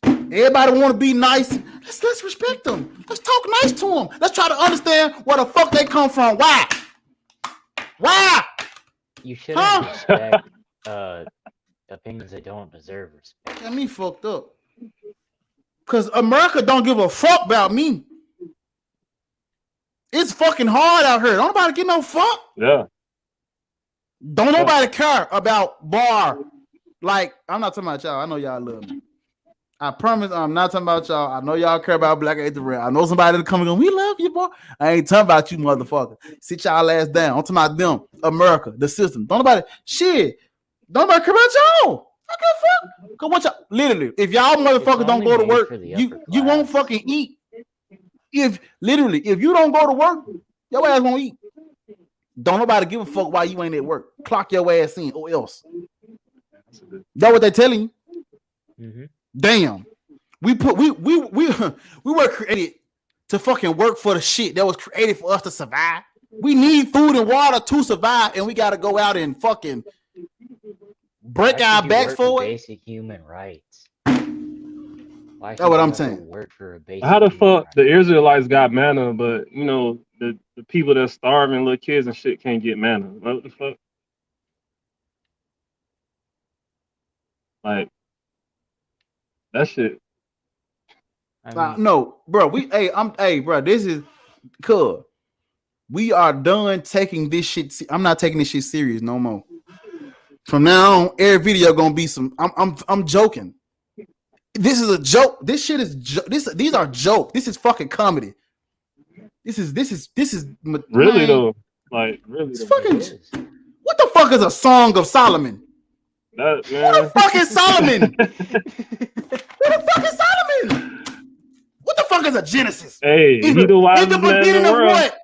A: Everybody want to be nice. Let's respect them. Let's talk nice to them. Let's try to understand where the fuck they come from. Why? Why?
E: You shouldn't respect opinions that don't deserve respect.
A: Got me fucked up. Because America don't give a fuck about me. It's fucking hard out here. Don't nobody give no fuck.
F: Yeah.
A: Don't nobody care about bar. Like, I'm not talking about y'all. I know y'all love me. I promise I'm not talking about y'all. I know y'all care about Black Atheist. I know somebody that coming on, we love you, boy. I ain't talking about you, motherfucker. Sit y'all ass down. I'm talking about them, America, the system. Don't nobody care about y'all. I give a fuck. Cause what y'all, literally, if y'all motherfuckers don't go to work, you won't fucking eat. If you don't go to work, your ass won't eat. Don't nobody give a fuck why you ain't at work. Clock your ass in or else. That's what they telling you.
E: Mm-hmm.
A: Damn. We were created to fucking work for the shit that was created for us to survive. We need food and water to survive, and we got to go out and fucking break
E: Why
A: our
E: should you
A: backs
E: work for
A: for it.
E: basic human rights? Why
A: That's
E: should
A: what
E: you
A: I'm
E: have to
A: saying.
E: work for a
F: How
E: basic
F: the
E: human
F: fuck
E: right?
F: the Israelites got manna, but the people that's starving little kids and shit can't get manna? What the fuck? Like that shit.
E: I mean,
A: No, bro. Bro. This is cool. We are done taking this shit. I'm not taking this shit serious no more. From now on, every video gonna be some. I'm joking. This is a joke. This shit is these are jokes. This is fucking comedy. This is
F: Really
A: man.
F: though. Like really
A: It's
F: though.
E: it
A: fucking.
E: is.
A: What the fuck is a Song of Solomon?
F: That
A: Who the fuck is Solomon?
F: man.
A: Who the fuck is Solomon? What the fuck is a Genesis?
F: Hey,
A: In
F: he the
A: the
F: wisest man in the
A: beginning of
F: world.
A: what?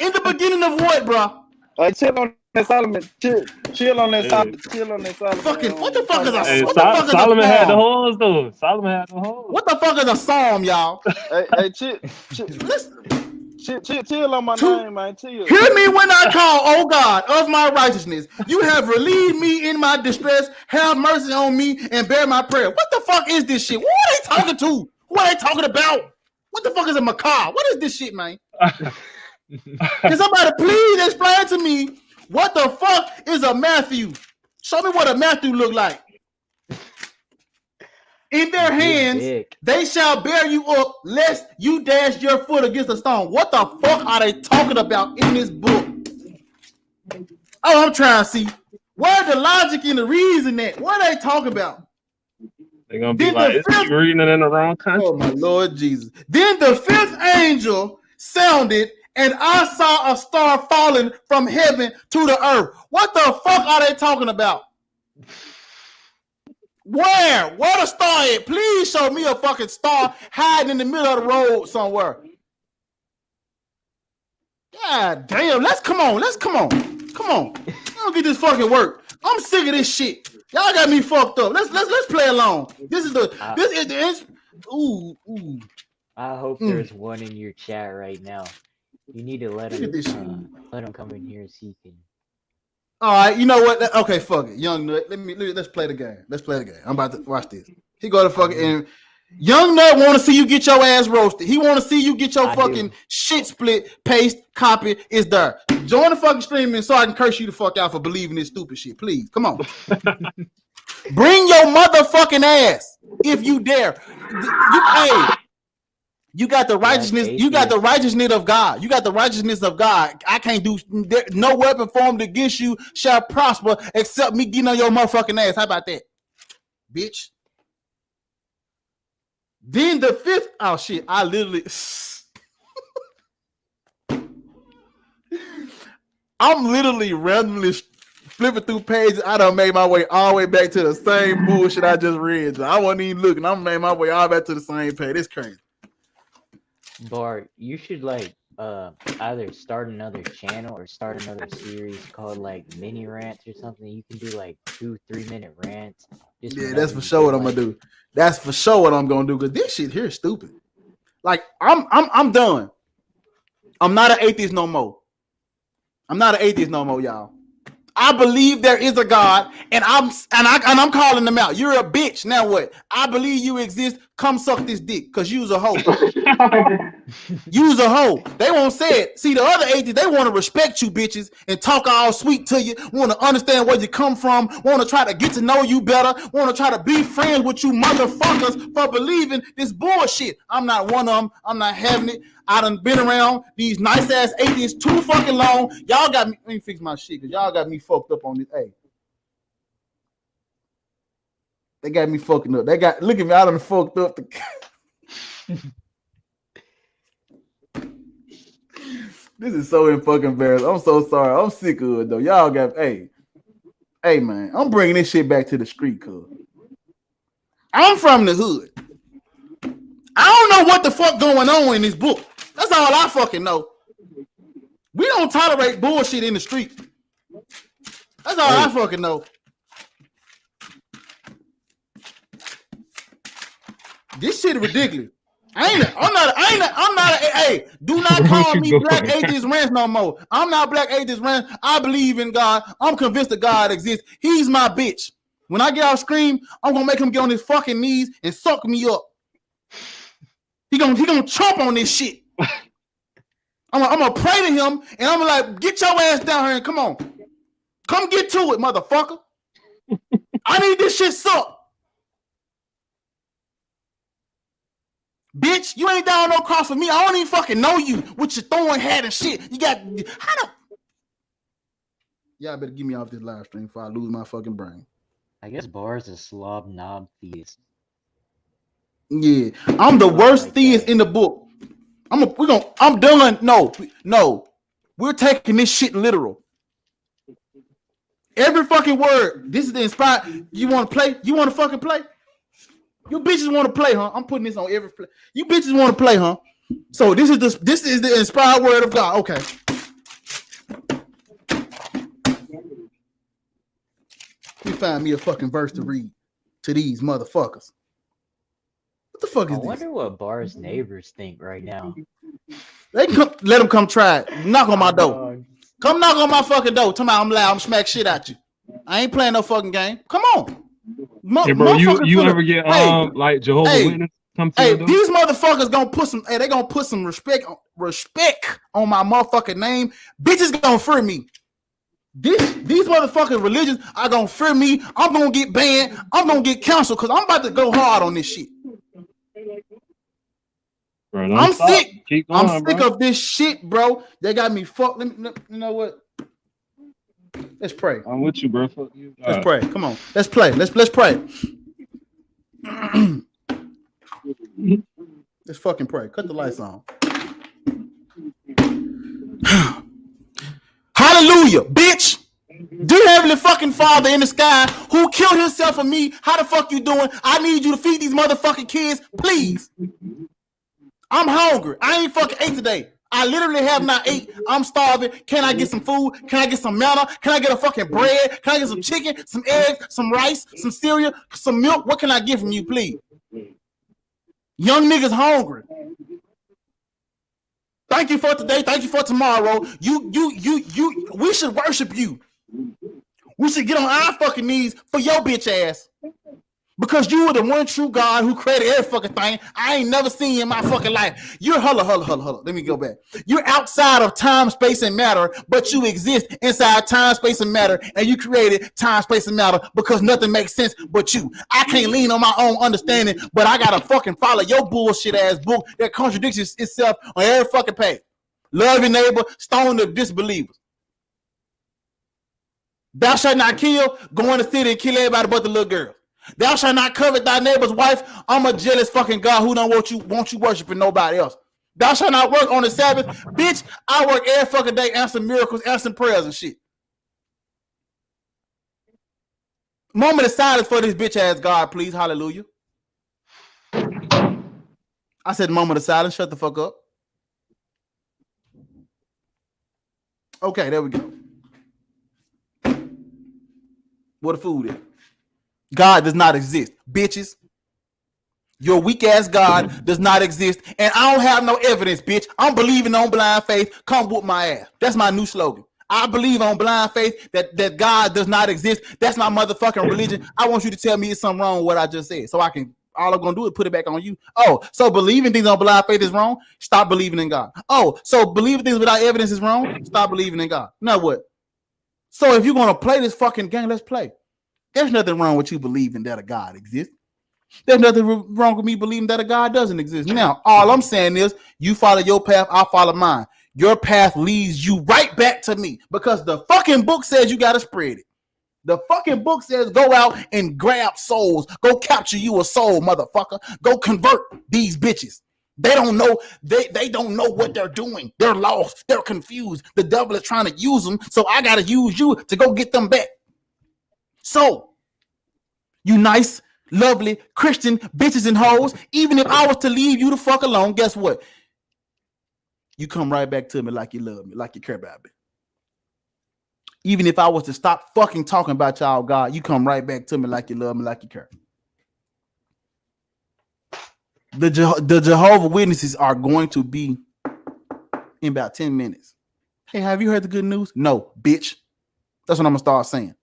A: In the beginning of what, bro?
H: Chill on that Solomon. Chill on that
F: Hey,
H: Solomon. Chill on that Solomon.
A: Fucking what the fuck is a
F: hey,
A: what the fuck is a
F: Solomon had the
A: psalm?
F: holes though. Solomon had the holes.
A: What the fuck is a psalm, y'all?
H: Hey, chill on my name, man. Chill.
A: Hear me when I call, oh God, of my righteousness. You have relieved me in my distress. Have mercy on me and bear my prayer. What the fuck is this shit? Who are they talking to? Who are they talking about? What the fuck is a macaw? What is this shit, man? Can somebody please explain to me what the fuck is a Matthew? Show me what a Matthew look like. In their hands, they shall bear you up, lest you dash your foot against a stone. What the fuck are they talking about in this book? Oh, I'm trying to see. Where's the logic and the reason at? What are they talking about?
F: They're gonna be like, you reading it in the wrong context.
A: Oh my Lord Jesus. Then the fifth angel sounded, and I saw a star falling from heaven to the earth. What the fuck are they talking about? Where the star at? Please show me a fucking star hiding in the middle of the road somewhere. God damn, come on. I don't get this fucking work. I'm sick of this shit. Y'all got me fucked up. Let's play along. This is the ooh.
E: I hope there's one in your chat right now. You need to let him come in here so he can.
A: All right, you know what? Okay, fuck it, Young Nut. Let's play the game. I'm about to watch this. He go to fucking and Young Nut want to see you get your ass roasted. He want to see you get your fucking shit split, paste, copy. Is there? Join the fucking stream so I can curse you the fuck out for believing this stupid shit. Please, come on. Bring your motherfucking ass if you dare. You got the righteousness. You got the righteousness of God. You got the righteousness of God. I can't do no weapon formed against you shall prosper except me getting on your motherfucking ass. How about that, bitch? Then the fifth. Oh shit! I literally. I'm literally randomly flipping through pages. I done made my way all the way back to the same bullshit I just read. I wasn't even looking. I'm made my way all back to the same page. It's crazy.
E: Bart, you should either start another channel or start another series called like mini rants or something. You can do like 2-3 minute rants.
A: Yeah, that's for sure what I'm gonna do. That's for sure what I'm gonna do because this shit here is stupid. Like I'm done. I'm not an atheist no more. Y'all. I believe there is a God, and I'm calling them out. You're a bitch. Now what? I believe you exist. Come suck this dick, because you's a hoe. You's a hoe. They won't say it. See, the other atheists, they want to respect you bitches and talk all sweet to you, want to understand where you come from, want to try to get to know you better, want to try to be friends with you motherfuckers for believing this bullshit. I'm not one of them. I'm not having it. I done been around these nice ass atheists too fucking long. Y'all got me. Let me fix my shit because y'all got me fucked up on this. Hey, they got me fucking up. Look at me. I done fucked up. This is so fucking embarrassing. I'm so sorry. I'm sick of it though. Y'all got hey man. I'm bringing this shit back to the street, cuz I'm from the hood. I don't know what the fuck going on in this book. That's all I fucking know. We don't tolerate bullshit in the street. That's all I fucking know. This shit is ridiculous. I'm not. Hey, do not
F: Where
A: call
F: you
A: me
F: going?
A: Black Atheist Ranch no more. I'm not Black Atheist Ranch. I believe in God. I'm convinced that God exists. He's my bitch. When I get out scream, I'm gonna make him get on his fucking knees and suck me up. He gonna chomp on this shit. I'm gonna pray to him and I'm like, get your ass down here and come on. Come get to it, motherfucker. I need this shit sucked. Bitch, you ain't down no cross for me. I don't even fucking know you with your thorn hat and shit. You got how the y'all better get me off this live stream before I lose my fucking brain.
E: I guess Bar's a slob knob theist.
A: Yeah, I'm the worst
E: like
A: theist
E: that.
A: in the book. I'm done. No, we're taking this shit literal. Every fucking word. This is the inspired. You want to play? You want to fucking play? You bitches want to play, huh? I'm putting this on every play. You bitches want to play, huh? So this is the inspired word of God. Okay. Let me find me a fucking verse to read to these motherfuckers. What the fuck is
E: I
A: this?
E: wonder what Bar's neighbors think right now.
A: They can come, let them come try it. Knock on my door. Come knock on my fucking door. Tell me I'm loud. I'm smack shit at you. I ain't playing no fucking game. Come on.
F: Hey, bro, you ever get like Jehovah's Witness come to your door?
A: These motherfuckers gonna put some. Hey, they gonna put some respect on my motherfucking name. Bitches gonna fear me. These motherfucking religions are gonna fear me. I'm gonna get banned. I'm gonna get canceled because I'm about to go hard on this shit.
F: Bro,
A: I'm
F: stop.
A: sick.
F: Keep going,
A: I'm sick of this shit, bro. They got me fucked. You know what? Let's pray.
F: I'm with you, bro. Fuck you.
A: Let's pray. Come on. Let's play. Let's pray. Let's fucking pray. Cut the lights on. Hallelujah, bitch. Dear Heavenly fucking Father in the sky who killed himself for me, how the fuck you doing? I need you to feed these motherfucking kids, please. I'm hungry. I ain't fucking ate today. I literally have not ate. I'm starving. Can I get some food? Can I get some manna? Can I get a fucking bread? Can I get some chicken, some eggs, some rice, some cereal, some milk? What can I get from you, please? Young niggas hungry. Thank you for today. Thank you for tomorrow. We should worship you. We should get on our fucking knees for your bitch ass. Because you are the one true God who created every fucking thing I ain't never seen in my fucking life. You're hold on. Let me go back. You're outside of time, space, and matter, but you exist inside time, space, and matter, and you created time, space, and matter because nothing makes sense but you. I can't lean on my own understanding, but I gotta fucking follow your bullshit ass book that contradicts itself on every fucking page. Love your neighbor, stone the disbelievers. Thou shalt not kill, go in the city and kill everybody but the little girl. Thou shalt not covet thy neighbor's wife. I'm a jealous fucking God who don't want you worshiping nobody else. Thou shalt not work on the Sabbath. Bitch, I work every fucking day, answering miracles, answering prayers and shit. Moment of silence for this bitch ass God, please. Hallelujah. I said moment of silence. Shut the fuck up. Okay, there we go. What the food is. God does not exist, bitches. Your weak ass God does not exist, and I don't have no evidence, bitch. I'm believing on blind faith. Come whoop my ass. That's my new slogan. I believe on blind faith that God does not exist. That's my motherfucking religion. I want you to tell me it's something wrong with what I just said, so I can. All I'm gonna do is put it back on you. Oh, so believing things on blind faith is wrong? Stop believing in God. Oh, so believing things without evidence is wrong? Stop believing in God. Now what? So if you're gonna play this fucking game, let's play. There's nothing wrong with you believing that a God exists. There's nothing wrong with me believing that a God doesn't exist. Now, all I'm saying is you follow your path, I'll follow mine. Your path leads you right back to me because the fucking book says you got to spread it. The fucking book says go out and grab souls. Go capture you a soul, motherfucker. Go convert these bitches. They don't know. They don't know what they're doing. They're lost. They're confused. The devil is trying to use them. So I got to use you to go get them back. So, you nice, lovely Christian bitches and hoes, even if I was to leave you the fuck alone, guess what? You come right back to me like you love me, like you care about me. Even if I was to stop fucking talking about y'all, God, you come right back to me like you love me, like you care. The Jehovah's Witnesses are going to be in about 10 minutes. Hey, have you heard the good news? No, bitch. That's what I'm gonna start saying.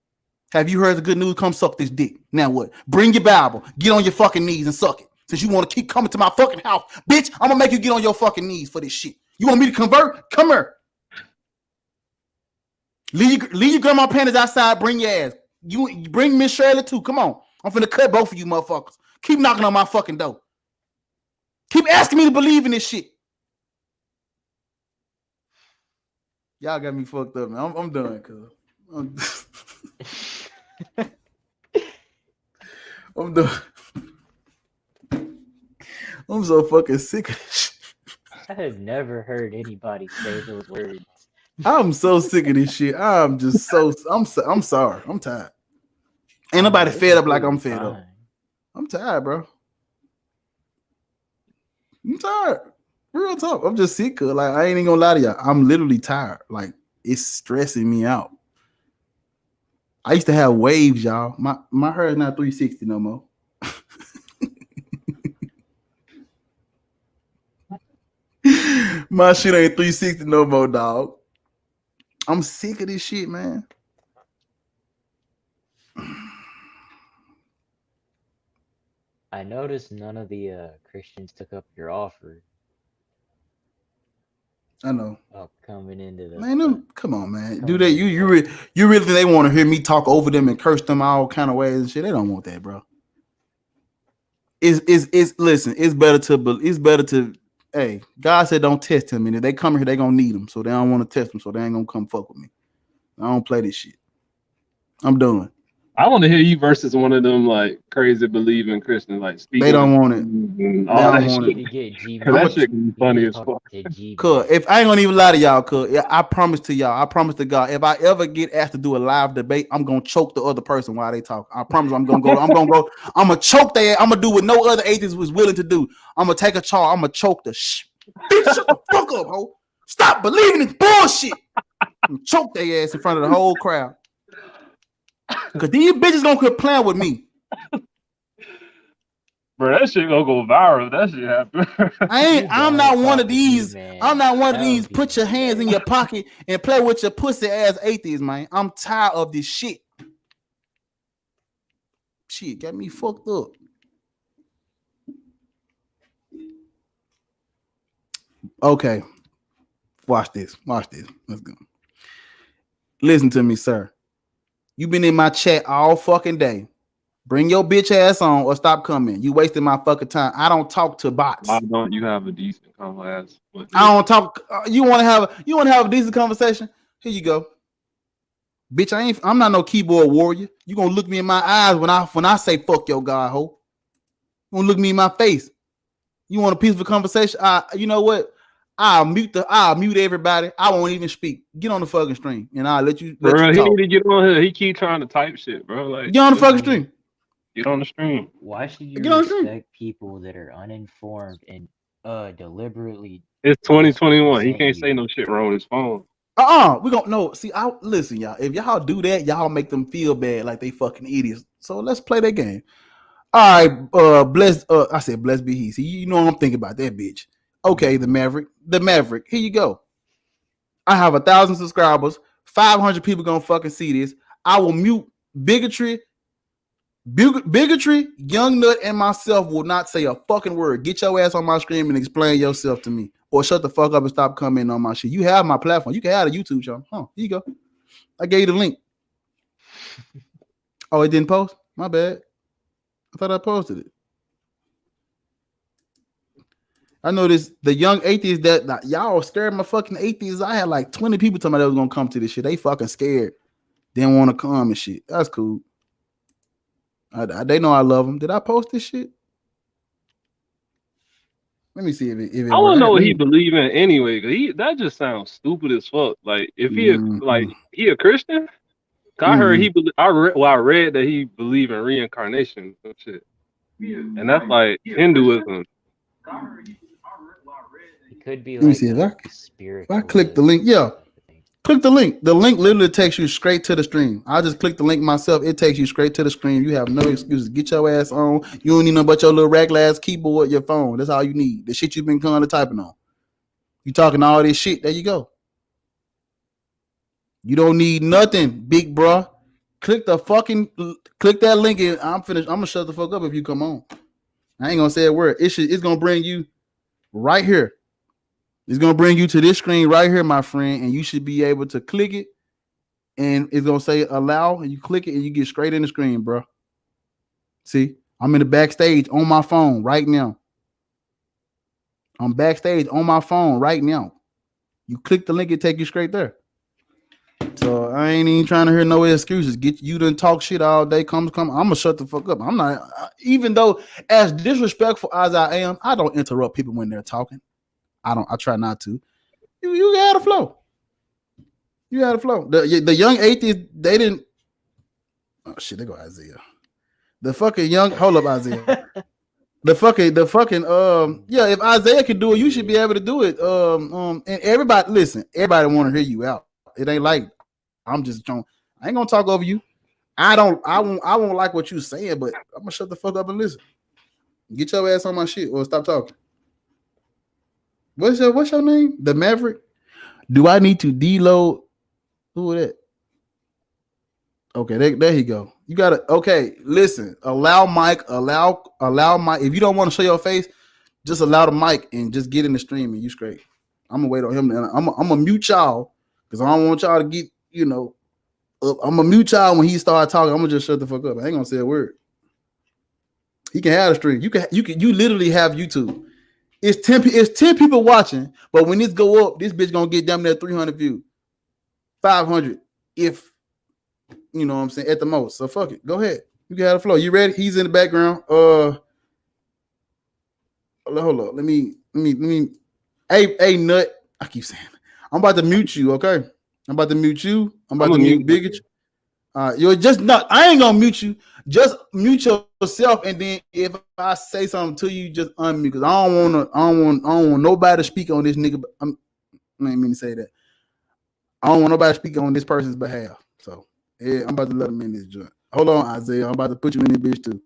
A: Have you heard the good news? Come suck this dick. Now what? Bring your Bible. Get on your fucking knees and suck it. Since you want to keep coming to my fucking house, bitch, I'm gonna make you get on your fucking knees for this shit. You want me to convert? Come here. Leave your grandma panties outside. Bring your ass. You bring Miss Shirley too. Come on. I'm finna cut both of you motherfuckers. Keep knocking on my fucking door. Keep asking me to believe in this shit. Y'all got me fucked up, man. I'm done, cuz. I'm done. I'm so fucking sick of this shit.
E: I have never heard anybody say those words.
A: I'm so sick of this shit. I'm sorry. I'm tired. Ain't nobody fed up like I'm fed up. I'm tired, bro. I'm tired. Real talk. I'm just sick of, like, I ain't even gonna lie to y'all. I'm literally tired. Like, it's stressing me out. I used to have waves, y'all. My hair is not 360 no more. My shit ain't 360 no more, dog. I'm sick of this shit, man.
E: I noticed none of the Christians took up your offer.
A: I know.
E: Coming into the
A: man, come on, man. Do they? You really think they want to hear me talk over them and curse them all kind of ways and shit? They don't want that, bro. Listen. It's better to. Hey, God said don't test him, and if they come here, they gonna need him. So they don't want to test him, so they ain't gonna come fuck with me. I don't play this shit. I'm done.
F: I want to hear you versus one of them like crazy believing Christians, like speaking.
A: They don't want it. They don't want it.
F: That shit can be funny as fuck.
A: Cause if I ain't gonna even lie to y'all, cause I promise to God, if I ever get asked to do a live debate, I'm gonna choke the other person while they talk. I promise I'm gonna I'm gonna choke their. I'm gonna do what no other atheist was willing to do. I'm gonna take a charge. I'm gonna choke the bitch. Shut the fuck up, ho. Stop believing in bullshit. I'm choke their ass in front of the whole crowd. Cause these bitches gonna quit playing with me.
F: Bro, that shit gonna go viral. That shit happen.
A: I'm not one of these. I'm not one of these. Put your hands in your pocket and play with your pussy ass atheists, man. I'm tired of this shit. Shit got me fucked up. Okay. Watch this. Let's go. Listen to me, sir. You been in my chat all fucking day. Bring your bitch ass on or stop coming. You wasting my fucking time. I don't talk to bots.
F: Why don't you have a decent conversation?
A: I don't talk. You want to have a decent conversation? Here you go. Bitch, I'm not no keyboard warrior. You gonna look me in my eyes when I say fuck your God, ho. You gonna look me in my face. You want a peaceful conversation? You know what? I'll mute everybody. I won't even speak. Get on the fucking stream and I'll let you
F: bro,
A: you
F: he
A: talk.
F: need to get on here. He keep trying to type shit, bro. Like,
A: get on the fucking stream.
F: Get on the stream.
E: Why should you respect people that are uninformed and deliberately?
F: It's 2021. He can't say no shit wrong on his phone.
A: We gonna know. See, listen, y'all. If y'all do that, y'all make them feel bad like they fucking idiots. So let's play that game. All right, blessed. I said blessed be he. See, you know what I'm thinking about that bitch. Okay, the Maverick. Here you go. I have 1,000 subscribers. 500 people gonna fucking see this. I will mute bigotry. Young Nut, and myself will not say a fucking word. Get your ass on my screen and explain yourself to me, or shut the fuck up and stop commenting on my shit. You have my platform. You can have a YouTube channel. Here you go. I gave you the link. Oh, it didn't post? My bad. I thought I posted it. I know the young atheists that y'all scared my fucking atheists. I had like 20 people telling me they was gonna come to this shit. They fucking scared. Didn't want to come and shit. That's cool. They know I love them. Did I post this shit? Let me see if it
F: I want to know what he believe in anyway. Cause that just sounds stupid as fuck. Like if he he a Christian. I heard I read that he believe in reincarnation and shit. And that's like Hinduism.
E: It could be
A: Let me
E: like
A: see
E: if
A: I click the link. Yeah. Click the link. The link literally takes you straight to the stream. I just click the link myself. It takes you straight to the stream. You have no excuses. Get your ass on. You don't need nothing but your little regular ass keyboard, your phone. That's all you need. The shit you've been kind of typing on. You talking all this shit. There you go. You don't need nothing, big bruh. Click that link and I'm finished. I'm gonna shut the fuck up if you come on. I ain't gonna say a word. It's gonna bring you right here. It's gonna bring you to this screen right here, my friend, and you should be able to click it, and it's gonna say allow, and you click it, and you get straight in the screen, bro. See, I'm in the backstage on my phone right now. I'm backstage on my phone right now. You click the link, it take you straight there. So I ain't even trying to hear no excuses. Get you to talk shit all day. Come. I'm gonna shut the fuck up. I'm not, even though as disrespectful as I am, I don't interrupt people when they're talking. I try not to. You had a flow. You had a flow. The young atheists, they didn't. Oh shit, there go Isaiah. The fucking young. Hold up, Isaiah. The fucking yeah. If Isaiah can do it, you should be able to do it. And everybody, listen. Everybody want to hear you out. It ain't like I'm just trying. I ain't gonna talk over you. I won't like what you saying, but I'm gonna shut the fuck up and listen. Get your ass on my shit or stop talking. What's your name? The Maverick? Do I need to deload? Who is that? Okay, there you go. You gotta listen. Allow mic. If you don't want to show your face, just allow the mic and just get in the stream and you straight. I'm gonna wait on him. And I'm gonna mute y'all because I don't want y'all to get, I'm gonna mute y'all when he start talking. I'm gonna just shut the fuck up. I ain't gonna say a word. He can have a stream. You literally have YouTube. It's 10 people watching, but when this go up, this bitch gonna get damn near 300 views, 500, if you know what I'm saying, at the most. So fuck it, go ahead. You can have the flow. You ready? He's in the background. Hold up. Let me. Hey, nut. I keep saying, I'm about to mute you. Okay, I'm about to mute you. I'm about to mute Bigot. You're just not. I ain't gonna mute you. Just mute yourself, and then if I say something to you, just unmute. Because I don't want nobody to speak on this nigga. I ain't mean to say that. I don't want nobody to speak on this person's behalf. So yeah, I'm about to let him in this joint. Hold on, Isaiah. I'm about to put you in this bitch too.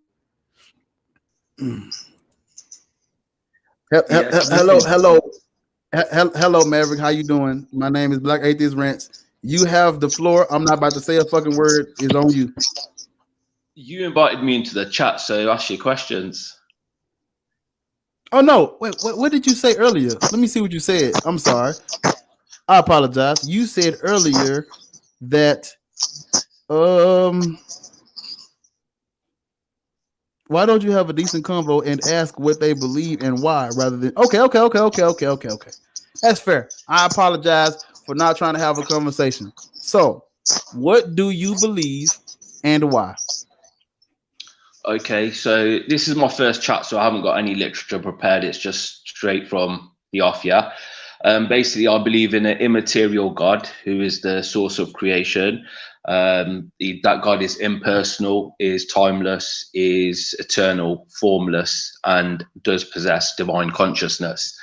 A: Hello, Maverick. How you doing? My name is Black Atheist Rants. You have the floor. I'm not about to say a fucking word. It's on you.
G: You invited me into the chat, so ask your questions.
A: Oh no! Wait, what did you say earlier? Let me see what you said. I'm sorry. I apologize. You said earlier that why don't you have a decent convo and ask what they believe and why rather than okay. That's fair. I apologize for not trying to have a conversation. So, what do you believe and why?
G: Okay, so this is my first chat, so I haven't got any literature prepared. It's just straight from the off, yeah. Basically, I believe in an immaterial God who is the source of creation. That God is impersonal, is timeless, is eternal, formless, and does possess divine consciousness.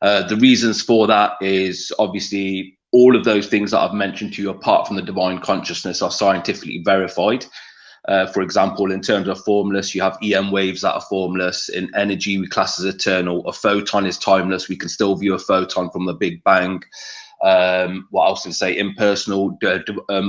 G: The reasons for that is obviously all of those things that I've mentioned to you, apart from the divine consciousness, are scientifically verified. For example, in terms of formless, you have EM waves that are formless. In energy, we class as eternal. A photon is timeless. We can still view a photon from the Big Bang. What else did I say? Impersonal.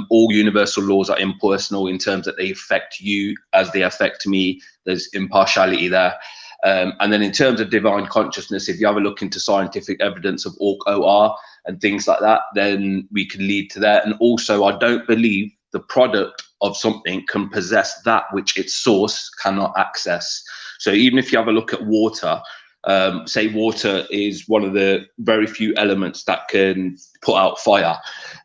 G: All universal laws are impersonal in terms that they affect you as they affect me. There's impartiality there. And then in terms of divine consciousness, if you have a look into scientific evidence of OR and things like that, then we can lead to that. And also, I don't believe the product of something can possess that which its source cannot access. So even if you have a look at water, say water is one of the very few elements that can put out fire.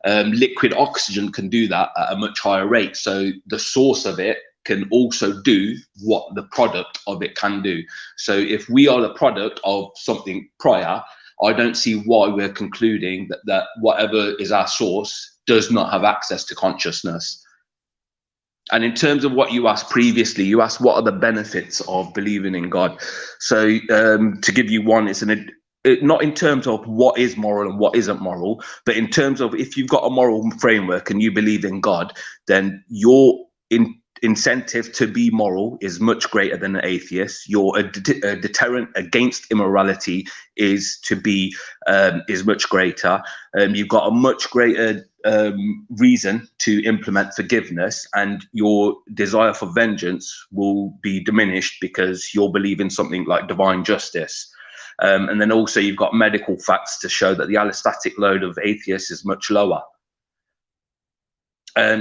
G: Liquid oxygen can do that at a much higher rate. So the source of it can also do what the product of it can do. So if we are the product of something prior, I don't see why we're concluding that whatever is our source does not have access to consciousness. And in terms of what you asked previously, you asked what are the benefits of believing in God. So to give you one, it's an not in terms of what is moral and what isn't moral, but in terms of if you've got a moral framework and you believe in God, then your incentive to be moral is much greater than an atheist. Your deterrent against immorality is much greater. You've got a much greater reason to implement forgiveness, and your desire for vengeance will be diminished because you'll believe in something like divine justice. And then also you've got medical facts to show that the allostatic load of atheists is much lower.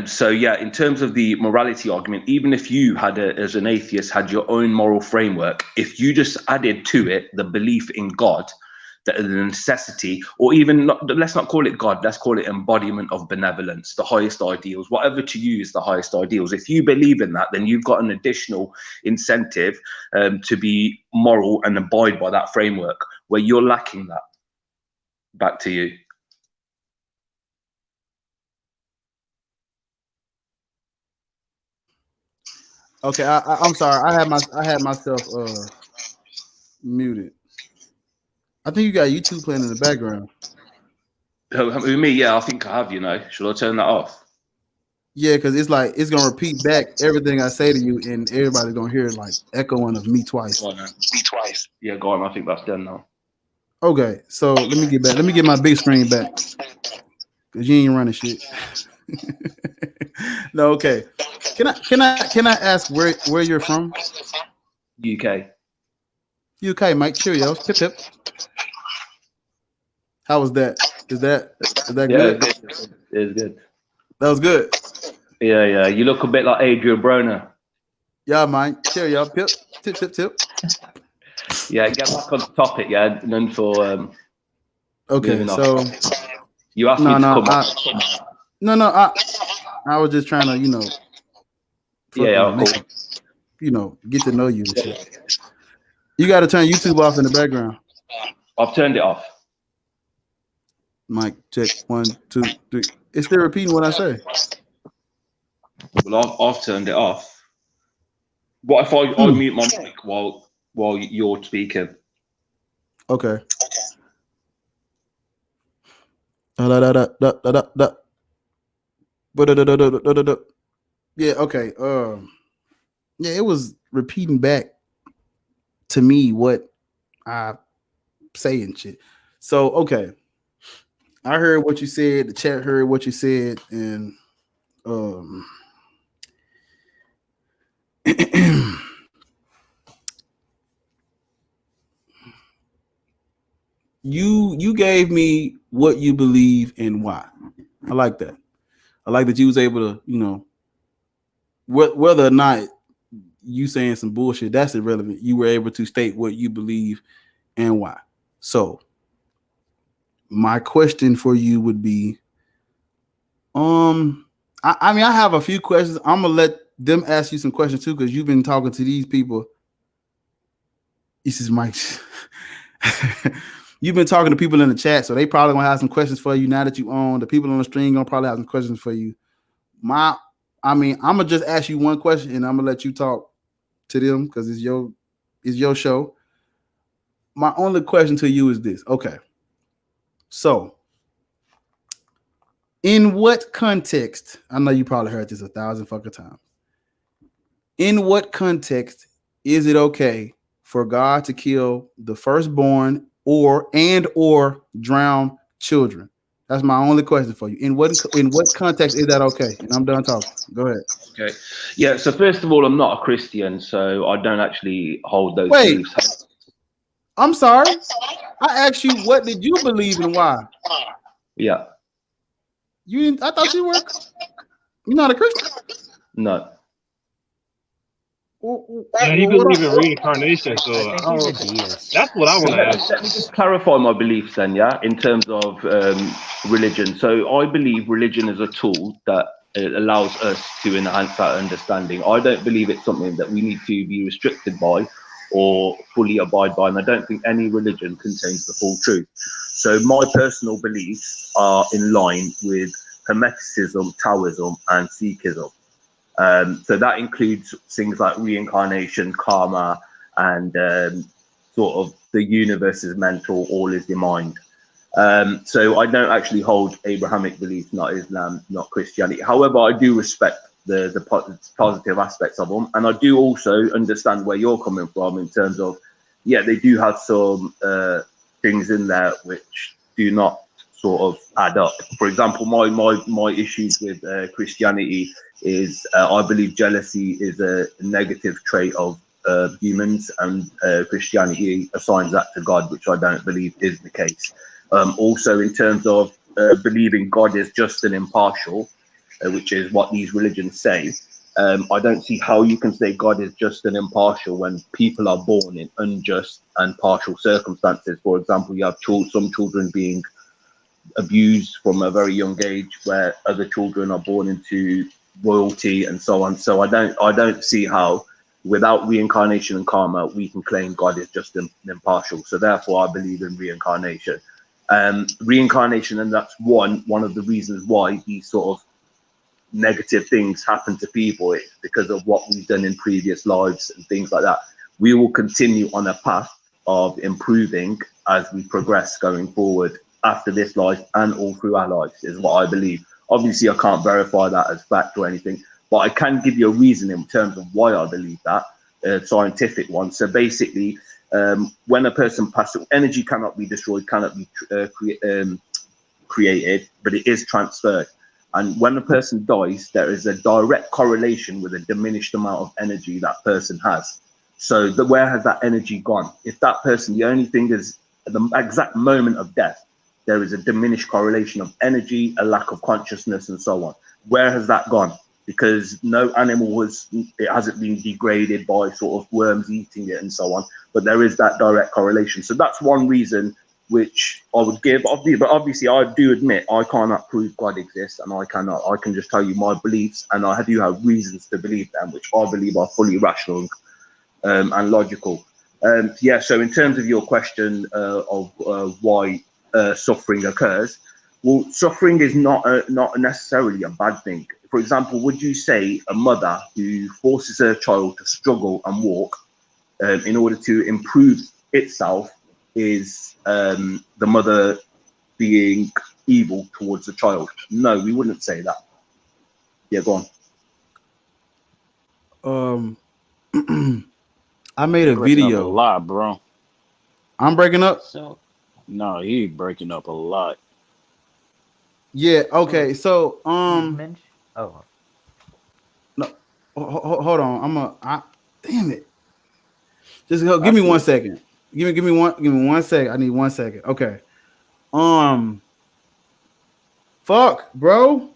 G: So yeah, in terms of the morality argument, even if you as an atheist had your own moral framework, if you just added to it the belief in God, the necessity, or even let's not call it God, let's call it embodiment of benevolence, the highest ideals, whatever to you is the highest ideals. If you believe in that, then you've got an additional incentive to be moral and abide by that framework, where you're lacking that. Back to you.
A: Okay, I'm sorry. I had myself muted. I think you got YouTube playing in the background.
G: With me, yeah, I think I have. Should I turn that off?
A: Yeah, because it's like it's gonna repeat back everything I say to you, and everybody's gonna hear like echoing of me twice.
G: Me twice. Yeah, go on. I think that's done now.
A: Okay, so let me get back. Let me get my big screen back, because you ain't running shit. No, okay. Can I ask where you're from?
G: UK.
A: UK, Mike. Cheerios. Tip tip. How was that? Is that good?
G: It was good.
A: That was good.
G: Yeah. You look a bit like Adrian Broner.
A: Yeah, Mike. Cheerio. Tip.
G: Yeah, get back on the topic. Yeah, none for.
A: Okay, so
G: you asked me to come on.
A: No. I was just trying to, get to know you and shit. You got to turn YouTube off in the background.
G: I've turned it off.
A: Mic check 1, 2, 3. It's still repeating what I say.
G: Well, I've turned it off. What if I mute my mic while you're speaking?
A: Okay. Yeah, okay. Yeah, it was repeating back to me what I say and shit. So, okay. I heard what you said, the chat heard what you said, and you gave me what you believe and why. I like that. I like that you was able to, whether or not you saying some bullshit, that's irrelevant. You were able to state what you believe and why. So my question for you would be, I mean, I have a few questions. I'm gonna let them ask you some questions too, because you've been talking to these people. This is Mike. You've been talking to people in the chat, so they probably gonna have some questions for you now that you own. The people on the stream gonna probably have some questions for you. I'm gonna just ask you one question, and I'm gonna let you talk to them because it's your show. My only question to you is this. Okay. So, in what context, I know you probably heard this 1,000 fucking times. In what context is it okay for God to kill the firstborn or drown children? That's my only question for you. In what context is that okay? And I'm done talking. Go ahead.
G: Okay. Yeah. So first of all, I'm not a Christian, so I don't actually hold those beliefs.
A: I'm sorry. I asked you what did you believe and why?
G: Yeah.
A: I thought you were. You're not a Christian?
G: No.
F: Yeah, he believes in reincarnation, so that's what I want to ask.
G: Let me just clarify my beliefs then, yeah, in terms of religion. So I believe religion is a tool that allows us to enhance our understanding. I don't believe it's something that we need to be restricted by or fully abide by, and I don't think any religion contains the full truth. So my personal beliefs are in line with Hermeticism, Taoism, and Sikhism. So that includes things like reincarnation, karma, and sort of the universe is mental, all is the mind. So I don't actually hold Abrahamic beliefs, not Islam, not Christianity. However, I do respect the positive aspects of them, and I do also understand where you're coming from in terms of, yeah, they do have some things in there which do not sort of add up. For example, my issues with Christianity is I believe jealousy is a negative trait of humans, and Christianity assigns that to God, which I don't believe is the case. Also, in terms of believing God is just and impartial, which is what these religions say, I don't see how you can say God is just and impartial when people are born in unjust and partial circumstances. For example, you have some children being abused from a very young age, where other children are born into royalty and so on. So I don't see how, without reincarnation and karma, we can claim God is just impartial. So therefore, I believe in reincarnation. Reincarnation, and that's one of the reasons why these sort of negative things happen to people. It's because of what we've done in previous lives and things like that. We will continue on a path of improving as we progress going forward after this life and all through our lives, is what I believe. Obviously, I can't verify that as fact or anything, but I can give you a reason in terms of why I believe that, a scientific one. So basically, when a person passes, energy cannot be destroyed, cannot be created, but it is transferred. And when a person dies, there is a direct correlation with a diminished amount of energy that person has. So where has that energy gone? If that person, the only thing is at the exact moment of death, there is a diminished correlation of energy, a lack of consciousness, and so on. Where has that gone? Because no animal it hasn't been degraded by sort of worms eating it and so on. But there is that direct correlation. So that's one reason which I would give. But obviously, I do admit I cannot prove God exists, and I can just tell you my beliefs, and I do have reasons to believe them, which I believe are fully rational and logical. Yeah. So in terms of your question of why suffering occurs, well, suffering is not necessarily a bad thing. For example, would you say a mother who forces her child to struggle and walk in order to improve itself is the mother being evil towards the child? No, we wouldn't say that. Yeah, go
A: on. I made
I: You
A: a
I: breaking up a
A: video.
I: lot, bro.
A: I'm breaking up.
E: So,
I: No, he breaking up a lot.
A: Yeah.
E: so
A: Okay. So
E: you mentioned. Oh,
A: no. Hold on. Damn it. Just
I: I
A: give me
I: see
A: one
I: it.
A: second. Give me 1 second. I need 1 second. Okay. Um. Fuck, bro.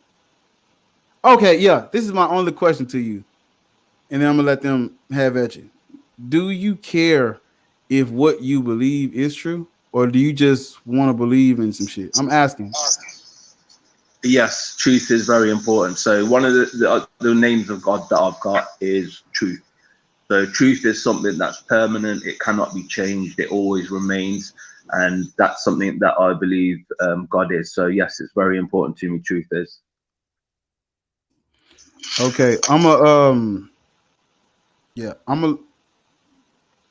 A: Okay. Yeah. This is my only question to you, and then I'm gonna let them have at you. Do you care if what you believe is true, or do you just want to believe in some shit? I'm asking.
G: Yes, truth is very important. So one of the names of God that I've got is truth. So truth is something that's permanent. It cannot be changed. It always remains. And that's something that I believe God is. So yes, it's very important to me. Truth is.
A: Okay. Yeah. I'm a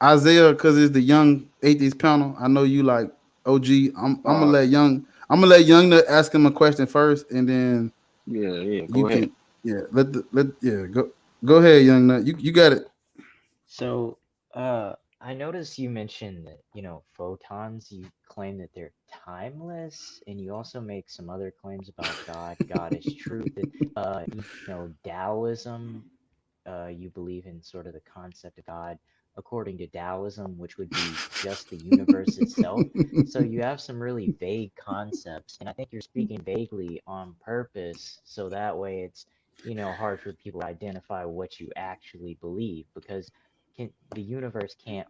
A: Isaiah, because it's the young atheist panel. I know you like OG. I'm gonna let young Nut ask him a question first, and then
I: Yeah, yeah.
A: you
I: Go ahead.
A: can go ahead, young Nut. You got it.
E: so I noticed you mentioned that, photons, you claim that they're timeless, and you also make some other claims about God. God is truth. Taoism, you believe in sort of the concept of God according to Taoism, which would be just the universe itself. So you have some really vague concepts, and I think you're speaking vaguely on purpose, so that way it's, hard for people to identify what you actually believe, because the universe can't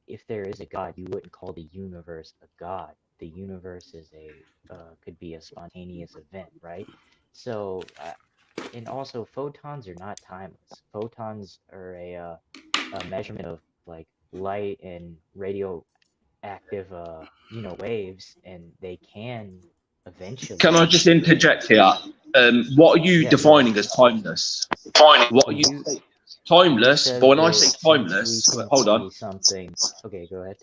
E: if there is a God, you wouldn't call the universe a God. The universe is could be a spontaneous event, right? So and also photons are not timeless. Photons are a measurement of like light and radioactive waves, and they can
G: Can I
E: eventually
G: just interject here? What are you
E: yeah, go ahead.
G: defining as timeless? What are you
E: You
G: saying? timeless.
E: said
G: But when I
E: that
G: say
E: since we
G: timeless,
E: can
G: hold on.
E: say something. Okay, go ahead.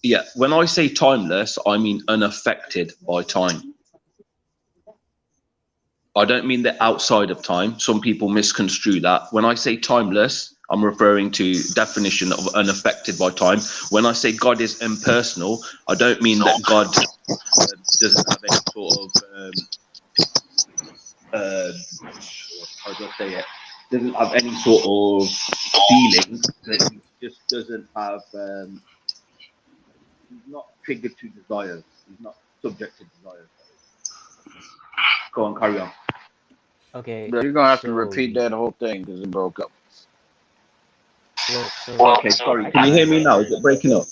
G: Yeah, when I say timeless, I mean unaffected by time. I don't mean they're outside of time. Some people misconstrue that. When I say timeless, I'm referring to definition of unaffected by time. When I say God is impersonal, I don't mean that God doesn't have any sort of how do I say it? Doesn't have any sort of feeling. That he just doesn't have. He's not triggered to desires. He's not subject to desires. Go on, carry on.
E: Okay,
I: But you're gonna have to
E: so
I: repeat that whole thing because it broke up.
E: well, so
G: Okay, sorry.
E: I
G: Can
E: can
G: you hear me now?
E: understand.
G: Is it breaking up?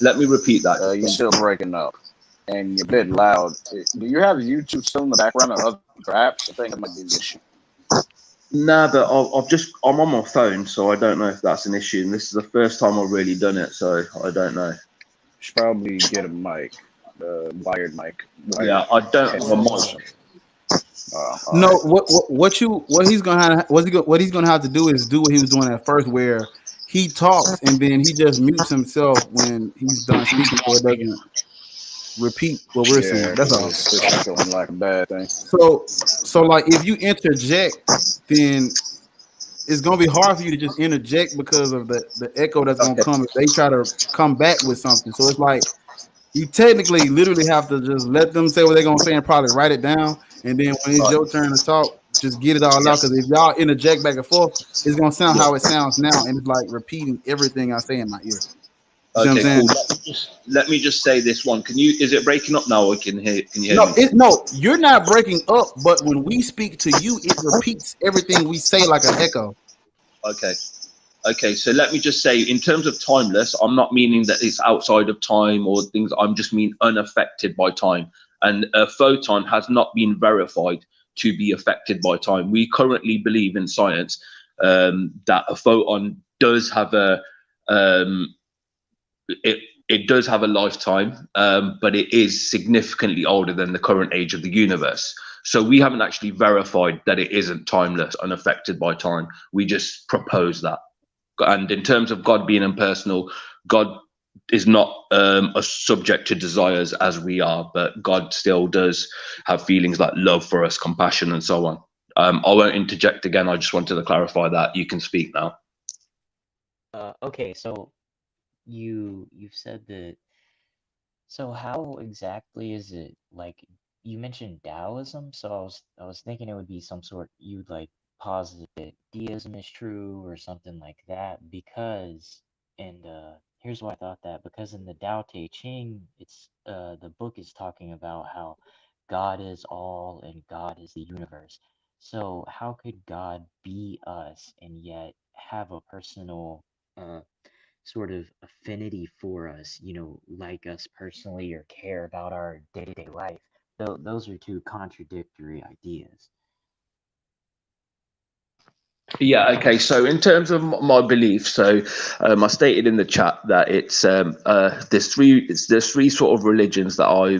G: Let me repeat that.
I: You're still breaking up, and you're a bit loud. Do you have YouTube still in the background or other apps? I think it might be an issue.
G: Nah, but I'm on my phone, so I don't know if that's an issue. And this is the first time I've really done it, so I don't know.
I: You should probably get a mic, wired mic.
G: Yeah, I don't have a mic.
A: No,
I: right.
A: what he's gonna have to do is do what he was doing at first, where he talks and then he just mutes himself when he's done speaking, so it doesn't repeat what we're saying.
I: Yeah,
A: That's
I: because
A: all.
I: it's feeling like a bad thing.
A: So like if you interject, then it's gonna be hard for you to just interject because of the echo that's gonna
G: Okay.
A: come if they try to come back with something. So it's like you technically literally have to just let them say what they're gonna say and probably write it down, and then when it's
G: Right.
A: your turn to talk, just get it all
G: Yeah.
A: out. Because if y'all interject back and forth, it's gonna sound
G: Yeah.
A: how it sounds now, and it's like repeating everything I say in my ear. You see what I'm
G: Okay,
A: saying?
G: cool. Let me just say this one. Is it breaking up now or can you hear me?
A: No, you're not breaking up, but when we speak to you, it repeats everything we say like an echo.
G: Okay, so let me just say, in terms of timeless, I'm not meaning that it's outside of time or things. I'm just mean unaffected by time. And a photon has not been verified to be affected by time. We currently believe in science that a photon does have it does have a lifetime, but it is significantly older than the current age of the universe. So we haven't actually verified that it isn't timeless, unaffected by time. We just propose that. And in terms of God being impersonal, God is not a subject to desires as we are, but God still does have feelings like love for us, compassion, and so on. I won't interject again. I just wanted to clarify that. You can speak now.
E: Okay, so you've said that. So how exactly is it like you mentioned Taoism? So I was thinking it would be some sort you'd like posit that deism is true or something like that because and here's why I thought that because in the Tao Te Ching it's the book is talking about how God is all and God is the universe. So how could God be us and yet have a personal sort of affinity for us, like us personally or care about our day-to-day life. Those are two contradictory ideas.
G: Yeah, okay. So in terms of my belief, so I stated in the chat that it's there's three sort of religions that I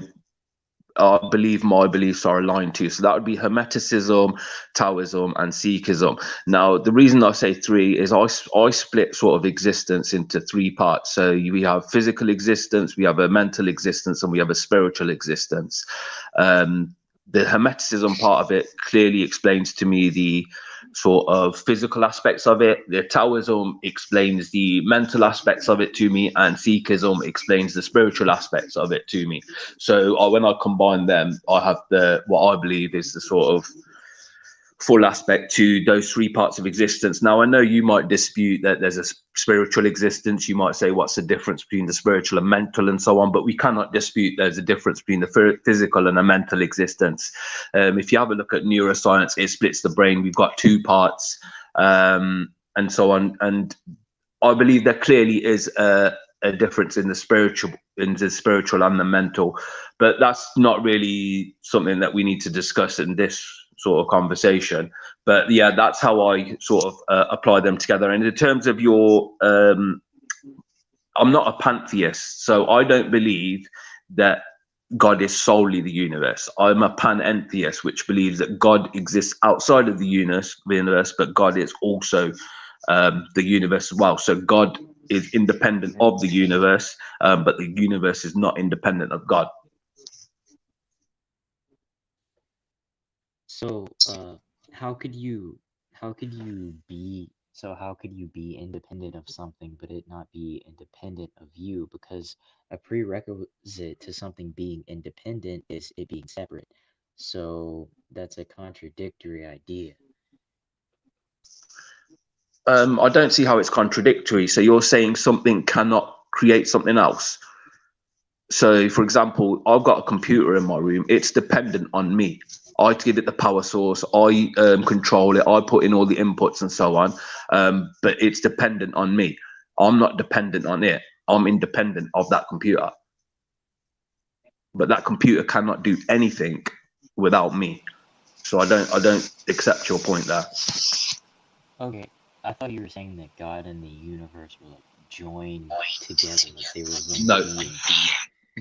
G: believe my beliefs are aligned to. So that would be Hermeticism, Taoism, and Sikhism. Now, the reason I say three is I split sort of existence into three parts. So we have physical existence, we have a mental existence, and we have a spiritual existence. The Hermeticism part of it clearly explains to me the sort of physical aspects of it. The Taoism explains the mental aspects of it to me, and Sikhism explains the spiritual aspects of it to me. So when I combine them, I have what I believe is the sort of full aspect to those three parts of existence. Now, I know you might dispute that there's a spiritual existence. You might say, what's the difference between the spiritual and mental and so on? But we cannot dispute there's a difference between the physical and a mental existence. If you have a look at neuroscience, it splits the brain. We've got two parts and so on. And I believe there clearly is a difference in the spiritual and the mental, but that's not really something that we need to discuss in this sort of conversation. But yeah, that's how I sort of apply them together. And in terms of your I'm not a pantheist, so I don't believe that God is solely the universe. I'm a panentheist, which believes that God exists outside of the universe, but God is also the universe as well. So God is independent of the universe, but the universe is not independent of God.
E: So, how could you be independent of something but it not be independent of you? Because a prerequisite to something being independent is it being separate. So that's a contradictory idea.
G: I don't see how it's contradictory. So you're saying something cannot create something else. So, for example, I've got a computer in my room. It's dependent on me. I give it the power source. I control it. I put in all the inputs and so on. But it's dependent on me. I'm not dependent on it. I'm independent of that computer. But that computer cannot do anything without me. So I don't accept your point there.
E: Okay, I thought you were saying that God and the universe were like joined together, like they were one
G: No,
E: being.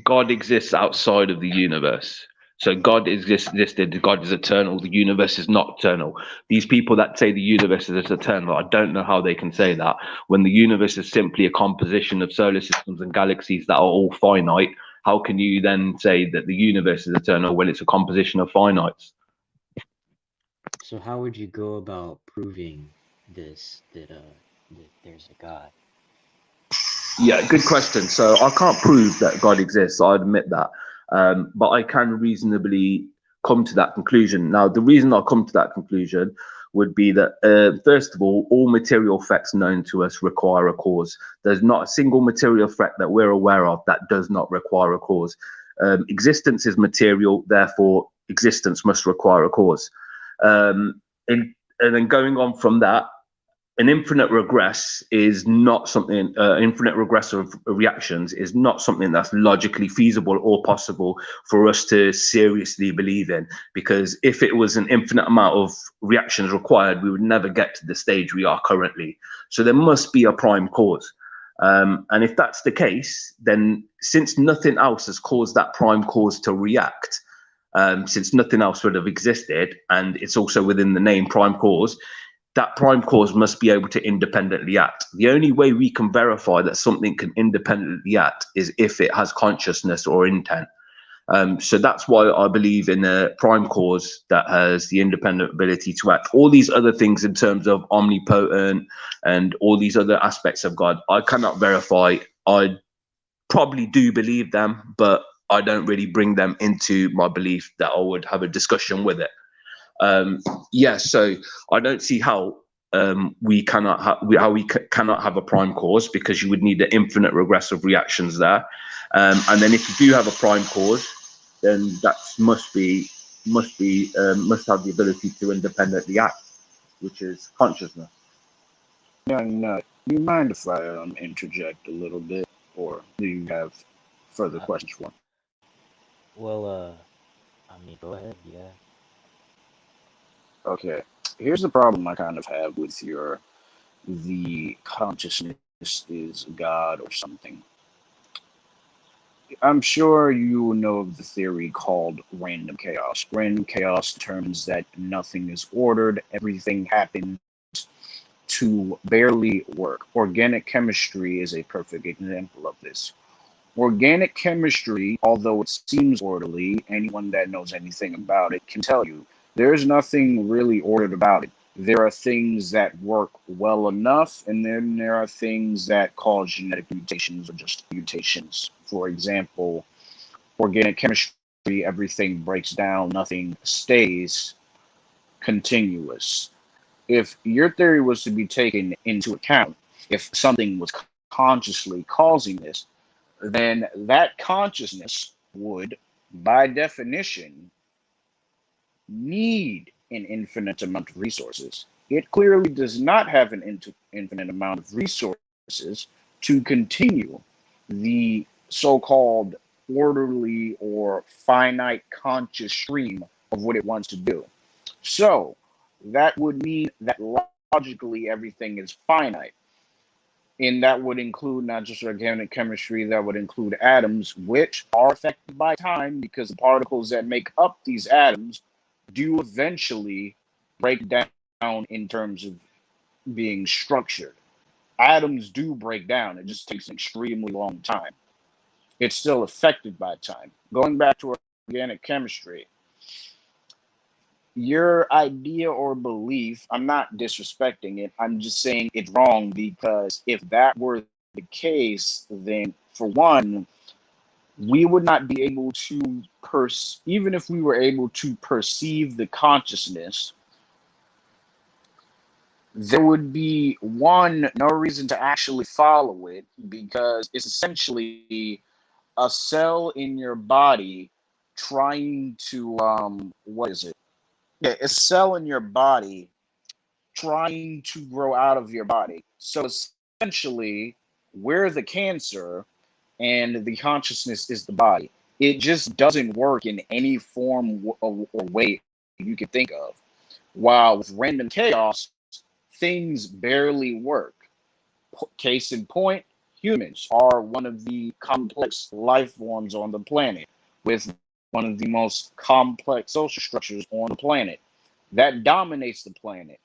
G: God exists outside of the universe. So God existed. God is eternal. The universe is not eternal. These people that say the universe is eternal, I don't know how they can say that when the universe is simply a composition of solar systems and galaxies that are all finite. How can you then say that the universe is eternal when it's a composition of finites?
E: So how would you go about proving this, that there's a God?
G: Yeah, good question. So I can't prove that God exists. I admit that, but I can reasonably come to that conclusion. Now, the reason I come to that conclusion would be that, first of all material facts known to us require a cause. There's not a single material fact that we're aware of that does not require a cause. Existence is material, therefore existence must require a cause. And then going on from that, an infinite regress is not something, infinite regress of reactions is not something that's logically feasible or possible for us to seriously believe in. Because if it was an infinite amount of reactions required, we would never get to the stage we are currently. So there must be a prime cause. And if that's the case, then since nothing else has caused that prime cause to react, since nothing else would have existed, and it's also within the name prime cause, that prime cause must be able to independently act. The only way we can verify that something can independently act is if it has consciousness or intent. So that's why I believe in a prime cause that has the independent ability to act. All these other things in terms of omnipotent and all these other aspects of God, I cannot verify. I probably do believe them, but I don't really bring them into my belief that I would have a discussion with it. So I don't see how we cannot have a prime cause, because you would need the infinite regressive reactions there, and then if you do have a prime cause, then that must have the ability to independently act, which is consciousness.
I: Do you mind if I interject a little bit, or do you have further questions for me?
E: Well, I mean, go ahead, yeah.
I: Okay, here's the problem I kind of have with the consciousness is God or something. I'm sure you know of the theory called random chaos. Random chaos determines that nothing is ordered, everything happens to barely work. Organic chemistry is a perfect example of this. Organic chemistry, although it seems orderly, anyone that knows anything about it can tell you there's nothing really ordered about it. There are things that work well enough, and then there are things that cause genetic mutations or just mutations. For example, organic chemistry, everything breaks down, nothing stays continuous. If your theory was to be taken into account, if something was consciously causing this, then that consciousness would, by definition, need an infinite amount of resources. It clearly does not have an infinite amount of resources to continue the so-called orderly or finite conscious stream of what it wants to do. So that would mean that logically everything is finite. And that would include not just organic chemistry, that would include atoms, which are affected by time because the particles that make up these atoms do eventually break down in terms of being structured. Atoms do break down, it just takes an extremely long time. It's still affected by time. Going back to organic chemistry, your idea or belief, I'm not disrespecting it, I'm just saying it's wrong because if that were the case, then for one, we would not be able to even if we were able to perceive the consciousness, there would be one, no reason to actually follow it because it's essentially a cell in your body trying to what is it? Yeah, a cell in your body trying to grow out of your body. So essentially, we're the cancer and the consciousness is the body. It just doesn't work in any form or way you can think of. While with random chaos, things barely work. Case in point, humans are one of the complex life forms on the planet with one of the most complex social structures on the planet that dominates the planet.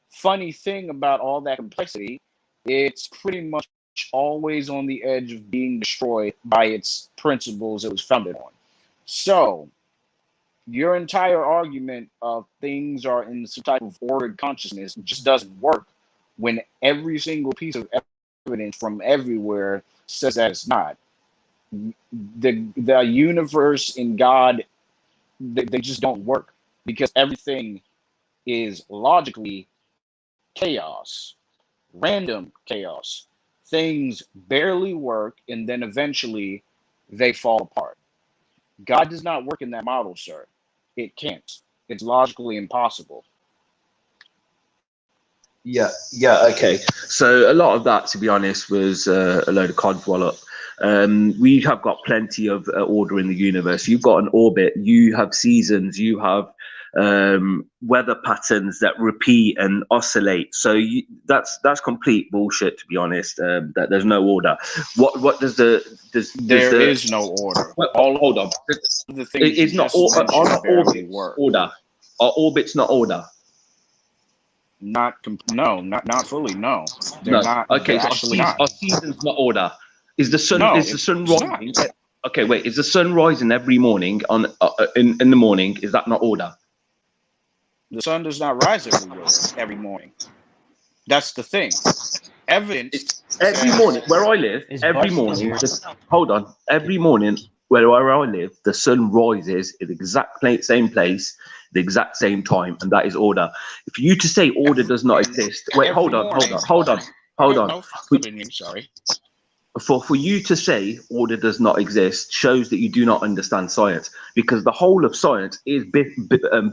I: Funny thing about all that complexity, it's pretty much always on the edge of being destroyed by its principles it was founded on. So, your entire argument of things are in some type of ordered consciousness just doesn't work when every single piece of evidence from everywhere says that it's not. The universe and God, they just don't work because everything is logically chaos, random chaos. Things barely work and then eventually they fall apart. God does not work in that model, sir. It can't. It's logically impossible.
G: Yeah, okay. So a lot of that, to be honest, was a load of codswallop. We have got plenty of order in the universe. You've got an orbit, you have seasons, you have weather patterns that repeat and oscillate. So that's complete bullshit, to be honest. That there's no order. What does
I: there is no order.
G: Hold on.
I: The things
G: it's not
I: barely work.
G: Order. Are orbits not order?
I: Not fully. No, they're
G: No.
I: not.
G: Okay, so
I: actually not.
G: Are seasons not order? Is the sun?
I: No,
G: is the sun rising?
I: not.
G: Okay, wait. Is the sun rising every morning in the morning? Is that not order?
I: The sun does not rise every morning. That's the thing. Evidence.
G: Every morning where I live, every morning. Hold on. Every morning where I live, the sun rises in the exact same place, the exact same time, and that is order. For you to say order does not exist, wait, hold on.
I: No, sorry.
G: For you to say order does not exist shows that you do not understand science, because the whole of science is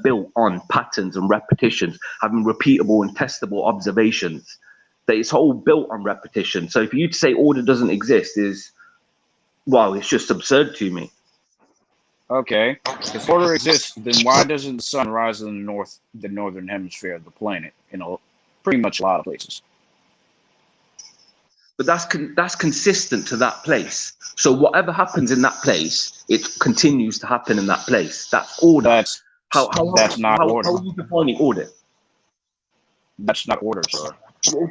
G: built on patterns and repetitions, having repeatable and testable observations. That it's all built on repetition. So for you to say order doesn't exist it's just absurd to me.
I: Okay, if order exists, then why doesn't the sun rise in the northern hemisphere of the planet? Pretty much a lot of places.
G: But that's consistent to that place. So whatever happens in that place, it continues to happen in that place. That's order.
I: That's not order.
G: How are you defining order?
I: That's not order, sir.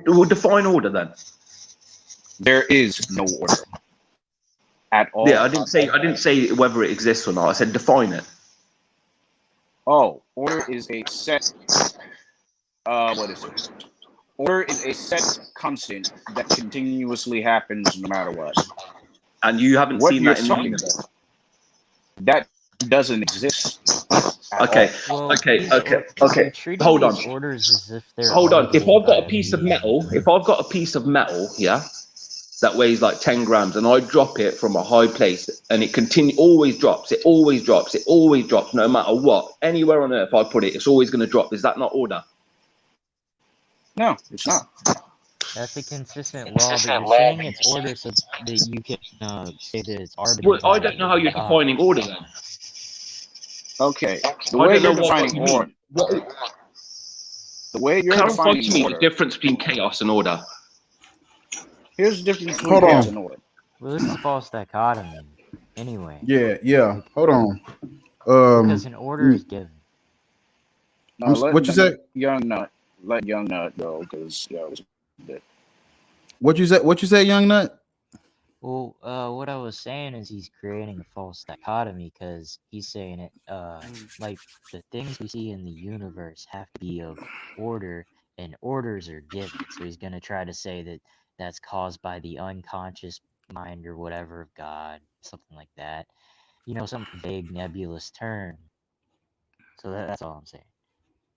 G: We'll define order then.
I: There is no order at all.
G: Yeah, I didn't say whether it exists or not. I said define it.
I: Oh, order is a set. What is it? Order is a set constant that continuously happens no matter what.
G: And you haven't seen that in the universe.
I: That doesn't exist.
G: Okay.
E: Well,
G: Okay.
E: Treating
G: Hold on.
E: these orders as if they're
G: Hold on. If I've got a
E: by
G: piece of
E: immediate-
G: metal, yeah, that weighs like 10 grams, and I drop it from a high place, and it always drops. It always drops. It always drops, no matter what. Anywhere on earth I put it, it's always going to drop. Is that not order?
I: No, it's not.
E: That's a consistent law, but you're saying it's order so that you can say that it's arbitrary.
G: Well, I don't know how you're defining order then.
I: Okay, the way you're defining order. The way you're
G: Clarify
I: defining
G: to me
I: order.
G: the difference between chaos and order.
I: Here's the difference between
A: Hold
I: chaos
A: on.
I: and order.
E: Well, this is false dichotomy. Anyway,
A: Yeah.
E: like,
A: Hold on.
E: because an order is
A: mm,
E: given.
I: No,
A: what you said?
I: let young nut go because yeah, it was a bit.
A: What you said? What you say, young nut?
E: Well, what I was saying is he's creating a false dichotomy because he's saying it, like the things we see in the universe have to be of order, and orders are given. So he's gonna try to say that that's caused by the unconscious mind or whatever of God, something like that. You know, some vague nebulous term. So that's all I'm saying.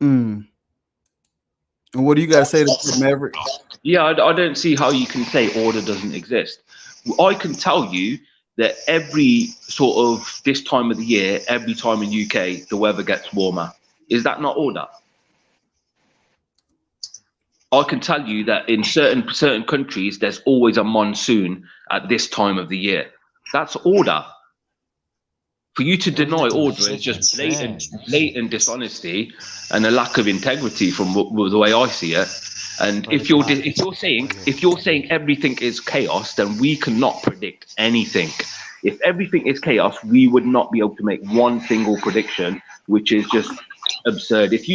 A: Mm. And what do you got to say to that, Maverick?
G: Yeah, I don't see how you can say order doesn't exist. I can tell you that every sort of this time of the year, every time in UK, the weather gets warmer. Is that not order? I can tell you that in certain countries, there's always a monsoon at this time of the year. That's order. For you to
E: Those
G: deny
E: are
G: order is
E: consistent
G: just
E: trends.
G: blatant dishonesty and a lack of integrity from the way I see it. And
E: But
G: if
E: it's
G: you're
E: not.
G: if you're saying everything is chaos, then we cannot predict anything. If everything is chaos, we would not be able to make one single prediction, which is just absurd. If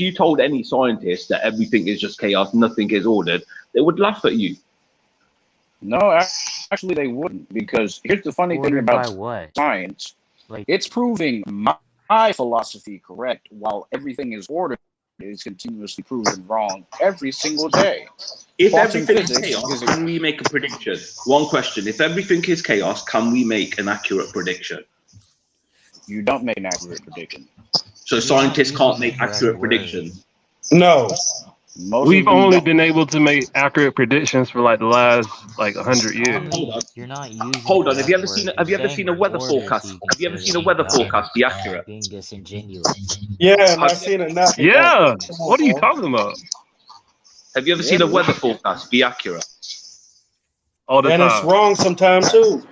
G: you told any scientist that everything is just chaos, nothing is ordered, they would laugh at you.
I: No, actually they wouldn't, because here's the funny thing
E: Ordered by
I: about
E: what?
I: science.
E: Like,
I: It's proving my philosophy correct, while everything is ordered is continuously proven wrong every single day.
G: If
I: Quantum
G: everything is
I: physics
G: chaos,
I: is
G: can we make a prediction? One question. If everything is chaos, can we make an accurate prediction?
I: you don't make an accurate prediction.
G: So
E: you're not
G: scientists
E: using
G: can't
E: the
G: make
E: correct
G: accurate
E: word.
G: predictions.
C: No.
I: Most
F: We've
I: of
F: only
I: these
F: been able to make accurate predictions for like the last like 100 years.
G: Hold on.
E: You're not using
G: Hold on. Have you
E: correct
G: ever seen
E: words.
G: have
E: You're
G: you ever
E: saying
G: seen a weather
E: order
G: forecast?
E: so you can
G: Have you ever
E: say
G: seen a
E: that
G: weather
E: God
G: forecast be
E: is
G: accurate?
E: being disingenuous.
C: Yeah, and I
G: Have you,
C: seen it not be
F: Yeah.
C: accurate. Come on,
F: What are you
C: bro.
F: talking about?
G: have you ever
I: yeah,
G: seen a
I: dude.
G: weather forecast be accurate?
F: All the
C: And it's
F: time.
C: wrong sometimes too.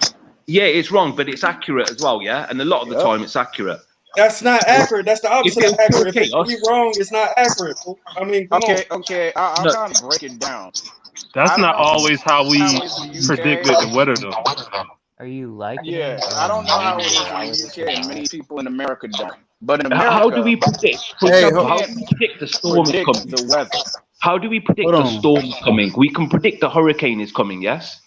G: Yeah, it's wrong, but it's accurate as well, yeah? And a lot of the
I: Yep.
G: time it's accurate.
C: That's not accurate. That's the
G: If
C: opposite of
G: it's pure
C: accurate. If
G: chaos,
C: it's wrong, it's not accurate. I mean, come on.
I: Okay. I'll
G: no,
I: kind of break it down.
F: That's
I: I don't
F: not
I: know
F: always how
I: how
F: we
I: it is in the
F: predicted the
I: UK.
F: weather though.
E: Are you likening
I: Yeah, I don't know how it is in the
E: meteorology to
I: UK, and
E: God?
I: many people in America don't. But in
G: how do
I: America,
G: we predict? For
A: Hey,
I: you
G: example, how
I: can't
G: do we predict the storm is
I: predict
G: coming?
I: the weather.
G: How do we
A: hold
G: predict the
A: on.
G: storm is coming? We can predict the hurricane is coming, yes?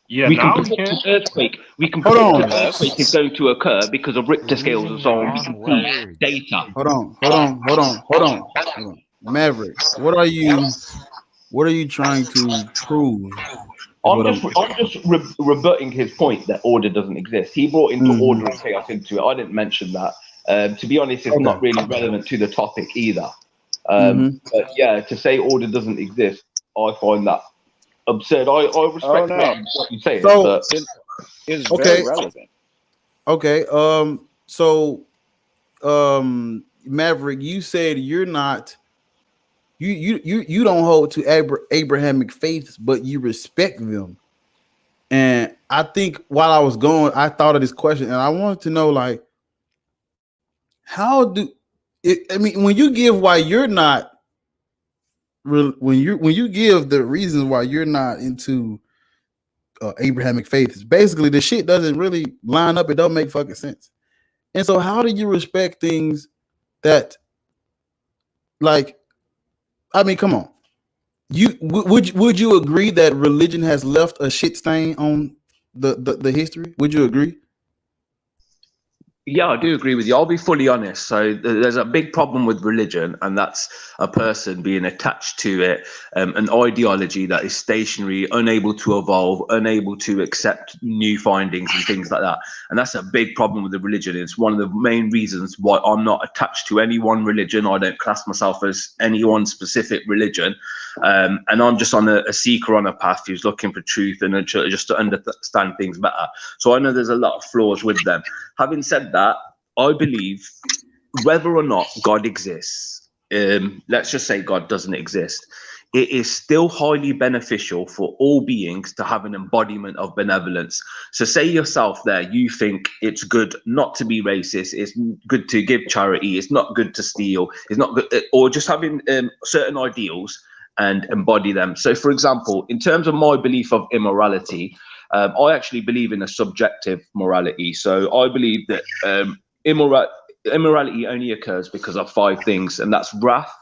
F: Yeah,
G: We can
F: now we
G: predict
F: can.
G: an earthquake. We can
A: Hold
G: predict
A: on.
G: an earthquake is going to occur because of
E: You're
G: Richter scales and
E: using
G: so
E: the
G: on. We
E: wrong
G: can see
E: words.
G: data.
A: Hold on. Maverick, what are you trying to prove? Is
G: I'm
A: what I'm.
G: just rebutting his point that order doesn't exist. He brought into
A: Mhm.
G: order and chaos into it. I didn't mention that. To be honest, it's not
A: Okay.
G: really relevant to the topic either.
A: Mhm.
G: But yeah, to say order doesn't exist, I find that absurd. I
I: Oh
G: respect
I: no,
G: what you're saying,
A: So
G: but
I: it is very
A: okay,
I: relevant.
A: okay. So Maverick, you said you're not. You don't hold to Abrahamic faiths, but you respect them. And I think while I was going, I thought of this question, and I wanted to know, like, how do it? I mean, when you give why you're not, when you give the reasons why you're not into Abrahamic faiths, basically the shit doesn't really line up. It don't make fucking sense. And so, how do you respect things that, like, I mean, come on. Would you agree that religion has left a shit stain on the history? Would you agree?
G: yeah, I do agree with you. I'll be fully honest. So there's a big problem with religion, and that's a person being attached to it, an ideology that is stationary, unable to evolve, unable to accept new findings and things like that. And that's a big problem with the religion. It's one of the main reasons why I'm not attached to any one religion. I don't class myself as any one specific religion. And I'm just on a seeker on a path who's looking for truth and just to understand things better. So I know there's a lot of flaws with them. Having said that, I believe whether or not God exists, let's just say God doesn't exist, it is still highly beneficial for all beings to have an embodiment of benevolence. So say yourself there, you think it's good not to be racist, it's good to give charity, it's not good to steal, it's not good, or just having certain ideals. and embody them. So, for example, in terms of my belief of immorality, I actually believe in a subjective morality. So I believe that immorality only occurs because of 5 things, and that's wrath,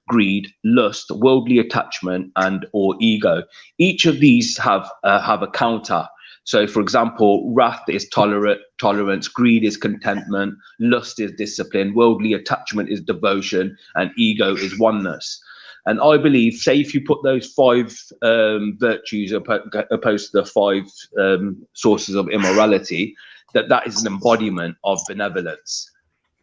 G: greed, lust, worldly attachment, and or ego. Each of these have a counter. So, for example, wrath is tolerance, greed is contentment, lust is discipline, worldly attachment is devotion, and ego is oneness. And I believe, say, if you put those 5 virtues opposed to the 5 sources of immorality, that is an embodiment of benevolence.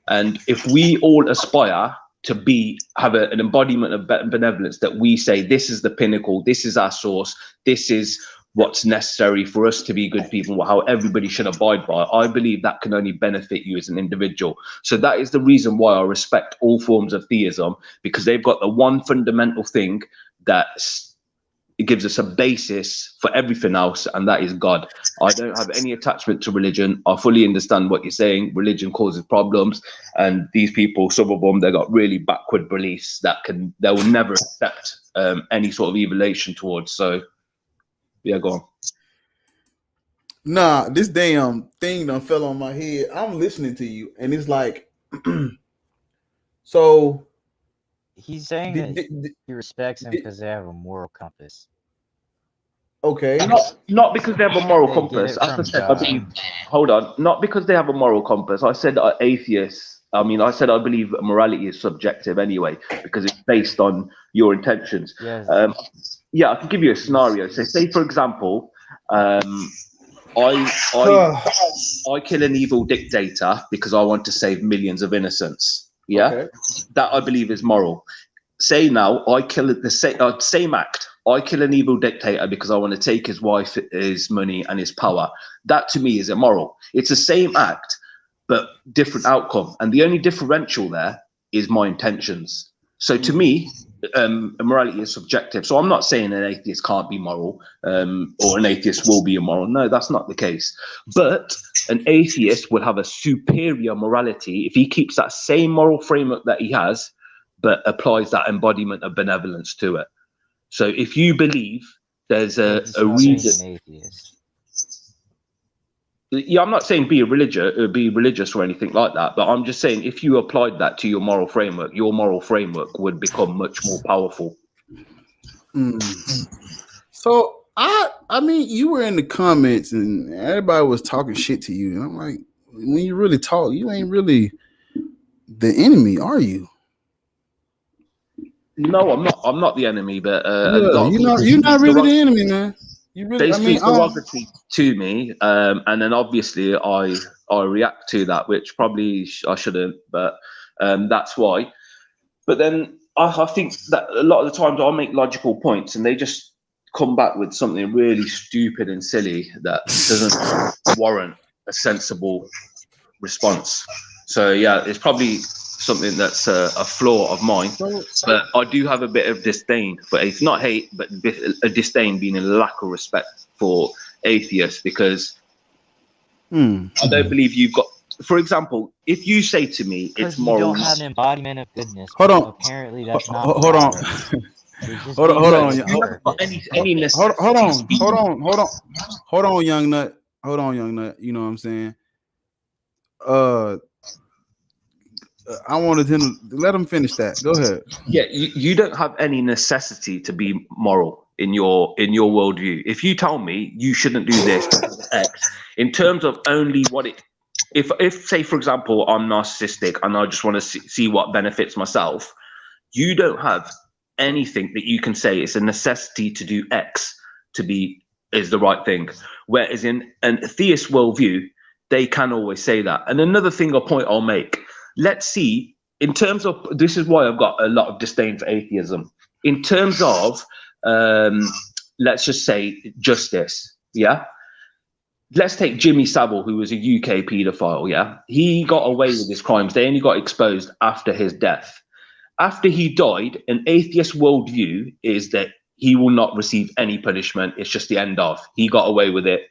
G: And if we all aspire to have an embodiment of benevolence, that we say this is the pinnacle, this is our source, this is what's necessary for us to be good people, how everybody should abide by, I believe that can only benefit you as an individual. So that is the reason why I respect all forms of theism, because they've got the one fundamental thing that it gives us a basis for everything else, and that is God. I don't have any attachment to religion. I fully understand what you're saying. Religion causes problems, and these people, some of them, they got really backward beliefs that they will never accept any sort of evolution towards. So yeah, go on.
A: Nah, this damn thing done fell on my head. I'm listening to you, and it's like, so
E: He's saying that he respects them because they have a moral compass.
A: Okay.
G: Not because they have a moral compass. As I said, hold on. Not because they have a moral compass. I said atheists. I said I believe morality is subjective anyway, because it's based on your intentions.
E: Yes.
G: I can give you a scenario. So, say for example, I kill an evil dictator because I want to save millions of innocents. Yeah, okay. That I believe is moral. Say now I kill the same act. I kill an evil dictator because I want to take his wife, his money, and his power. That to me is immoral. It's the same act, but different outcome. And the only differential there is my intentions. So to me, morality is subjective. So I'm not saying an atheist can't be moral, or an atheist will be immoral. No, that's not the case. But an atheist will have a superior morality if he keeps that same moral framework that he has, but applies that embodiment of benevolence to it. So if you believe there's a reason, yeah, I'm not saying be religious or anything like that, but I'm just saying if you applied that to your moral framework would become much more powerful.
A: So I mean, you were in the comments and everybody was talking shit to you, and I'm like, when you really talk, you ain't really the enemy, are you?
G: No, I'm not the enemy, but
A: you're not really the enemy, man. You really,
G: they speak derogatory to me, and then obviously I react to that, which probably I shouldn't, but that's why. But then I think that a lot of the times I make logical points, and they just come back with something really stupid and silly that doesn't warrant a sensible response. So yeah, it's probably something that's a flaw of mine, but I do have a bit of disdain for atheists, not hate, but a disdain, being a lack of respect for atheists, because I don't believe you've got, for example, if you say to me it's moral,
E: you don't have an embodiment of goodness.
A: Hold on.
E: Apparently that's not.
A: Hold on. Hold on, young nut. Hold on, young nut. You know what I'm saying? I wanted him to let him finish that. Go ahead.
G: Yeah, you don't have any necessity to be moral in your worldview. If you tell me you shouldn't do this X, in terms of only what it, if say for example I'm narcissistic and I just want to see what benefits myself, you don't have anything that you can say it's a necessity to do X to be is the right thing. Whereas in an theist worldview, they can always say that. And another thing I'll make. Let's see, in terms of, this is why I've got a lot of disdain for atheism. In terms of, let's just say justice, yeah? Let's take Jimmy Savile, who was a UK paedophile, yeah? He got away with his crimes. They only got exposed after his death. After he died, an atheist worldview is that he will not receive any punishment. It's just the end of. He got away with it.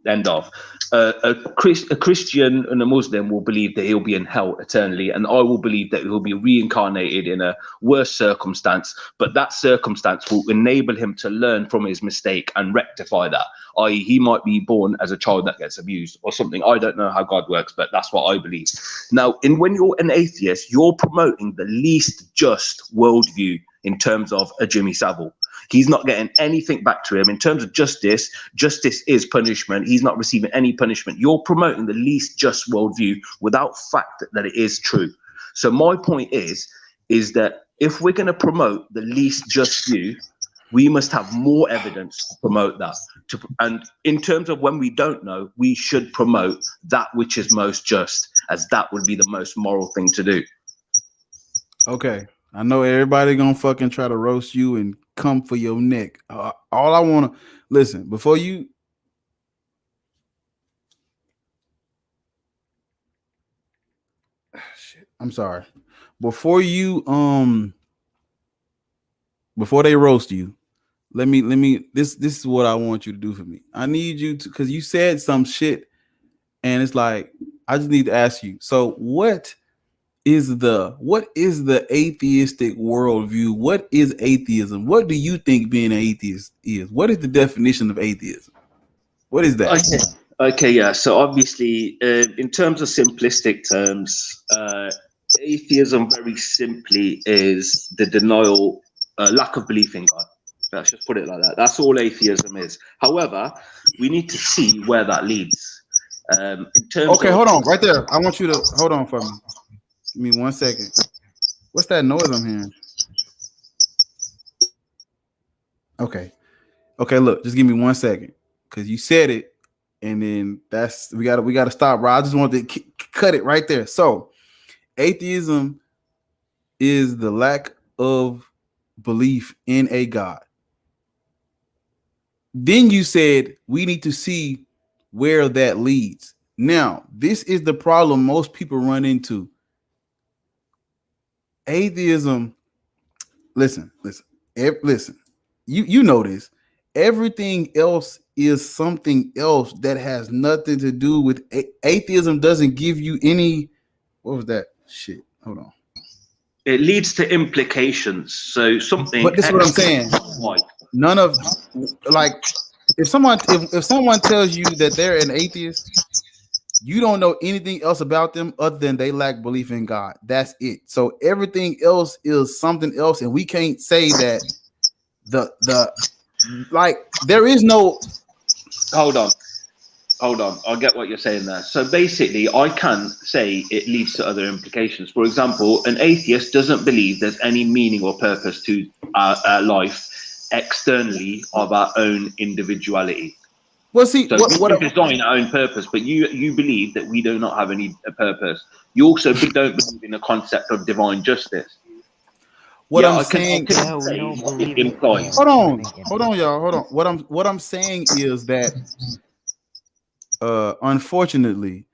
G: End of. A Christian and a Muslim will believe that he'll be in hell eternally, and I will believe that he'll be reincarnated in a worse circumstance, but that circumstance will enable him to learn from his mistake and rectify that. I.e., he might be born as a child that gets abused or something. I don't know how God works, but that's what I believe. Now, when you're an atheist, you're promoting the least just worldview in terms of a Jimmy Savile. He's not getting anything back to him in terms of justice. Justice is punishment. He's not receiving any punishment. You're promoting the least just worldview without fact that it is true. So my point is that if we're going to promote the least just view, we must have more evidence to promote that. And in terms of when we don't know, we should promote that which is most just, as that would be the most moral thing to do.
A: Okay. I know everybody gonna fucking try to roast you and come for your neck. All I want to listen before you. Shit, I'm sorry. Before you before they roast you, let me. This is what I want you to do for me. I need you to, because you said some shit, and it's like I just need to ask you. So what is the atheistic worldview? What is atheism? What do you think being an atheist is? What is the definition of atheism? What is that?
G: Okay, yeah. So obviously, in terms of simplistic terms, atheism very simply is the denial, lack of belief in God. Let's just put it like that. That's all atheism is. However, we need to see where that leads. In terms
A: hold on, right there. I want you to hold on for me. Give me 1 second. What's that noise I'm hearing? Okay, look, just give me 1 second, because you said it, and then we gotta stop. Right, I just wanted to cut it right there. So, atheism is the lack of belief in a God. Then you said we need to see where that leads. Now, this is the problem most people run into. Atheism, listen. You know this. Everything else is something else that has nothing to do with atheism. Doesn't give you any. What was that shit? Hold on.
G: It leads to implications. So something.
A: But this is what I'm saying. None of, like, if someone tells you that they're an atheist, you don't know anything else about them other than they lack belief in God. That's it. So everything else is something else, and we can't say that there is no.
G: Hold on. I get what you're saying there. So basically, I can say it leads to other implications. For example, an atheist doesn't believe there's any meaning or purpose to our life externally of our own individuality.
A: Well, see,
G: so we design our own purpose, but you believe that we do not have any purpose. You also don't believe in the concept of divine justice.
A: What I'm saying, hold on, y'all. Hold on. What I'm saying is that, unfortunately,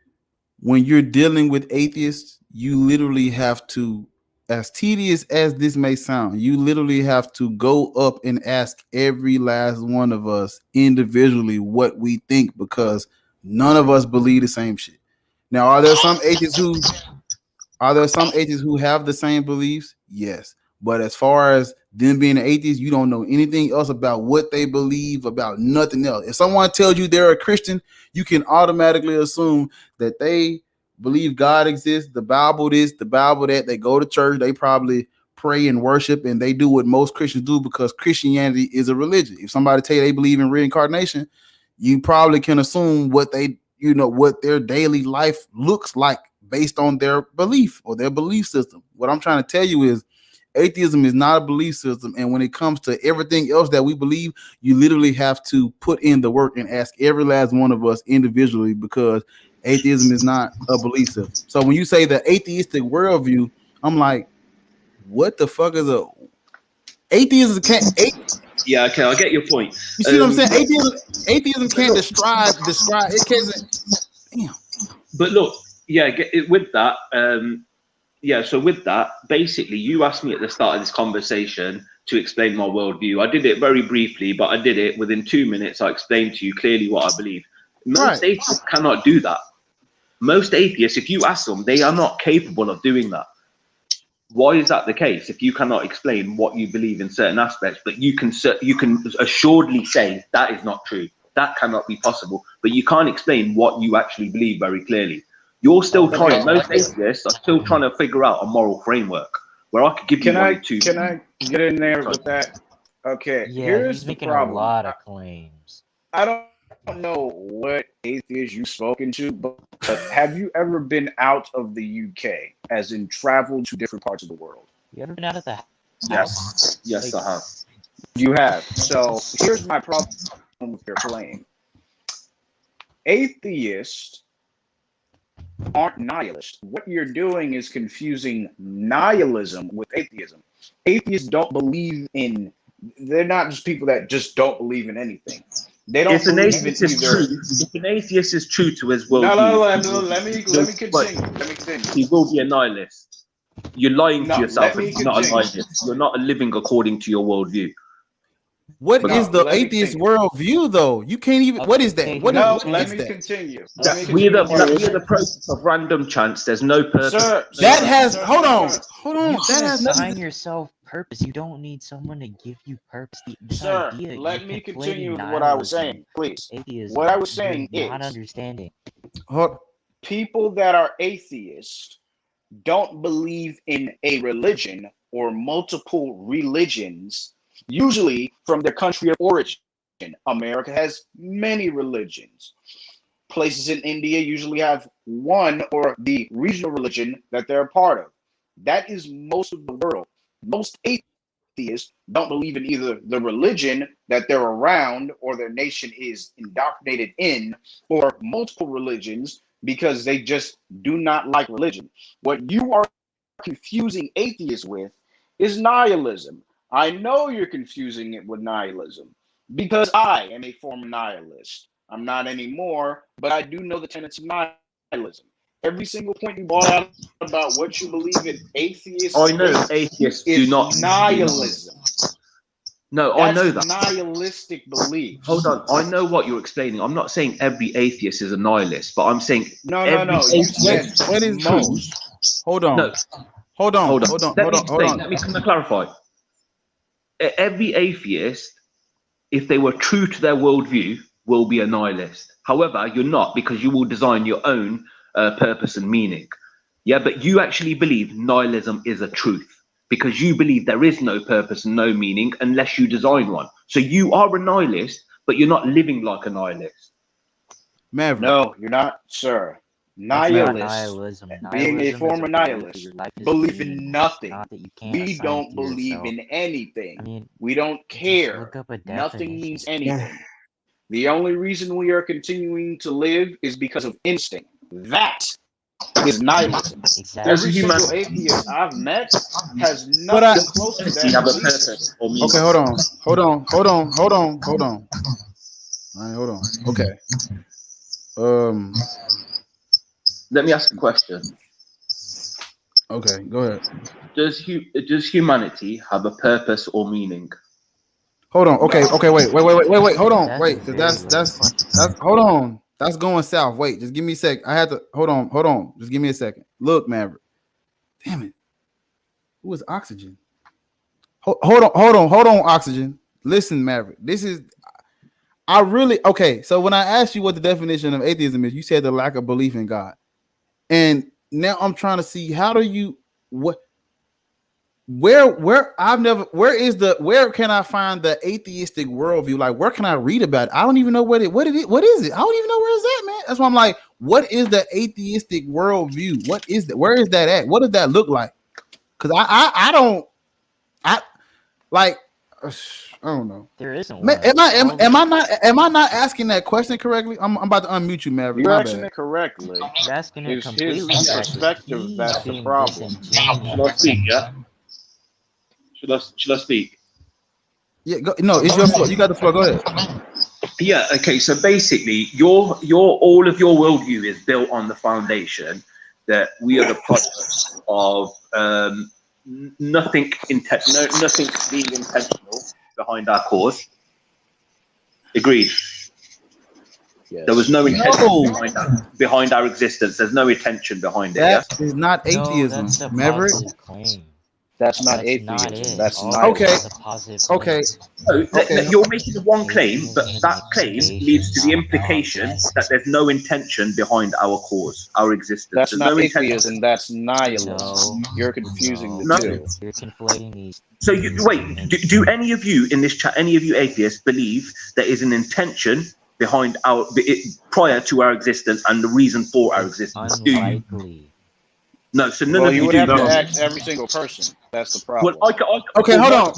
A: when you're dealing with atheists, you literally have to, as tedious as this may sound, you literally have to go up and ask every last one of us individually what we think, because none of us believe the same shit. Now, are there some atheists who have the same beliefs? Yes. But as far as them being an atheist, you don't know anything else about what they believe, about nothing else. If someone tells you they're a Christian, you can automatically assume that they believe God exists, the Bible this, the Bible that. They go to church, they probably pray and worship, and they do what most Christians do, because Christianity is a religion. If somebody tell you they believe in reincarnation, you probably can assume what their daily life looks like based on their belief or their belief system. What I'm trying to tell you is, atheism is not a belief system, and when it comes to everything else that we believe, you literally have to put in the work and ask every last one of us individually, because atheism is not a belief system. So when you say the atheistic worldview, I'm like, what the fuck is atheism?
G: Yeah, okay, I get your point.
A: You see what I'm saying? Atheism can't describe it. Can't. Damn.
G: But look, yeah, with that. So with that, basically, you asked me at the start of this conversation to explain my worldview. I did it very briefly, but I did it within 2 minutes. I explained to you clearly what I believe. Most atheists cannot do that. Most atheists, if you ask them, they are not capable of doing that. Why is that the case? If you cannot explain what you believe in certain aspects, but you can assuredly say that is not true, that cannot be possible, but you can't explain what you actually believe very clearly. You're still trying. Most atheists are still trying to figure out a moral framework where I could give you one or two.
I: Can I get in there with that? Okay,
E: Yeah,
I: here's
E: he's
I: the
E: making
I: problem.
E: a lot of claims.
I: I don't know what atheists you've spoken to, but have you ever been out of the UK, as in traveled to different parts of the world?
E: You ever been out of the
G: Yes, yes,
E: like,
G: I have.
I: You have. So here's my problem with your claim. Atheists aren't nihilists. What you're doing is confusing nihilism with atheism. Atheists don't believe in, they're not just people that just don't believe in anything. They don't
G: If an
I: believe in
G: atheist is
I: either.
G: true, if an atheist is true to his
I: No,
G: worldview,
I: let me continue. Let me continue.
G: he will be a nihilist. You're lying to
I: No,
G: yourself.
I: let me
G: If you're not a
I: continue.
G: nihilist, you're not living according to your worldview.
A: What
I: No,
A: is the
I: let me
A: atheist
I: finish.
A: worldview, though? You can't even. What is that?
E: Okay,
A: What
I: No,
A: is
I: let me
A: that?
I: continue.
G: We are the process of random chance. There's no purpose.
A: That has. Hold on.
E: You
A: That
E: can
A: has nothing.
E: assign yourself purpose. You don't need someone to give you purpose. This
I: Sir,
E: idea,
I: let
E: you're
I: me
E: conflating
I: continue with what I was
E: nihilism,
I: saying, please.
E: atheism.
I: What I was saying
E: You're not
I: is,
E: understanding.
I: people that are atheists don't believe in a religion or multiple religions, usually from their country of origin. America has many religions. Places in India usually have one or the regional religion that they're a part of. That is most of the world. Most atheists don't believe in either the religion that they're around or their nation is indoctrinated in, or multiple religions because they just do not like religion. What you are confusing atheists with is nihilism. I know you're confusing it with nihilism because I am a former nihilist. I'm not anymore, but I do know the tenets of nihilism. Every single point you brought out about what you believe in atheists,
G: I know atheists do not
I: nihilism.
G: No,
I: That's
G: I know that.
I: Nihilistic beliefs.
G: Hold on, I know what you're explaining. I'm not saying every atheist is a nihilist, but I'm saying
I: No.
G: every
I: You said
A: What is
I: most.
A: Hold on.
G: No,
A: Hold on.
G: Let me clarify. Every atheist, if they were true to their worldview, will be a nihilist. However, you're not, because you will design your own purpose and meaning. Yeah, but you actually believe nihilism is a truth because you believe there is no purpose and no meaning unless you design one. So you are a nihilist, but you're not living like a nihilist.
A: Maverick.
I: No, you're not, sir.
E: Nihilism.
I: Being a former nihilist, believe in nothing.
E: Not that you can't
I: We
E: assign
I: don't
E: to
I: believe
E: yourself.
I: in anything.
E: I mean,
I: we don't
E: just
I: care.
E: look up a
I: Nothing
E: definition.
I: means anything. The only reason we are continuing to live is because of instinct. That is nihilism.
E: Exactly.
I: Every single atheist I've met has nothing close to that.
G: Have a purpose or meaning.
A: Okay, hold on. All right, hold on. Okay.
G: Let me ask a question.
A: Okay, go ahead.
G: Does humanity have a purpose or meaning?
A: Hold on. Okay, wait. Hold on. Wait,
E: That's
A: that's hold on. That's going south. Wait, just give me a sec. I had to hold on. Just give me a second. Look, Maverick. Damn it. Who is Oxygen? Hold on, Oxygen. Listen, Maverick. Okay. So when I asked you what the definition of atheism is, you said the lack of belief in God. And now I'm trying to see where can I find the atheistic worldview? Like, where can I read about it? I don't even know what is it? I don't even know where it's at, man. That's why I'm like, what is the atheistic worldview? What is that? Where is that at? What does that look like? Because I don't know.
E: There isn't
A: Man,
E: one.
A: am I not asking that question correctly? I'm about to unmute you, Maverick.
I: You're asking it correctly.
E: You're asking it
I: His
E: completely
I: perspective,
E: He's
I: that's the
E: being
I: problem.
E: disingenuous.
G: Should I speak? Yeah. Should I speak?
A: Yeah. No, it's your floor. You got the floor. Go ahead.
G: Yeah. Okay. So basically, your all of your worldview is built on the foundation that we are the product of nothing being intentional behind our cause. Agreed.
I: Yes.
G: There was no intention
A: No,
G: behind our existence. There's no intention behind it.
A: that
G: Yes.
A: is not
E: No,
A: atheism,
E: that's a
A: Maverick.
E: positive claim.
I: That's not
E: That's not
I: atheism.
E: it.
I: That's
E: All
A: Okay,
E: that's
I: nihilism.
E: a positive
A: okay,
E: claim.
G: No,
A: okay.
G: you're making one claim, but
E: Atheism is
G: that
E: a
G: claim
E: negation,
G: leads to the
E: not a
G: implication
E: positive.
G: that there's no intention behind our cause, our existence.
I: That's
G: There's
I: not
G: no intention.
I: atheism. That's nihilism.
E: No,
I: You're confusing the
E: no,
G: No.
I: two.
E: you're conflating these.
G: So wait, do any of you in this chat, any of you atheists, believe there is an intention behind prior to our existence and the reason for our
E: It's
G: existence? Do you?
E: unlikely.
G: No, so none
I: Well,
G: of
I: you
G: you
I: would
G: do.
I: have to
A: No.
I: ask every single person. That's the
G: Well,
I: problem.
A: Okay, hold
G: well,
A: on.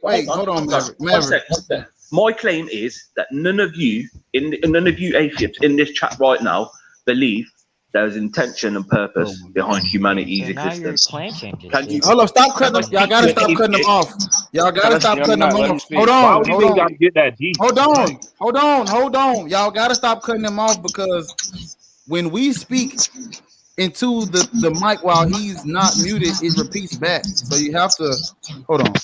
A: Wait, hold on, Maverick.
G: One
A: Maverick.
G: sec. My claim is that none of you atheists in this chat right now believe there's intention and purpose behind humanity's
E: So now your
G: existence.
E: claim changes.
G: Can you?
A: Hold on, stop cutting them.
G: Can I
A: Y'all gotta
G: speak to
A: stop
G: an
A: cutting them
G: atheist?
A: off. Y'all gotta stop
I: Yeah,
A: cutting them
I: let him
A: off.
I: speak.
A: Hold
F: Why
A: on,
F: would you
A: hold
F: even
A: on,
F: gotta get that deep?
A: hold on. Y'all gotta stop cutting them off because when we speak into the mic while he's not muted, it repeats back. So you have to hold on.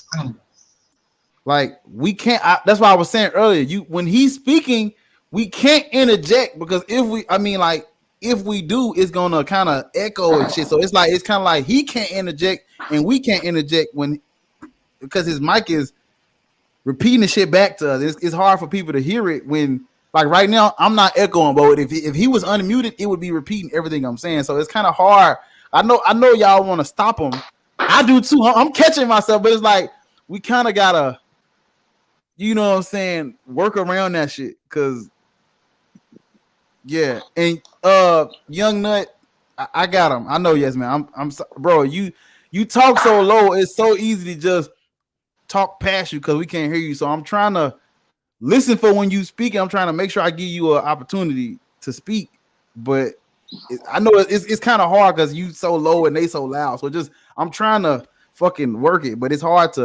A: Like we can't. That's why I was saying earlier. When he's speaking, we can't interject because if we do, it's gonna kind of echo and shit. So it's kind of like he can't interject and we can't interject because his mic is repeating the shit back to us. It's hard for people to hear it when, like right now, I'm not echoing, but if he was unmuted, it would be repeating everything I'm saying. So it's kind of hard. I know y'all want to stop him. I do too. I'm catching myself, but it's like we kind of gotta, you know what I'm saying, work around that shit. Cause yeah, and Young Nut, I got him. I know, yes, man. Bro. You talk so low, it's so easy to just talk past you because we can't hear you. So I'm trying to listen for when you speak. I'm trying to make sure I give you an opportunity to speak, but I know it's kind of hard because you so low and they so loud. So I'm trying to fucking work it, but it's hard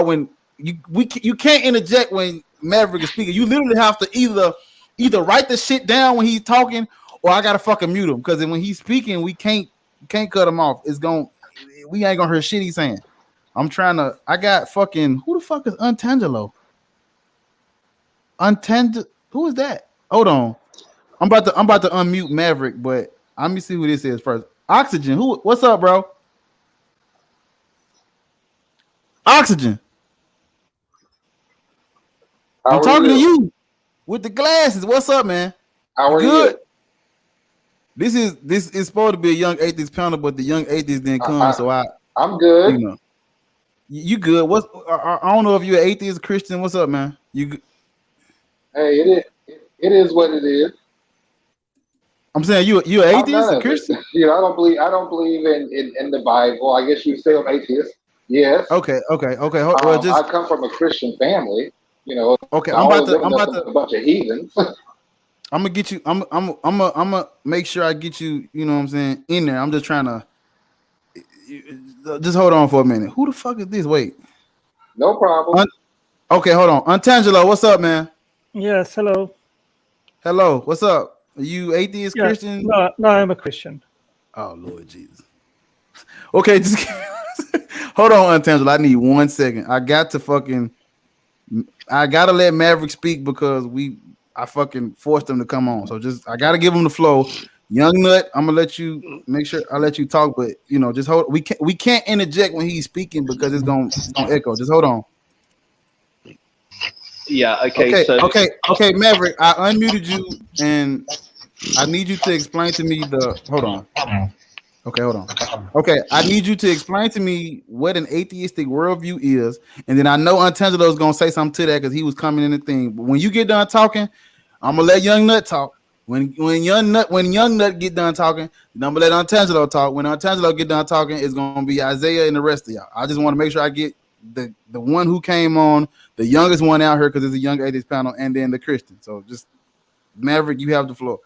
A: when you can't interject when Maverick is speaking. You literally have to either write the shit down when he's talking, or I gotta fucking mute him because when he's speaking, we can't cut him off. We ain't gonna hear shit he's saying. I got fucking who the fuck is Untangelo? Who is that? Hold on. I'm about to unmute Maverick, but let me see who this is first. Oxygen. What's up, bro? Oxygen. I'm talking to you with the glasses. What's up, man?
J: How are
A: good?
J: you?
A: This is supposed to be a young atheist panel, but the young atheist didn't come, so
J: I'm good.
A: You know, you good? I don't know if you're an atheist, Christian. What's up, man? You good?
J: Hey, it is what it is.
A: I'm saying you an atheist, a Christian?
J: You know, I don't believe in the Bible. I guess you say I'm atheist. Yes.
A: Okay. Well,
J: I come from a Christian family. You know.
A: Okay,
J: I'm about to a bunch of heathens.
A: I'm gonna get you. I'm gonna make sure I get you. You know what I'm saying, in there. I'm just trying to. Just hold on for a minute. Who the fuck is this? Wait.
J: No problem.
A: Okay, hold on. Untangelo, what's up, man?
K: Yes, hello.
A: Hello, what's up? Are you atheist, Christian?
K: No, I'm a Christian.
A: Oh, Lord Jesus. Okay, just hold on, Untangelo. I need 1 second. I gotta let Maverick speak because I fucking forced him to come on. So I gotta give him the flow. Young Nut, I'm gonna let you make sure I let you talk, but you know, just hold. We can't interject when he's speaking because it's gonna echo. Just hold on.
G: Yeah. Okay.
A: Okay, Maverick. I unmuted you, and I need you to explain to me Hold on. Okay, hold on. Okay, I need you to explain to me what an atheistic worldview is, and then I know Untangelo is gonna say something to that because he was coming in the thing. But when you get done talking, I'm gonna let Young Nut talk. When Young Nut get done talking, then I'm gonna let Untangelo talk. When Untangelo get done talking, it's gonna be Isaiah and the rest of y'all. I just want to make sure I get the one who came on, the youngest one out here because it's a young atheist panel, and then the Christian. So just Maverick, you have the floor.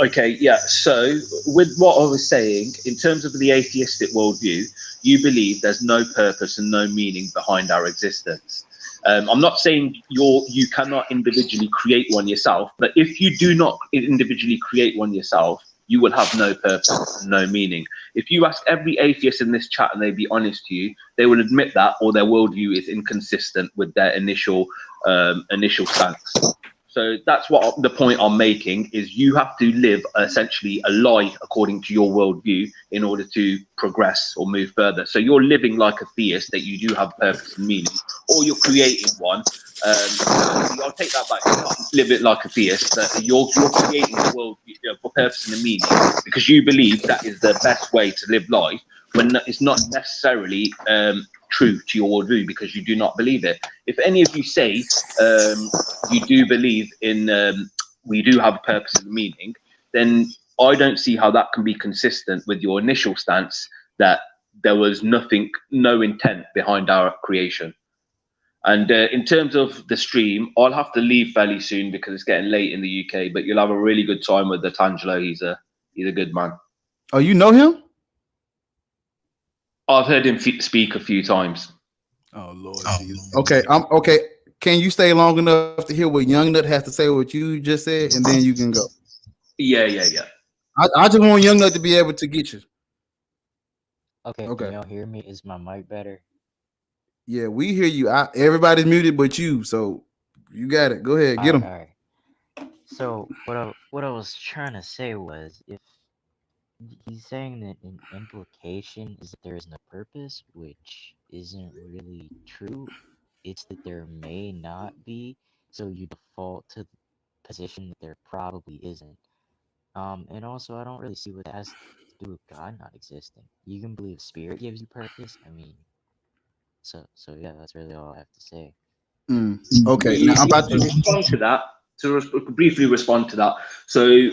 G: Okay, yeah. So with what I was saying, in terms of the atheistic worldview, you believe there's no purpose and no meaning behind our existence. I'm not saying you cannot individually create one yourself, but if you do not individually create one yourself, you will have no purpose and no meaning. If you ask every atheist in this chat and they be honest to you, they will admit that, or their worldview is inconsistent with their initial stance. So that's what the point I'm making is you have to live essentially a lie according to your worldview in order to progress or move further. So you're living like a theist that you do have purpose and meaning, or you're creating one. I'll take that back. You're not live it like a theist, but you're creating a world for purpose and a meaning because you believe that is the best way to live life when it's not necessarily true to your worldview because you do not believe it. If any of you say you do believe in we do have a purpose and a meaning, then I don't see how that can be consistent with your initial stance that there was no intent behind our creation. And in terms of the stream, I'll have to leave fairly soon because it's getting late in the UK, but you'll have a really good time with Tangelo. He's a good man.
A: Oh, you know him?
G: I've heard him speak a few times.
A: Oh Lord Jesus. Okay, okay. Can you stay long enough to hear what Young Nut has to say? What you just said, and then you can go.
G: Yeah.
A: I just want Young Nut to be able to get you.
E: Okay. Can y'all hear me? Is my mic better?
A: Yeah, we hear you. Everybody's muted but you, so you got it. Go ahead, get him.
E: All right. So what I was trying to say was, if he's saying that an implication is that there is no purpose, which isn't really true. It's that there may not be, so you default to the position that there probably isn't. And also, I don't really see what that has to do with God not existing. You can believe spirit gives you purpose. I mean, so yeah, that's really all I have to say.
A: Okay, now I'm about to
G: respond to that. Briefly respond to that. So,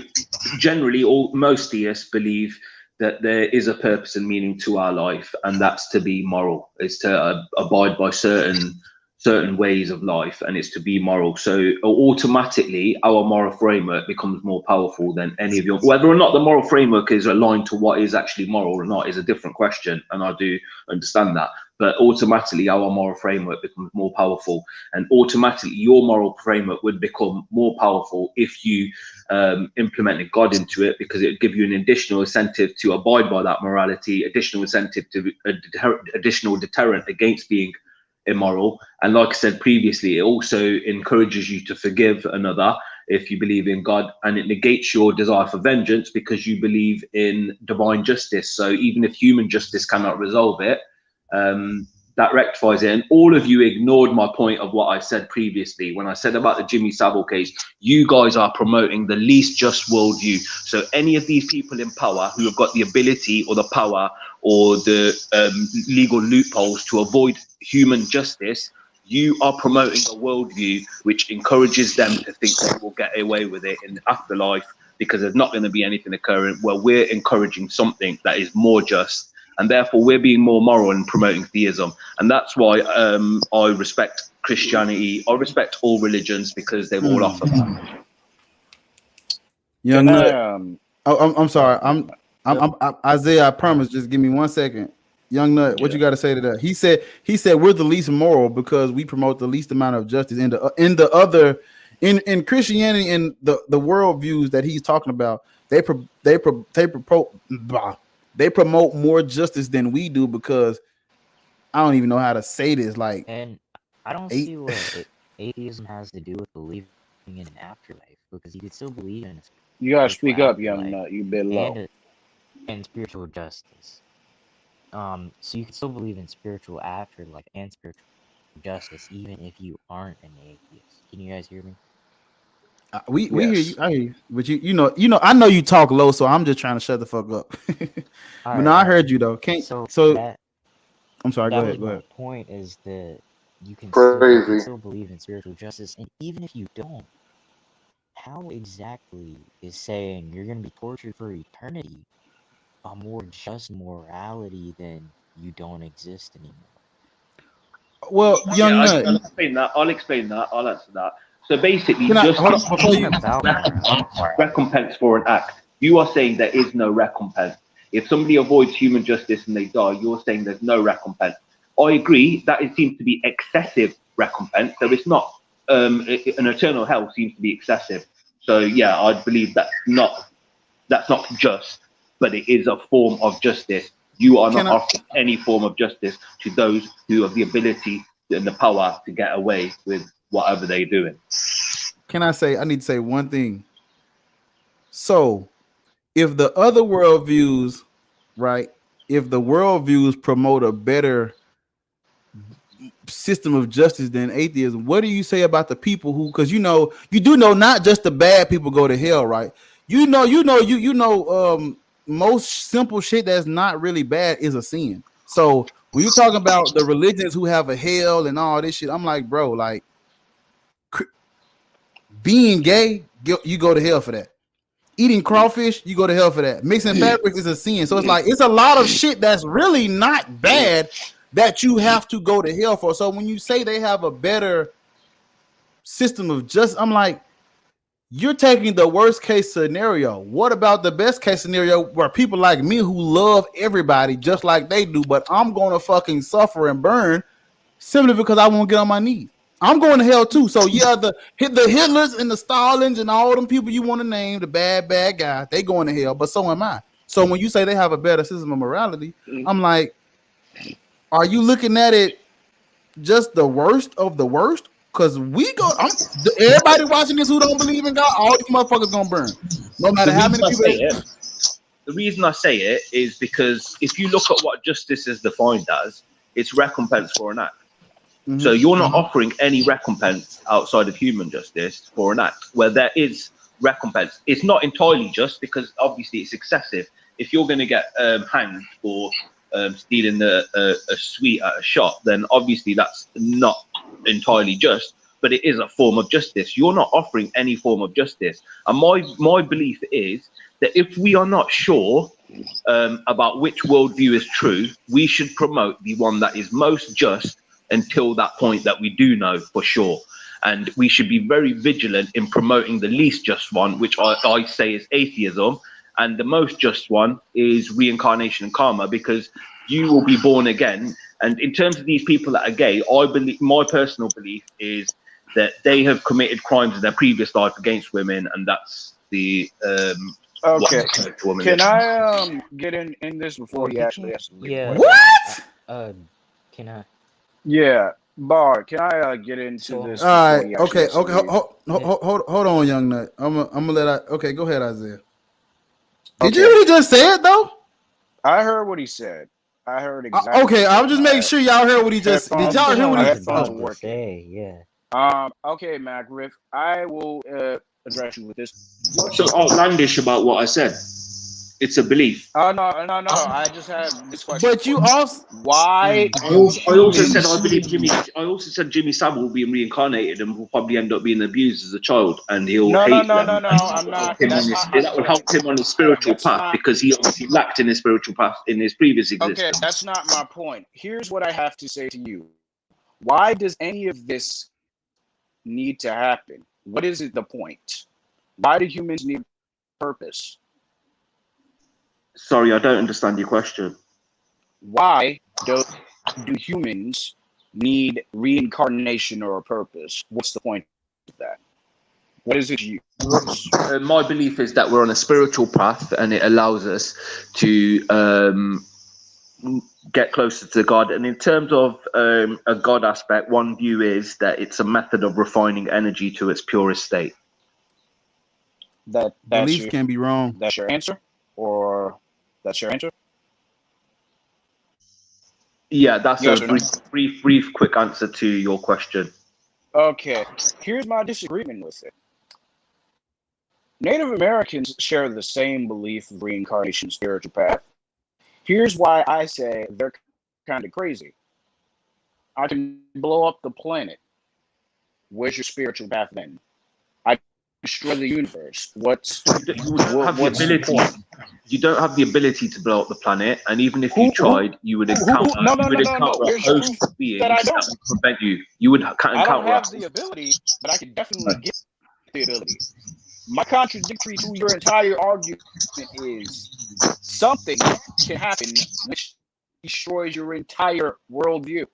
G: generally, most theists believe that there is a purpose and meaning to our life, and that's to be moral. It's to abide by certain ways of life, and it's to be moral. So automatically our moral framework becomes more powerful than any of your, whether or not the moral framework is aligned to what is actually moral or not is a different question, and I do understand that, but automatically our moral framework becomes more powerful, and automatically your moral framework would become more powerful if you implemented God into it, because it would give you an additional incentive to abide by that morality, additional incentive to additional deterrent against being immoral. And like I said previously, it also encourages you to forgive another if you believe in God, and it negates your desire for vengeance because you believe in divine justice. So even if human justice cannot resolve it, that rectifies it. And all of you ignored my point of what I said previously when I said about the Jimmy Savile case. You guys are promoting the least just worldview. So any of these people in power who have got the ability or the power or the legal loopholes to avoid human justice, you are promoting a worldview which encourages them to think they will get away with it in the afterlife because there's not going to be anything occurring, where we're encouraging something that is more just, and therefore we're being more moral and promoting theism. And that's why I respect Christianity. I respect all religions because they've all offered that.
A: Young Nut. I'm sorry. I'm Isaiah. I promise. Just give me 1 second. Young Nut, what you got to say to that? He said we're the least moral because we promote the least amount of justice in Christianity, and the worldviews that he's talking about. They promote more justice than we do, because I don't even know how to say this. Like,
E: and I don't see what atheism has to do with believing in an afterlife, because you could still believe in.
I: You gotta speak up, Young Nut. You bit low.
E: And spiritual justice. So you can still believe in spiritual afterlife and spiritual justice, even if you aren't an atheist. Can you guys hear me?
A: We hear you. I hear you. But you know, I know you talk low, so I'm just trying to shut the fuck up. I heard you though. I'm sorry. Go ahead.
E: My point is that you can still believe in spiritual justice, and even if you don't, how exactly is saying you're going to be tortured for eternity a more just morality than you don't exist anymore?
A: Well, Young Nut,
G: I'll explain that. I'll answer that. So basically, recompense for an act. You are saying there is no recompense. If somebody avoids human justice and they die, you're saying there's no recompense. I agree that it seems to be excessive recompense. So it's not an eternal hell seems to be excessive. So yeah, I believe that's not just, but it is a form of justice. You are not offering any form of justice to those who have the ability and the power to get away with whatever they're doing.
A: Can I say? I need to say one thing. So, if the other worldviews, right? If the worldviews promote a better system of justice than atheism, what do you say about the people who? Because you do know not just the bad people go to hell, right? Most simple shit that's not really bad is a sin. So when you talking about the religions who have a hell and all this shit, I'm like, bro, like being gay, you go to hell for that. Eating crawfish, you go to hell for that. Mixing fabrics is a sin. So it's like it's a lot of shit that's really not bad that you have to go to hell for. So when you say they have a better system of justice, I'm like, you're taking the worst case scenario. What about the best case scenario where people like me who love everybody just like they do, but I'm gonna fucking suffer and burn simply because I won't get on my knees. I'm going to hell too. So yeah, the Hitlers and the Stalins and all them people you want to name, the bad guys, they going to hell, but so am I. So when you say they have a better system of morality, I'm like, are you looking at it just the worst of the worst? Because everybody watching this who don't believe in God, all these motherfuckers gonna burn. No matter how many people.
G: The reason I say it is because if you look at what justice is defined as, it's recompense for an act. Mm-hmm. So you're not offering any recompense outside of human justice for an act where there is recompense. It's not entirely just because obviously it's excessive. If you're going to get hanged for stealing a sweet at a shop, then obviously that's not entirely just, but it is a form of justice. You're not offering any form of justice. And my belief is that if we are not sure about which worldview is true, we should promote the one that is most just until that point that we do know for sure. And we should be very vigilant in promoting the least just one, which I say is atheism. And the most just one is reincarnation and karma, because you will be born again. And in terms of these people that are gay, I believe, my personal belief is that they have committed crimes in their previous life against women, and that's the
I: okay. Can I get in this before he actually has to leave?
E: Yeah.
A: What?
E: Can I?
I: Yeah, Bar, can I get into this?
A: All right. Okay. Hold on, young nut. I'm gonna let. Okay, go ahead, Isaiah. Did you really just say it though?
I: I heard what he said. I heard exactly.
A: Okay, I was just making sure y'all heard what he just. Did y'all hear what he
E: said? Yeah.
I: Okay, Mac Riff. I will address you with this.
G: What's so outlandish about what I said? It's a belief.
I: Oh no! I just had this question.
A: But you also
I: why?
G: I also said I believe Jimmy. I also said Jimmy Savile will be reincarnated and will probably end up being abused as a child, and he'll hate them. No. I'm not. That will help him on his spiritual path because he obviously lacked in his spiritual path in his previous existence.
I: Okay, that's not my point. Here's what I have to say to you. Why does any of this need to happen? What is the point? Why do humans need purpose?
G: Sorry, I don't understand your question.
I: Why do humans need reincarnation or a purpose? What's the point of that? What is it you use?
G: My belief is that we're on a spiritual path and it allows us to get closer to God. And in terms of a God aspect, one view is that it's a method of refining energy to its purest state.
A: Beliefs can be wrong.
I: That's your answer? Or that's your answer?
G: Yeah, that's a brief, quick answer to your question.
I: Okay, here's my disagreement with it. Native Americans share the same belief of reincarnation, spiritual path. Here's why I say they're kind of crazy. I can blow up the planet. Where's your spiritual path then? I destroy the universe.
G: You don't have the ability to blow up the planet, and even if you tried, you would encounter a host of beings that would prevent you. You would encounter.
I: I don't have the ability, but I can definitely get the ability. My contradictory to your entire argument is something can happen which destroys your entire worldview.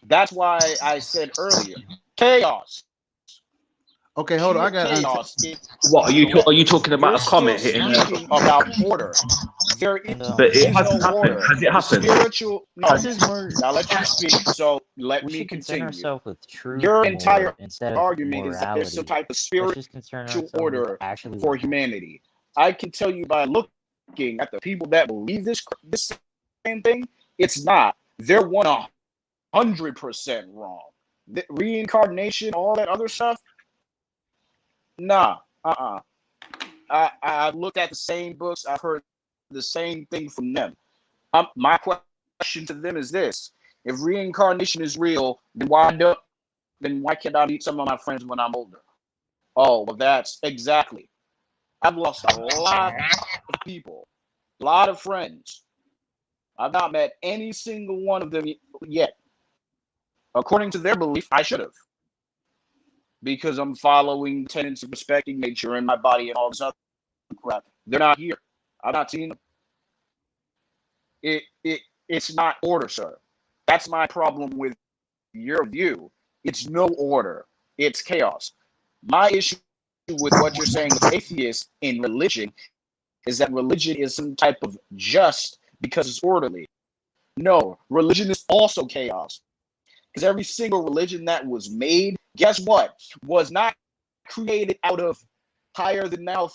I: That's why I said earlier, chaos.
A: Okay, hold on. I got
I: chaos.
G: What are you talking about? A comet hitting Earth?
I: Speaking about order. There is,
G: But it hasn't
I: no
G: happened.
I: order.
G: Has it happened?
I: Spiritual. No.
E: This is more.
I: Now let you speak. So let
E: We
I: me
E: should concern
I: continue.
E: ourselves with truth
I: Your
E: more
I: entire
E: instead of
I: argument is that there's some
E: morality.
I: type of
E: Let's just concern
I: spiritual
E: ourselves with
I: order
E: actually
I: for
E: what happened.
I: humanity. I can tell you by looking at the people that believe this same thing, it's not. They're 100% wrong. The reincarnation, all that other stuff, nah. I've looked at the same books. I've heard the same thing from them. My question to them is this: if reincarnation is real, then why can't I meet some of my friends when I'm older? Oh, well, that's exactly. I've lost a lot of people, a lot of friends. I've not met any single one of them yet. According to their belief, I should have, because I'm following tenets of respecting nature and my body and all this other crap. They're not here. I've not seen them. It's not order, sir. That's my problem with your view. It's no order. It's chaos. My issue with what you're saying with atheists in religion is that religion is some type of just because it's orderly. No, religion is also chaos. Because every single religion that was made, guess what? Was not created out of higher than now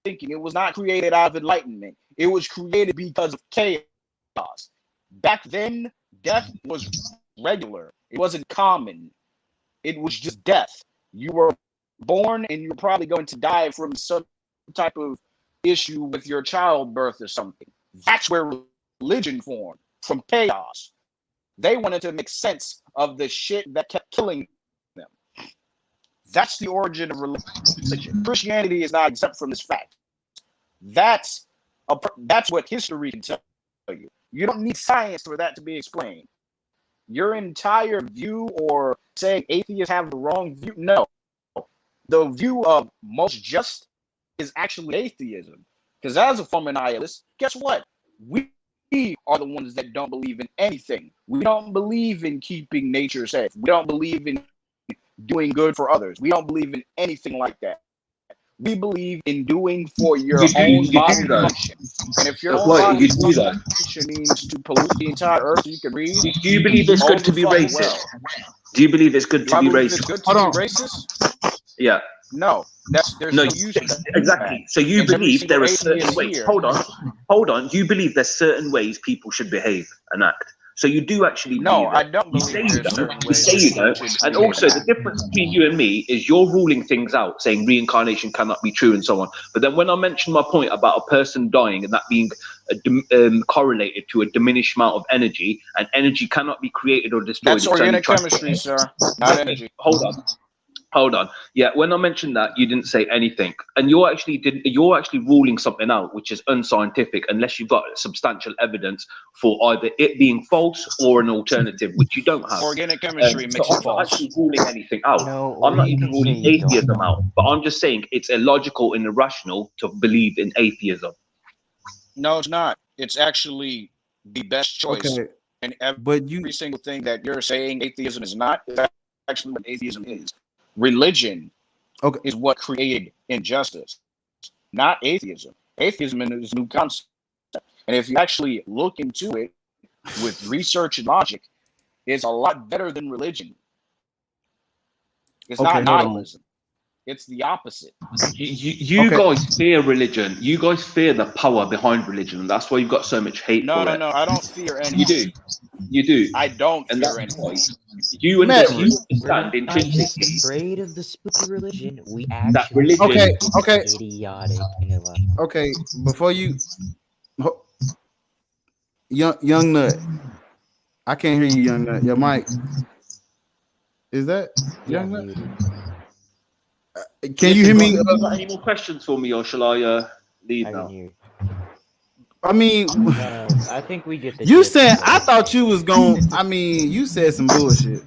I: thinking. It was not created out of enlightenment. It was created because of chaos. Back then, death was regular. It wasn't common. It was just death. You were born and you're probably going to die from some type of issue with your childbirth or something. That's where religion formed, from chaos. They wanted to make sense of the shit that kept killing them. That's the origin of religion. Christianity is not exempt from this fact. That's what history can tell you. You don't need science for that to be explained. Your entire view, or saying atheists have the wrong view, no. The view of most just is actually atheism. Because as a former nihilist, guess what? We are the ones that don't believe in anything. We don't believe in keeping nature safe. We don't believe in doing good for others. We don't believe in anything like that. We believe in doing for your own body function. And if your own body function means to pollute the entire earth so you can breathe,
G: Do you believe it's good to be racist? Do you believe it's good to be racist?
I: It's good to be racist?
G: Yeah.
I: No. There's no use in that.
G: Exactly. So you believe there are certain ways. Hold on. You believe there's certain ways people should behave and act. So you do actually
I: no,
G: believe
I: I don't believe there's certain ways.
G: You say you don't. And also the difference between you and me is you're ruling things out, saying reincarnation cannot be true and so on. But then when I mentioned my point about a person dying and that being correlated to a diminished amount of energy, and energy cannot be created or destroyed.
I: That's organic chemistry, sir, not energy.
G: Hold on. Yeah, when I mentioned that, you didn't say anything, and you're actually ruling something out, which is unscientific, unless you've got substantial evidence for either it being false or an alternative, which you don't have.
I: Organic chemistry makes it
G: I'm not
I: false.
G: actually ruling anything out.
E: No,
G: I'm not even ruling atheism out, but I'm just saying it's illogical and irrational to believe in atheism.
I: No, it's not. It's actually the best choice.
A: Okay.
I: And every single thing that you're saying atheism is not, is actually what atheism is. Religion is what created injustice, not atheism. Atheism is a new concept. And if you actually look into it with research and logic, it's a lot better than religion. It's not nihilism. It's the opposite.
G: You guys fear religion. You guys fear the power behind religion. And that's why you've got so much hate for it.
I: No, I don't fear anything.
G: You do.
I: I don't fear anything.
G: You understand intrinsically.
E: Afraid of the spooky religion. We actually
G: religion
A: is
E: idiotic.
A: Okay, before you, young nut, I can't hear you, young nut. Your mic. Is that young nut? Can you hear me?
G: Any more questions for me, or shall I leave now?
A: I mean,
E: I think we get the.
A: You said I thought you was going. I mean, you said some bullshit.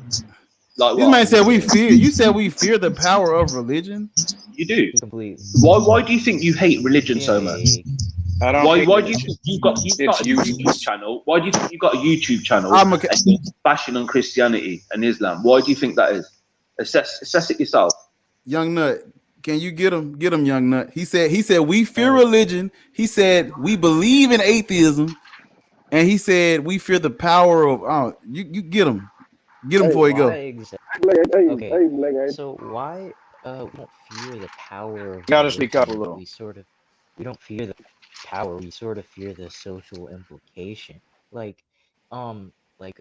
G: Like
A: this man said we fear. You said we fear the power of religion.
G: You do.
E: Completely.
G: Why do you think you hate religion so much?
I: I don't.
G: Why do you think you've got a YouTube channel? Why do you think you've got a YouTube channel and you're bashing on Christianity and Islam? Why do you think that is? Assess it yourself.
A: Young Nut, can you get him? Get him, Young Nut. He said we fear religion. He said we believe in atheism, and he said we fear the power of. Oh, you get him
H: Hey,
A: before you
E: Why
A: go.
E: exactly?
H: Black, hey,
E: Okay,
H: hey, Black, hey.
E: so why we don't fear the power of
I: You gotta speak up a
E: religion, but
I: little.
E: we don't fear the power, we sort of fear the social implication. Like, like,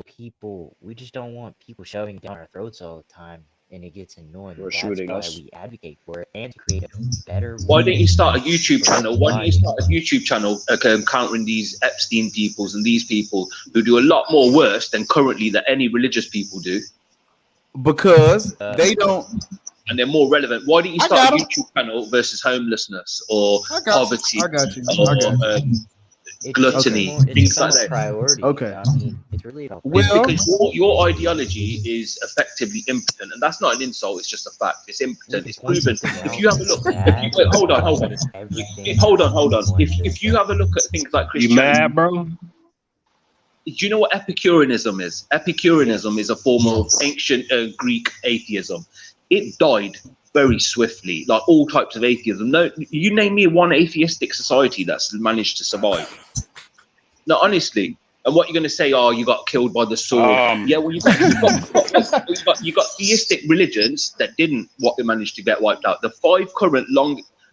E: people, we just don't want people shoving down our throats all the time, and it gets annoying.
I: For
E: That's
I: shooting
E: why
I: us.
E: we advocate for it and to create a better
G: Why don't you
E: world
G: start a YouTube
E: for
G: channel? Why don't you
E: everybody.
G: start a YouTube channel countering these Epstein peoples and these people who do a lot more worse than currently that any religious people do,
A: Because they don't.
G: and they're more relevant? Why don't you
A: I
G: start a
A: got him.
G: YouTube channel versus homelessness or
A: I got
G: poverty
A: you. I got you.
G: or
A: I got you.
E: It's
G: gluttony,
E: more, it's
G: things like
E: about
G: that?
E: priority.
A: Okay.
E: I mean, it's really about
G: It's
A: Well,
G: because your ideology is effectively impotent, and that's not an insult. It's just a fact. It's
E: we
G: impotent.
E: can
G: It's
E: point
G: proven.
E: something
G: If
E: out
G: you have a
E: that's
G: look,
E: bad,
G: wait,
E: but
G: hold on,
E: not
G: hold on.
E: make everything
G: Hold on.
E: one
G: If
E: just
G: you have a look at things like
F: You
G: Christianity,
F: mad, bro?
G: do you know what Epicureanism is? Epicureanism is a form of ancient Greek atheism. It died very swiftly, like all types of atheism. No, you name me one atheistic society that's managed to survive. No, honestly. And what you're going to say? Oh, you got killed by the sword. Yeah, well, you got theistic religions that didn't manage to get wiped out. The 5 current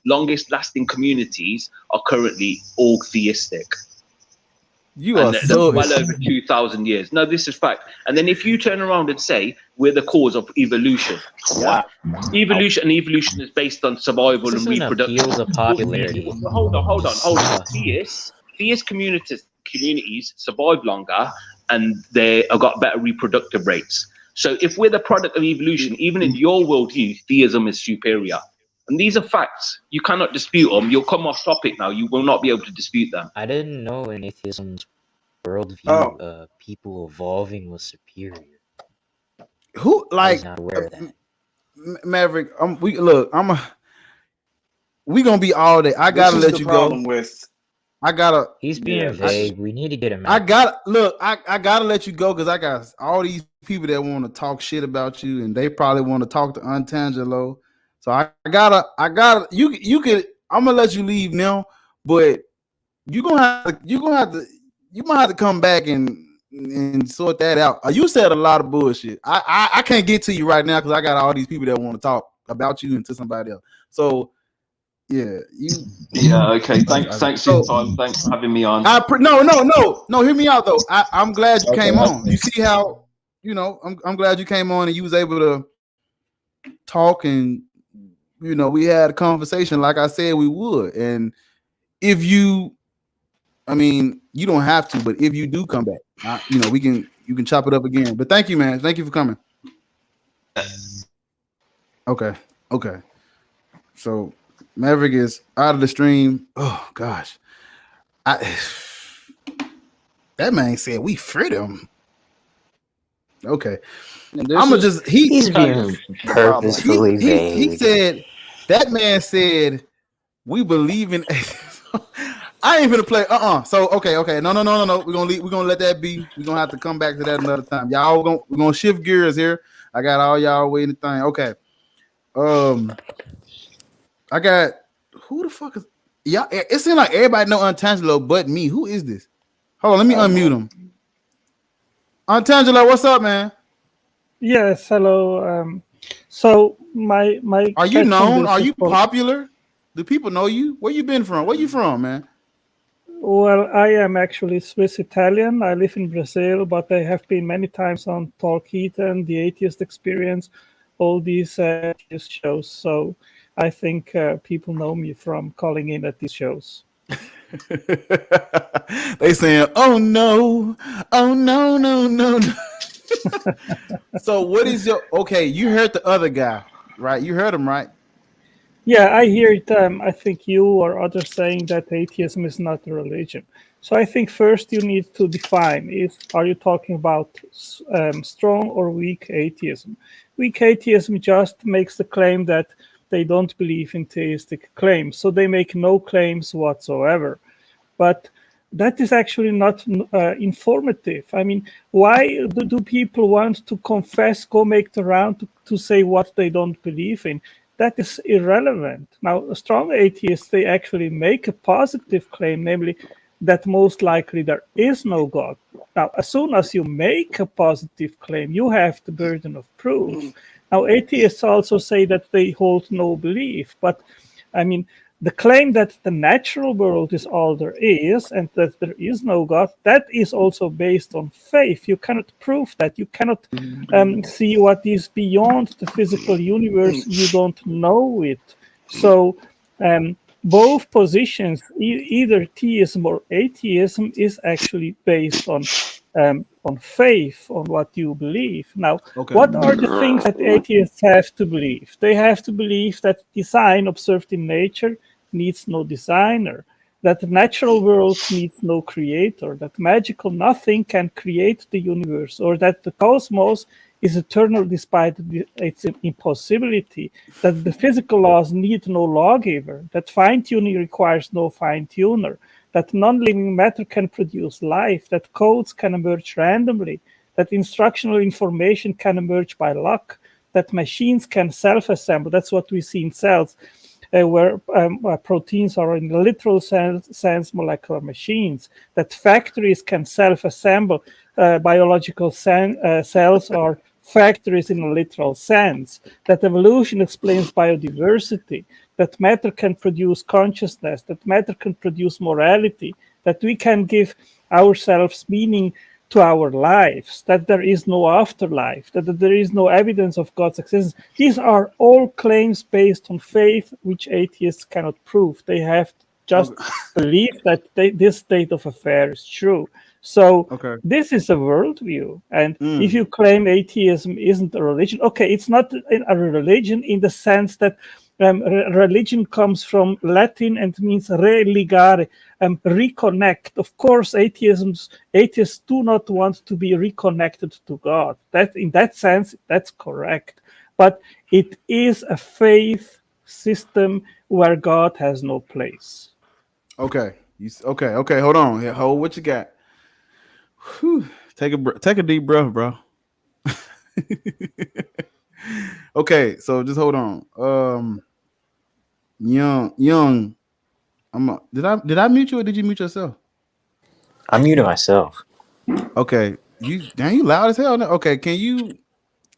G: longest lasting communities are currently all theistic.
A: you
G: And
A: are
G: they're
A: so.
G: well over 2,000 years. No, this is fact. And then if you turn around and say we're the cause of evolution, what? Evolution is based on survival
E: This
G: and
E: is an
G: reproduction.
E: appeal to popularity.
G: Hold on.
E: Just
G: Theist communities survive longer and they have got better reproductive rates. So if we're the product of evolution, even in your worldview, theism is superior. And these are facts. You cannot dispute them. You'll come off topic now. You will not be able to dispute them.
E: I didn't know in atheism's worldview, people evolving was superior.
A: Who
E: I
A: like
E: was not aware of that.
A: Maverick? We gonna be all day. I gotta
I: This is
A: let
I: the
A: you
I: problem
A: go.
I: with.
A: I gotta.
E: He's being
I: Yeah,
E: vague. We need to get him
A: I
E: out.
A: got look. I gotta let you go because I got all these people that want to talk shit about you, and they probably want to talk to Untangelo. So I gotta. You could. I'm gonna let you leave now, but you might have to come back and sort that out. You said a lot of bullshit. I can't get to you right now because I got all these people that want to talk about you and to somebody else. So yeah,
G: Yeah, okay. Thanks for your time. Thanks for having me on.
A: No. Hear me out though. I'm glad you came on.
G: Okay.
A: You see how I'm glad you came on and you was able to talk and we had a conversation like I said we would. And if you don't have to, but if you do come back, you can chop it up again. But thank you, man. Thank you for coming. Okay. So Maverick is out of the stream. Oh gosh. That man said we freedom. Okay.
E: He's being purposefully vague.
A: He said that man said we believe in I ain't gonna play. So okay. No. We're gonna let that be. We're gonna have to come back to that another time. We're gonna shift gears here. I got all y'all waiting the thing. Okay. I got who the fuck is y'all? It seems like everybody know Untangelo but me. Who is this? Hold on, let me unmute him. Untangelo, what's up, man?
K: Yes, hello. So my
A: are you known? Are you popular? Do people know you? Where you been from? Where you from, man?
K: Well, I am actually Swiss Italian. I live in Brazil, but I have been many times on Talk Eden, The Atheist Experience, all these atheist shows. So I think people know me from calling in at these shows.
A: They saying, "Oh no, no." So what is your okay? You heard the other guy, right? You heard him, right?
K: Yeah, I hear it. I think you or others saying that atheism is not a religion. So I think first you need to define: are you talking about strong or weak atheism? Weak atheism just makes the claim that they don't believe in theistic claims, so they make no claims whatsoever. But that is actually not informative. I mean, why do people want to confess, go make the round to say what they don't believe in? That is irrelevant. Now, strong atheists, they actually make a positive claim, namely that most likely there is no God. Now, as soon as you make a positive claim, you have the burden of proof. Now, atheists also say that they hold no belief, but I mean, the claim that the natural world is all there is and that there is no God, that is also based on faith. You cannot prove that. You cannot see what is beyond the physical universe. You don't know it. So both positions, either theism or atheism, is actually based on faith, on what you believe. Now, what are the things that atheists have to believe? They have to believe that design observed in nature needs no designer, that the natural world needs no creator, that magical nothing can create the universe, or that the cosmos is eternal despite its impossibility, that the physical laws need no lawgiver, that fine-tuning requires no fine-tuner, that non-living matter can produce life, that codes can emerge randomly, that instructional information can emerge by luck, that machines can self-assemble. That's what we see in cells, where proteins are in the literal sense molecular machines, that factories can self-assemble. Biological cells are factories in a literal sense, that evolution explains biodiversity, that matter can produce consciousness, that matter can produce morality, that we can give ourselves meaning to our lives, that there is no afterlife, that there is no evidence of God's existence. These are all claims based on faith, which atheists cannot prove. They have to just believe that this state of affairs is true. So this is a worldview. And if you claim atheism isn't a religion, okay, it's not a religion in the sense that religion comes from Latin and means religare, reconnect. Of course, atheists do not want to be reconnected to God. That, in that sense, that's correct. But it is a faith system where God has no place.
A: Okay. Okay. Hold on. Hold what you got. Whew. Take a deep breath, bro. Okay, so just hold on. Young. Did I mute you or did you mute yourself?
E: I muted myself.
A: Okay. You loud as hell now. Okay, can you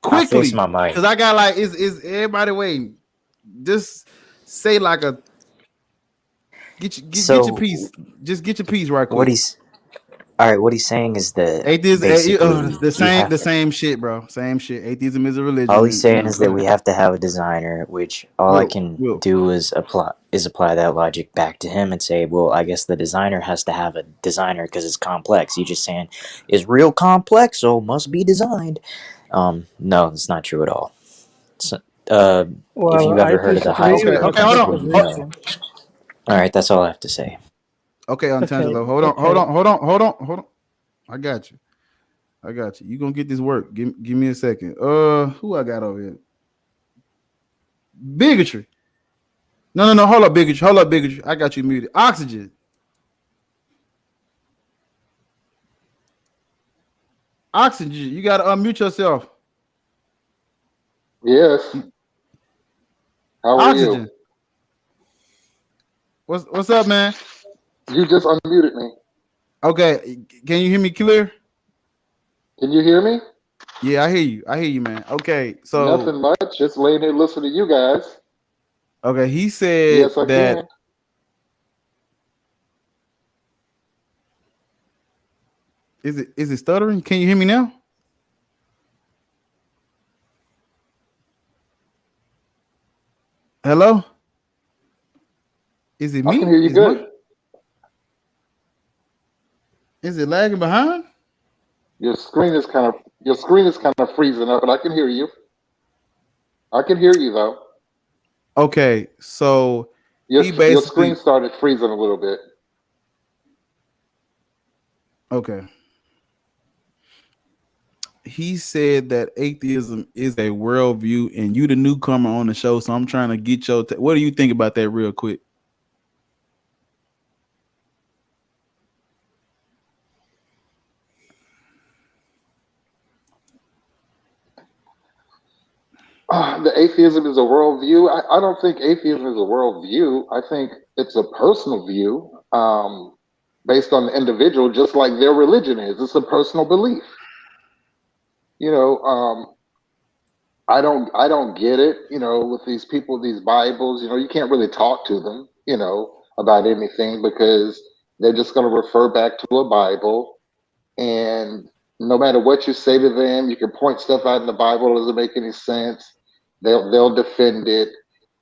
E: I fixed
A: quickly?
E: my mic.
A: Because I got like is everybody waiting? Just say like a get your piece. Just get your piece right quick.
E: What he's saying is that
A: Atheism,
E: basically
A: the same shit, bro. Same shit. Atheism is a religion.
E: all he's saying is that we have to have a designer, which all I can do is apply that logic back to him and say, well, I guess the designer has to have a designer because it's complex. You just saying it's real complex, so must be designed. No, that's not true at all. So, if you've ever heard of the Heisenberg principle, you know. All right, that's all I have to say.
A: Okay, Untangelo. Hold on. I got you. You gonna get this work. Give me a second. Who I got over here? Bigotry. No. Hold up, bigotry. I got you muted. Oxygen. You gotta unmute yourself.
J: Yes. How are you?
A: What's up, man?
J: You just unmuted me.
A: Okay, can you hear me clear?
J: Can you hear me?
A: Yeah, I hear you, man. Okay, so
J: nothing much. Just laying here listening to you guys.
A: Okay, he said
J: yes, I
A: that.
J: Can.
A: Is it stuttering? Can you hear me now? Hello? Is it me?
J: I can hear you good.
A: Is it lagging behind?
J: Your screen is kind of freezing up, but I can hear you. I can hear you though.
A: Okay, so
J: your screen started freezing a little bit.
A: Okay. He said that atheism is a worldview, and you the newcomer on the show, so I'm trying to get your. What do you think about that, real quick?
J: The atheism is a worldview. I don't think atheism is a worldview. I think it's a personal view based on the individual, just like their religion is. It's a personal belief. You know, I don't get it. You know, with these people, these Bibles. You know, you can't really talk to them. You know, about anything because they're just going to refer back to a Bible, and no matter what you say to them, you can point stuff out in the Bible that doesn't make any sense. They'll defend it.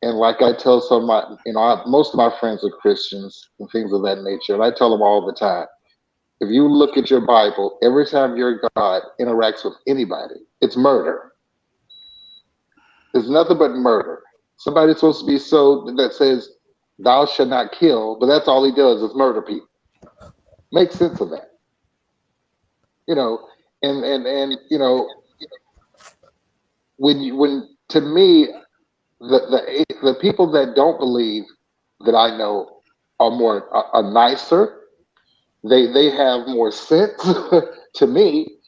J: And like I tell some of my, most of my friends are Christians and things of that nature, and I tell them all the time, if you look at your Bible, every time your God interacts with anybody, it's murder. It's nothing but murder. Somebody's supposed to be so that says, "Thou shalt not kill," but that's all he does is murder people. Make sense of that, you know. And when to me the people that don't believe that I know are more are nicer. They have more sense to me.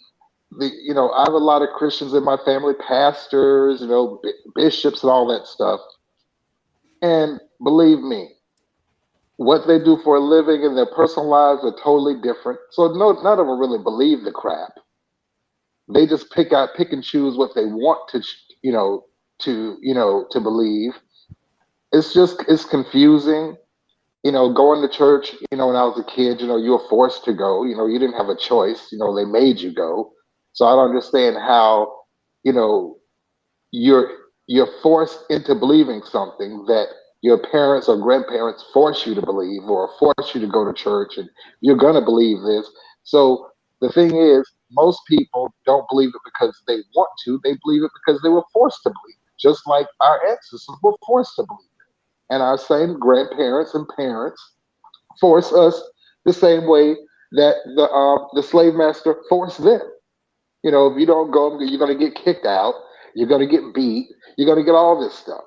J: I have a lot of Christians in my family, pastors, bishops, and all that stuff. And believe me, what they do for a living and their personal lives are totally different. So none of them really believe the crap. They just pick and choose what they want to believe. It's confusing. Going to church, when I was a kid, you were forced to go, you didn't have a choice, they made you go. So I don't understand how, you're forced into believing something that your parents or grandparents force you to believe or force you to go to church and you're going to believe this. So the thing is, most people don't believe it because they want to, they believe it because they were forced to believe it, just like our ancestors were forced to believe. And our same grandparents and parents force us the same way that the slave master forced them. If you don't go, you're going to get kicked out. You're going to get beat. You're going to get all this stuff.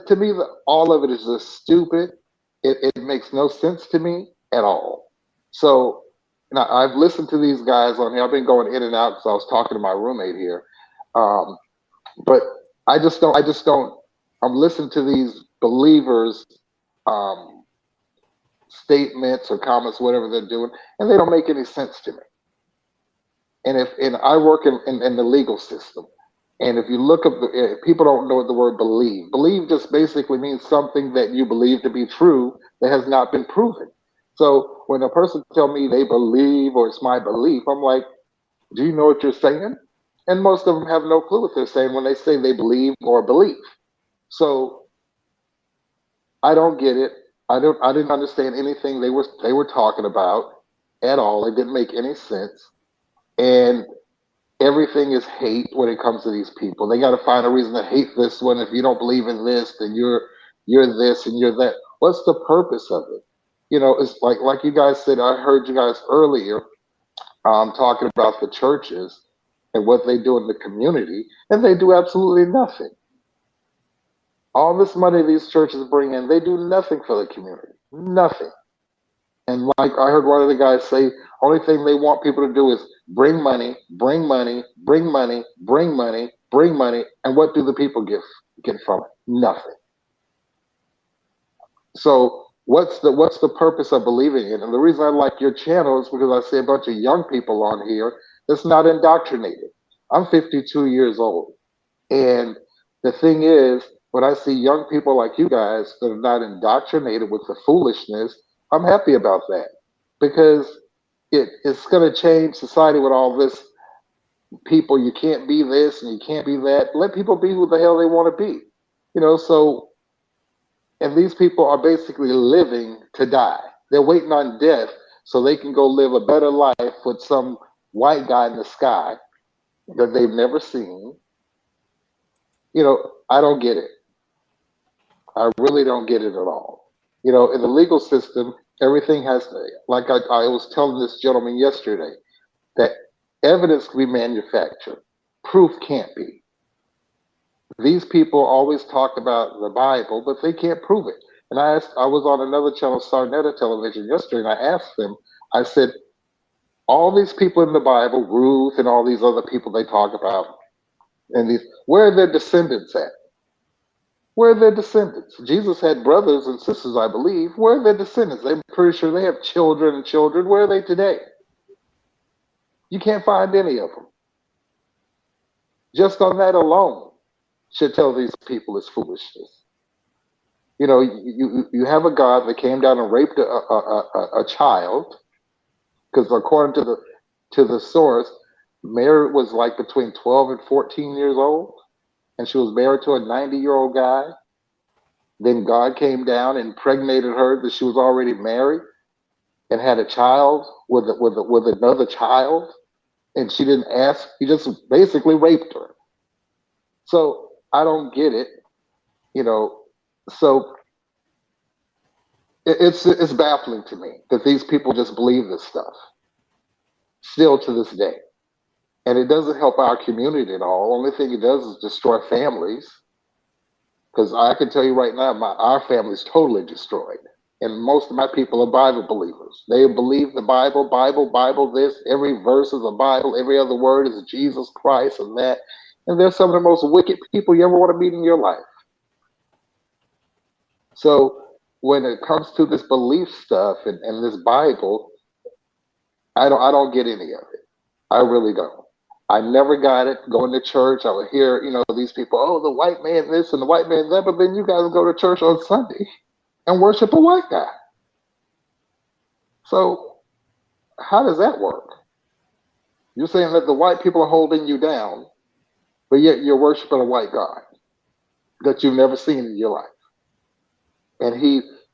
J: To me, all of it is just stupid. It makes no sense to me at all. So now I've listened to these guys on here. I've been going in and out because I was talking to my roommate here. But I just don't. I'm listening to these believers' statements or comments, whatever they're doing, and they don't make any sense to me. And I work in the legal system, and if you look up, people don't know what the word believe. Believe just basically means something that you believe to be true that has not been proven. So when a person tell me they believe or it's my belief, I'm like, do you know what you're saying? And most of them have no clue what they're saying when they say they believe or believe. So I don't get it. I didn't understand anything they were talking about at all. It didn't make any sense. And everything is hate when it comes to these people. They got to find a reason to hate this one. If you don't believe in this, then you're this and you're that. What's the purpose of it? It's like you guys said. I heard you guys earlier talking about the churches and what they do in the community, and they do absolutely nothing. All this money these churches bring in, they do nothing for the community. Nothing. And like I heard one of the guys say, only thing they want people to do is bring money, bring money, bring money, bring money, bring money. And what do the people get from it? Nothing. So what's the purpose of believing it? And the reason I like your channel is because I see a bunch of young people on here that's not indoctrinated. I'm 52 years old. And the thing is, when I see young people like you guys that are not indoctrinated with the foolishness, I'm happy about that because it's going to change society with all this people. You can't be this and you can't be that. Let people be who the hell they want to be. So, and these people are basically living to die. They're waiting on death so they can go live a better life with some white guy in the sky that they've never seen. I don't get it. I really don't get it at all. In the legal system, everything has to, like I was telling this gentleman yesterday, that evidence can be manufactured. Proof can't be. These people always talk about the Bible, but they can't prove it. And I was on another channel, Sarnetta Television, yesterday, and I asked them, I said, all these people in the Bible, Ruth and all these other people they talk about, and where are their descendants at? Where are their descendants? Jesus had brothers and sisters, I believe. Where are their descendants? I'm pretty sure they have children and children. Where are they today? You can't find any of them. Just on that alone should tell these people it's foolishness. You know, you have a God that came down and raped a child, because according to the source, Mary was like between 12 and 14 years old, and she was married to a 90-year-old guy. Then God came down and impregnated her that she was already married and had a child with another child, and she didn't ask. He just basically raped her. So I don't get it, you know. So it's baffling to me that these people just believe this stuff still to this day, and it doesn't help our community at all. Only thing it does is destroy families. Because I can tell you right now, our family's totally destroyed. And most of my people are Bible believers. They believe the Bible this, every verse is a Bible, every other word is Jesus Christ and that. And they're some of the most wicked people you ever want to meet in your life. So when it comes to this belief stuff and this Bible, I don't get any of it. I really don't. I never got it. Going to church, I would hear, you know, these people, oh, the white man this and the white man that, but then you guys go to church on Sunday and worship a white guy. So how does that work? You're saying that the white people are holding you down, but yet you're worshiping a white God that you've never seen in your life. And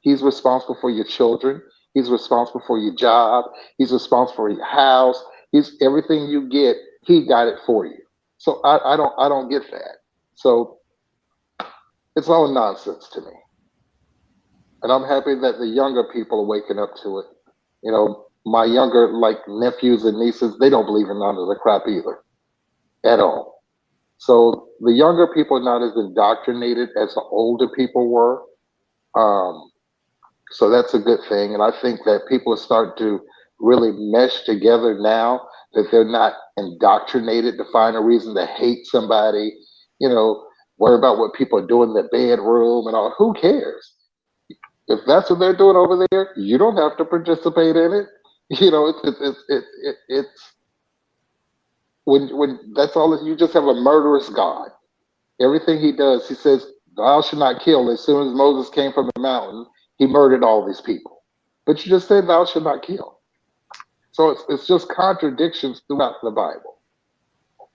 J: he's responsible for your children. He's responsible for your job. He's responsible for your house. He's everything you get, he got it for you. So I don't get that. So it's all nonsense to me. And I'm happy that the younger people are waking up to it. You know, my younger like nephews and nieces, they don't believe in none of the crap either. At all. So the younger people are not as indoctrinated as the older people were. So that's a good thing. And I think that people are starting to really mesh together now, that they're not indoctrinated to find a reason to hate somebody, you know, worry about what people are doing in their bedroom and all. Who cares? If that's what they're doing over there, you don't have to participate in it. You know, it's when that's all. You just have a murderous God. Everything he does, he says, "Thou shalt not kill." As soon as Moses came from the mountain, he murdered all these people. But you just said, "Thou shalt not kill." So it's just contradictions throughout the Bible.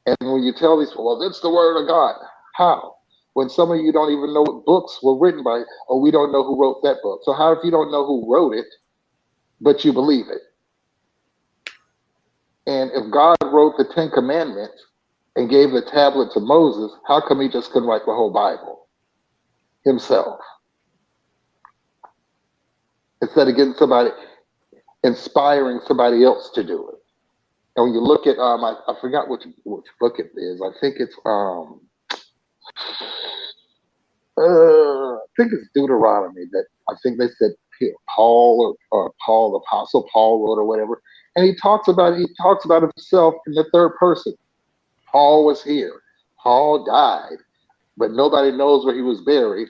J: And when you tell these people, well, that's the word of God. How? When some of you don't even know what books were written by, or we don't know who wrote that book. So how if you don't know who wrote it, but you believe it? And if God wrote the 10 Commandments and gave the tablet to Moses, how come he just couldn't write the whole Bible himself? Instead of getting somebody, inspiring somebody else to do it. And when you look at, I forgot which book it is. I think it's Deuteronomy that I think they said Paul or Paul, Apostle Paul wrote or whatever. And he talks about himself in the third person. Paul was here. Paul died, but nobody knows where he was buried.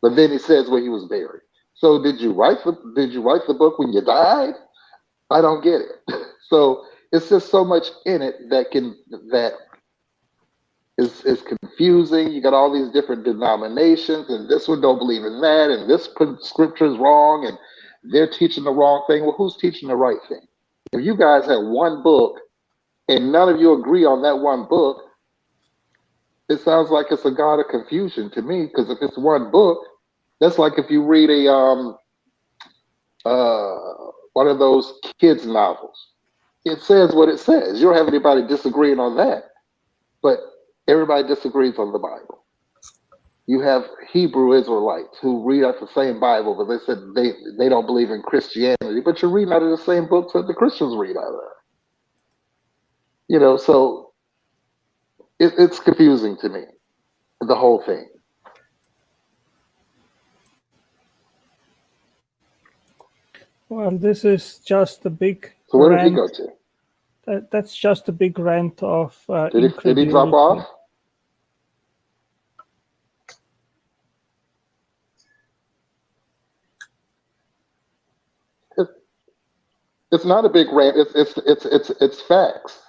J: But then he says where he was buried. So did you write the book when you died? I don't get it. So it's just so much in it that is confusing. You got all these different denominations, and this one don't believe in that, and this scripture is wrong, and they're teaching the wrong thing. Well, who's teaching the right thing? If you guys have one book and none of you agree on that one book, it sounds like it's a god of confusion to me. Because if it's one book, that's like if you read a one of those kids novels. It says what it says. You don't have anybody disagreeing on that, but everybody disagrees on the Bible. You have Hebrew Israelites who read out the same Bible, but they said they don't believe in Christianity, but you're reading out of the same books that the Christians read out of. You know, so it's confusing to me, the whole thing.
K: Well, this is just a big
J: So where did he
K: rant.
J: go to?
K: That's just a big rant of
J: Did he drop off? It's not a big rant. It's facts.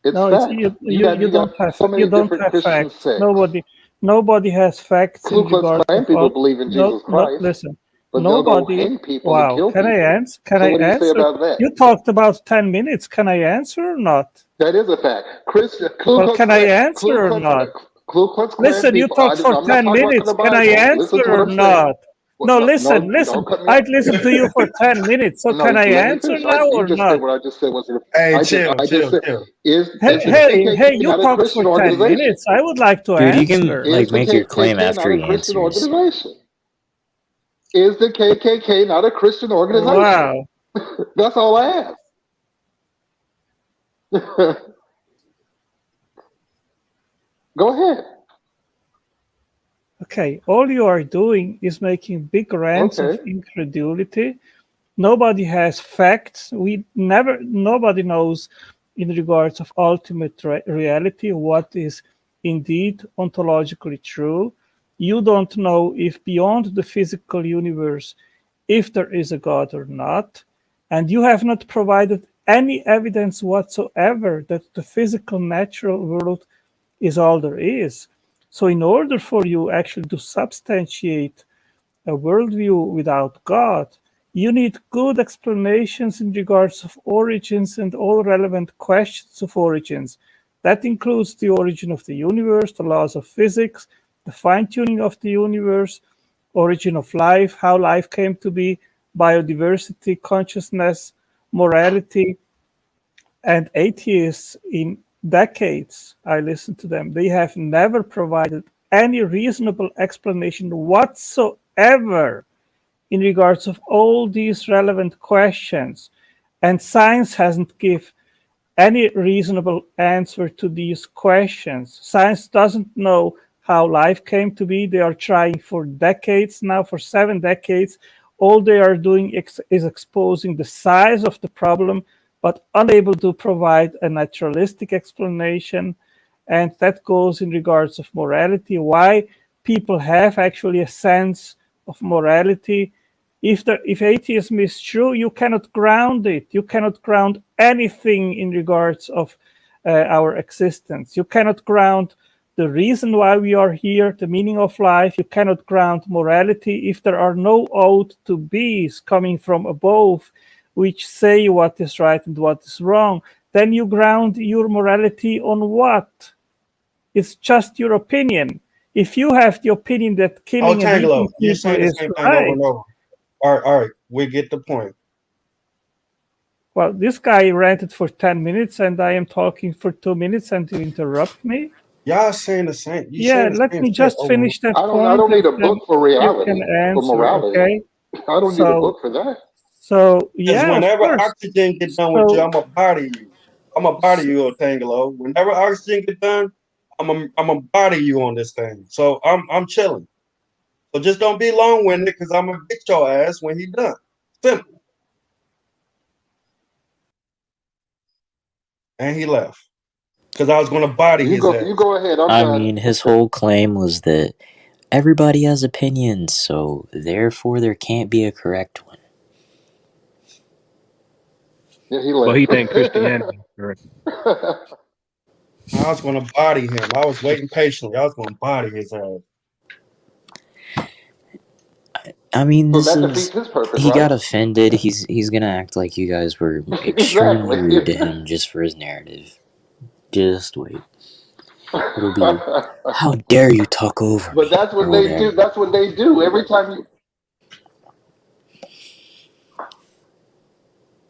J: It's
K: No, it's
J: facts.
K: you
J: You got
K: don't have
J: so many different Christian
K: facts.
J: sects.
K: Nobody has facts
J: Ku
K: in
J: Klux
K: regards
J: Klan
K: of
J: people
K: all.
J: believe in
K: No,
J: Jesus
K: no.
J: Christ,
K: Listen,
J: but they'll go
K: nobody.
J: hang people and
K: Wow.
J: kill
K: Can I
J: people.
K: answer? Can
J: So
K: I
J: what do you say
K: answer?
J: about that?
K: You talked about 10 minutes. Can I answer or not?
J: That is a fact. Ku
K: Well,
J: Klux
K: can I
J: Klan,
K: answer or not?
J: Ku Klux Klan
K: Listen, you
J: people.
K: talked for
J: I'm not
K: 10
J: talking about the
K: minutes. Can I
J: Bible. Listen
K: answer
J: to what
K: or
J: I'm saying.
K: not? No,
J: No,
K: listen.
J: don't cut me
K: I
J: off.
K: listened to you for 10 minutes. So
J: No,
K: can I
J: let me
K: answer
J: finish.
K: now
J: You
K: or
J: just
K: not?
J: said what I just said was.
C: Hey,
J: I
C: chill,
J: just said
C: chill.
J: is
K: Hey,
J: the
K: hey,
J: KKK
K: you
J: not a
K: talked
J: Christian
K: for 10
J: organization?
K: minutes. I would like to
L: Dude, you can
K: answer.
J: Is
L: like
J: the
L: make your claim
J: KKK
L: after
J: not a
L: he
J: Christian
L: answers.
J: organization? Is the KKK not a Christian organization?
K: Wow.
J: That's all I ask. Go ahead.
K: Okay, all you are doing is making big rants of
J: Okay.
K: incredulity. Nobody has facts. Nobody knows in regards of ultimate reality what is indeed ontologically true. You don't know if beyond the physical universe, if there is a God or not, and you have not provided any evidence whatsoever that the physical natural world is all there is. So, in order for you actually to substantiate a worldview without God, you need good explanations in regards of origins and all relevant questions of origins. That includes the origin of the universe, the laws of physics, the fine-tuning of the universe, origin of life, how life came to be, biodiversity, consciousness, morality, and atheists in decades, I listened to them, they have never provided any reasonable explanation whatsoever in regards of all these relevant questions. And science hasn't given any reasonable answer to these questions. Science doesn't know how life came to be. They are trying for decades now, for 7 decades. All they are doing is exposing the size of the problem, but unable to provide a naturalistic explanation. And that goes in regards of morality, why people have actually a sense of morality. If atheism is true, you cannot ground it. You cannot ground anything in regards of our existence. You cannot ground the reason why we are here, the meaning of life. You cannot ground morality if there are no ought to be's coming from above, which say what is right and what is wrong. Then you ground your morality on what? It's just your opinion. If you have the opinion that killing and
C: Tangelo,
K: eating
C: you're
K: people
C: saying the
K: is
C: same thing over
K: right,
C: and over. All right, we get the point.
K: well, this guy ranted for 10 minutes and I am talking for 2 minutes and you interrupt me.
C: Y'all saying the same. You
K: Yeah,
C: saying the
K: let
C: same
K: me
C: shit
K: just
C: over and over.
K: finish that
J: I
K: point
J: don't
K: and
J: need a
K: then
J: book for
K: you can
J: reality, for
K: answer,
J: morality.
K: okay?
J: I don't need a book for that.
K: So
C: Because
K: yeah, of
C: whenever
K: course.
C: oxygen get done with you,
K: So
C: I'm gonna body you. I'm gonna body you, Tangelo. Whenever oxygen get done, I'm gonna body you on this thing. So I'm chilling. So just don't be long winded, because I'm gonna get your ass when he done. Simple. And he left because I was gonna body his ass.
J: You go ahead. I'm
L: I
J: done.
L: mean, his whole claim was that everybody has opinions, so therefore there can't be a correct one.
J: Yeah, he
F: But
J: left.
F: he think Christianity is correct.
C: I was gonna body him. I was waiting patiently. I was gonna body his ass.
L: I mean,
J: So
L: this
J: that
L: is
J: defeats his purpose,
L: he
J: right?
L: got offended. He's gonna act like you guys were extremely
J: Exactly.
L: rude to him just for his narrative. Just wait. It'll be, how dare you talk over
J: But
L: me,
J: that's what
L: or
J: they do.
L: whatever.
J: That's what they do every time you.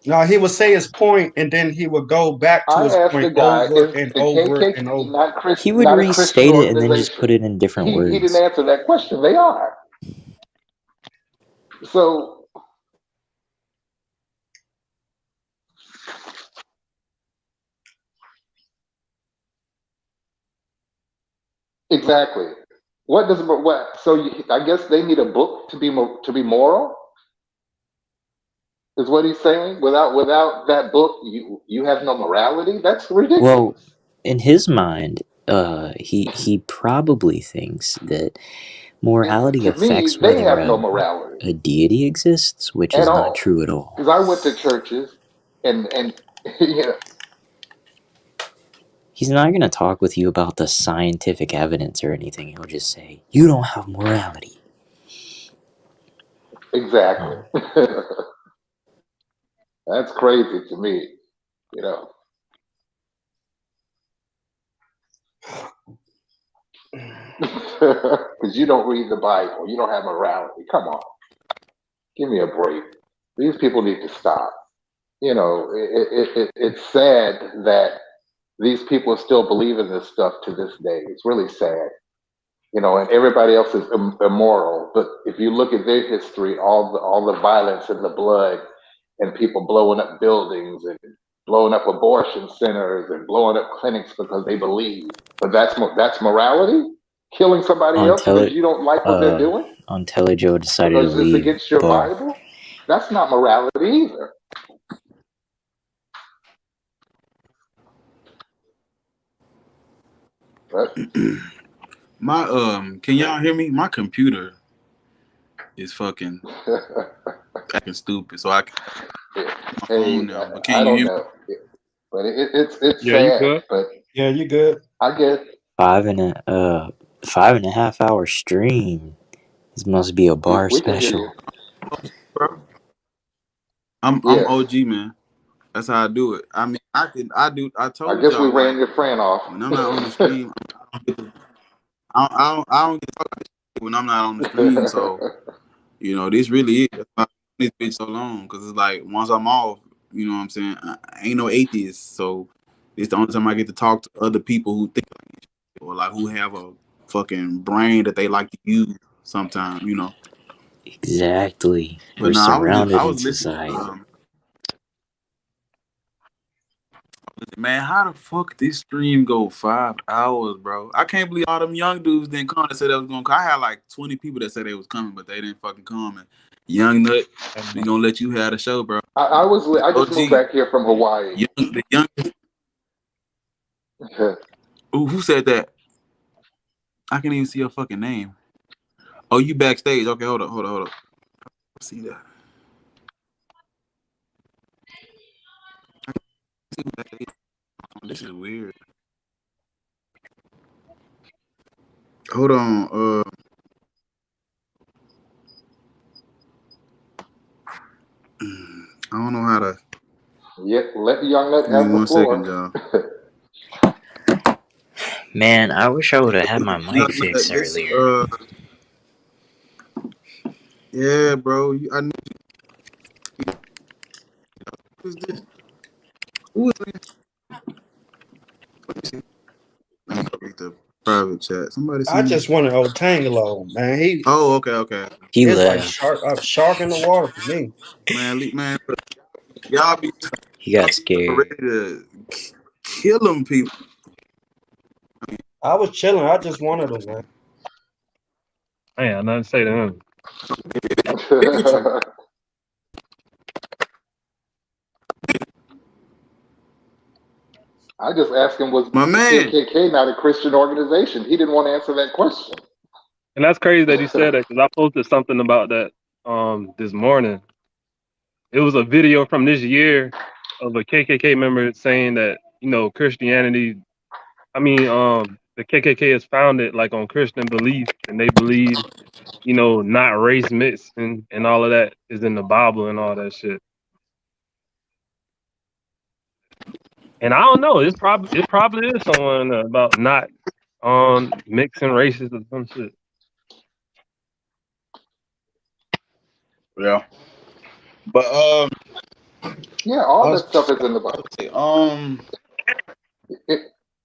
C: No, he would say his point, and then he would go back to
J: I
C: his
J: asked the
C: point
J: guy,
C: over
J: "Is
C: and
J: the
C: over and
J: KKK
C: over.
L: He would
J: not a Christian
L: restate it and then just
J: organization?"
L: put it in different
J: He didn't
L: words.
J: answer that question. They are. So exactly. What does what? So I guess they need a book to be moral. Is what he's saying. Without that book, you have no morality. That's ridiculous.
L: Well, in his mind, he probably thinks that Morality
J: To me,
L: affects
J: they
L: whether
J: have no morality
L: a deity exists, which
J: at
L: is not
J: all.
L: true at all.
J: Because I went to churches and you know,
L: He's not going to talk with you about the scientific evidence or anything. He'll just say, you don't have morality.
J: exactly. That's crazy to me, you know. Because you don't read the Bible, you don't have morality. Come on, give me a break. These people need to stop. You know, it's sad that these people still believe in this stuff to this day. It's really sad. You know, and everybody else is immoral. But if you look at their history, all the violence and the blood, and people blowing up buildings and blowing up abortion centers and blowing up clinics because they believe. But that's morality? Killing somebody else
L: Until
J: because you don't like what they're doing?
L: Joe decided to
J: Because it's
L: leave,
J: against your
L: but
J: Bible? That's not morality either. But
A: My can y'all hear me? My computer is fucking acting stupid, so I can my
J: hey,
A: phone now. But
J: I
A: can you
J: don't
A: hear
J: know. But it's
F: Yeah, you
J: sad.
F: good?
C: Yeah, you good.
J: I get
L: 5.5 hour stream. This must be a bar
J: we can hear you.
L: special.
A: me, bro? I'm
J: Yes.
A: OG, man. That's how I do it. I mean, I
J: I
A: told
J: guess we
A: y'all,
J: ran
A: like,
J: your friend off.
A: when I'm not on the stream, I don't get to talk about this shit when I'm not on the stream. So you know, this really is. That's why this bitch so long, because it's like once I'm off, you know what I'm saying? I ain't no atheist, so it's the only time I get to talk to other people who think like this shit, or like who have a fucking brain that they like to use sometimes, you know.
L: Exactly.
A: But
L: We're
A: no,
L: surrounded
A: I
L: in
A: was listening.
L: society.
A: Man, how the fuck this stream go 5 hours, bro? I can't believe all them young dudes didn't come and said they was gonna come. I had like 20 people that said they was coming, but they didn't fucking come. And Young Nut, we gonna let you have the show, bro.
J: I just moved
A: OG,
J: back here from Hawaii.
A: the young. Ooh, who said that? I can't even see your fucking name. Oh, you backstage? Okay, hold up. See that? This is weird. Hold on. I don't know how to.
J: Yeah, let the young nut
A: Give me
J: have the
A: 1 second,
J: floor.
A: y'all.
L: Man, I wish I would have had my
A: Young
L: mic
A: Nut,
L: fixed
A: this
L: earlier.
A: yeah, bro. I need you. Who's this? Who is this? Let me see. Let me go read the private chat. Somebody see
C: I
A: me?
C: just wanted old Tangelo, man.
A: Oh, okay.
L: He
C: It's like
L: left.
C: shark in the water for me.
A: Man, y'all be
L: He got scared.
A: ready to kill them people.
C: I was chilling. I just wanted them, man.
F: I ain't had nothing to say to him.
J: I just asked him, was
A: My
J: the
A: man.
J: KKK not a Christian organization? He didn't want to answer that question.
F: And that's crazy that he said that, because I posted something about that this morning. It was a video from this year of a KKK member saying that, Christianity, the KKK is founded like on Christian belief, and they believe, not race mixing and all of that is in the Bible and all that shit. And I don't know, it probably is someone about not mixing races or some shit.
A: Yeah. But
J: yeah, all that stuff is in the Bible.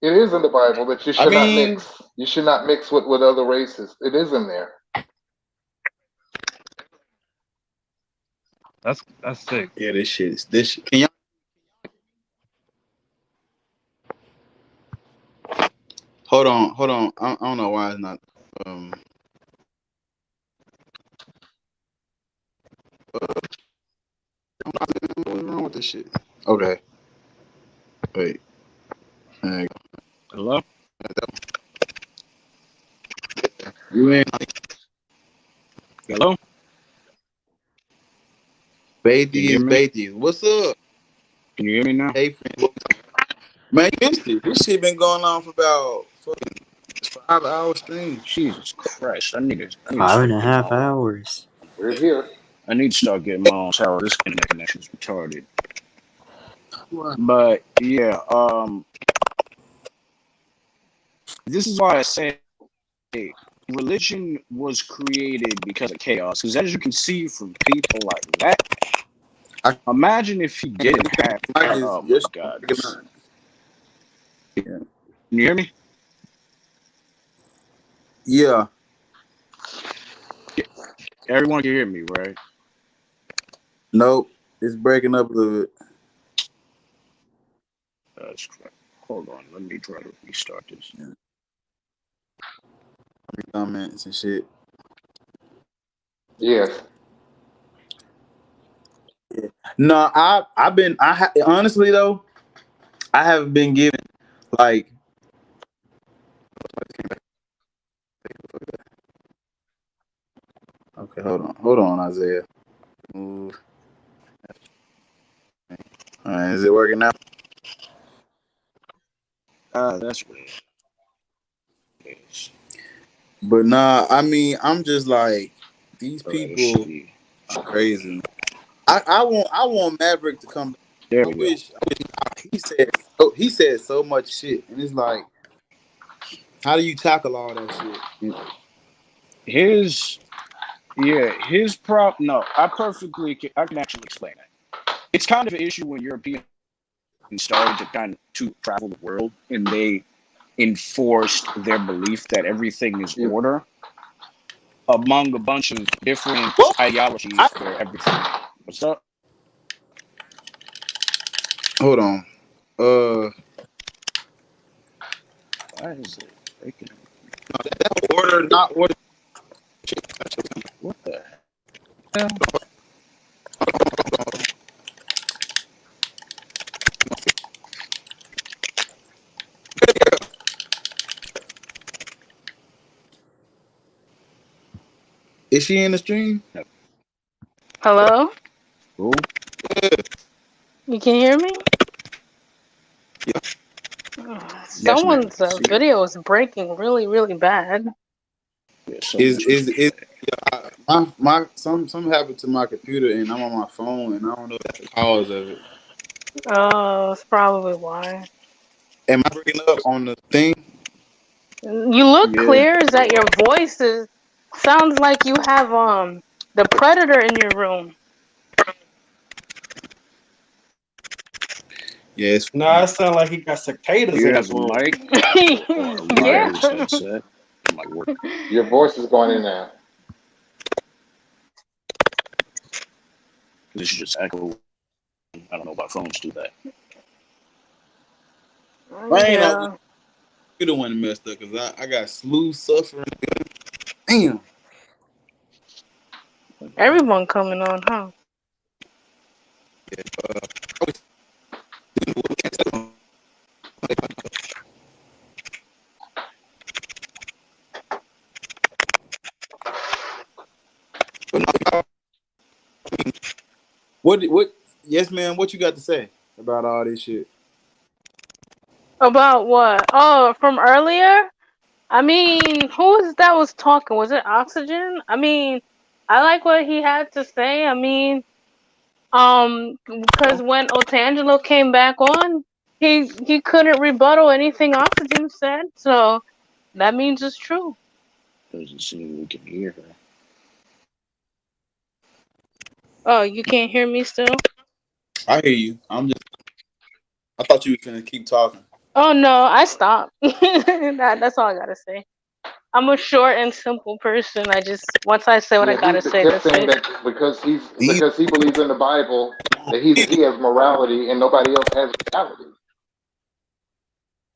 J: It is in the Bible that you should not mix. You should not mix with other races. It is in there.
F: That's sick.
A: Yeah, this shit. Can y'all? Hold on. I don't know why it's not. What's wrong with this shit? Okay. Wait. There you go.
F: Hello?
A: You in?
I: Hello? Can you hear me?
A: Beatty. What's up?
I: Can you hear me now?
A: Hey, friend. Man, you missed it. This shit been going on for about fucking 5 hours straight.
I: Jesus Christ. I need to
L: 5.5 hours.
J: We're here.
I: I need to start getting my own tower. This internet connection is retarded. But yeah, this is why I say religion was created because of chaos. Because as you can see from people like that, imagine if he didn't have. Oh my God! Can you hear me?
A: Yeah.
I: Everyone can hear me, right?
A: Nope. It's breaking up a little bit.
I: That's correct. Hold on. Let me try to restart this.
A: Comments and shit.
J: Yes.
A: Yeah. No, honestly though, I haven't been given like. Okay, hold on, Isaiah. Move. All right, is it working now?
I: That's what it is.
A: But nah, I mean, I'm just like these people are crazy. I want Maverick to come back.
I: There
A: I
I: we
A: wish he said so much shit, and it's like, how do you tackle all that shit?
I: His prop. No, I can actually explain it. It's kind of an issue when Europeans started to travel the world and they enforced their belief that everything is order among a bunch of different ideologies where everything. What's up?
A: Hold on.
I: Why is it breaking?
A: That order, not order.
I: What the hell?
A: Is she in the stream?
I: No.
M: Hello?
I: Who?
M: You can hear me? Someone's video is breaking really, really bad.
A: Is my something happened to my computer and I'm on my phone and I don't know if that's the cause of it.
M: Oh, that's probably why.
A: Am I breaking up on the thing?
M: You look clear. Is that your voice sounds like you have the predator in your room.
A: Yes.
C: Nah, it sounds like he got cicadas in his room.
M: Yeah.
J: Your voice is going in now.
I: This is just echo. I don't know about phones do that.
A: Yeah. You're the one that messed up because I got slew suffering. Damn.
M: Everyone coming on, huh?
A: What? Yes, man. What you got to say about all this shit?
M: About what? Oh, from earlier? I mean, who was that was talking? Was it Oxygen? I mean, I like what he had to say. I mean, because when Otangelo came back on, he couldn't rebuttal anything Oxygen said, so that means it's true.
I: Doesn't seem we can hear her.
M: Oh, you can't hear me still?
A: I hear you. I thought you were gonna keep talking.
M: Oh no, I stopped. That's all I gotta say. I'm a short and simple person. Once I say what I gotta say, that's it.
J: That because he believes in the Bible that he has morality and nobody else has morality.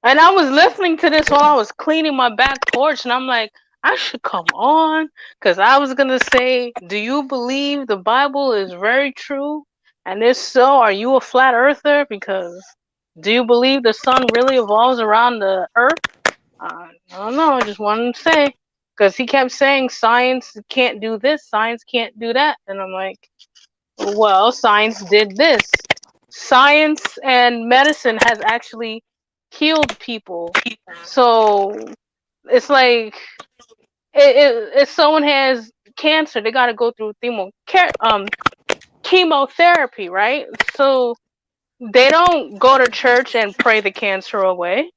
M: And I was listening to this while I was cleaning my back porch, and I'm like, I should come on, because I was gonna say, do you believe the Bible is very true? And if so, are you a flat earther? Because do you believe the sun really revolves around the earth? I don't know. I just wanted to say. Because he kept saying science can't do this, science can't do that. And I'm like, well, science did this. Science and medicine has actually healed people. So it's like if someone has cancer, they got to go through chemotherapy, right? So they don't go to church and pray the cancer away.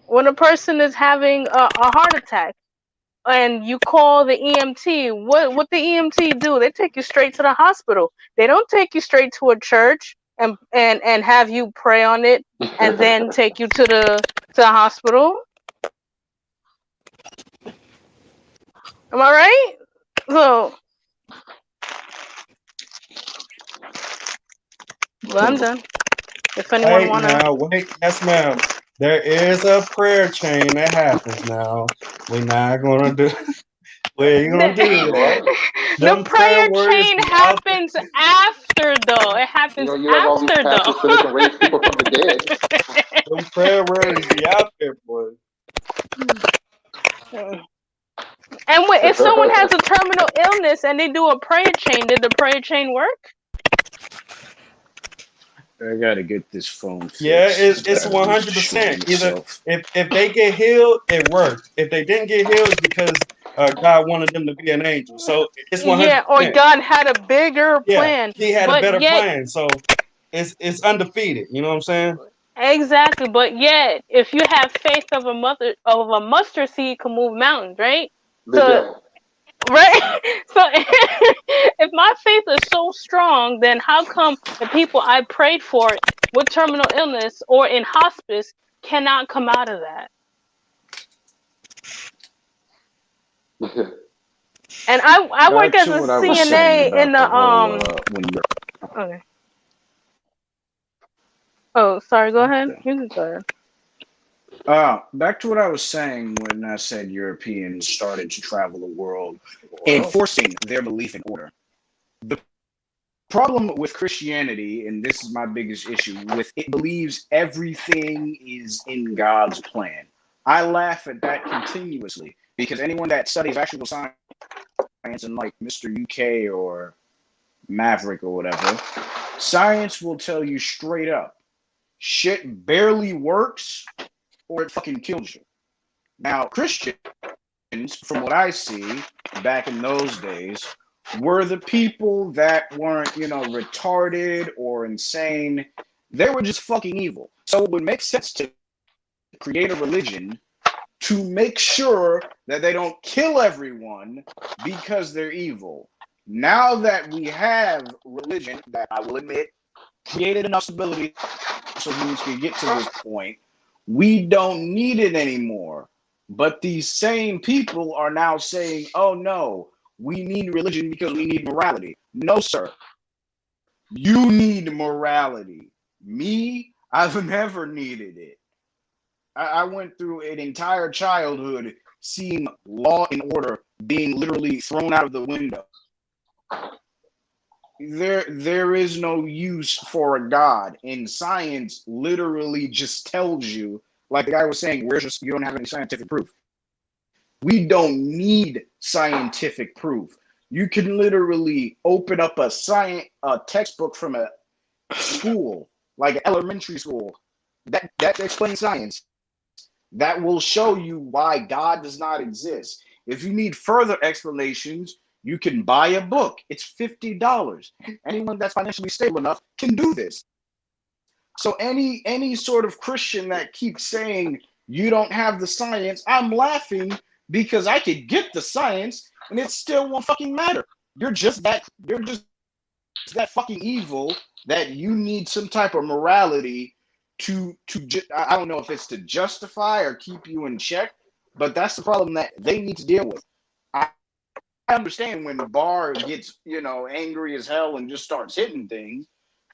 M: When a person is having a heart attack and you call the EMT, what the EMT do? They take you straight to the hospital. They don't take you straight to a church and have you pray on it and then take you to the hospital. Am I right? So, well, I'm done. If anyone
C: Wait
M: wanna,
C: now, wait, yes, ma'am. There is a prayer chain that happens now. We're not gonna do. We ain't gonna do that.
M: the
C: Them prayer
M: prayer
C: warriors
M: chain
C: be out there.
M: happens after though. It
J: You
M: happens
J: know, you have all these
M: after though.
J: pastors so they can raise people from the dead.
C: Them prayer warriors be out there, boy.
M: And if someone has a terminal illness and they do a prayer chain, did the prayer chain work?
I: I gotta get this phone
C: Yeah,
I: fixed. It's
C: it's
I: battery destroying
C: 100%. Either
I: itself.
C: if they get healed, it worked. If they didn't get healed, it's because God wanted them to be an angel. So it's
M: Yeah, or
C: 100%.
M: God had a bigger
C: Yeah,
M: plan.
C: He had a
M: But
C: better
M: yet,
C: plan. So it's undefeated. You know what I'm saying?
M: exactly. But yet, if you have faith of a mustard seed, can move mountains, right?
J: The
M: So,
J: devil.
M: right. So, if my faith is so strong, then how come the people I prayed for with terminal illness or in hospice cannot come out of that? And I work
I: Back
M: as
I: to
M: a
I: what I was saying
M: CNA in
I: about the
M: the
I: whole when you're
M: Okay. Oh, sorry. Go ahead. You can go ahead.
I: back to what I was saying when I said Europeans started to travel the world, enforcing their belief in order. The problem with Christianity, and this is my biggest issue, with it believes everything is in God's plan. I laugh at that continuously because anyone that studies actual science and like Mr. UK or Maverick or whatever, science will tell you straight up, shit barely works or it fucking kills you. Now, Christians, from what I see back in those days, were the people that weren't, retarded or insane. They were just fucking evil. So it would make sense to create a religion to make sure that they don't kill everyone because they're evil. Now that we have religion that I will admit created enough stability so humans can get to this point, we don't need it anymore. But these same people are now saying, oh no, we need religion because we need morality. No, sir. You need morality. Me, I've never needed it. I went through an entire childhood seeing law and order being literally thrown out of the window. There is no use for a God, and science literally just tells you, like the guy was saying, you don't have any scientific proof. We don't need scientific proof. You can literally open up a textbook from a school, like elementary school, that explains science. That will show you why God does not exist. If you need further explanations, you can buy a book. It's $50. Anyone that's financially stable enough can do this. So any sort of Christian that keeps saying you don't have the science, I'm laughing because I could get the science and it still won't fucking matter. You're just that fucking evil that you need some type of morality I don't know if it's to justify or keep you in check, but that's the problem that they need to deal with. I understand when Barr gets, angry as hell and just starts hitting things,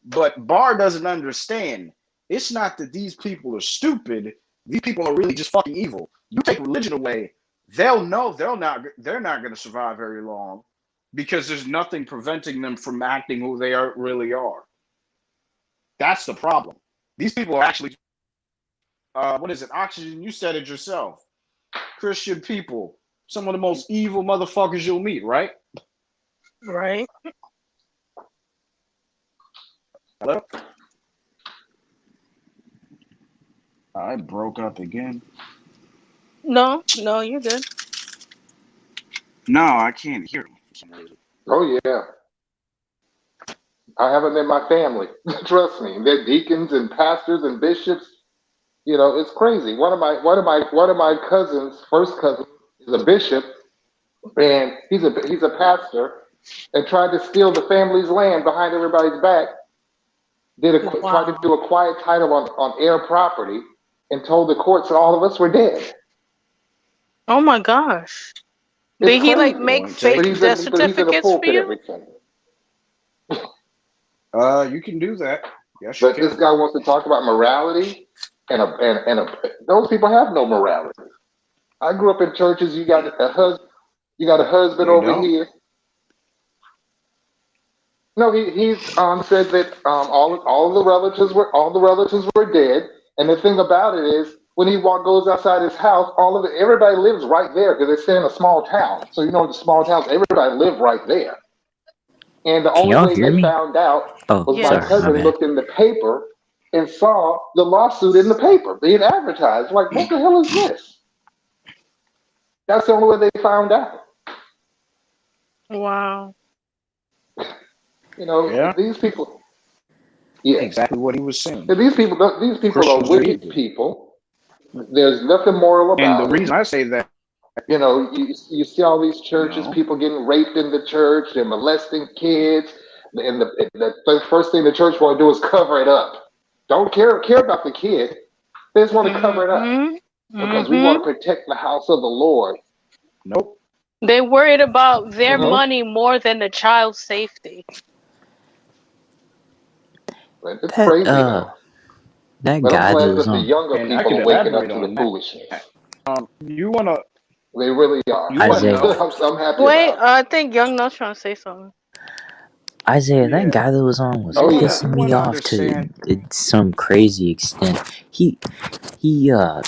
I: but Barr doesn't understand. It's not that these people are stupid. These people are really just fucking evil. You take religion away, they'll know they're not going to survive very long because there's nothing preventing them from acting who they really are. That's the problem. These people are actually, what is it? Oxygen, you said it yourself. Christian people, some of the most evil motherfuckers you'll meet, right?
M: Right.
I: Hello? I broke up again.
M: No, you're good.
I: No, I can't hear him for some reason.
J: Oh yeah, I have them in my family. Trust me, they're deacons and pastors and bishops. You know, it's crazy. One of my cousins, first cousin, is a bishop, and he's a pastor, and tried to steal the family's land behind everybody's back. Tried to
M: Wow.
J: do a quiet title on heir property, and told the courts that all of us were dead.
M: Oh my gosh.
J: It's
M: Did he like
J: crazy.
M: make
I: Point taken.
M: fake death
J: But he's in the
M: certificates for
J: pulpit
M: you?
J: every Sunday.
I: You can do that. Yes, you
J: But this
I: can.
J: guy wants to talk about morality, those people have no morality. I grew up in churches. You got a husband
I: They
J: over
I: don't.
J: here. No, he's said that all the relatives were dead. And the thing about it is, when he goes outside his house, everybody lives right there because they stay in a small town. So you know the small towns, everybody lived right there. And the
L: Can
J: only
L: y'all
J: way
L: hear
J: they
L: me?
J: found out
L: Oh,
J: was my
L: sorry,
M: Yes.
L: my
J: cousin
L: bad.
J: looked in the paper and saw the lawsuit in the paper being advertised. Like, what the hell is this? That's the only way they found out.
M: Wow.
J: You know,
I: Yeah,
J: these people. Yes,
I: exactly what he was saying.
J: and these people are
I: Christians are
J: wicked
I: evil.
J: people. There's nothing moral
I: And the
J: about it.
I: reason I say that,
J: You know, you see all these
I: you
J: churches,
I: know,
J: people getting raped in the church, they're molesting kids, and the first thing the church want to do is cover it up. Don't care about the kid. They just want to cover it up
M: Mhm.
J: because we want
M: Mhm.
J: to protect the house of the Lord.
I: nope.
M: They worried about their
J: Hmm.
M: money more than the child's safety.
J: But it's
L: That
J: crazy though.
L: that
J: But I'm
L: guy that
J: glad
L: was
J: that the
L: on
J: younger
I: And I
J: people
I: could
J: are waking up
I: elaborate
J: to the
I: on that.
J: foolishness.
I: You wanna
J: They really are.
I: you wanna
L: Isaiah.
I: know?
J: I'm happy
M: Wait,
J: about it.
M: I think Young Nut's trying to say something.
L: Isaiah, that
I: Yeah.
L: guy that was on was
J: Oh yeah.
I: You
L: pissing me
I: wanna
L: off to
I: understand?
L: some crazy extent. He he uh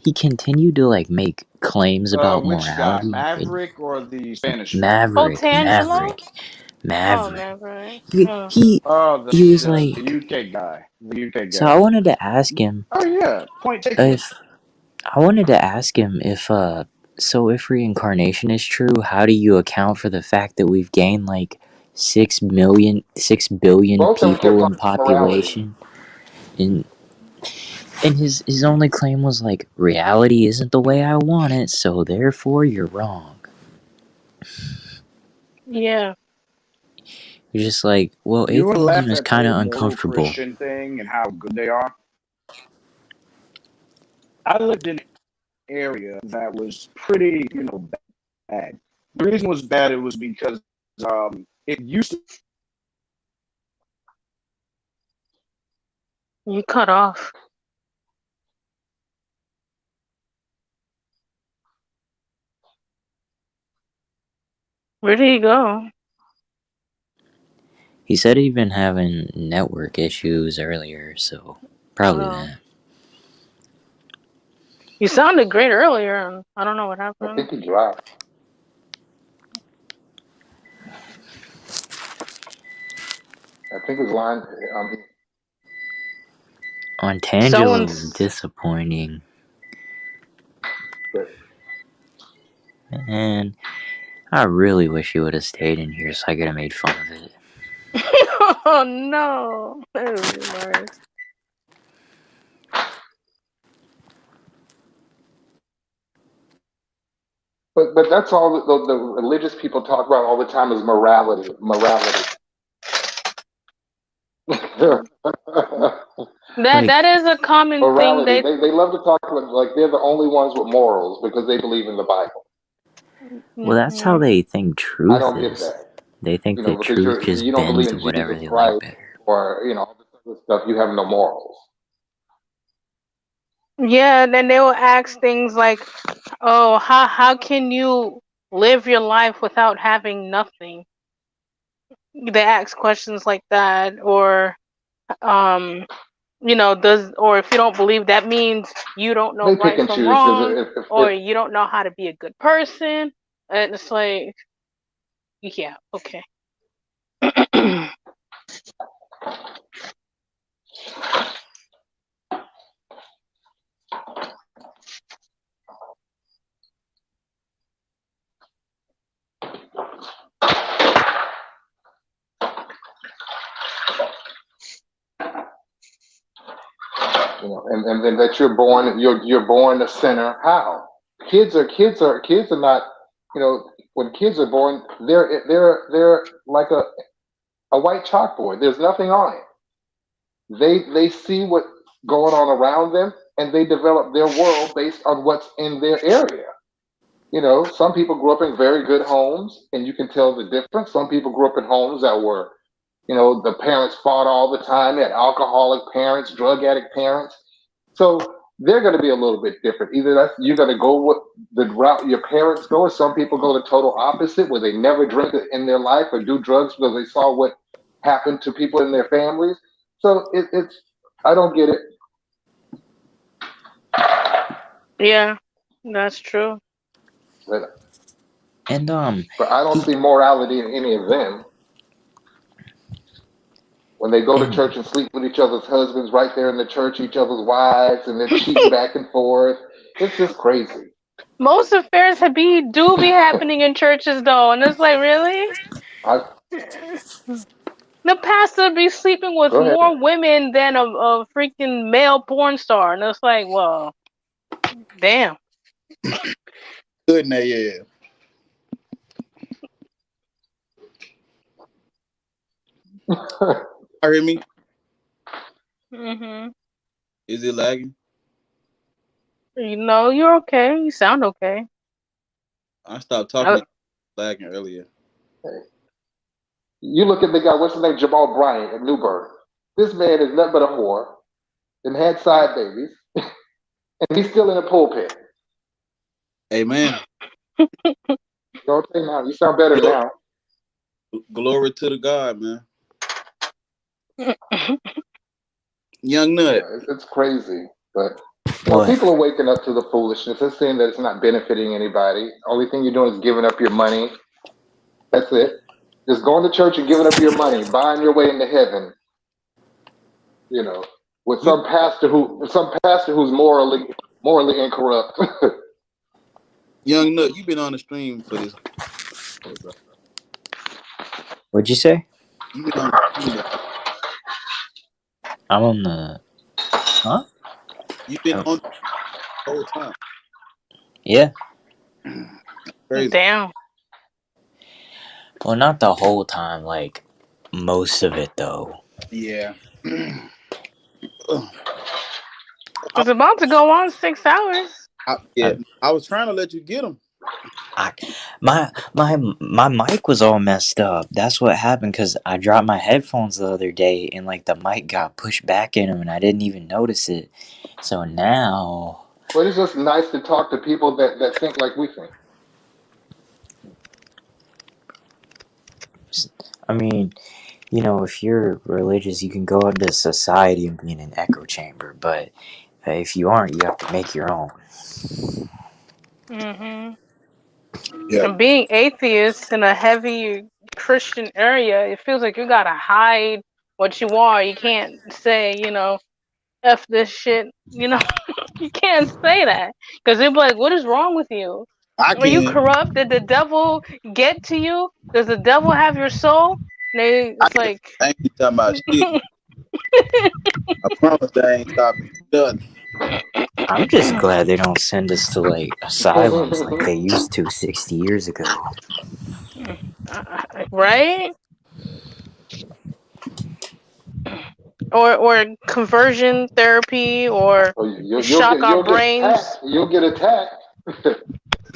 L: he continued to like make claims about
I: Which guy,
L: morality.
I: Maverick or the Spanish dude?
M: Oh,
L: Maverick,
M: Tangelo? Oh,
L: Maverick.
M: man, right.
L: He
M: Oh.
L: he,
I: Oh,
L: he was
I: the
L: like,
I: UK guy. The UK
L: so I
I: guy.
L: wanted to ask him
I: Oh yeah. Point taken.
L: if so if reincarnation is true, how do you account for the fact that we've gained like 6 billion
J: Both of them kept
L: people in
J: talking about morality.
L: population? And his only claim was like, reality isn't the way I want it, so therefore you're wrong.
M: Yeah.
L: You're just like, well,
I: You would
L: atheism
I: laugh
L: is
I: at
L: kind
I: the
L: of
I: moral
L: uncomfortable.
I: Christian thing and how good they are. I lived in an area that was pretty, bad. The reason it was bad it was because it used to
M: You cut off. Where did he go?
L: He said he'd been having network issues earlier, so probably
M: Oh.
L: that.
M: You sounded great earlier, and I don't know what
J: I
M: happened.
J: think he dropped. I think his line.
L: On Tangelo,
M: Someone's.
L: disappointing. Man, I really wish he would have stayed in here so I could have made fun of it.
M: Oh no. That was hilarious.
J: But that's all the religious people talk about all the time is morality.
M: That
L: Like,
M: that is a common thing.
J: Morality. They love to talk like they're the only ones with morals because they believe in the Bible.
L: well, that's how
M: Mhm.
L: they think
J: I
L: truth
J: don't get
L: is.
J: that.
L: They think
J: You know,
L: that
J: because
L: truth just
J: you don't believe
L: bends
J: in
L: to whatever
J: Jesus
L: they like
J: Christ
L: better.
J: or all this other stuff. You have no morals.
M: Yeah, and then they will ask things like, "Oh, how can you live your life without having nothing?" They ask questions like that, or um, or if you don't believe, that means you don't know
J: They pick
M: right
J: and
M: from
J: choose
M: wrong,
J: because
M: or you don't know how to be a good person. And it's like, yeah, okay.
J: and then that you're born a sinner. How? Kids are not. When kids are born, they're like a white chalkboard. There's nothing on it. They see what's going on around them, and they develop their world based on what's in their area. Some people grew up in very good homes, and you can tell the difference. Some people grew up in homes that were, the parents fought all the time. They had alcoholic parents, drug addict parents. So they're going to be a little bit different. Either you're going to go with the route your parents go, or some people go the total opposite, where they never drink in their life or do drugs because they saw what happened to people in their families. So it's I don't get it.
M: Yeah, that's true.
J: But,
L: And
J: but I don't see morality in any of them. When they go to
L: and
J: church and sleep with each other's husbands right there in the church, each other's wives, and they're cheating back and forth. It's just crazy.
M: Most affairs do be happening in churches though, and it's like, really?
J: I
M: The pastor be sleeping with
J: Go ahead.
M: more women than a freaking male porn star, and it's like, well, damn.
A: Good now, yeah. Hear me?
M: Mhm.
A: Is it lagging?
M: You're okay. You sound okay.
A: I stopped talking. Lagging earlier.
J: You look at the guy, what's his name? Jamal Bryant at Newburgh. This man is nothing but a whore and had side babies, and he's still in the pulpit.
A: Amen.
J: Don't say now. You sound better now.
A: Glory to the God, man. Young Nut.
J: Yeah, it's crazy, but
L: what?
J: people are waking up to the foolishness. They're saying that it's not benefiting anybody. Only thing you're doing is giving up your money. That's it. Just going to church and giving up your money, buying your way into heaven. With some pastor who's morally incorrupt.
A: Young Nut, you've been on the stream for this.
L: What'd you say?
A: You've been on the stream.
L: I'm on the. Huh?
A: You've been on the whole time.
L: Yeah.
A: Crazy.
M: Damn.
L: Well, not the whole time. Like most of it, though.
A: Yeah.
M: It's about to go on 6 hours.
A: I was trying to let you get them.
L: My mic was all messed up. That's what happened because I dropped my headphones the other day and like the mic got pushed back in them and I didn't even notice it. So now.
J: But it's just nice to talk to people that think like we think.
L: I mean, if you're religious, you can go into society and be in an echo chamber, but if you aren't, you have to make your own.
M: Mhm.
A: Yeah.
M: And being atheist in a heavy Christian area, it feels like you gotta hide what you are. You can't say, F this shit. You can't say that because they'll be like, "What is wrong with you?
A: I
M: Are you
A: can.
M: corrupt? Did the devil get to you? Does the devil have your soul?" It's like,
A: I ain't talking about shit. I promise they ain't stopping nothing.
L: I'm just glad they don't send us to like asylums like they used to 60 years ago.
M: right? Or conversion therapy, or shock our brains.
J: You'll get attacked.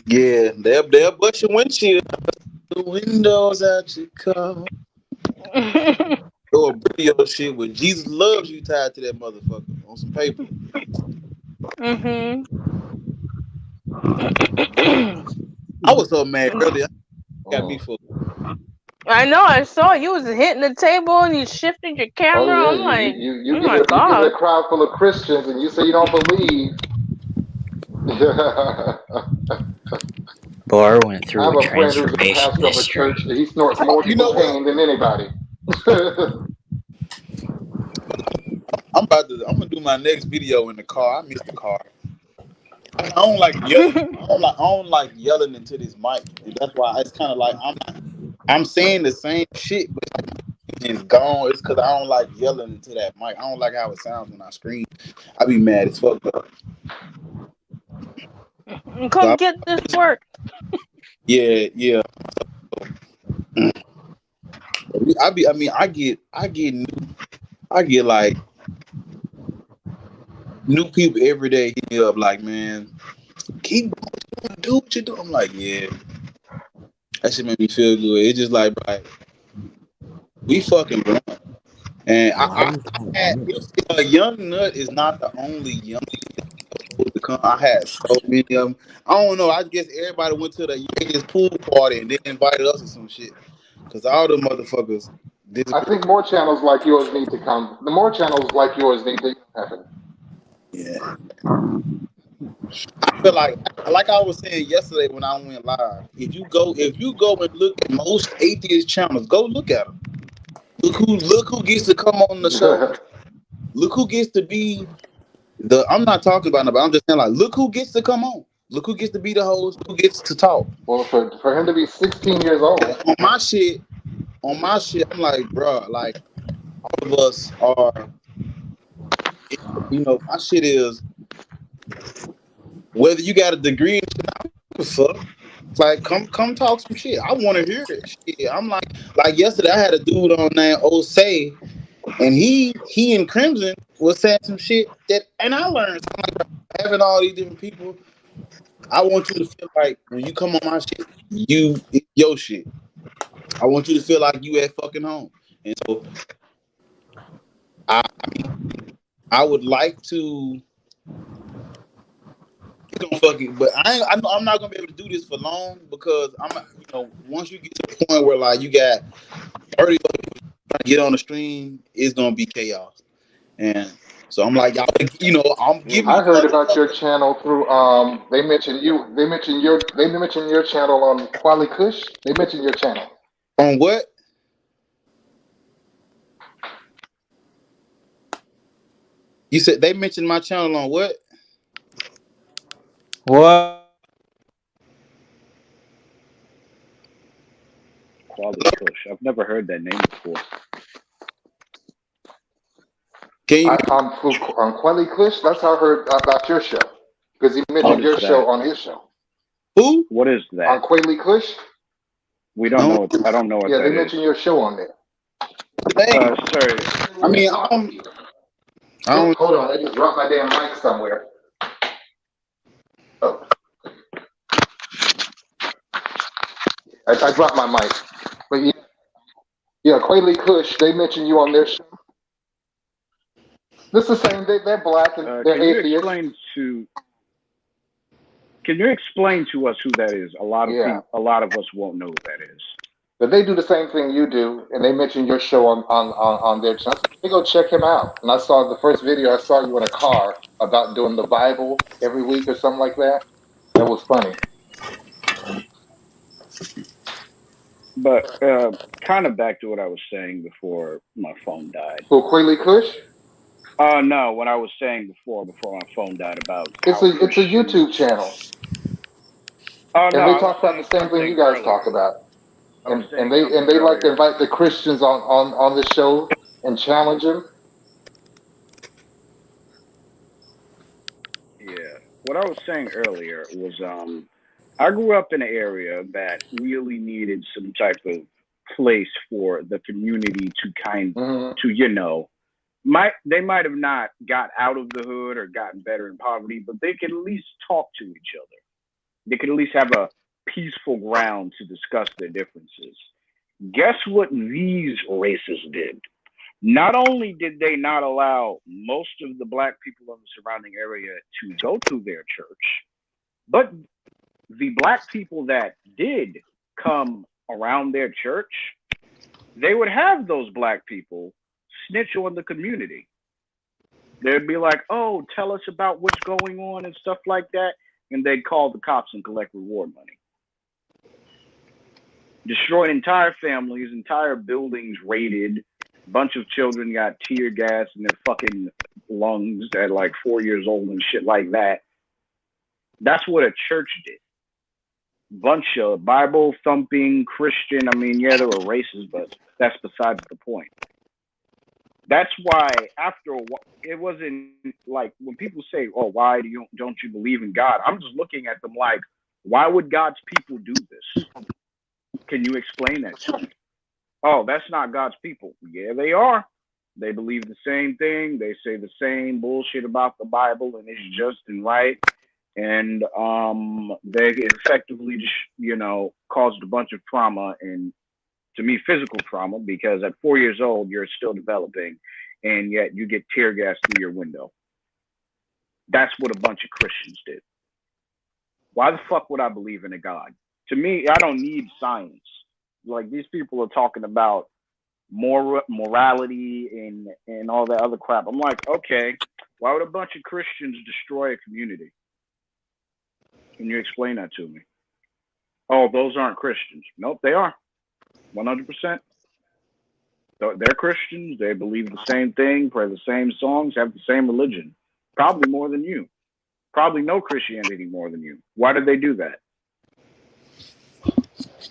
A: Yeah, they'll bust your windshield, the windows out your car. Go and your shit with Jesus loves you tied to that motherfucker on some paper.
M: Mhm.
A: I was so mad earlier. Got me for
M: I know. I saw you was hitting the table and you shifted your
J: Oh
M: camera.
J: yeah,
M: I'm like,
J: you
M: oh
J: get
M: my
J: you get in a
M: god.
J: crowd full of Christians and you say you don't believe.
L: Bar went
J: I
L: through
J: have
L: a
J: a friend who's a
L: transformation
J: pastor of a
L: this
J: church.
L: stream.
J: He snorts more
A: You know what?
J: cocaine than anybody.
A: I'm gonna do my next video in the car. I missed the car. I don't like yelling. I don't like yelling into this mic. That's why it's kind of like I'm saying the same shit, but it's gone. It's because I don't like yelling into that mic. I don't like how it sounds when I scream. I be mad as fuck. So
M: Come get this work.
A: yeah. I get like new people every day hit me up like, man, keep do what you do. I'm like, yeah, that shit make me feel good. It's just like, right, we fucking grown. And
L: Why you don't want it?
A: a young nut is not the only young to come. I had so many of them. I don't know. I guess everybody went to the Vegas pool party and then invited us or some shit. Cause all the motherfuckers
J: I
A: disappeared.
J: think more channels like yours need to come. The more channels like yours need to happen.
A: Yeah. I feel like I was saying yesterday when I went live. If you go and look at most atheist channels, go look at them. Look who gets to come on the show. Look who gets to be the. I'm not talking about nobody. I'm just saying like, look who gets to come on. Look who gets to be the host. Who gets to talk.
J: Well, for him to be 16 years old.
A: On my shit, I'm like, bro, like all of us are. My shit is whether you got a degree or fuck. Like, come talk some shit. I want to hear that shit. I'm like yesterday, I had a dude on there, Osei, and he in Crimson was saying some shit that, and I learned. So I'm like, bro, having all these different people, I want you to feel like when you come on my shit, it's your shit. I want you to feel like you at fucking home. And so I would like to. Gonna fucking, but I know I'm not gonna be able to do this for long because once you get to the point where like you got 30 people trying to get on the stream, it's gonna be chaos. And so I'm like, y'all, I'm giving
J: I
A: you
J: heard about your
A: motherfuckers
J: channel through they mentioned you. They mentioned your channel on Quali Kush. They mentioned your channel.
A: on what? You said they mentioned my channel on what?
L: What?
I: Quali Kush. I've never heard that name before.
A: Can you?
J: On Quali Kush, that's how I heard about your show because he
I: What
J: mentioned
I: is
J: your show
I: that?
J: on his show.
A: Who?
I: What is
J: On
I: that?
J: Quali Kush,
I: We don't know. I don't know what
J: yeah, they
I: that is.
J: mentioned your show on there.
I: Sir,
A: I mean, I don't.
J: Hold on, I just dropped my damn mic somewhere. Oh, I dropped my mic. But yeah, Quali Kush, they mentioned you on their show. This is the same. They're black and they're atheists.
I: Can you explain to us who that is? A lot of us won't know who that is.
J: But they do the same thing you do, and they mention your show on their channel. They go check him out. And I saw the first video. I saw you in a car about doing the Bible every week or something like that. That was funny.
I: But kind of back to what I was saying before my phone died.
J: Who, Quayle Kush?
I: No, what I was saying before my phone died about
J: It's
I: how
J: a YouTube channel.
I: Oh no,
J: And they talk about the same thing you guys talk about. And they like to invite the Christians on the show and challenge them.
I: Yeah. What I was saying earlier was I grew up in an area that really needed some type of place for the community to they might have not got out of the hood or gotten better in poverty, but they could at least talk to each other. They could at least have a peaceful ground to discuss their differences. Guess what these racists did? Not only did they not allow most of the black people in the surrounding area to go to their church, but the black people that did come around their church they would have those black people snitch on the community. They'd be like, "Oh, tell us about what's going on and stuff like that," and they'd call the cops and collect reward money. Destroyed entire families, entire buildings raided. A bunch of children got tear gas in their fucking lungs at like 4 years old and shit like that. That's what a church did. Bunch of Bible thumping Christian. I mean, yeah, there were races, but that's besides the point. That's why after a while, it wasn't like when people say, "Oh, why don't you believe in God?" I'm just looking at them like, why would God's people do this? Can you explain that to me? Oh, that's not God's people. Yeah, they are. They believe the same thing. They say the same bullshit about the Bible, and it's just and right. And they effectively just, caused a bunch of trauma, and to me, physical trauma, because at 4 years old, you're still developing, and yet you get tear gas through your window. That's what a bunch of Christians did. Why the fuck would I believe in a God? To me, I don't need science. Like, these people are talking about morality and all that other crap. I'm like, okay, why would a bunch of Christians destroy a community? Can you explain that to me? Oh, those aren't Christians. Nope, they are. 100%. They're Christians. They believe the same thing, pray the same songs, have the same religion. Probably more than you. Probably know Christianity more than you. Why did they do that?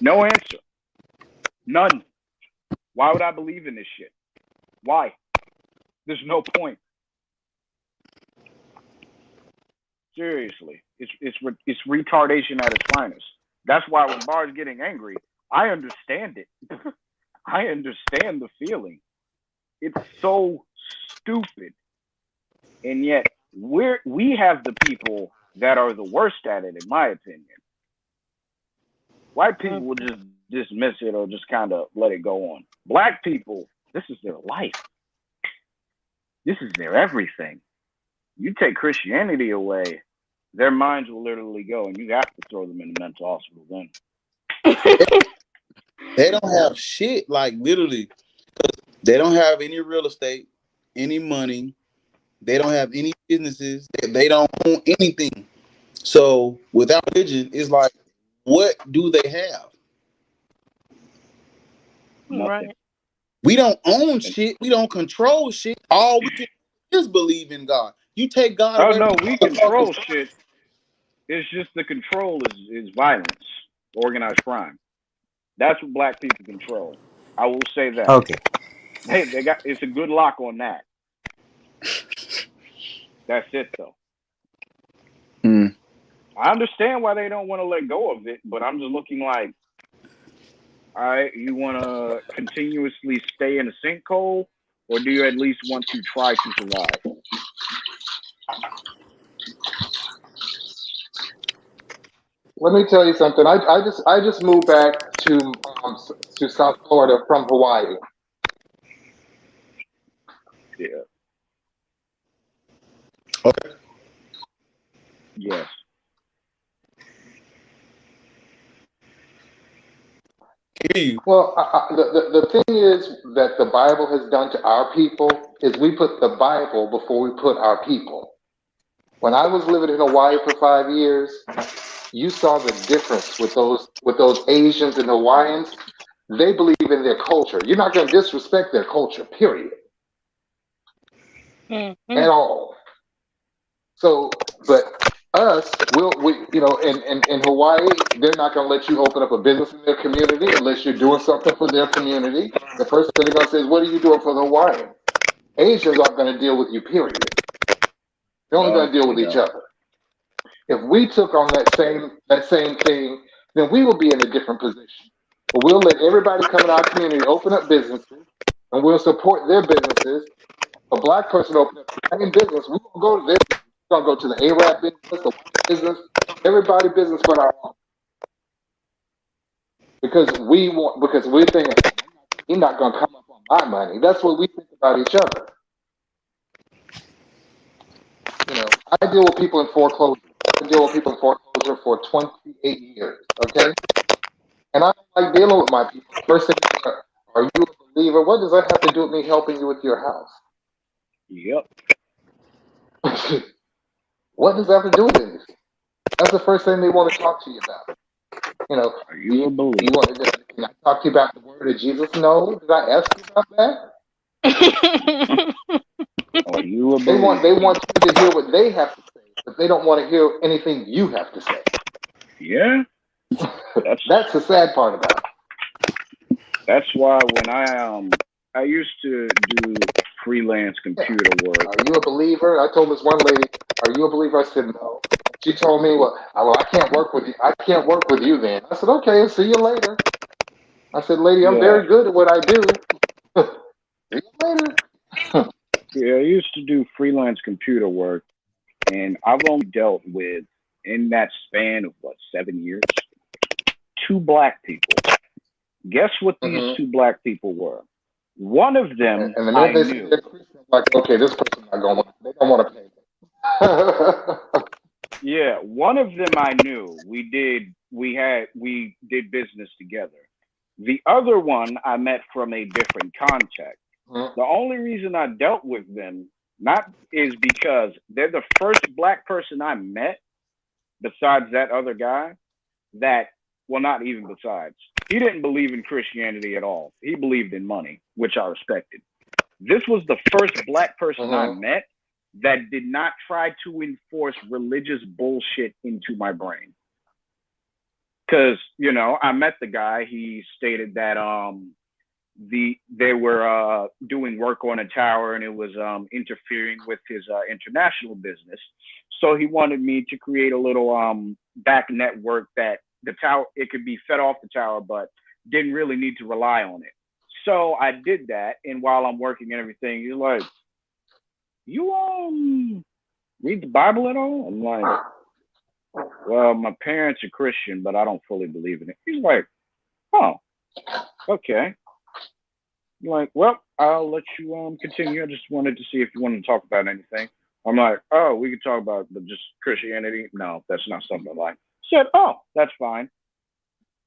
I: No answer. None. Why would I believe in this shit? Why? There's no point. Seriously, it's retardation at its finest. That's why when Bar's getting angry, I understand it. I understand the feeling. It's so stupid, and yet we have the people that are the worst at it, in my opinion. White people will just dismiss it or just kind of let it go on. Black people, this is their life. This is their everything. You take Christianity away, their minds will literally go, and you have to throw them in the mental hospital then.
A: They don't have shit, like literally. They don't have any real estate, any money. They don't have any businesses. They don't own anything. So without religion, it's like, what do they have?
I: Nothing.
M: Right.
A: We don't own shit. We don't control shit. All we can do is believe in God. You take God
I: Oh
A: away
I: no,
A: from
I: we control shit. It's just the control is violence, organized crime. That's what black people control. I will say that.
L: Okay.
I: They got it's a good lock on that. That's it though. I understand why they don't want to let go of it, but I'm just looking like, all right, you want to continuously stay in a sinkhole, or do you at least want to try to survive?
J: Let me tell you something. I just moved back to South Florida from Hawaii.
I: Yeah.
A: Okay.
I: Yes.
J: Well, the thing is that the Bible has done to our people is we put the Bible before we put our people. When I was living in Hawaii for 5 years, you saw the difference with those Asians and Hawaiians. They believe in their culture. You're not going to disrespect their culture, period, at all. So, but us, in Hawaii, they're not going to let you open up a business in their community unless you're doing something for their community. The first thing they're going to say is, "What are you doing for the Hawaiian?" Asians aren't going to deal with you, period. They're only going to deal with each other. If we took on that same thing, then we will be in a different position. But we'll let everybody come in our community open up businesses, and we'll support their businesses. A black person open up the same business, we won't go to their business. We're gonna go to the Arab business, the white business, everybody business but our own. Because we're thinking, he's not gonna come up on my money. That's what we think about each other. I deal with people in foreclosure. I deal with people in foreclosure for 28 years, okay? And I don't like dealing with my people. First thing, Are you a believer? What does that have to do with me helping you with your house?
I: Yep.
J: What does that have to do with anything? That's the first thing they want to talk to you about. You know,
I: Are
J: do
I: you a
J: you
I: believer?
J: want to, can I talk to you about the word of Jesus? No. Did I ask you about that?
I: Are you a
J: They want
I: believer?
J: you to hear what they have to say, but they don't want to hear anything you have to say.
I: Yeah. That's
J: That's the sad part about it.
I: that's why when I used to do freelance computer work.
J: Are you a believer? I told this one lady, "Are you a believer?" I said, "No." She told me, "Well, I can't work with you. I can't work with you then." I said, "Okay, see you later." I said, "Lady, I'm
I: Yeah.
J: very good at what I do." See you later.
I: Yeah, I used to do freelance computer work, and I've only dealt with, in that span of what, 7 years, 2 black people. Guess what these
J: Mm-hmm.
I: 2 black people were? One of them
J: And the
I: I
J: minute they say
I: knew.
J: they're Christian, I'm like, okay, this person's not going. They don't want to pay.
I: Yeah, one of them I knew. We did business together. The other one I met from a different context. The only reason I dealt with them not is because they're the first black person I met besides that other guy that, well, not even besides. He didn't believe in Christianity at all. He believed in money, which I respected. This was the first black person I met that did not try to enforce religious bullshit into my brain. Because, I met the guy. He stated that they were doing work on a tower, and it was interfering with his international business. So he wanted me to create a little back network that the tower, it could be fed off the tower, but didn't really need to rely on it. So I did that, and while I'm working and everything, he's like, "You read the Bible at all?" I'm like, "Well, my parents are Christian, but I don't fully believe in it." He's like, "Oh, okay." I'm like, "Well, I'll let you continue. I just wanted to see if you wanted to talk about anything." I'm like, "Oh, we could talk about just Christianity." No, that's not something I like. Said, "Oh, that's fine."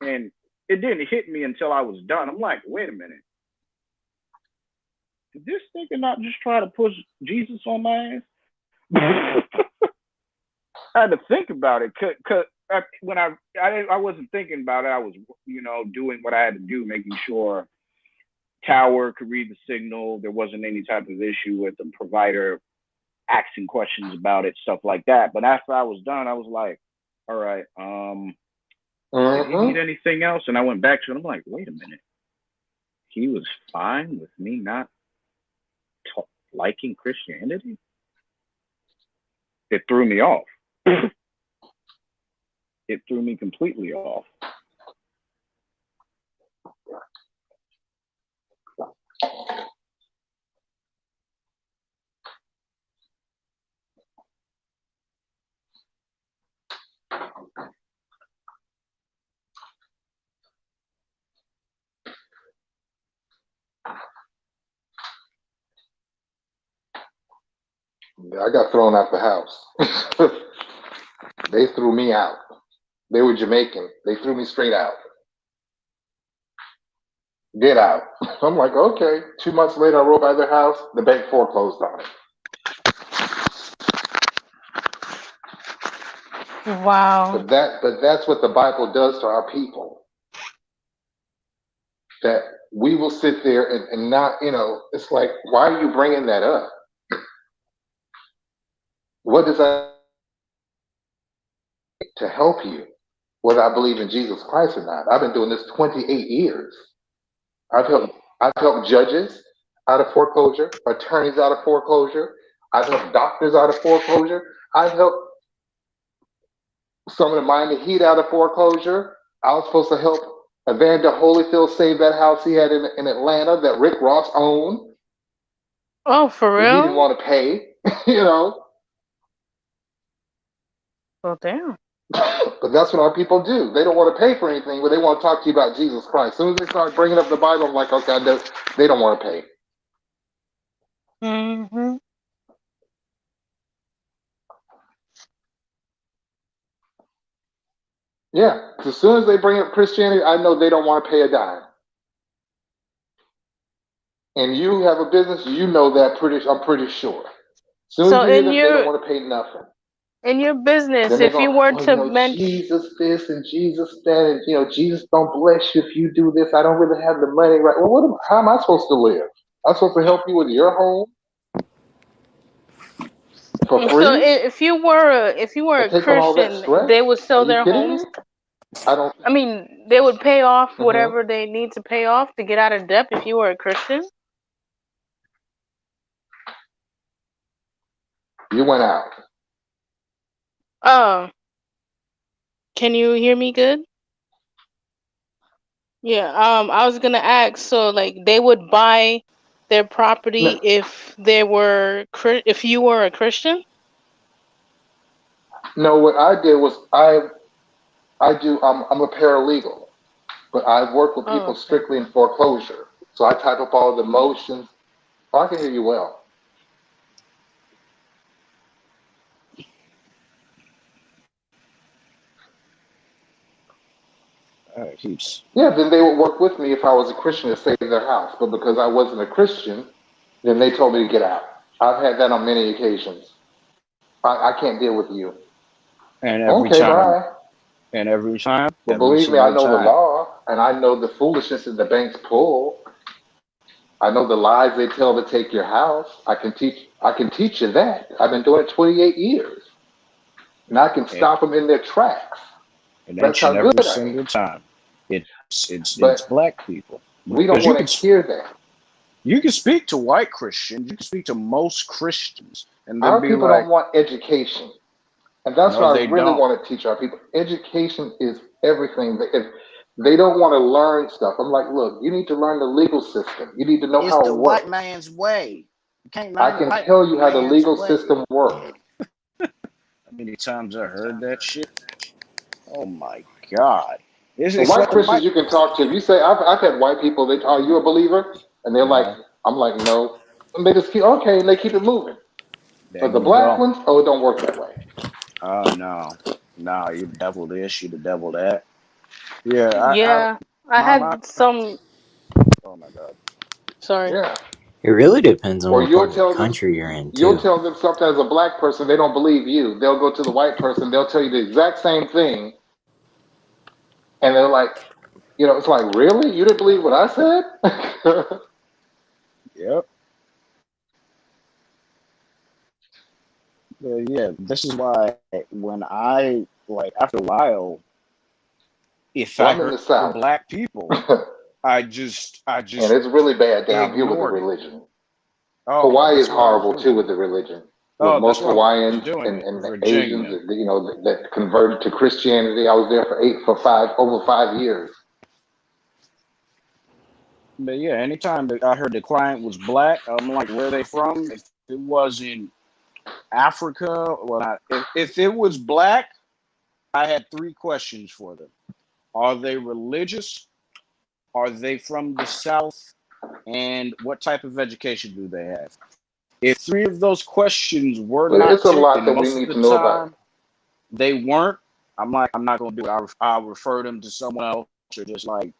I: And it didn't hit me until I was done. I'm like, "Wait a minute. Did this nigga not just try to push Jesus on my ass?" I had to think about it, cause when I wasn't thinking about it, I was doing what I had to do, making sure tower could read the signal. There wasn't any type of issue with the provider asking questions about it, stuff like that. But after I was done, I was like, "All right, did he need anything else?" And I went back to it. I'm like, "Wait a minute, he was fine with me not liking Christianity?" It threw me off. It threw me completely off.
J: I got thrown out the house. They threw me out. They were Jamaican. They threw me straight out. Get out. I'm like, okay. 2 months later, I rolled by their house. The bank foreclosed on it.
M: Wow.
J: But that's what the Bible does to our people. That we will sit there and not, it's like, why are you bringing that up? What does that to help you, whether I believe in Jesus Christ or not? I've been doing this 28 years. I've helped judges out of foreclosure, attorneys out of foreclosure. I've helped doctors out of foreclosure. I've helped someone in Miami Heat out of foreclosure. I was supposed to help Evander Holyfield save that house he had in Atlanta that Rick Ross owned.
M: Oh, for
J: But he didn't
M: real?
J: want to pay,
M: Oh, damn.
J: But that's what our people do. They don't want to pay for anything, but they want to talk to you about Jesus Christ. As soon as they start bringing up the Bible, I'm like, okay, they don't want to pay.
M: Mm-hmm.
J: Yeah, as soon as they bring up Christianity, I know they don't want to pay a dime. and you have a business, you know that I'm pretty sure. As soon as
M: So
J: you hear them, they don't want to pay nothing.
M: in your business,
J: Then they're
M: if you
J: going,
M: were
J: oh,
M: to mention,
J: Jesus this and Jesus that, and Jesus don't bless you if you do this. I don't really have the money, right? Well, how am I supposed to live? I'm supposed to help you with your home for
M: so
J: free
M: if you were
J: and
M: a
J: take on all that
M: Christian,
J: stress?
M: they would
J: Are
M: sell
J: you
M: their
J: kidding
M: homes.
J: me? I don't.
M: I mean, they would pay off
J: Mhm.
M: whatever they need to pay off to get out of debt if you were a Christian.
J: You went out.
M: Oh, can you hear me good? Yeah. I was gonna ask. So, like, they would buy their property
J: No,
M: if if you were a Christian.
J: no, what I did was I'm a paralegal, but I work with
M: Oh,
J: people
M: okay.
J: strictly in foreclosure. So I type up all the motions. Oh, I can hear you well.
I: Peace.
J: Yeah, then they would work with me if I was a Christian to save their house. But because I wasn't a Christian, then they told me to get out. I've had that on many occasions. I can't deal with you.
I: And every
J: Okay,
I: time,
J: bye. But
I: every
J: believe me, I
I: single
J: know the
I: time.
J: law and I know the foolishness that the banks pull. I know the lies they tell to take your house. I can teach you that. I've been doing it 28 years. And I can
I: And,
J: stop them in their tracks.
I: and
J: That's
I: each
J: how
I: and every
J: good I am.
I: single time, it's
J: But
I: black people.
J: we don't
I: Because
J: want to hear that.
I: you can speak to white Christians, you can speak to most Christians, and they'll
J: Our
I: be
J: people don't
I: like,
J: want education. And that's
I: no,
J: what
I: they
J: I really
I: don't.
J: want to teach our people. Education is everything. If they don't want to learn stuff, I'm like, look, you need to learn the legal system. You need to know
I: It's
J: how
I: the
J: it
I: white
J: works.
I: man's way. You can't
J: I
I: learn the
J: can
I: white
J: tell you how the
I: man's
J: legal
I: way.
J: system works.
I: How many times I heard that shit? Oh my god!
J: The
I: It's
J: white
I: like
J: Christians you can talk to, if you say, I've had white people, are you a believer? And they're like,
I: uh,
J: I'm like, no. And they just keep, okay, and they keep it moving.
I: there
J: But the
I: you
J: black
I: go.
J: ones, oh, it don't work that way.
I: Oh no, no, you the devil this, you the devil that. Yeah,
M: Yeah, I
I: my.
M: had some.
I: Oh my god.
M: Sorry.
J: Yeah.
L: It really depends on
J: Or
L: what part of the country you're in
J: you'll
L: too.
J: tell them something as a black person, they don't believe you. They'll go to the white person, they'll tell you the exact same thing, and they're like, it's like, really? You didn't believe what I said?
I: Yep. Yeah, this is why when I like after a while, if
J: Well,
I: I
J: I'm in
I: heard
J: the South,
I: black people,
J: and
I: I just
J: it's really bad down here with the
I: ignored it.
J: religion.
I: Oh yeah,
J: Hawaii is
I: that's what I was
J: horrible too
I: doing.
J: with the religion. With
I: Oh, that's
J: most
I: what I was
J: Hawaiians
I: doing.
J: and Asians,
I: Virginia.
J: that converted to Christianity. I was there for over 5 years.
I: But yeah, anytime that I heard the client was black, I'm like, where are they from? If it was in Africa, if it was black, I had three questions for them. Are they religious? Are they from the South? And what type of education do they have? If three of those questions were
J: But
I: not
J: it's a
I: ticked,
J: lot
I: and
J: that we
I: most of
J: need
I: the
J: to know about.
I: time they weren't, I'm like, I'm not going to do it. I'll refer them to someone else or just like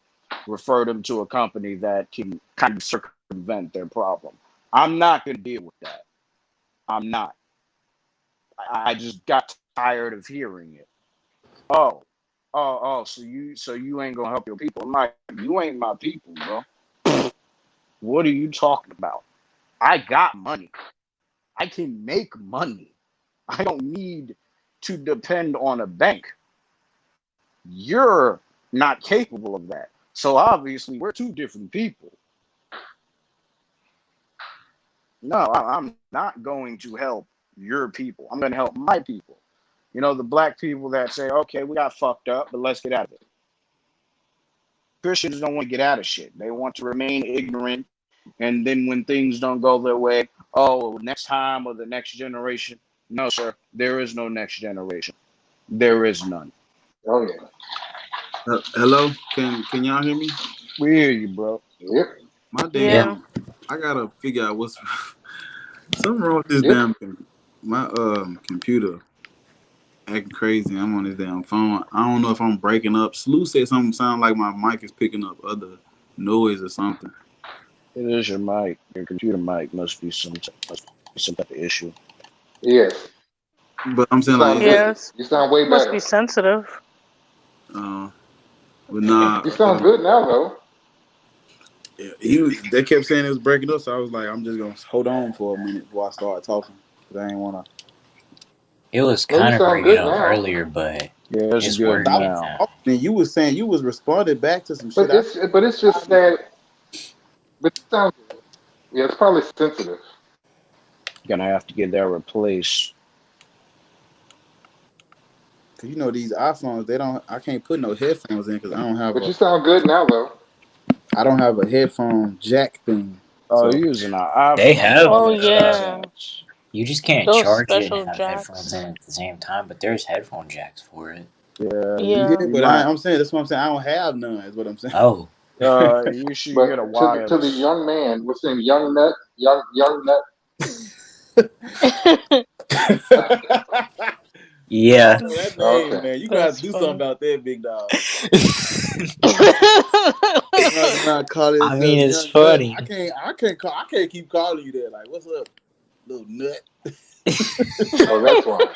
I: refer them to a company that can kind of circumvent their problem. I'm not going to deal with that. I'm not. I just got tired of hearing it. Oh, so you ain't gonna help your people. I'm like, you ain't my people, bro. What are you talking about? I got money. I can make money. I don't need to depend on a bank. You're not capable of that. So obviously we're two different people. No, I'm not going to help your people. I'm going to help my people. The black people that say, okay, we got fucked up, but let's get out of it. Christians don't want to get out of shit. They want to remain ignorant. And then when things don't go their way, oh, next time or the next generation. No, sir. There is no next generation. There is none.
J: Oh yeah.
A: Hello, can y'all hear me?
I: We hear you, bro.
J: Yep.
A: My
L: Yeah.
M: Yeah.
A: damn, I gotta figure out what's something wrong with this
J: Yep.
A: damn my computer acting crazy. I'm on this damn phone. I don't know if I'm breaking up. Slew said something sound like my mic is picking up other noise or something.
I: It is your mic. Your computer mic must be some type of issue.
J: Yes.
A: But I'm
J: You
A: saying like,
J: sound
A: is it?
J: good.
M: Yes.
J: You sound way
M: Must
J: better.
M: be sensitive.
A: But nah,
J: You sound good now, though.
A: they kept saying it was breaking up, so I was like, I'm just gonna hold on for a minute before I start talking, because I ain't wanna.
L: It was
J: No, you
L: kind of
J: sound
L: breaking
J: good
L: up
J: now.
L: earlier, but
I: Yeah, it's
L: it's
I: good
A: Stop
L: working
I: now.
L: now.
A: talking, and you was saying you was responding back to some shit.
J: But it's just that. But it sounds. Yeah, it's probably sensitive.
I: Gonna have to get that replaced.
A: Cause you know these iPhones, they don't. I can't put no headphones in because
J: But you sound good now, though.
A: I don't have a headphone jack thing.
I: Oh,
A: So
I: you're using an
L: They
I: iPhone.
L: have,
I: All
M: Oh
I: that stuff
M: yeah.
I: jacks.
L: you just can't
M: Those
L: charge it and
M: special
L: have headphones
M: jacks.
L: in at the same time, but there's headphone jacks for it.
I: Yeah,
A: yeah,
M: Yeah.
I: you
A: but
I: might.
A: I'm saying that's what I'm saying. I don't have none. Is what I'm saying.
L: Oh,
I: You should get a
J: But to the
I: wireless.
J: young man, what's his name? Young nut.
A: I
L: yeah.
A: don't know that name,
J: Okay.
A: man. You gonna have to
M: That's
A: do something
M: funny.
A: about that, big dog. You not call
L: I mean,
A: yourself
L: it's
A: young nut.
L: funny.
A: I can't keep calling you that. Like, what's up, little nut?
J: Oh, that's why.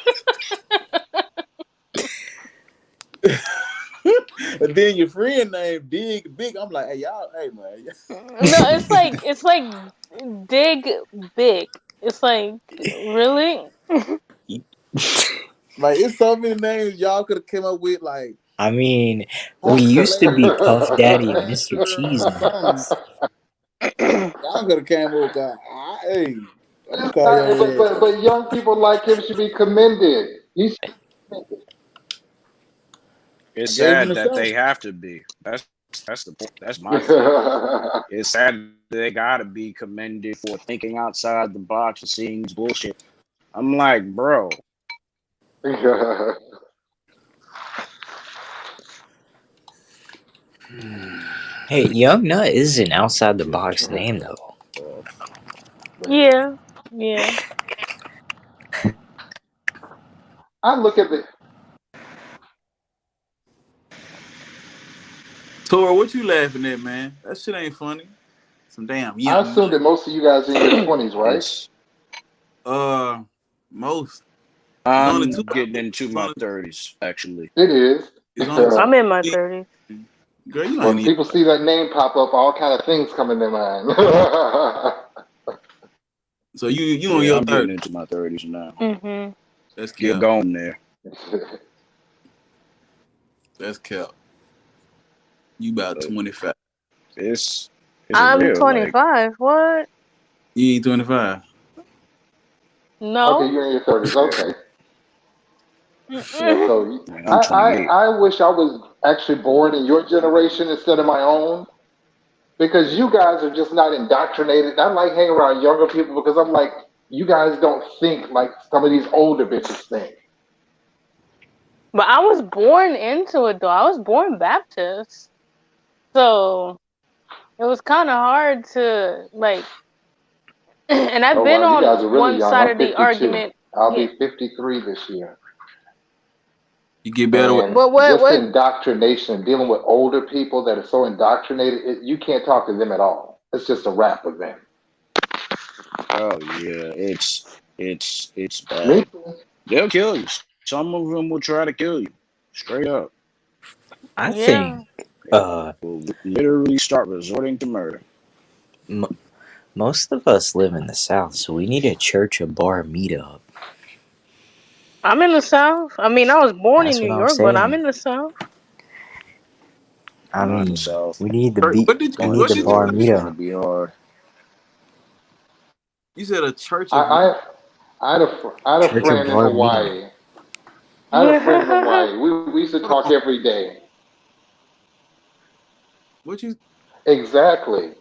A: And then your friend named Big. I'm like, hey y'all, hey man.
M: No, it's like dig big. It's like really?
A: Like it's so many names y'all could have came up with, like
L: I mean, we
A: Aunt
L: used to be
A: Clay,
L: Puff Daddy and
A: Aunt
L: Mr.
A: Cheryl,
L: Cheese
A: something.
L: Nuts.
A: Y'all could have came up with hey, I'm gonna
J: It's
A: call
J: not,
A: your ass.
J: but young people like him should be commended. He's
A: I
I: It's
A: gave him
I: sad
A: a
I: that
A: shout.
I: they have to be. That's the point. That's my thing. It's sad that they gotta be commended for thinking outside the box and seeing this bullshit. I'm like, bro,
L: Hey, Young Nut is an outside the box name, though.
M: Yeah. Yeah.
J: I look at the.
A: Tora, what you laughing at, man? That shit ain't funny. Some damn
J: I
A: young
J: assume
A: nut.
J: that most of you guys are in your 20s, right?
I: it's
A: Most. There's only two.
I: I'm getting into
A: There's
I: my
A: only,
I: 30s actually.
J: It is.
A: there's only two.
M: I'm in my 30s.
A: Girl, you ain't
J: When
A: even.
J: people see that name pop up, all kind of things come in their mind.
A: So you on
I: Yeah,
A: your
I: I'm getting
A: 30.
I: into my 30s now.
M: Mm-hmm.
A: That's
I: Get
A: cap.
I: going there.
A: That's cap. You about
I: But
A: 25.
I: it's
M: I'm
I: real. Like
M: 25. What?
A: You ain't 25.
J: Okay,
M: No.
J: you're in your 30s. Okay. Yeah,
M: Mm-mm.
J: so
I: man, I'm 28.
J: I wish I was actually born in your generation instead of my own, because you guys are just not indoctrinated. I like hanging around younger people because I'm like, you guys don't think like some of these older bitches think.
M: But I was born into it though. I was born Baptist. So it was kind of hard to like and I've
J: Oh
M: been
J: wow, you
M: on
J: guys are really
M: one
J: young.
M: side
J: I'm
M: of the
J: 52.
M: argument.
J: I'll
M: Yeah.
J: be 53 this year.
A: You get better with
J: And
M: What
J: just
M: what
J: indoctrination, dealing with older people that are so indoctrinated, you can't talk to them at all. It's just a wrap with them.
I: Oh yeah, it's
J: Me
I: bad.
J: too.
I: They'll kill you. Some of them will try to kill you. Straight up.
L: I
M: yeah.
L: think
I: They will literally start resorting to murder.
L: m- most of us live in the South, so we need a church or bar meetup.
M: I'm in the South. I mean, I was born in
L: That's
M: New
L: what I'm
M: York, but I'm
L: saying.
M: in the South.
L: I
I: I'm not in the
L: mean,
I: South.
L: we need
A: what did
L: we
A: you
I: Going
L: need
A: what
L: the
A: did
I: to
A: you
L: bar
I: it
A: say?
I: is gonna
L: meetup.
I: be hard.
A: You said a church
J: I,
A: of what?
J: I had a
L: Church or
J: friend in
L: bar meetup.
J: Hawaii. I had a friend in Hawaii. We used to
A: Hold
J: talk
A: on.
J: every day.
A: What you
J: Exactly.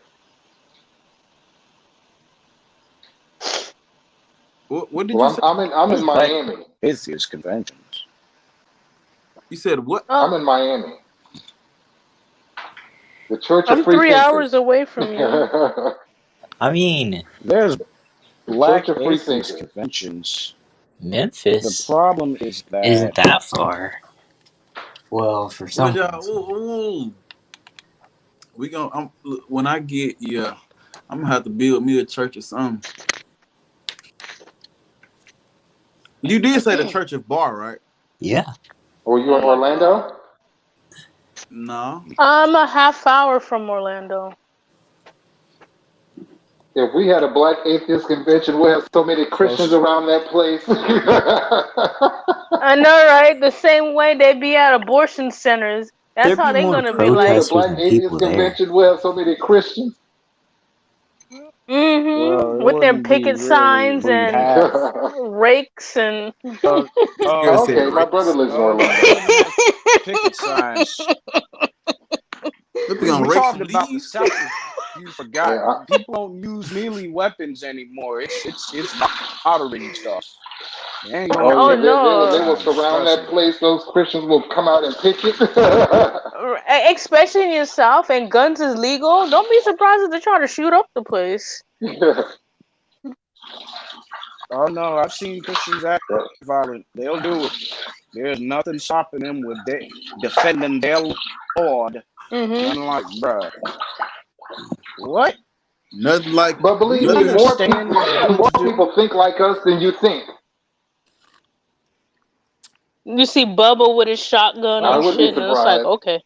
A: what did you
J: Well,
A: say?
J: I'm
I: There's
J: in
I: black
J: Miami.
I: atheist conventions.
A: You said what?
M: Oh,
J: I'm in Miami. The Church of
M: I'm
J: Free
M: 3 hours
J: Thinkers.
M: away from you.
J: The
L: I mean,
I: There's
J: Church
I: black
J: of Free
I: atheist
J: Thinkers.
I: conventions. The
L: Memphis
I: problem is
L: isn't
I: that
L: that far. Well, for
A: Well,
L: some
A: y'all,
L: places.
A: we gonna look, when I get I'm gonna have to build me a church or something. You did say the Church of Bar, right?
L: Yeah.
J: Were you in Orlando?
A: No.
M: I'm a half hour from Orlando.
J: If we had a black atheist convention, we'd have so many Christians
I: Close.
J: around that place.
M: I know, right? The same way they be at abortion centers. That's
L: There'd
M: how
L: be
M: they
L: more
M: gonna be
J: If we had a
M: like.
L: protesters
J: black
L: than
J: atheist
L: people there.
J: convention, we'd have so many Christians.
I: Well, it
M: With their
I: wouldn't be
M: picket
I: really.
M: signs
I: We'd
M: and
I: have.
M: rakes and.
I: Uh,
A: This girl said
J: Okay, my brother
A: rakes.
J: lives in
I: they
J: Orlando.
I: wouldn't have picket signs.
A: Look, they
I: We
A: gonna rake
I: talked
A: some
I: about the
A: leaves.
I: South. If you forgot,
J: Yeah,
I: people don't use melee weapons anymore. It's modern stuff. They ain't gonna
J: oh
M: Oh
J: yeah,
I: take picket
J: they
M: no!
J: will
I: signs.
J: surround
I: Trust
J: that
I: me.
J: place. Those Christians will come out and picket.
M: Especially in the South, and guns is legal. Don't be surprised if they try to shoot up the place.
I: Oh no, I've seen Christians act violent. They'll do it. There's nothing stopping them with defending their Lord. And I'm like, bruh, what?
A: Nothing like
J: But
I: Do
J: believe
I: you
J: me,
A: nothing.
I: understand what
J: more
I: dudes do?
J: people think like us than you think.
M: You see Bubba with his shotgun
J: I
M: and
J: would be
M: shit, and it's like,
J: surprised.
M: okay.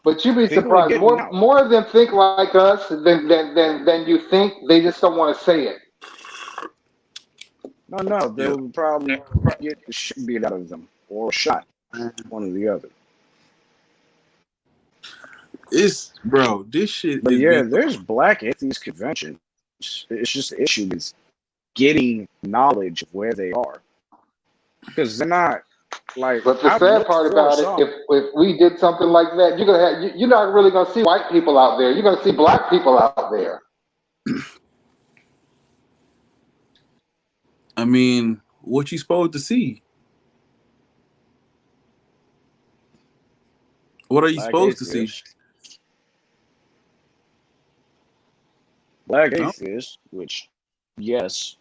J: But you'd be
I: People are
J: surprised.
I: getting out.
J: More of them think like us than you think. They just don't want to say it.
I: No,
A: Yeah.
I: they'll probably get the shit beat out of them or shot, one or the other.
A: It's bro. This shit
I: But
A: is
I: yeah,
A: been.
I: there's black atheist conventions. It's just the issue is getting knowledge of where they are. Because they're not like
J: But the
I: I've
J: sad
I: looked
J: part
I: for
J: about it,
I: some.
J: if we did something like that, you're not really gonna see white people out there. You're gonna see black people out there.
A: I mean, what you supposed to see? What are you
I: Black
A: supposed to see?
I: atheists. Black
A: No.
I: atheists, which yes.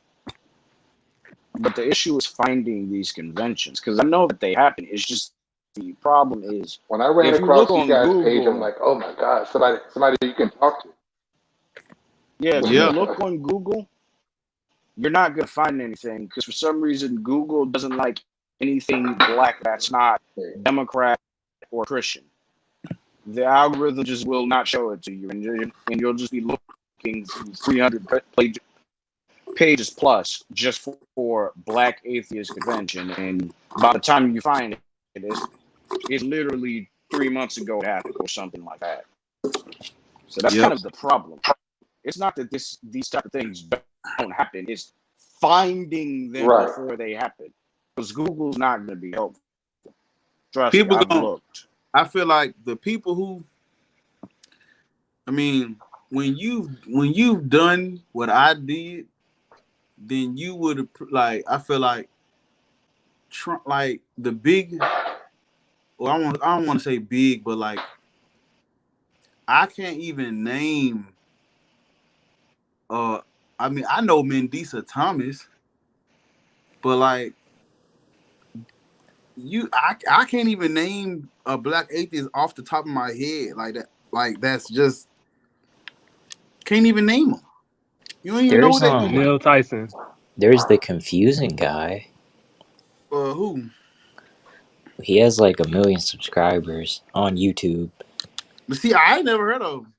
I: But the issue is finding these conventions because I know that they happen. It's just the problem is
J: When I ran
I: if you look
J: across you
I: on
J: guys' page, I'm
I: Google,
J: like, oh my god, somebody you can talk to.
I: yeah, if you
A: Yeah.
I: look on Google, you're not gonna find anything because for some reason Google doesn't like anything black that's not Democrat or Christian. The algorithm just will not show it to you, and you'll just be looking through 300 pages plus just for Black Atheist Convention, and by the time you find it, it's literally 3 months ago it happened or something like that. So that's kind
A: Yep.
I: of the problem. It's not that these type of things don't happen. It's finding them
J: Right.
I: before they happen. Because Google's not going to be helpful. Trust
A: People
I: me, I've
A: gonna.
I: looked.
A: I feel like the people who. I mean, when you've done what I did, then you would like. I feel like, like the big. Well, I don't want to say big, but like I can't even name. I mean, I know Mendisa Thomas, but like I can't even name a black atheist off the top of my head like that. Like that's just can't even name them. You don't even know who
L: There's
A: they.
F: Neil Tyson.
L: there's the confusing guy.
A: Who?
L: He has like 1 million subscribers on YouTube.
A: But see, I ain't never heard of them.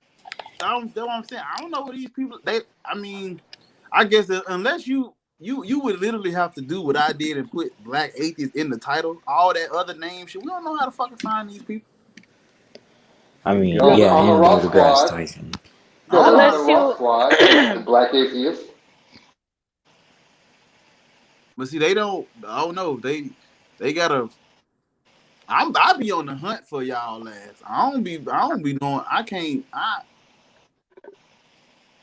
A: That's what I'm saying. I don't know what these people. I mean, I guess that unless you would literally have to do what I did and put black atheist in the title. All that other name shit. We don't know how to fucking find these people.
L: I mean,
J: You on,
L: yeah,
J: on the
L: him, Neil
J: Rock
L: deGrasse
J: Squad,
L: Tyson.
A: I
J: go
A: don't know
J: on
A: how
J: the
A: to.
M: Unless
J: Rock
M: you.
J: Squad, the black atheists.
A: But see, they don't. I don't know. They gotta. I be on the hunt for y'all ass. I don't be doing. I can't. I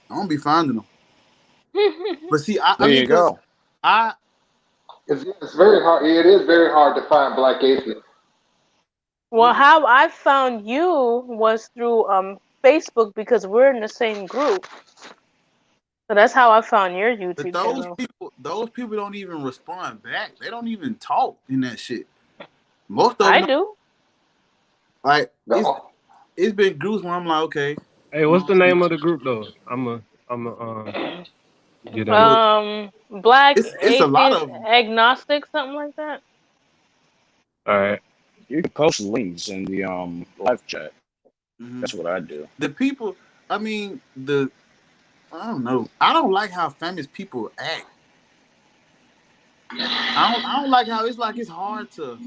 A: don't be finding them. But see, I
I: There
A: mean,
I: you
A: cause
I: go.
A: I
J: It's very hard. It is very hard to find black atheists.
M: Well, how I found you was through Facebook because we're in the same group. So that's how I found your
A: but
M: YouTube channel.
A: those people don't even respond back. They don't even talk in that shit. Most of
M: I
A: them,
M: do.
A: like
J: No.
A: it's been groups where I'm like, okay,
F: Hey, what's the name of the group though? I'm get in it.
A: Well,
M: Black
A: it's a lot
M: atheist
A: of them.
M: agnostic, something like that.
F: All right.
I: You can post links in the live chat.
A: Hmm.
I: That's what I do.
A: The people, I mean, I don't know. I don't like how famous people act. I don't like how it's hard to,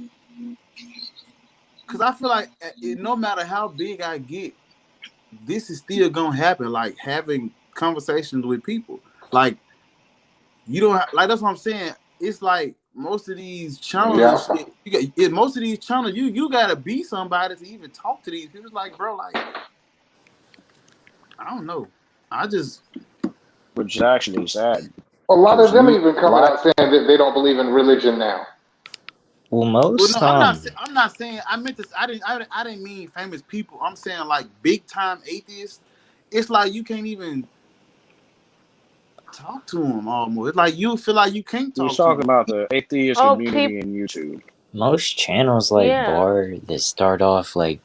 A: because I feel like no matter how big I get, this is still gonna happen. Like having conversations with people, like you don't like. That's what I'm saying. It's like most of these channels and
J: Yeah.
A: shit. Most of these channels, you gotta be somebody to even talk to these people. It's like, bro, like I don't know. I just
I: Which is actually sad
J: A lot
I: because
J: of them
I: you
J: even coming
I: black
J: out saying that they don't believe in religion now.
L: Well,
A: well, no,
L: most
A: I'm not saying. I meant this. I didn't mean famous people. I'm saying like big time atheists. It's like you can't even talk to them almost. It's like you feel like you can't
I: he's
A: talk to
I: talking
A: them.
I: about the atheist
M: Oh, people.
I: community in YouTube.
L: most channels like
M: Yeah.
L: Bar that start off like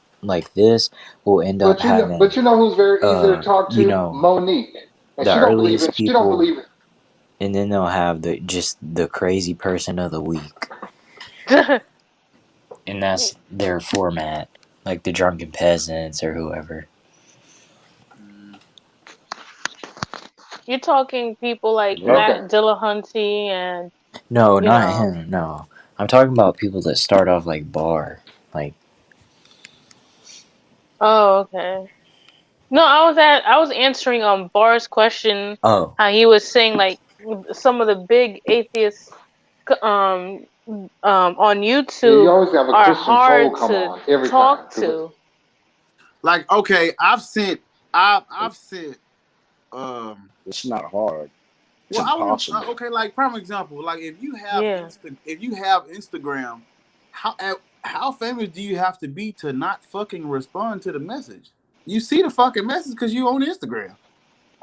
L: this will end up having
J: But you know who's very easy to talk
L: you
J: to?
L: know
J: Monique, and
L: the earliest
J: she don't
L: people,
J: believe in.
L: and then they'll have the crazy person of the week, and that's their format, like the drunken peasants or whoever.
M: You're talking people like
I: Yeah.
J: Okay,
M: Matt Dillahunty and
L: No,
M: you
L: not
M: know.
L: him. No, I'm talking about people that start off like Bar, like
M: Oh, okay. No, I was answering Bar's question.
L: oh
M: How he was saying like some of the big atheists um on
J: yeah, you
M: YouTube
J: always have a
M: are
J: Christian troll
M: hard
J: come
M: to
J: on every
M: talk
J: time because
M: to.
A: Like, okay, I've sent um
I: It's not hard. It's
A: well I wouldn't
I: impossible.
A: okay, like prime example, like
M: Yeah.
A: if you have Instagram, how famous do you have to be to not fucking respond to the message? You see the fucking message because you on Instagram.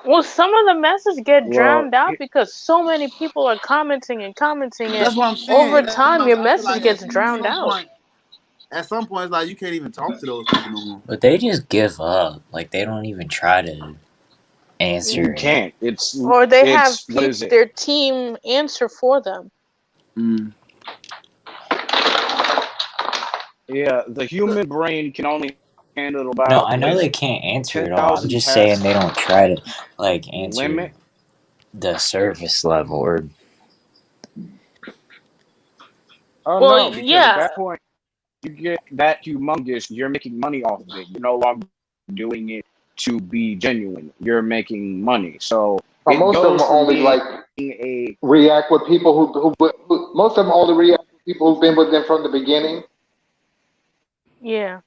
M: Well, some of the messages get
I: Well,
M: drowned out because so many people are commenting and commenting, and
A: That's what I'm saying.
M: over time your
A: I feel
M: message
A: like
M: gets drowned out.
A: at some point it's like you can't even talk to those people no more.
L: but they just give up, like they don't even try to
I: you
L: answer it.
I: can't.
M: Or they have
I: It's what is it?
M: their team answer for them.
A: Mm.
I: Yeah, the human brain can only handle
L: No,
I: about
L: I know
I: what is
L: they
I: it?
L: can't answer it all. I'm
I: 10,000
L: just saying they
I: tasks
L: don't try to like answer
I: limit.
L: the surface level or
I: Oh
M: Well,
I: no, because at
M: yeah.
I: that point you get that humongous. You're making money off of it. You're no longer doing it to be genuine. You're making money. So it
J: most of them
I: goes
J: are
I: from
J: only
I: being
J: like
I: a
J: react with people who most of them only react with people who've been with them from the beginning.
M: Yeah.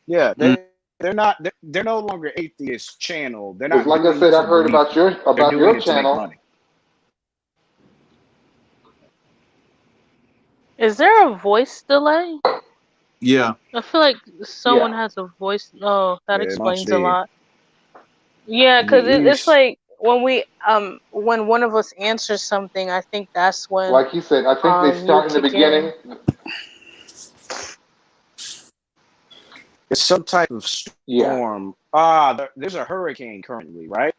I: yeah.
A: Mm.
I: They're not. They're no longer atheist channel. They're
J: Because
I: not
J: like I
I: doing it
J: said, I
I: to
J: heard
I: believe. They're
J: about
I: doing
J: your
I: it to make
J: channel.
I: money.
M: Is there a voice delay?
A: Yeah.
M: I feel like someone
J: Yeah,
M: has a voice. Oh, that
I: It must
M: explains a
I: be.
M: lot. Yeah, because it's
I: Yeesh.
M: like when one of us answers something, I think that's when
J: like you said, I think they
M: you
J: start in the
M: kick in.
J: beginning.
I: It's some type of
J: Yeah,
I: storm. There's a hurricane currently, right?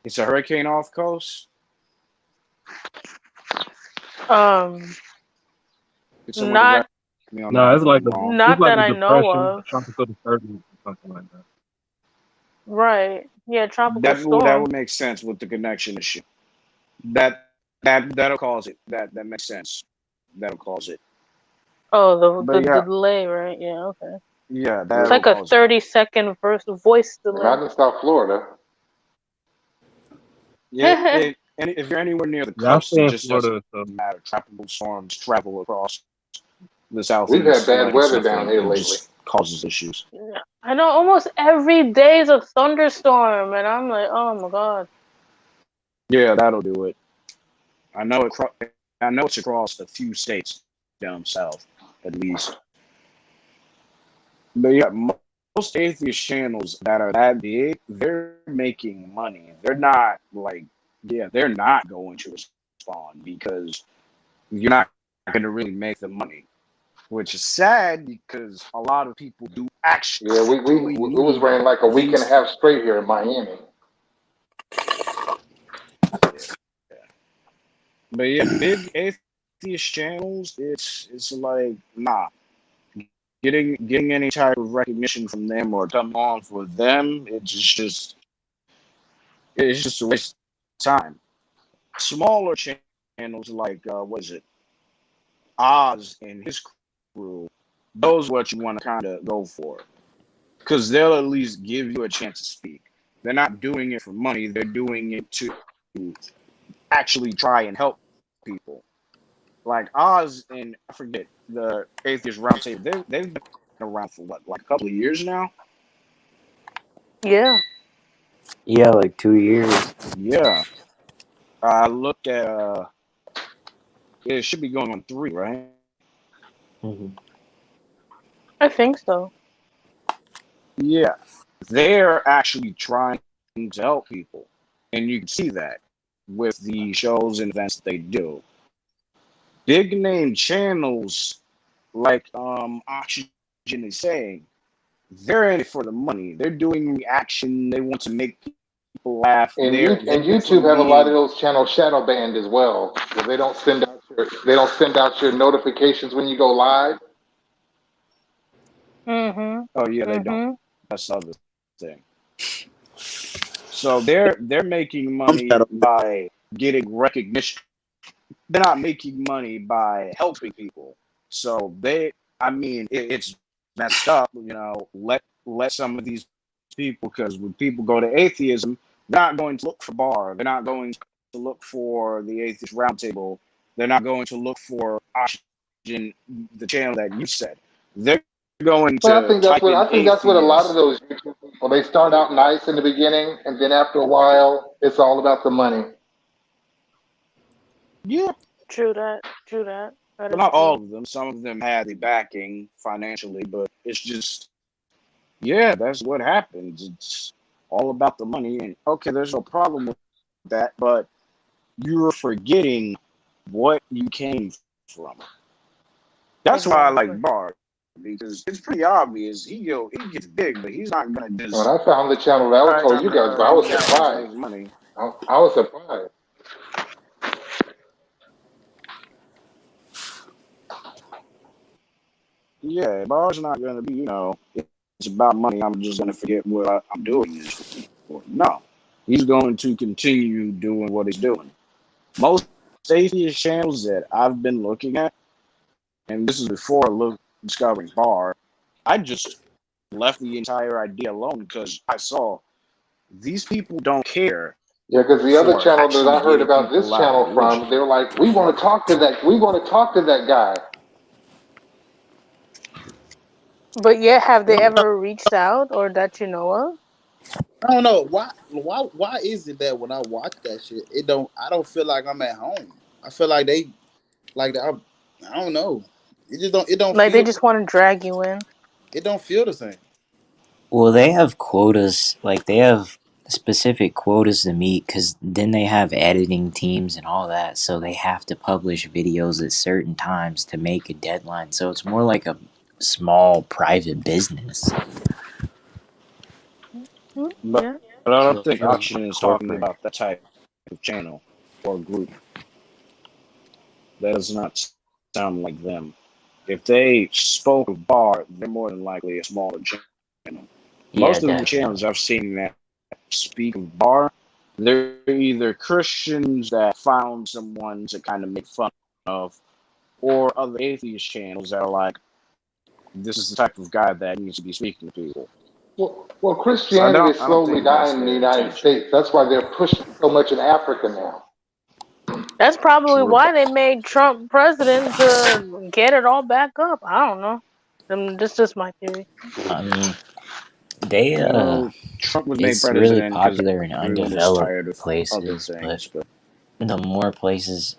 I: It's a hurricane off coast.
M: Um,
I: It's someone
M: not
I: correct me on
F: No,
I: that if
F: it's like
I: I'm
F: a
I: wrong.
F: it's
M: not
F: like
M: that
F: a
M: I know
F: depression,
M: of.
F: tropical disturbance, or something like that.
M: Right. Yeah, tropical
I: That
M: storm.
I: would make sense with the connection issue. That'll cause it. That makes sense. That'll cause it.
M: Oh,
I: But
M: the
I: yeah,
M: delay, right? Yeah, okay.
I: yeah,
M: It's
J: yeah.
I: that'll
M: like a
I: cause it.
M: 30-second voice delay.
J: Not in South Florida.
I: Yeah, and if you're anywhere near the
F: Yeah, I
I: coast,
F: stay
I: it
F: in
I: just doesn't
F: Florida, so
I: matter. Tropical storms travel across the
J: We've had
I: southeast
J: bad
I: United
J: weather
I: States
J: down here
I: and
J: lately.
I: just causes issues.
M: Yeah. I know almost every day is a thunderstorm, and I'm like, oh my god.
I: Yeah, that'll do it. I know it. I know it's across a few states down south, at least. But yeah, most atheist channels that are that big, they're making money. They're not like, yeah, they're not going to respond because you're not going to really make the money. which is sad because a lot of people do actually
J: Yeah, it was
I: need
J: raining like a week and a
I: these.
J: half straight here in Miami.
I: But yeah, big atheist channels, it's like nah. Getting any type of recognition from them or coming on for them, it's just a waste of time. Smaller channels like what is it, Oz and his crew, those are what you want to kind of go for because they'll at least give you a chance to speak. They're not doing it for money; they're doing it to actually try and help people. Like Oz and I forget the Atheist Roundtable. They've been around for what, like a couple of years now.
M: Yeah.
L: Yeah, like 2 years.
I: Yeah, I looked at. It should be going on 3, right?
L: Hmm.
M: I think so.
I: Yeah, they're actually trying to help people, and you can see that with the shows and events that they do. Big name channels like Oxygen is saying, they're in it for the money. They're doing reaction. They want to make people laugh. They're
J: And YouTube
I: from
J: have a lot of
I: being.
J: those channels shadow banned as well, where they don't send out your notifications when you go live.
M: Mhm.
I: Oh yeah, they don't.
M: Mhm.
I: That's the other thing. So they're making
A: I'm
I: money
A: shadow.
I: by getting recognition. They're not making money by helping people. So I mean, it's messed up. Let some of these people, because when people go to atheism, they're not going to look for Bar. They're not going to look for the Atheist Roundtable. They're not going to look for Oxygen, the channel that you said. They're going
J: But
I: to type in
J: I think that's what a lot of
I: atheist.
J: those YouTube people, they start out nice in the beginning, and then after a while, it's all about the money.
I: Yeah,
M: True that. True that. That
I: but
M: is
I: not all
M: true.
I: of them. Some of them had the backing financially, but it's just, yeah, that's what happens. It's all about the money. And okay, there's no problem with that, but you're forgetting what you came from. That's why I
M: Exactly.
I: like Bard, because it's pretty obvious. He gets big, but he's not gonna
J: When
I: just,
J: I found the channel that I
I: all
J: was
I: right,
J: told you
I: time
J: guys
I: to
J: about, I was
I: hang out, let's
J: surprised.
I: make money.
J: I was surprised.
I: Yeah, Bard's not gonna be, it's about money. I'm just gonna forget what I'm doing this for. No, he's going to continue doing what he's doing. Most atheist channels that I've been looking at, and this is before discovering Bar, I just left the entire idea alone because I saw these people don't care
J: Yeah, because the other
I: for
J: channel that
I: actually
J: I heard
I: getting
J: about this
I: people out of
J: channel from,
I: religion.
J: they were like, "We want to talk to that. We want to talk to that guy."
M: But yet, have
A: I
M: they
A: don't know.
M: ever reached out or that you know of?
A: I don't know why is it that when I watch that shit, I don't feel like I'm at home. I feel like I don't know. It don't
M: Like they
A: feel
M: just want to drag you in.
A: it don't feel the same.
L: Well, they have quotas, like they have specific quotas to meet because then they have editing teams and all that, so they have to publish videos at certain times to make a deadline. So it's more like a small private business.
M: Mm,
I: But
M: yeah.
I: I don't
L: So it
I: think
L: feels
I: Auction
L: more
I: is talking
L: corporate.
I: about that type of channel or group. That does not sound like them. If they spoke of Bar, they're more than likely a smaller channel.
L: Yeah,
I: Most of the
L: definitely.
I: channels I've seen that speak of Bar, they're either Christians that found someone to kind of make fun of, or other atheist channels that are like, this is the type of guy that needs to be speaking to people.
J: Well,
I: So
J: Christianity is
I: I don't
J: slowly
I: think that's
J: dying in the
I: their
J: United
I: intention.
J: States. That's why they're pushing so much in Africa now.
M: That's probably
I: True.
M: why they made Trump president to get it all back up. I don't know. This is my theory.
L: I mean, they
I: Trump was made
L: it's really
I: president because
L: popular in
I: everyone was
L: undeveloped
I: tired of other
L: places, but
I: things. But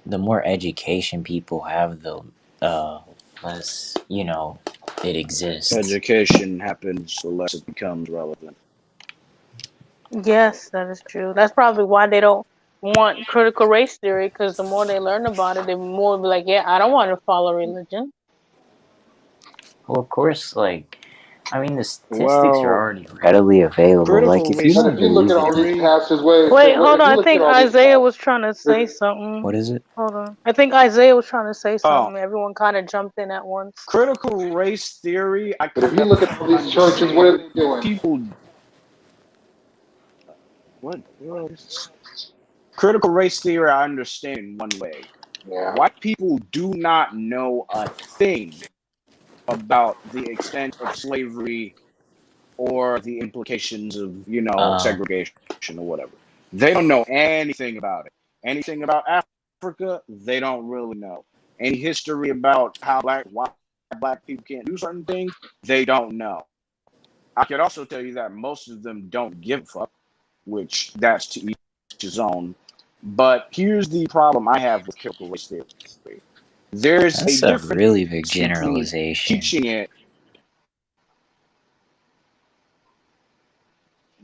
L: the more education people have, the less it exists.
I: education happens, the less it becomes relevant.
M: Yes, that is true. That's probably why they don't want critical race theory, because the more they learn about it, the more be like, yeah, I don't want to follow religion.
L: Well, of course, like, I mean, the statistics are
I: Well,
L: already readily available. Like,
I: critical
L: if you
I: race
J: But
L: don't
J: if you look
L: believe
J: at
L: it,
J: all
L: then
J: these
I: theory.
J: passageways,
M: Wait, hold
J: if
M: on.
J: you
M: I
J: look at
M: think
J: all these
M: Isaiah was
J: passages,
M: trying to say something.
L: what is it?
M: Hold on. I think Isaiah was trying to say
I: Oh,
M: something. Everyone kind of jumped in at once.
I: critical race theory. I
J: but if
I: kind
J: you
I: of
J: look at all these churches, what are
I: understand
J: they doing?
I: people. What? What is critical race theory? I understand in one way.
J: Yeah.
I: White people do not know a thing about the extent of slavery or the implications of,
L: Uh,
I: segregation or whatever. They don't know anything about it. Anything about Africa, they don't really know. Any history about why black people can't do certain things, they don't know. I could also tell you that most of them don't give a fuck, which that's to each his own. But here's the problem I have with critical race theory. There's a
L: that's a
I: difference
L: really big
I: between
L: generalization.
I: teaching it.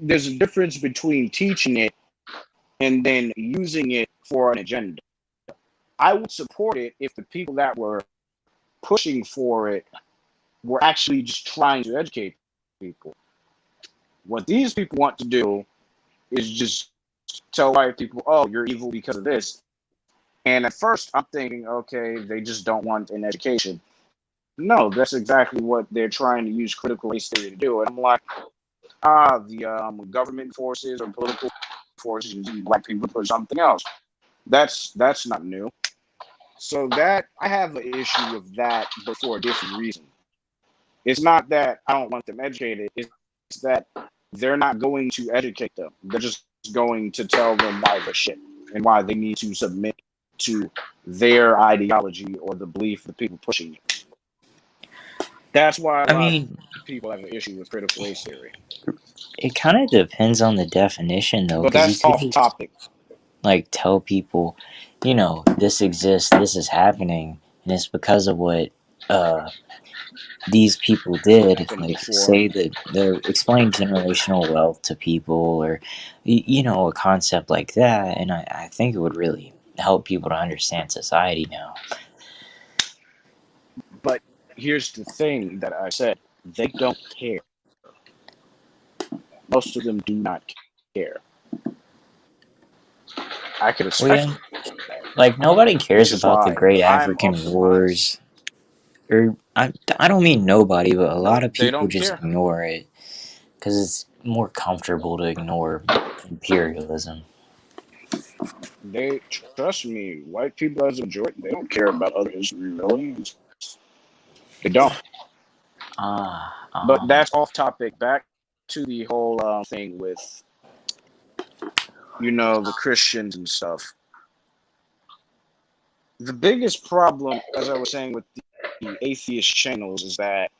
I: There's a difference between teaching it and then using it for an agenda. I would support it if the people that were pushing for it were actually just trying to educate people. What these people want to do is just tell white people, oh, you're evil because of this. And at first, I'm thinking, okay, they just don't want an education. No, that's exactly what they're trying to use critical race theory to do. And I'm like, the government forces or political forces using black people for something else. That's not new. So that I have an issue with that, but for a different reason. It's not that I don't want them educated. It's that they're not going to educate them. They're just going to tell them why they're shit and why they need to submit to their ideology or the belief of the people pushing it. That's why a
L: I
I: lot
L: mean,
I: of people have an issue with critical race theory.
L: it kind of depends on the definition, though,
I: But
L: because you
I: that's
L: could
I: off
L: just,
I: topic.
L: like, tell people, this exists, this is happening, and it's because of what uh these people did.
I: Happened
L: Like,
I: before.
L: say that they're explain generational wealth to people, or a concept like that, and I think it would really help people to understand society now.
I: But here's the thing that I said: they don't care. Most of them do not care. I can
L: Well,
I: respect
L: yeah,
I: that,
L: like, nobody
I: which
L: cares
I: is
L: about the
I: why
L: great
I: I'm
L: African
I: of the mindset.
L: wars. Or I don't mean nobody, but a lot
I: Nope,
L: of
I: they
L: people
I: don't
L: just
I: care.
L: ignore it because it's more comfortable to ignore imperialism.
I: They trust me. White people as a majority, they don't care about other history really. They don't.
L: Ah,
I: But that's off topic. Back to the whole thing with the Christians and stuff. The biggest problem, as I was saying, with the atheist channels is that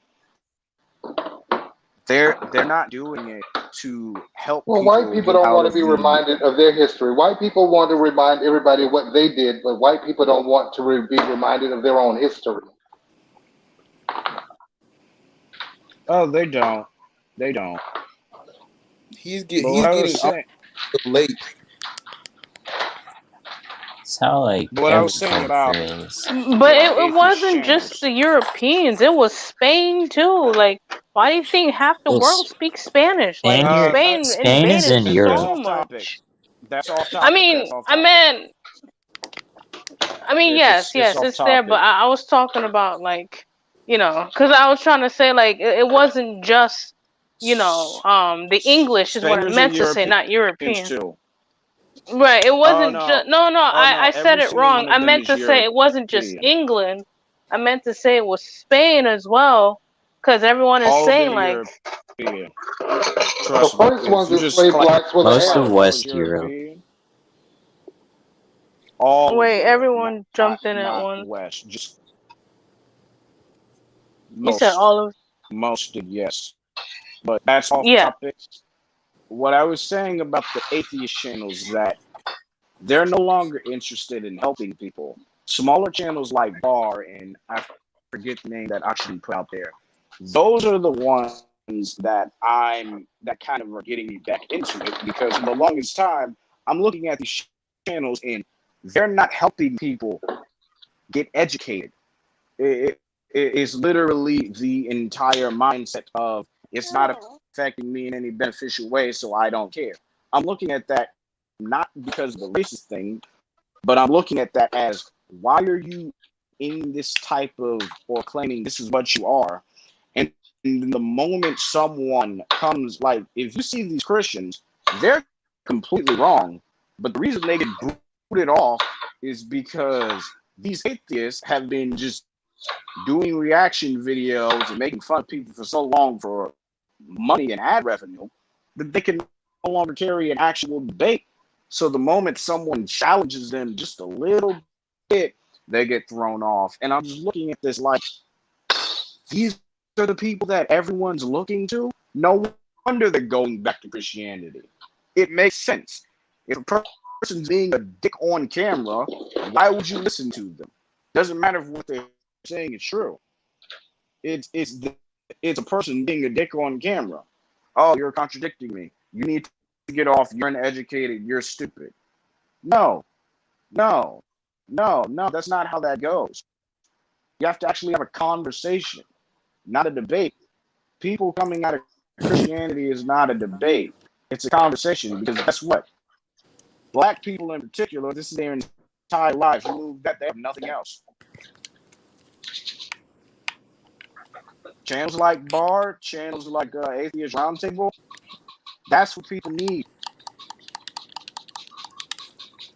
I: they're not doing it to help
J: Well, white
I: people
J: people
I: get
J: don't
I: out
J: want to
I: of
J: be
I: the.
J: reminded of their history. White people want to remind everybody what they did, but white people don't want to be reminded of their own history.
I: Oh, they don't. They don't.
A: He's
I: But what I was
A: getting off
I: saying,
A: late.
L: it's how like
I: but what I
L: every
I: was saying about
L: culture is.
M: But
I: the
M: it
I: atheist
M: wasn't just the
I: channels.
M: Europeans. It was Spain too. Like, why do you think half the
L: Well,
M: world speaks Spanish? Like, Spain
L: Spain is
M: invaded
L: in
I: That's
L: Europe.
M: so
I: off topic.
M: much.
I: That's off
M: I
I: topic.
M: mean,
I: That's off
M: I
I: topic.
M: mean, I mean, yes,
I: It's
M: yes,
I: off
M: it's there. But
I: topic.
M: I was talking about like, because I was trying to say like it wasn't just, the English is what I
I: Spainers and
M: meant to say,
I: Europeans
M: not European.
I: too.
M: Right. It
I: Oh
M: wasn't just
I: no.
M: no, no.
I: Oh
M: I
I: no.
M: said
I: Every
M: it
I: single
M: wrong.
I: one
M: I
I: of them
M: meant
I: is
M: to say it wasn't just
I: European.
M: England. I meant to say it was Spain as well, because everyone is
I: All of them
M: saying
I: are
M: like,
I: European.
J: The
I: Trust me.
J: first
I: If
J: ones
I: you
J: that
I: just
J: enslaved blacks were the
L: Most of
I: classify them
J: Arabs.
I: as
L: West Europe.
I: European, all of
M: wait,
I: Europe,
M: everyone
I: not
M: jumped in at
I: not
M: once.
I: West, just
M: You said
I: most.
M: all of,
I: Most did, yes. But that's off
M: yeah.
I: topic. What I was saying about the atheist channels is that they're no longer interested in helping people. Smaller channels like Bar and I forget the name that actually put out there. Those are the ones that kind of are getting me back into it because for the longest time I'm looking at these channels and they're not helping people get educated. It's literally the entire mindset of it's not affecting me in any beneficial way, so I don't care. I'm looking at that not because of the racist thing, but I'm looking at that as why are you in this type of or claiming this is what you are? And the moment someone comes, like if you see these Christians, they're completely wrong. But the reason they get booted off is because these atheists have been just doing reaction videos and making fun of people for so long for money and ad revenue that they can no longer carry an actual debate. So the moment someone challenges them just a little bit, they get thrown off. And I'm just looking at this like, these are the people that everyone's looking to? No wonder they're going back to Christianity. It makes sense. If a person's being a dick on camera, why would you listen to them? Doesn't matter if what they're saying is true. It's a person being a dick on camera. Oh, you're contradicting me. You need to get off. You're uneducated. You're stupid. No, no, no, no. That's not how that goes. You have to actually have a conversation, not a debate. People coming out of Christianity is not a debate. It's a conversation because guess what? Black people in particular, this is their entire lives. You move that, they have nothing else. Channels like Bar, channels like Atheist Roundtable, that's what people need.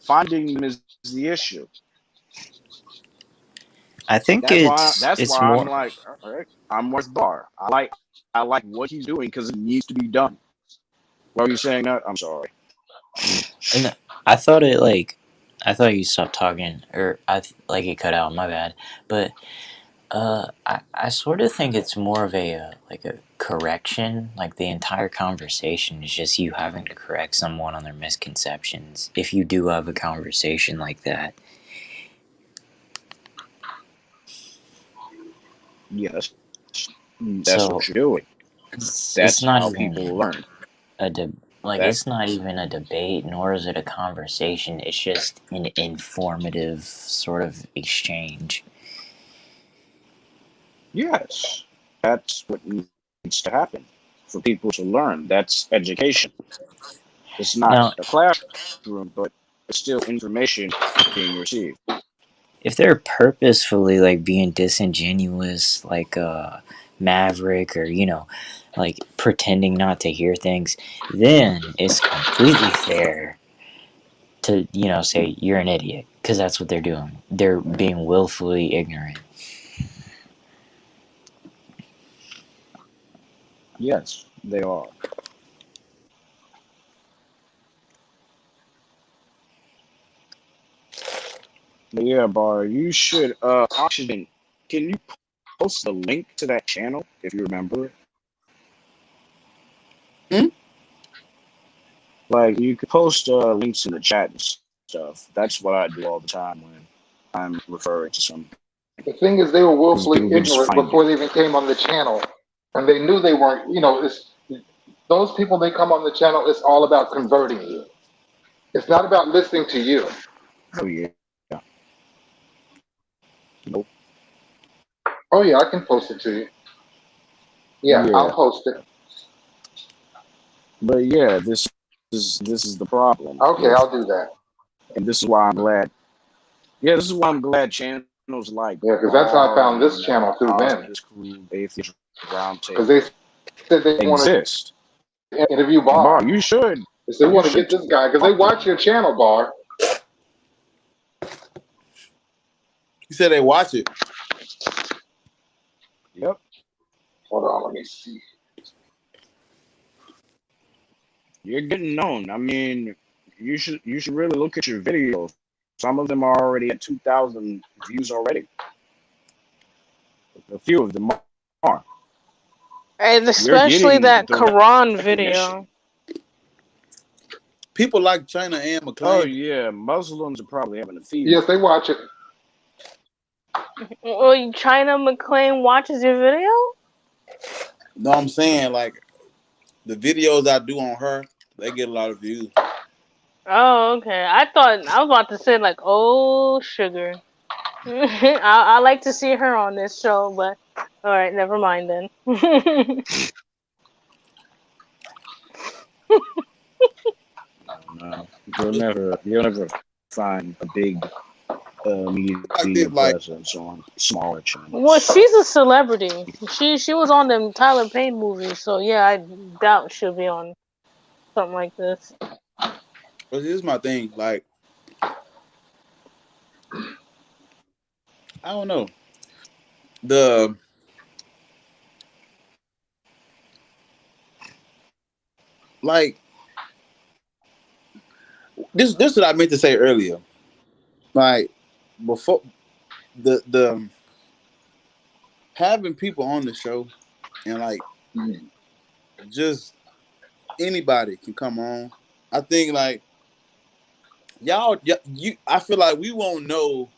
I: Finding them is the issue.
L: I think
I: That's
L: it's
I: why I'm
L: more.
I: like, all right, I'm with Bar. I like what he's doing because it needs to be done. What are you saying that? I'm sorry.
L: And I thought you stopped talking, or like it cut out. My bad. But I sort of think it's more of a like a correction. Like the entire conversation is just you having to correct someone on their misconceptions. If you do have a conversation like that.
I: Yes, that's
L: So
I: what you're doing.
L: it's
I: That's
L: not
I: how
L: even
I: people learn. That
L: it's not even a debate, nor is it a conversation. It's just an informative sort of exchange.
I: yes, that's what needs to happen for people to learn. That's education. It's not
L: Now,
I: a classroom, but it's still information being received.
L: if they're purposefully like being disingenuous, like Maverick, or like pretending not to hear things, then it's completely fair to say you're an idiot, because that's what they're doing. They're being willfully ignorant.
I: Yes, they are. But yeah, Bar, you should Oxygen. Can you post the link to that channel if you remember it? Like you could post links in the chat and stuff. That's what I do all the time when I'm referring to something.
J: The thing is, they were
I: Because
J: willfully
I: people can just
J: ignorant
I: find
J: before
I: it.
J: they even came on the channel, and they knew they weren't. Those people they come on the channel. It's all about converting you. It's not about listening to you.
I: Oh yeah. Nope.
J: Oh yeah, I can post it to you. Yeah, I'll
I: Yeah.
J: post it.
I: But yeah, this is the problem.
J: Okay, I'll do that.
I: And this is why I'm glad. Yeah, this is why I'm glad channels like
J: Yeah, because that's how I found this
I: and
J: channel through them.
I: This Crew, Atheist
J: Because
I: Roundtable
J: they said they wanted
I: exist.
J: to interview
I: And Bar,
J: Bar.
I: you should.
J: They said, we
I: You
J: want to
I: should
J: get this guy because they
I: talk to
J: watch
I: him.
J: your channel, Bar.
A: You said they watch it.
I: Yep.
J: Hold on, let me see.
I: You're getting known. I mean, you should really look at your videos. Some of them are already at 2,000 views already. A few of them are.
M: And
I: You're
M: especially
I: getting
M: that
I: the
M: Quran
I: recognition.
M: video.
A: People like China and McClain.
I: Oh yeah, Muslims are probably having a feed.
J: Yes, they watch it.
M: Well, China McClain watches your video?
A: No, I'm saying like the videos I do on her, they get a lot of views.
M: Oh, okay. I was about to say like, oh, sugar. I like to see her on this show, but all right, never mind then.
I: No, you'll never find a big media
A: Like this, like
I: presence on smaller
M: Well,
I: channels.
M: she's a celebrity. She was on them Tyler Payne movies, so yeah, I doubt she'll be on something like this.
A: but here's my thing. Like, I don't know. The like this is what I meant to say earlier. Like before the having people on the show and like just anybody can come on. I think like you I feel like we won't know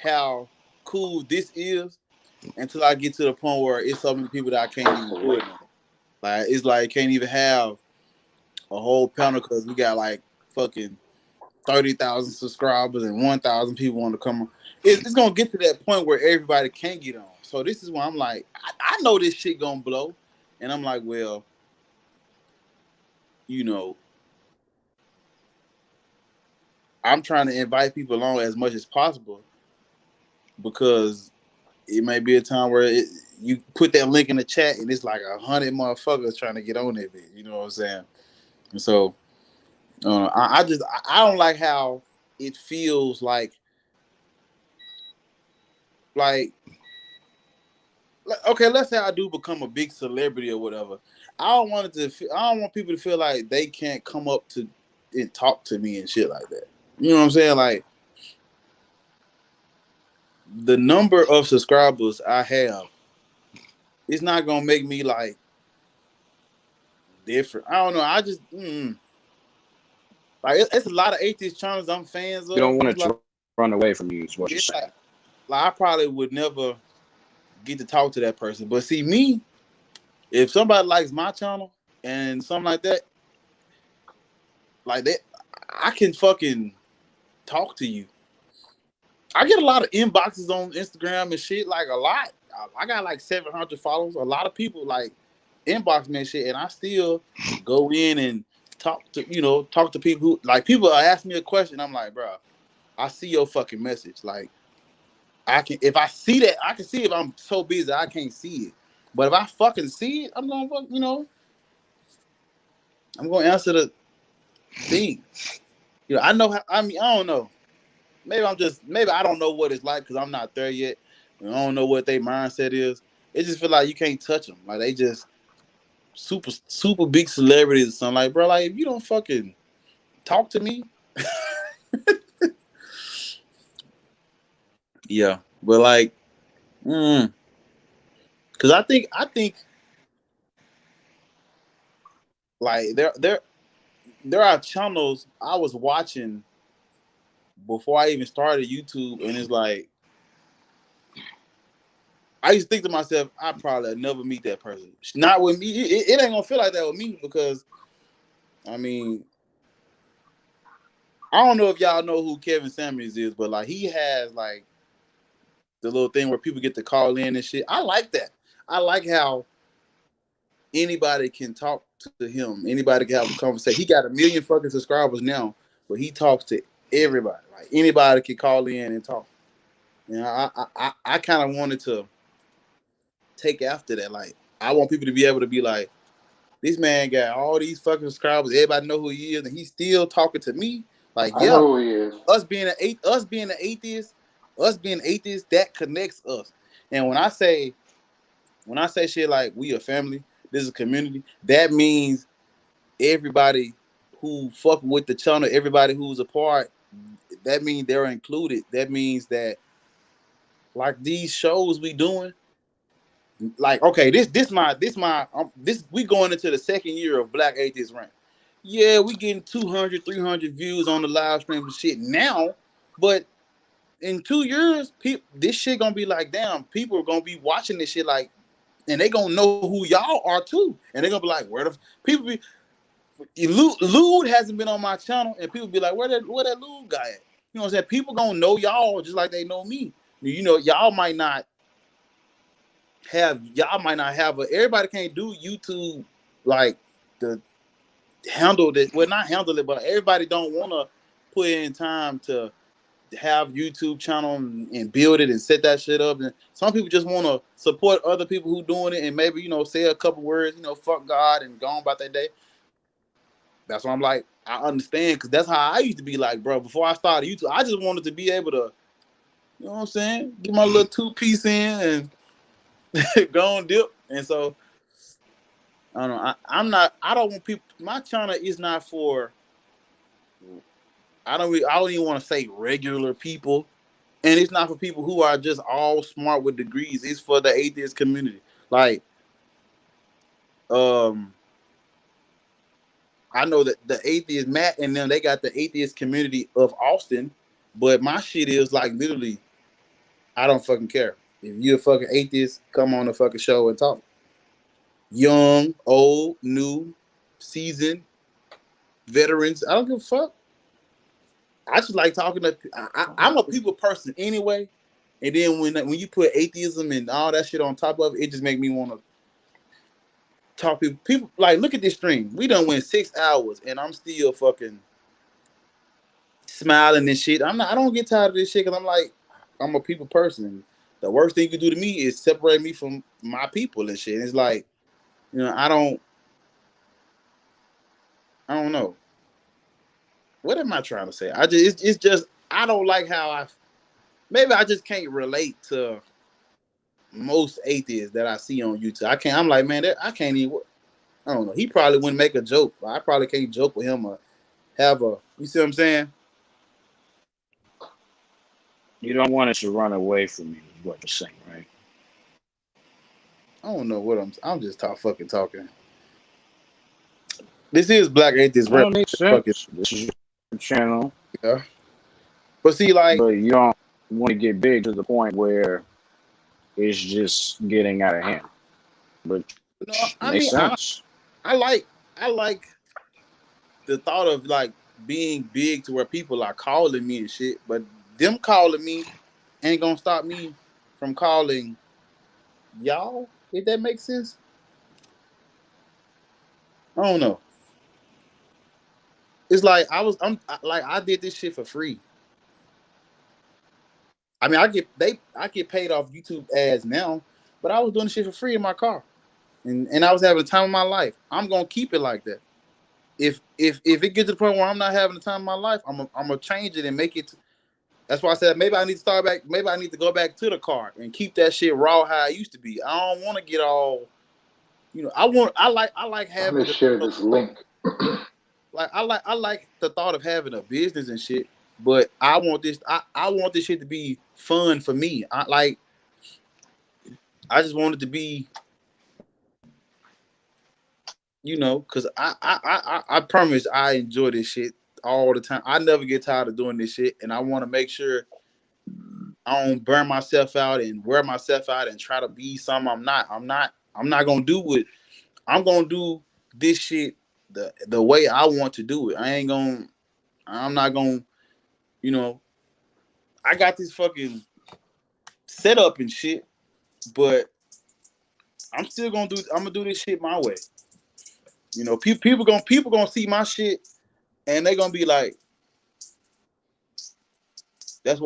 A: how cool this is until I get to the point where it's so many people that I can't even do it no more. Like it's like can't even have a whole panel because we got like fucking 30,000 subscribers and 1,000 people want to come on. It's gonna get to that point where everybody can get on. So this is why I'm like, I know this shit gonna blow, and I'm like, well, you know, I'm trying to invite people along as much as possible because it may be a time where you put that link in the chat and it's like 100 motherfuckers trying to get on that bit. You know what I'm saying? And so I don't like how it feels like okay, let's say I do become a big celebrity or whatever. I don't want people to feel like they can't come up to and talk to me and shit like that. You know what I'm saying? Like the number of subscribers I have, it's not gonna make me like different. I don't know. I just like it's a lot of atheist channels I'm fans
I: You
A: of.
I: don't want
A: It's
I: it to run away from you, is what you're
A: like,
I: saying.
A: like I probably would never get to talk to that person. But see me, if somebody likes my channel and something like that, like that, I can fucking talk to you. I get a lot of inboxes on Instagram and shit, like a lot. I got like 700 followers. A lot of people like inbox me and shit, and I still go in and talk to people who like people ask me a question. I'm like, bro, I see your fucking message. Like, if I see that, I can see if I'm so busy I can't see it. But if I fucking see it, I'm gonna answer the thing. I know how. I mean, I don't know. Maybe I don't know what it's like because I'm not there yet. And I don't know what their mindset is. It just feel like you can't touch them. Like they just super big celebrities or something. Like, bro, like if you don't fucking talk to me, yeah. But like, because I think like there are channels I was watching before I even started YouTube, and it's like I used to think to myself, I probably never meet that person. Not with me. It ain't gonna feel like that with me because I mean, I don't know if y'all know who Kevin Samuels is, but like he has like the little thing where people get to call in and shit. I like that. I like how anybody can talk to him. Anybody can have a conversation. He got 1 million fucking subscribers now, but he talks to everybody. Like anybody can call in and talk. I kind of wanted to take after that. Like I want people to be able to be like, this man got all these fucking subscribers. Everybody know who he is, and he's still talking to me. Like,
J: I
A: yeah,
J: know who he is.
A: us being an atheist, that connects us. And when I say shit like we a family, this is a community, that means everybody who fuck with the channel, everybody who's a part, that means they're included. That means that like these shows we doing, like okay, this we going into the second year of Black Atheist Rant. Yeah, we getting 200, 300 views on the live stream and shit now, but in 2 years, this shit gonna be like, damn, people are gonna be watching this shit like, and they gonna know who y'all are too, and they gonna be like, where the people be? Lude hasn't been on my channel, and people be like, where that Lude guy at? You know what I'm saying? People gonna know y'all just like they know me. You You know, y'all might not have everybody can't do YouTube like the handle that. Well, not handle it, but everybody don't want to put in time to have YouTube channel and build it and set that shit up. And some people just want to support other people who doing it and maybe, you know, say a couple words, you know, fuck God and go on about their day. That's why I'm like, I understand, because that's how I used to be like, bro. Before I started YouTube, I just wanted to be able to, you know what I'm saying, get my little 2-piece in and go on dip. And so I don't know. I don't want people. My channel is not for. I don't even want to say regular people, and it's not for people who are just all smart with degrees. It's for the atheist community. Like, I know that the atheist Matt and them, they got the atheist community of Austin, but my shit is like literally, I don't fucking care. If you're a fucking atheist, come on the fucking show and talk. Young, old, new, seasoned, veterans, I don't give a fuck. I just like talking to. I'm a people person anyway, and then when you put atheism and all that shit on top of it, it just make me want to talk to people. Like, look at this stream. We done went 6 hours, and I'm still fucking smiling and shit. I don't get tired of this shit because I'm like, I'm a people person. The worst thing you can do to me is separate me from my people and shit. And it's like, you know, I don't know. What am I trying to say? It's just I don't like how maybe I just can't relate to most atheists that I see on YouTube. I'm like, man, I can't even. I don't know. He probably wouldn't make a joke, but I probably can't joke with him or have a. You see what I'm saying?
I: You don't want it to run away from you, is what you're saying, right?
A: I don't know what I'm just fucking talking. This is Black Atheist Rap.
I: That makes sense. This is your channel.
A: Yeah. But see, like,
I: but you don't want to get big to the point where it's just getting out of hand. But
A: I
I: makes
A: mean,
I: sense.
A: I like the thought of like being big to where people are calling me and shit, but them calling me ain't gonna stop me from calling y'all, if that makes sense. I don't know. It's like I did this shit for free. I mean, I get paid off YouTube ads now, but I was doing this shit for free in my car, and I was having the time of my life. I'm gonna keep it like that. If it gets to the point where I'm not having the time of my life, I'm gonna change it and make it. That's why I said maybe I need to start back. Maybe I need to go back to the car and keep that shit raw how it used to be. I don't want to get all, you know. I like having.
J: I'm gonna share this link.
A: Like I like the thought of having a business and shit, but I want this. I want this shit to be fun for me. I just want it to be, you know, because I promise I enjoy this shit all the time. I never get tired of doing this shit, and I want to make sure I don't burn myself out and wear myself out and try to be something I'm not. I'm not gonna do it. I'm gonna do this shit the way I want to do it. I'm not gonna, you know, I got this fucking setup and shit, but I'm gonna do this shit my way. You know, people gonna see my shit and they gonna be like, that's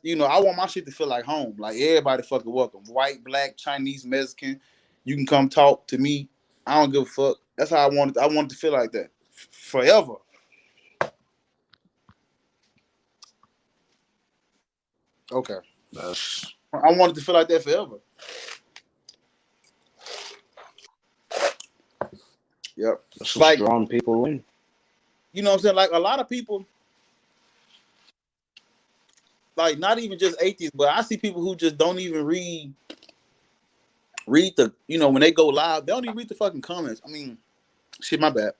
A: you know, I want my shit to feel like home. Like everybody fucking welcome. White, black, Chinese, Mexican. You can come talk to me. I don't give a fuck. That's how I want it. I want it to feel like that. Forever. Okay. I want it to feel like that forever. Yep.
I: That's
A: like
I: drawing people in.
A: You know what I'm saying? Like a lot of people, like not even just atheists, but I see people who just don't even read the, you know, when they go live, they don't even read the fucking comments. I mean, shit, my bad.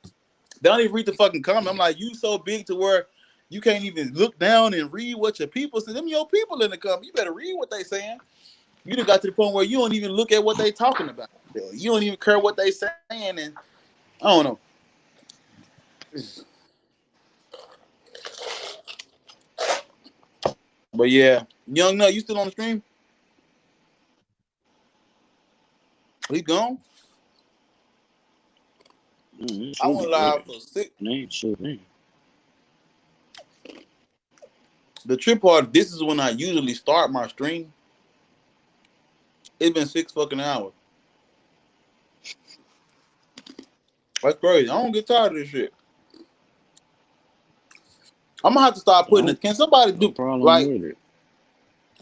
A: They don't even read the fucking comments. I'm like, you so big to where you can't even look down and read what your people say. Them your people in the comment. You better read what they saying. You done got to the point where you don't even look at what they talking about. You don't even care what they saying, and I don't know. But yeah, Young Nut, you still on the stream? He gone? I went live for 6. The trip part, this is when I usually start my stream. It's been 6 fucking hours. That's crazy. I don't get tired of this shit. I'm gonna have to start putting it. Can somebody do like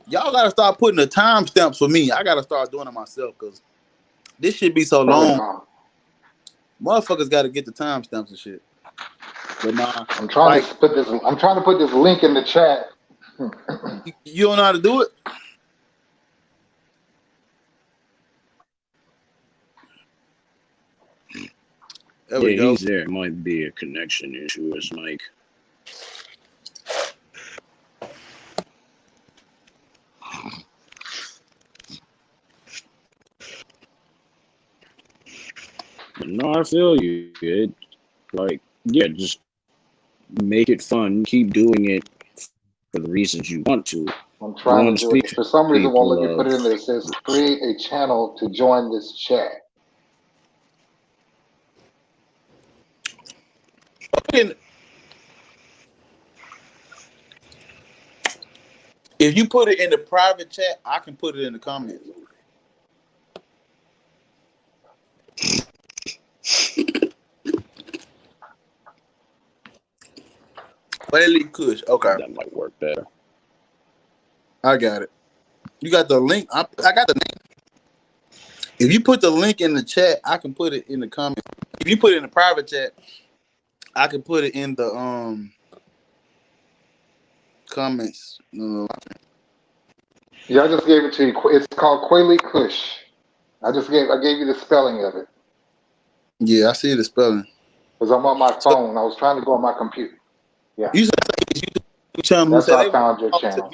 A: y'all gotta start putting the timestamps for me? I gotta start doing it myself because this shit be so long. Motherfuckers gotta get the timestamps and shit. But nah,
J: I'm trying to put this link in the chat.
A: You don't know how to do it? There we go.
I: He's there. It might be a connection issue with his mic. No, I feel you. It, like, yeah, just make it fun. Keep doing it for the reasons you want to.
J: I'm trying to do it. For some reason, won't let me put it in there. It says create a channel to join this chat.
A: If you put it in the private chat, I can put it in the comments. Whaley Kush. Okay.
I: That might work better.
A: I got it. You got the link? I got the link. If you put the link in the chat, I can put it in the comments. If you put it in the private chat, I can put it in the comments.
J: Yeah, I just gave it to you. It's called Quayle Kush. I gave you the spelling of it.
A: Yeah, I see the spelling.
J: Because I'm on my phone. I was trying to go on my computer. Yeah.
A: You said
J: that's how I found your channel.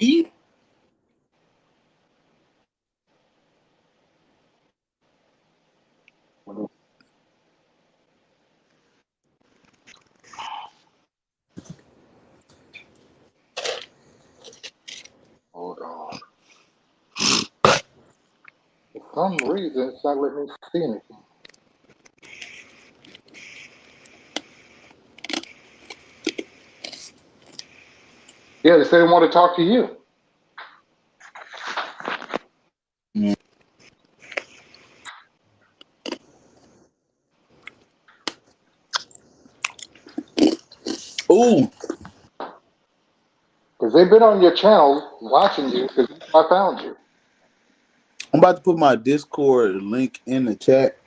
J: Hold on. For some reason, it's not letting me see anything. Yeah, they said they want to talk to you.
A: Ooh.
J: Because they've been on your channel watching you because I found you.
A: I'm about to put my Discord link in the chat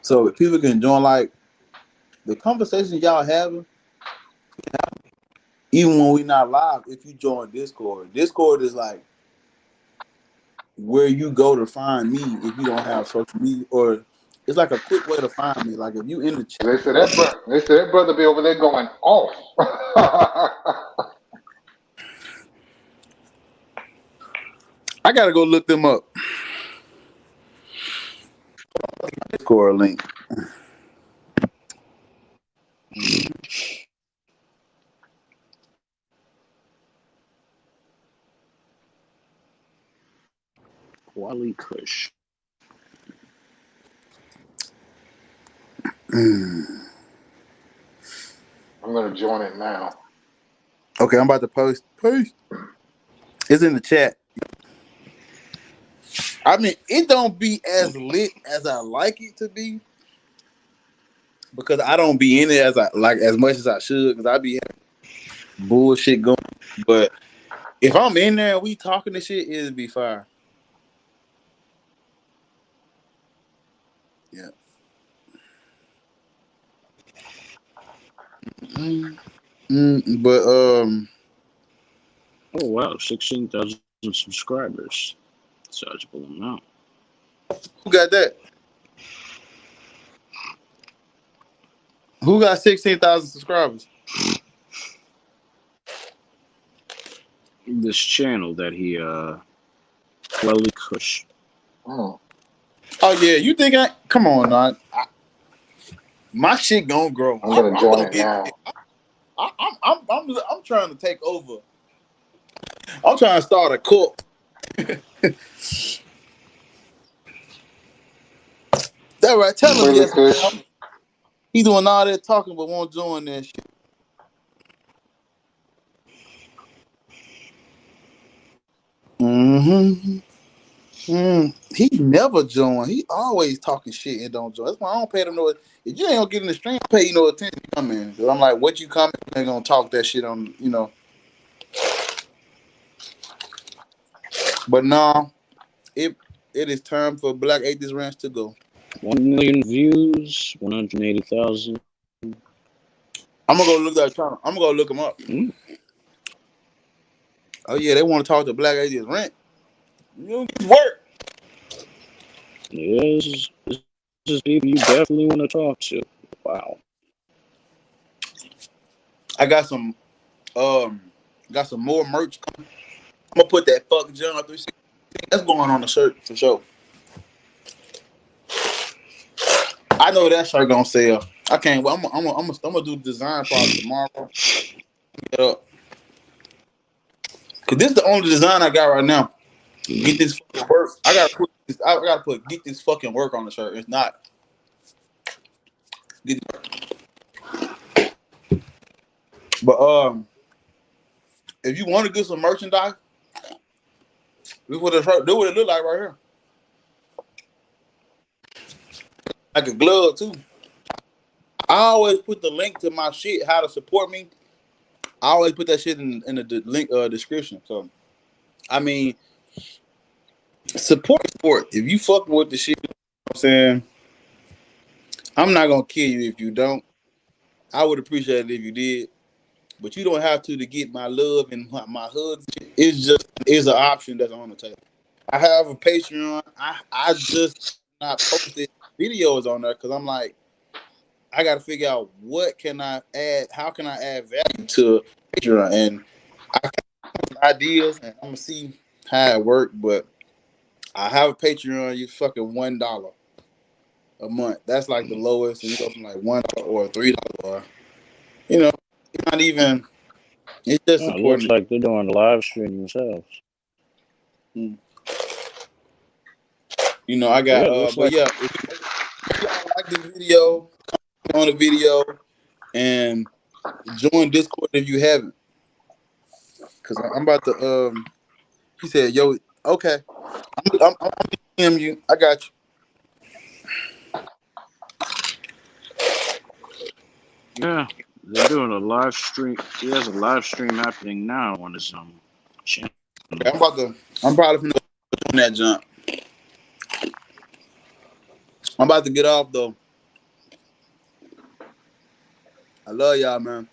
A: so people can join. Like the conversation y'all having, even when we're not live. If you join Discord is like where you go to find me if you don't have social media, or it's like a quick way to find me. Like if you in the chat,
J: They said that brother be over there going off.
A: I gotta go look them up. Discord link.
I: Wally Kush.
J: I'm gonna join it now.
A: Okay, I'm about to post. It's in the chat. I mean, it don't be as lit as I like it to be because I don't be in it as much as I should because I be having bullshit going. But if I'm in there and we talking this shit, it'll be fire. Yeah. But
I: oh wow, 16,000 subscribers. Sizable amount.
A: Who got that? Who got 16,000 subscribers?
I: This channel that he Wally Kush.
J: Oh
A: yeah, you think come on, man. My shit gonna grow.
J: I'm gonna join it now.
A: I'm trying to take over I'm trying to start a cult. That right. Tell him
J: Really,
A: yes,
J: Kush?
A: ma'am. He doing all that talking but won't join that shit. Mm-hmm. He never join. He always talking shit and don't join. That's why I don't pay them no. If you ain't gonna get in the stream, pay you no attention. Come in. Cause I'm like, what you coming? You ain't gonna talk that shit on, you know. But no, it is time for Black Atheist Ranch to go.
I: 1 million views, 180,000.
A: I'm gonna go look that channel. I'm gonna go look them up.
I: Mm.
A: Oh yeah, they want to talk to Black Atheist Ranch. You don't get work.
I: Yeah, this is people you definitely want to talk to. Wow.
A: I got some more merch coming. I'm gonna put that fuck John 360. That's going on the shirt for sure. I know that shirt gonna sell. I can't. Well, I'm gonna do the design probably tomorrow. Get up. Cause this is the only design I got right now. Get this fucking work. I gotta put get this fucking work on the shirt. It's not. Get But if you want to get some merchandise, this what the shirt. Do what it look like right here. Like a glove too. I always put the link to my shit, how to support me. I always put that shit in the link description. So I mean, support. If you fuck with the shit, you know what I'm saying, I'm not gonna kill you if you don't. I would appreciate it if you did, but you don't have to get my love and my hugs. It's an option that's on the table. I have a Patreon. I just not posted videos on there because I'm like, I got to figure out what can I add. How can I add value to Patreon? And I have ideas, and I'm gonna see how it works. But I have a Patreon. You fucking $1 a month. That's like the lowest, and you go from like $1 or $3, or you know, it's not even. It's just
I: Oh, it looks
A: supporting
I: like they're doing a live stream themselves.
A: it. You know, I
I: Yeah,
A: got.
I: it looks
A: But
I: like.
A: yeah, if y'all like this video, comment on the video and join Discord if you haven't. Cause I'm about to. He said, "Yo, okay, I'm DM you. I got you."
I: Yeah, they're doing a live stream. There's a live stream happening now on his channel.
A: Okay, I'm probably finna on that jump. I'm about to get off though. I love y'all, man.